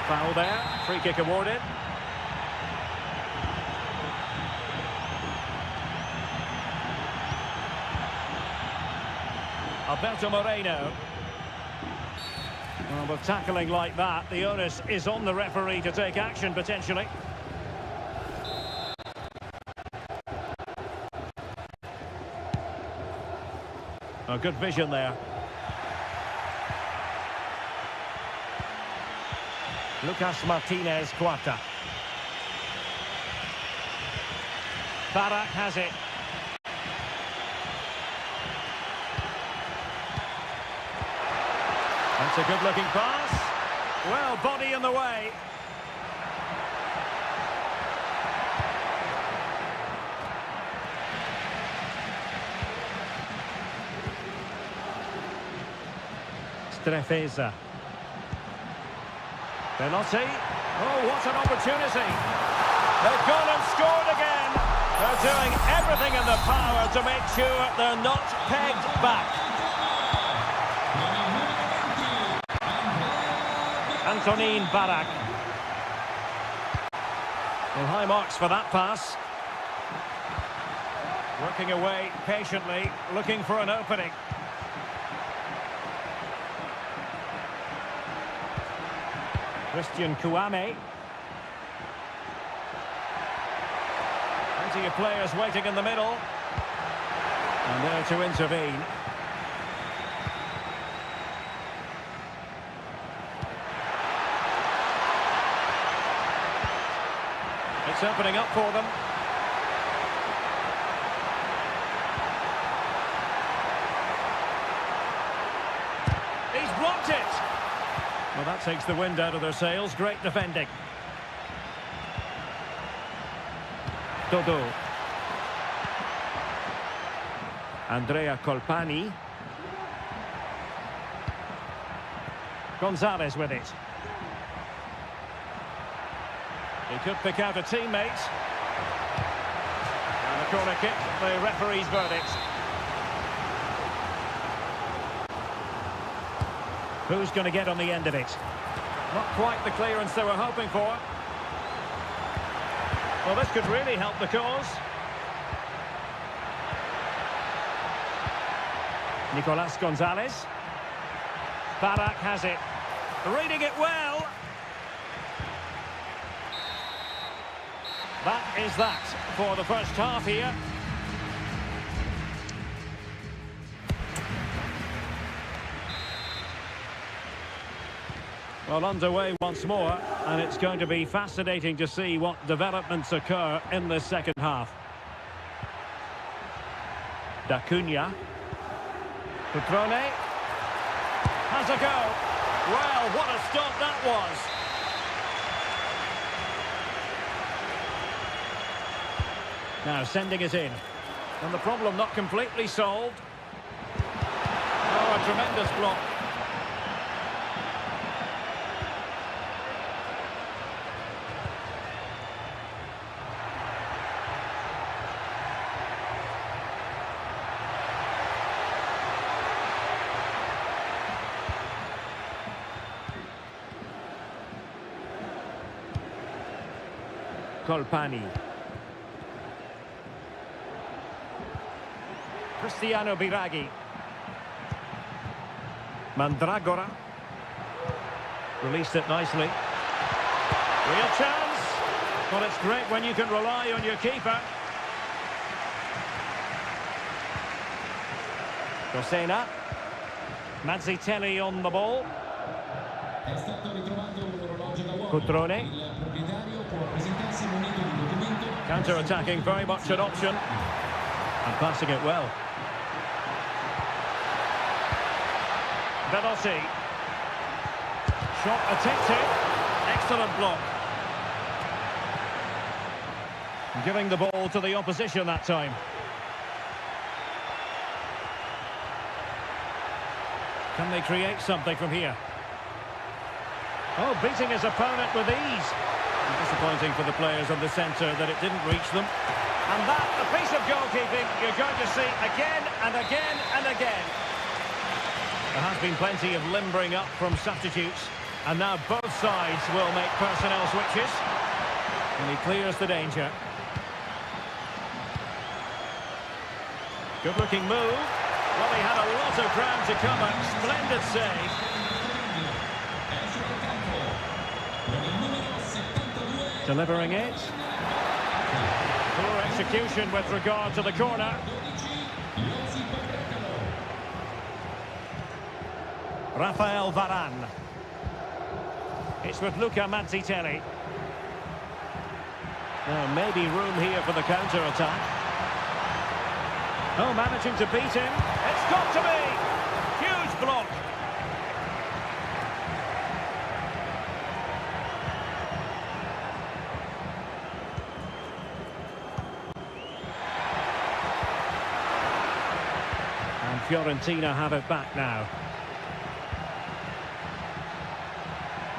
Foul there. Free kick awarded. Alberto Moreno. Well, with tackling like that, the onus is on the referee to take action, potentially. A good vision there. Lucas Martinez Quarta. Barak has it. That's a good-looking pass. Well, body in the way. Strefeza. Veloci. Oh, what an opportunity. They've gone and scored again. They're doing everything in their power to make sure they're not pegged back. Antonin Barak. Well, high marks for that pass. Working away patiently, looking for an opening. Christian Kouame. Plenty of players waiting in the middle. And there to intervene. It's opening up for them. He's blocked it. Well, that takes the wind out of their sails. Great defending. Dodo. Andrea Colpani. Gonzalez with it. He could pick out a teammate. And a corner kick, the referee's verdict. Who's going to get on the end of it? Not quite the clearance they were hoping for. Well, this could really help the cause. Nicolas Gonzalez. Barak has it. Reading it well. That is that for the first half here. Well, underway once more, and it's going to be fascinating to see what developments occur in this second half. D'Acunha. Cutrone. Has a go. Well, what a stop that was. Now sending it in. And the problem not completely solved. Oh, a tremendous block. Colpani. Cristiano Biraghi. Mandragora. Released it nicely. Real chance. Well, it's great when you can rely on your keeper. Cosena. Mazzitelli on the ball. Cutrone. Counter-attacking, very much an option. And passing it well. Veloci. Shot attempted. Excellent block. Giving the ball to the opposition that time. Can they create something from here? Oh, beating his opponent with ease. Disappointing for the players on the centre that it didn't reach them. And that, a piece of goalkeeping you're going to see again and again and again. There has been plenty of limbering up from substitutes, and now both sides will make personnel switches. And he clears the danger. Good looking move. Well, he had a lot of ground to cover. Splendid save. Delivering it. Poor execution with regard to the corner. Rafael Varane. It's with Luca Mazzitelli. Now, maybe room here for the counter-attack. Oh, managing to beat him. It's got to be! Huge block. And Fiorentina have it back now.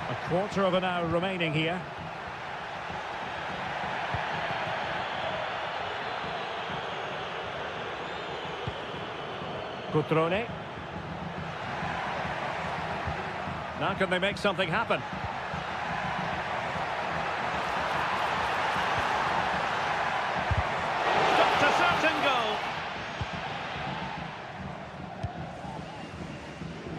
A quarter of an hour remaining here. Cutrone. Now can they make something happen? Got a certain goal.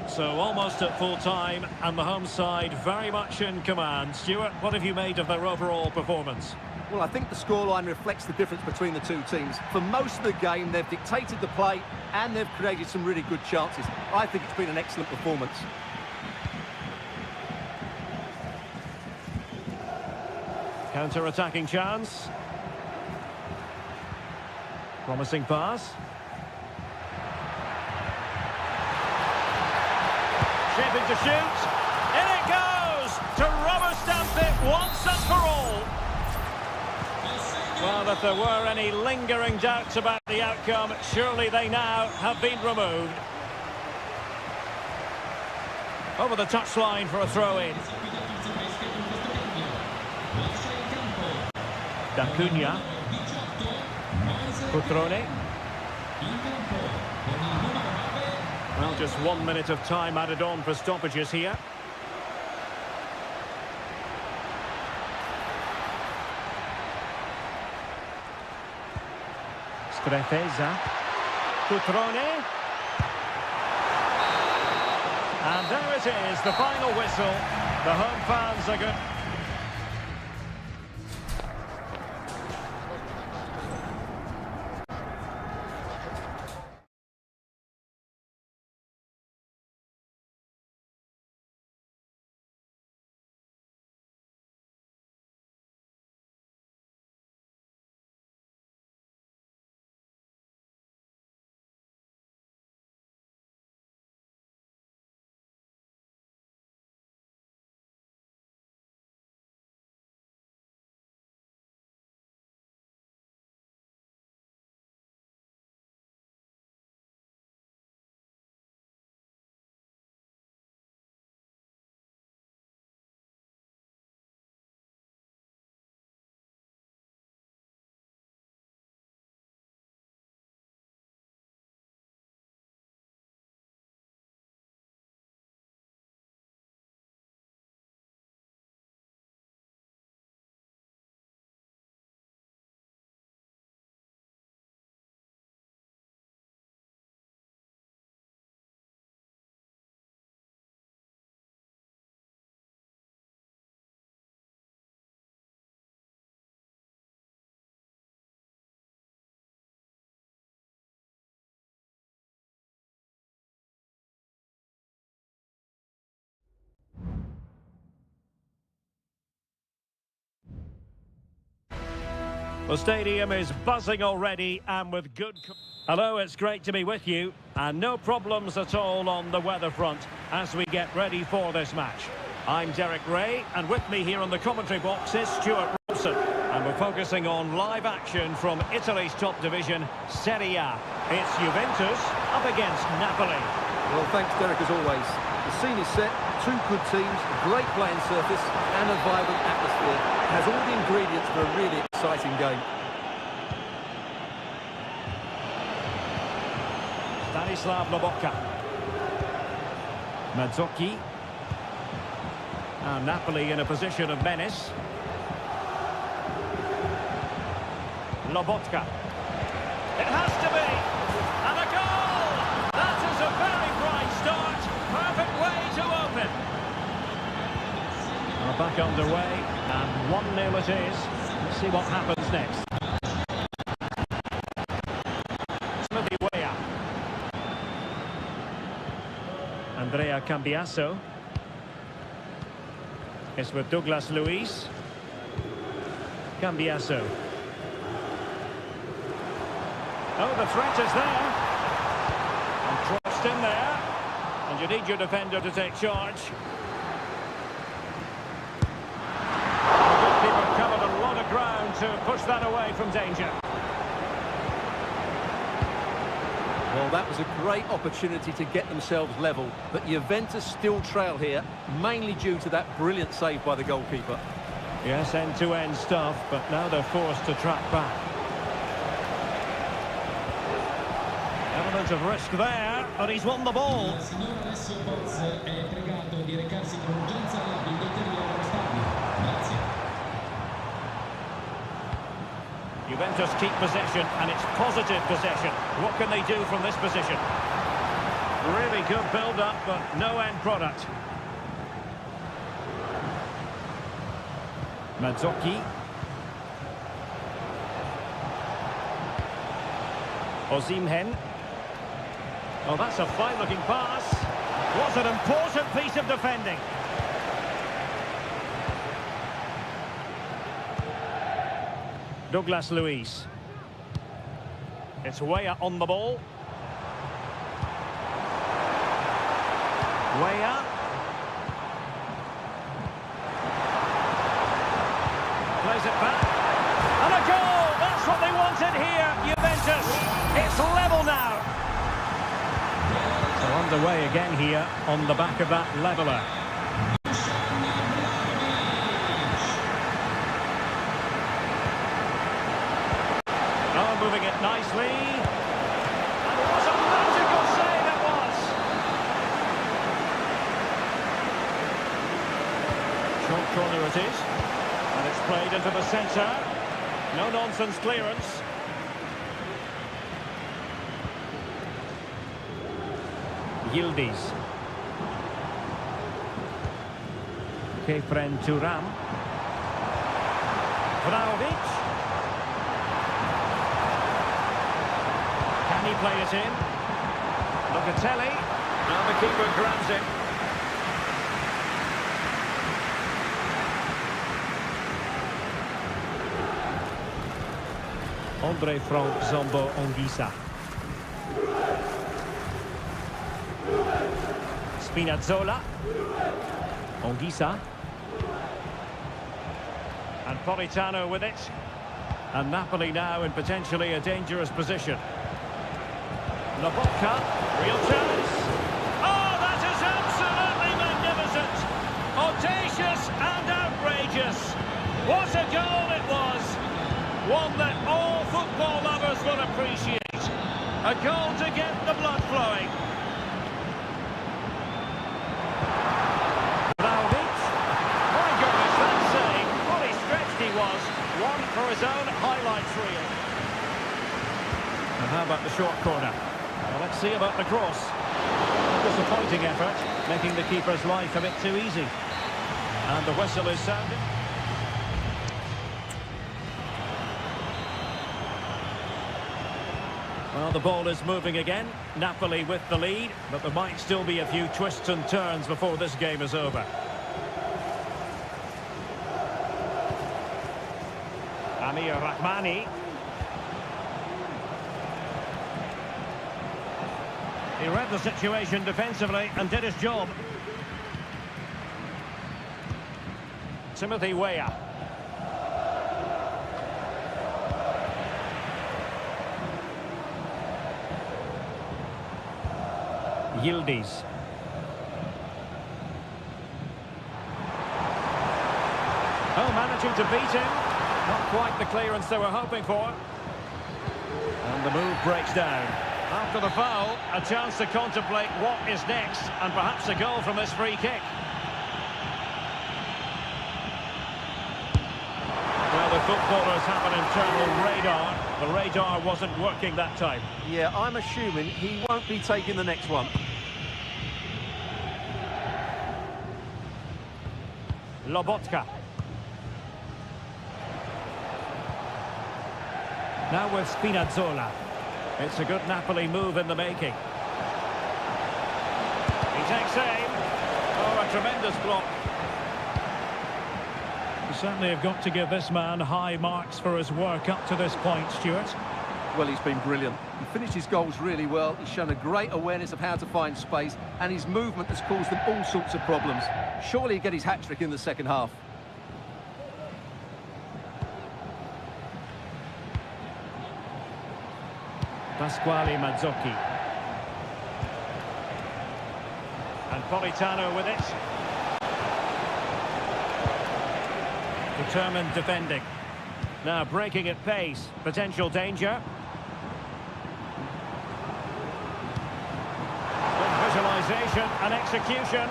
So almost at full time, and the home side very much in command. Stuart, what have you made of their overall performance? Well, I think the scoreline reflects the difference between the two teams. For most of the game, they've dictated the play and they've created some really good chances. I think it's been an excellent performance. Counter-attacking chance. Promising pass. Shaping to shoot. In it goes! To rubber stamp it once and for all. Well, if there were any lingering doubts about the outcome, surely they now have been removed. Over the touchline for a throw-in. D'Acunha. Cutrone. Well, just 1 minute of time added on for stoppages here. Strefeza. Cutrone. And there it is, the final whistle. The home fans are good. The stadium is buzzing already and with good... Hello, it's great to be with you. And no problems at all on the weather front as we get ready for this match. I'm Derek Ray, and with me here on the commentary box is Stuart Robson. And we're focusing on live action from Italy's top division, Seria. It's Juventus up against Napoli. Well, thanks, Derek, as always. The scene is set, two good teams, a great playing surface and a vibrant atmosphere. It has all the ingredients for a really exciting game. Stanislav Lobotka. Mazzocchi. And Napoli in a position of menace. Lobotka. It has to be! And a goal! That is a very bright start. Perfect way to open. Well, back underway, and 1-0 it is. Let's see what happens next. Timothy Weah. Andrea Cambiasso. It's with Douglas Luiz. Cambiasso. Oh, the threat is there. And crossed in there. And you need your defender to take charge. The goalkeeper covered a lot of ground to push that away from danger. Well, that was a great opportunity to get themselves level, but Juventus still trail here, mainly due to that brilliant save by the goalkeeper. Yes, end-to-end stuff, but now they're forced to track back. Element of risk there, but he's won the ball. Il signor Alessio Boz è pregato di recarsi con urgenza alla biglietteria dello stadio. Grazie. Juventus keep possession, and it's positive possession. What can they do from this position? Really good build-up, but no end product. Mazzocchi. Osimhen. Oh, that's a fine-looking pass. What an important piece of defending. Douglas Luiz. It's Weah on the ball. Weah. Plays it back. And a goal! That's what they wanted here, Juventus. It's level now. So underway again here on the back of that leveller. Oh, moving it nicely. And what a magical save it was. Short corner it is. And it's played into the centre. No-nonsense clearance. Yildiz. Kefren Turam. Vlahovic. Can he play it in? Locatelli. And the keeper grabs it. Andre Frank Zombo Ongisa. Spinazzola. Ongisa. And Politano with it. And Napoli now in potentially a dangerous position. Lobotka, real chance. Oh, that is absolutely magnificent. Audacious and outrageous. What a goal it was. One that all football lovers will appreciate. A goal to get the blood flowing. Vlahovic. My goodness, that save. Fully stretched he was. One for his own highlights reel. And how about the short corner? Well, let's see about the cross. A disappointing effort, making the keeper's life a bit too easy. And the whistle is sounded. Well, the ball is moving again. Napoli with the lead, but there might still be a few twists and turns before this game is over. Amir Rahmani. He read the situation defensively and did his job. Timothy Weah. Yildiz. Oh, managing to beat him. Not quite the clearance they were hoping for. And the move breaks down. After the foul, a chance to contemplate what is next, and perhaps a goal from this free kick. Well, the footballers have an internal radar. The radar wasn't working that time. Yeah, I'm assuming he won't be taking the next one. Lobotka. Now with Spinazzola. It's a good Napoli move in the making. He takes aim. Oh, a tremendous block. You certainly have got to give this man high marks for his work up to this point, Stuart. Well, he's been brilliant. He finished his goals really well. He's shown a great awareness of how to find space, and his movement has caused them all sorts of problems. Surely he'll get his hat-trick in the second half. Pasquale Mazzocchi. And Politano with it. Determined defending. Now breaking at pace. Potential danger. Good visualisation and execution.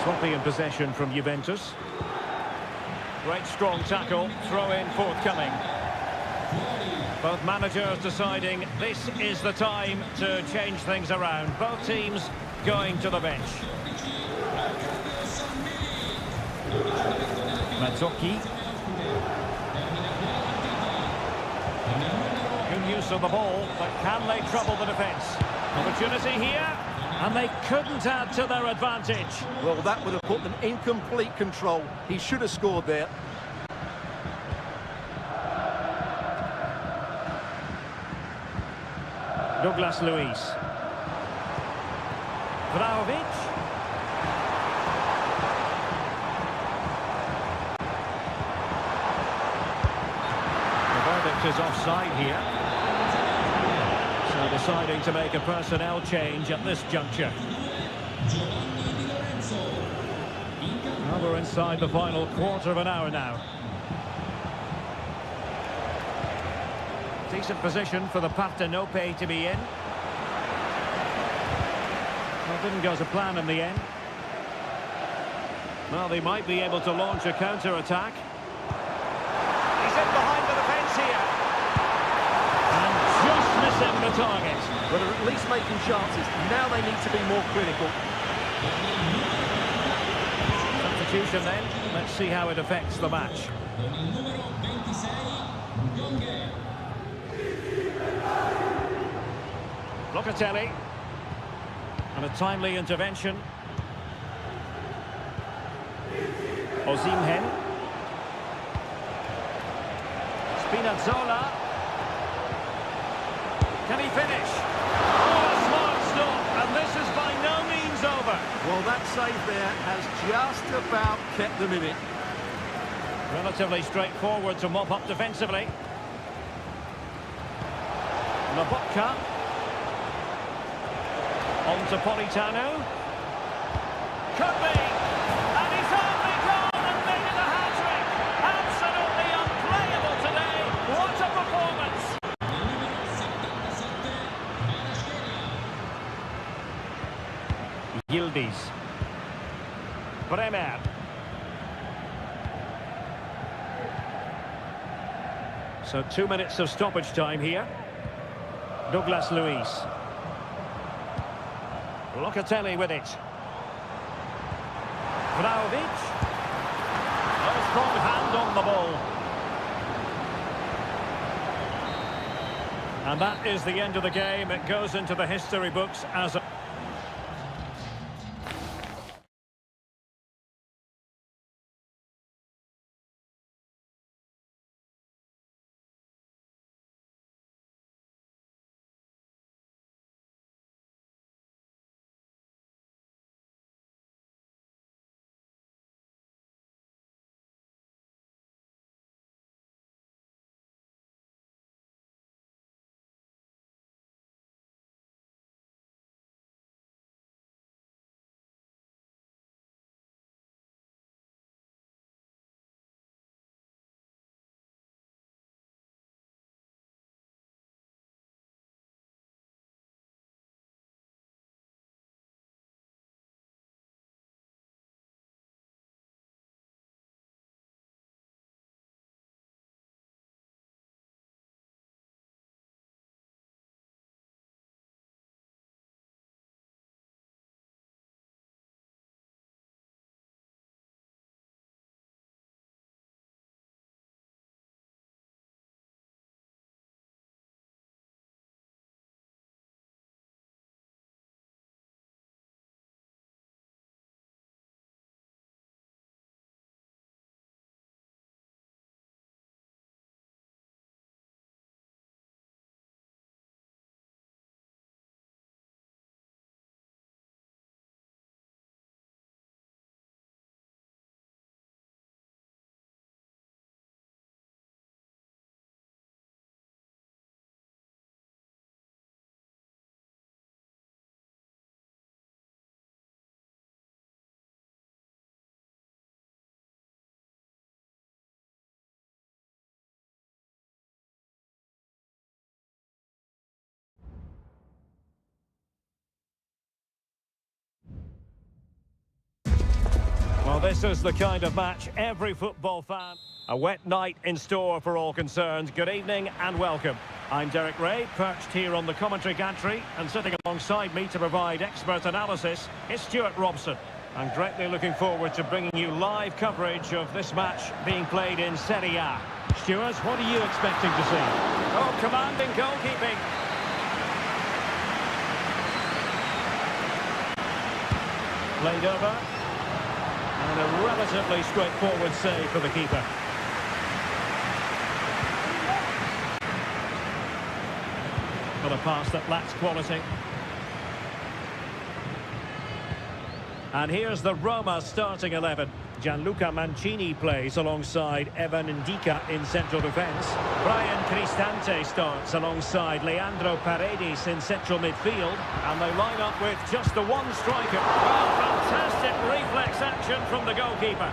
Swapping in possession from Juventus. Great strong tackle. Throw in forthcoming. Both managers deciding this is the time to change things around. Both teams going to the bench. Mazzocchi. Good use of the ball, but can they trouble the defence? Opportunity here, and they couldn't add to their advantage. Well, that would have put them in complete control. He should have scored there. Douglas Luiz. Vlahovic. The verdict is offside here. So deciding to make a personnel change at this juncture. Well, we're inside the final quarter of an hour now. Decent position for the Partenope to be in. Well, didn't go to plan in the end. Well, they might be able to launch a counter-attack. He's in behind the defence here. And just missing the target. But they're at least making chances. Now they need to be more clinical. Substitution then. Let's see how it affects the match. Con il numero 26, Gonghe. Locatelli. And a timely intervention. Osimhen. Spinazzola. Can he finish? Oh, a smart stop, and this is by no means over. Well, that save there has just about kept them in it. Relatively straightforward to mop up defensively. Lobotka. On to Politano. Could be. And he's only gone and made it a hat-trick. Absolutely unplayable today. What a performance. Yildiz. Bremer. So 2 minutes of stoppage time here. Douglas Luiz. Locatelli with it. Vlahovic. A strong hand on the ball. And that is the end of the game. It goes into the history books as a... Well, this is the kind of match every football fan... A wet night in store for all concerned. Good evening and welcome. I'm Derek Ray, perched here on the commentary gantry, and sitting alongside me to provide expert analysis is Stuart Robson. I'm greatly looking forward to bringing you live coverage of this match being played in Seria. Stuart, what are you expecting to see? Oh, commanding goalkeeping. Played over. And a relatively straightforward save for the keeper. But a pass that lacks quality. And here's the Roma starting 11. Gianluca Mancini plays alongside Evan Ndika in central defence. Brian Cristante starts alongside Leandro Paredes in central midfield. And they line up with just the one striker. Well, fantastic reflex action from the goalkeeper.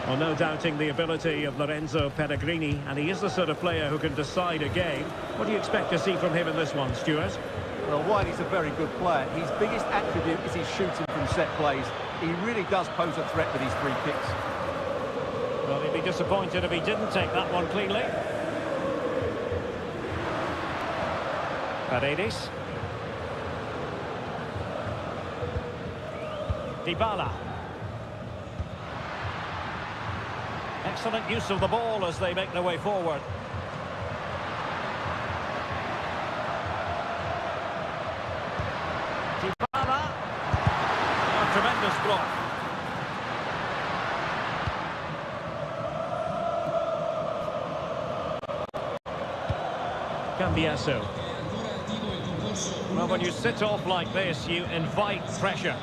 Well, no doubting the ability of Lorenzo Pellegrini, and he is the sort of player who can decide a game. What do you expect to see from him in this one, Stuart? Well, Whitey's a very good player. His biggest attribute is his shooting from set plays. He really does pose a threat with his free kicks. Well, he'd be disappointed if he didn't take that one cleanly. Paredes. Dybala. Excellent use of the ball as they make their way forward. Dybala. A tremendous block. Cambiasso. Well, when you sit off like this, you invite pressure.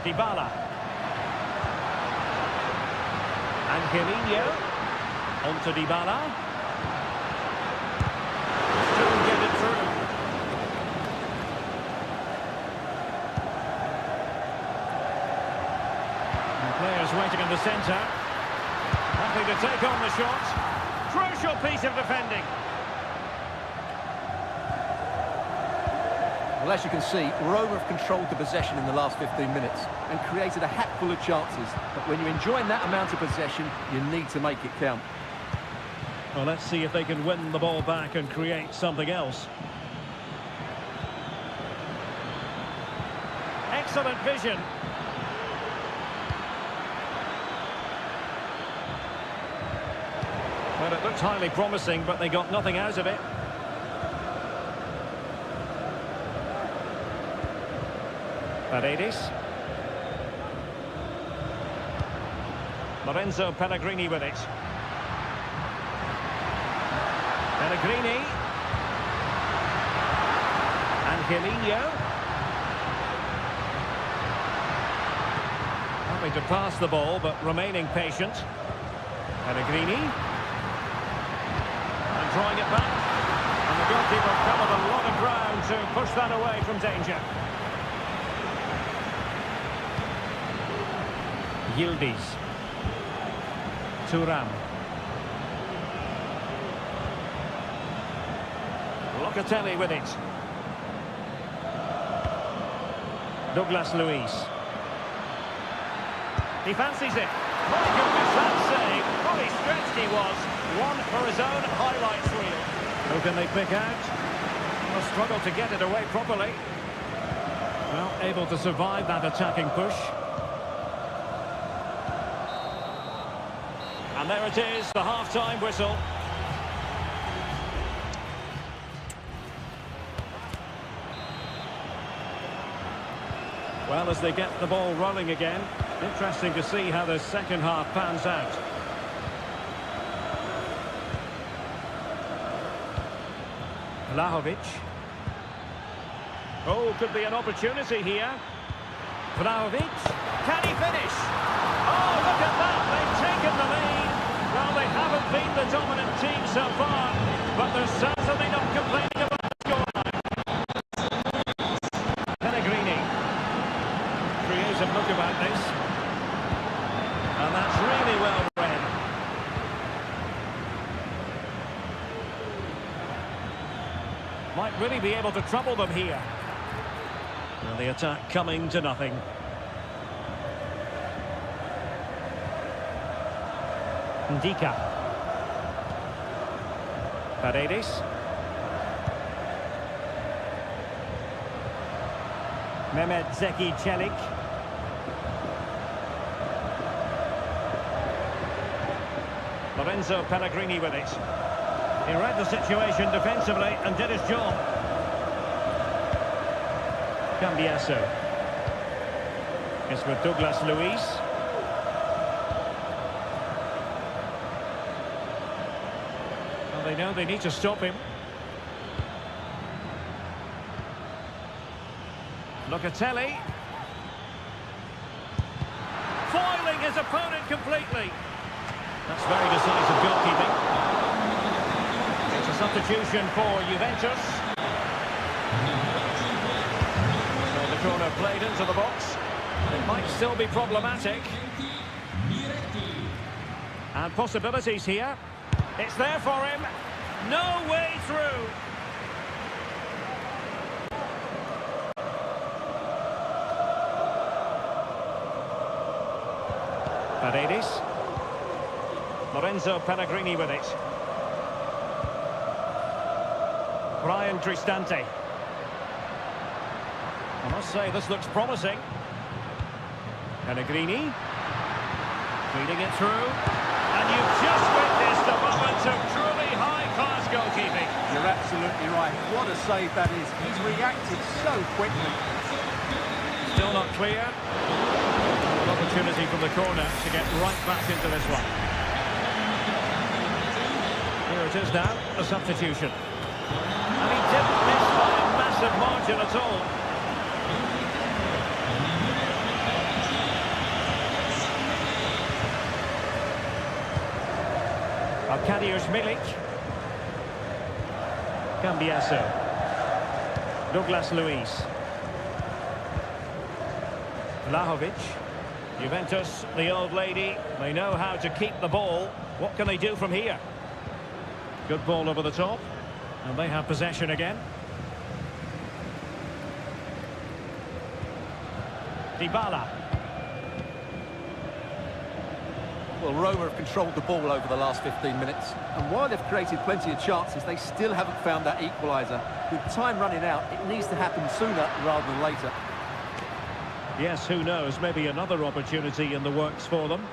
Dybala. Angelino. On to Dybala. Still get it through. And players waiting in the centre. Happy to take on the shot. Crucial piece of defending. Well, as you can see, Roma have controlled the possession in the last 15 minutes and created a hatful of chances. But when you're enjoying that amount of possession, you need to make it count. Well, let's see if they can win the ball back and create something else. Excellent vision. Well, it looked highly promising, but they got nothing out of it. Paredes. Lorenzo Pellegrini with it. Pellegrini. Angelino. Having to pass the ball, but remaining patient. Pellegrini. And drawing it back. And the goalkeeper covered a lot of ground to push that away from danger. Yildiz. Thuram. Locatelli with it. Douglas Luiz. He fancies it. My goodness, that save. Fully stretched he was. One for his own highlights reel. Who can they pick out? Will struggle to get it away properly. Well, able to survive that attacking push. And there it is, the half-time whistle. Well, as they get the ball rolling again, interesting to see how the second half pans out. Vlahovic. Oh, could be an opportunity here. Vlahovic. Can he finish? Oh, look at that, they've taken the lead. Well, they haven't been the dominant team so far, but they're certainly not complaining about the scoreline. Pellegrini. Creative look about this. And that's really well read. Might really be able to trouble them here. And the attack coming to nothing. Ndika. Paredes. Mehmet Zeki Çelik. Lorenzo Pellegrini with it. He read the situation defensively and did his job. Cambiasso. It's with Douglas Luiz. Well, they know they need to stop him. Locatelli. Foiling his opponent completely. That's very decisive goalkeeping. It's a substitution for Juventus. So the corner played into the box. It might still be problematic. And possibilities here. It's there for him. No way through. Paredes. Lorenzo Pellegrini with it. Brian Cristante. I must say, this looks promising. Pellegrini. Feeding it through. And you've just witnessed a moment of truly high-class goalkeeping. You're absolutely right. What a save that is. He's reacted so quickly. Still not clear. An opportunity from the corner to get right back into this one. Here it is now, a substitution. And he didn't miss by a massive margin at all. Arkadiusz Milik. Cambiasso. Douglas Luiz. Vlahovic. Juventus, the old lady, they know how to keep the ball. What can they do from here? Good ball over the top. And they have possession again. Dybala. Well, Roma have controlled the ball over the last 15 minutes. And while they've created plenty of chances, they still haven't found that equaliser. With time running out, it needs to happen sooner rather than later. Yes, who knows? Maybe another opportunity in the works for them.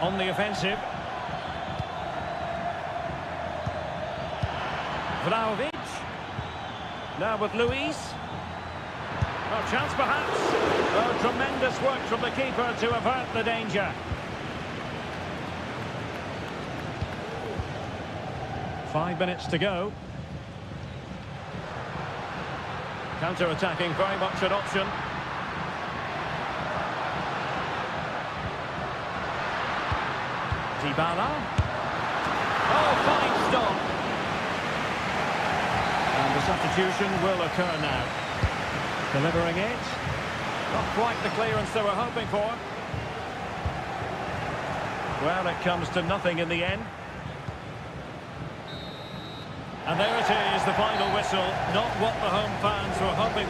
On the offensive. Vlahovic. Now with Luiz. Oh, chance perhaps. Oh, tremendous work from the keeper to avert the danger. Five minutes to go. Counter-attacking, very much an option. Dybala. Oh, fine stop. And the substitution will occur now. Delivering it. Not quite the clearance they were hoping for. Well, it comes to nothing in the end. And there it is, the final whistle. Not what the home fans were hoping.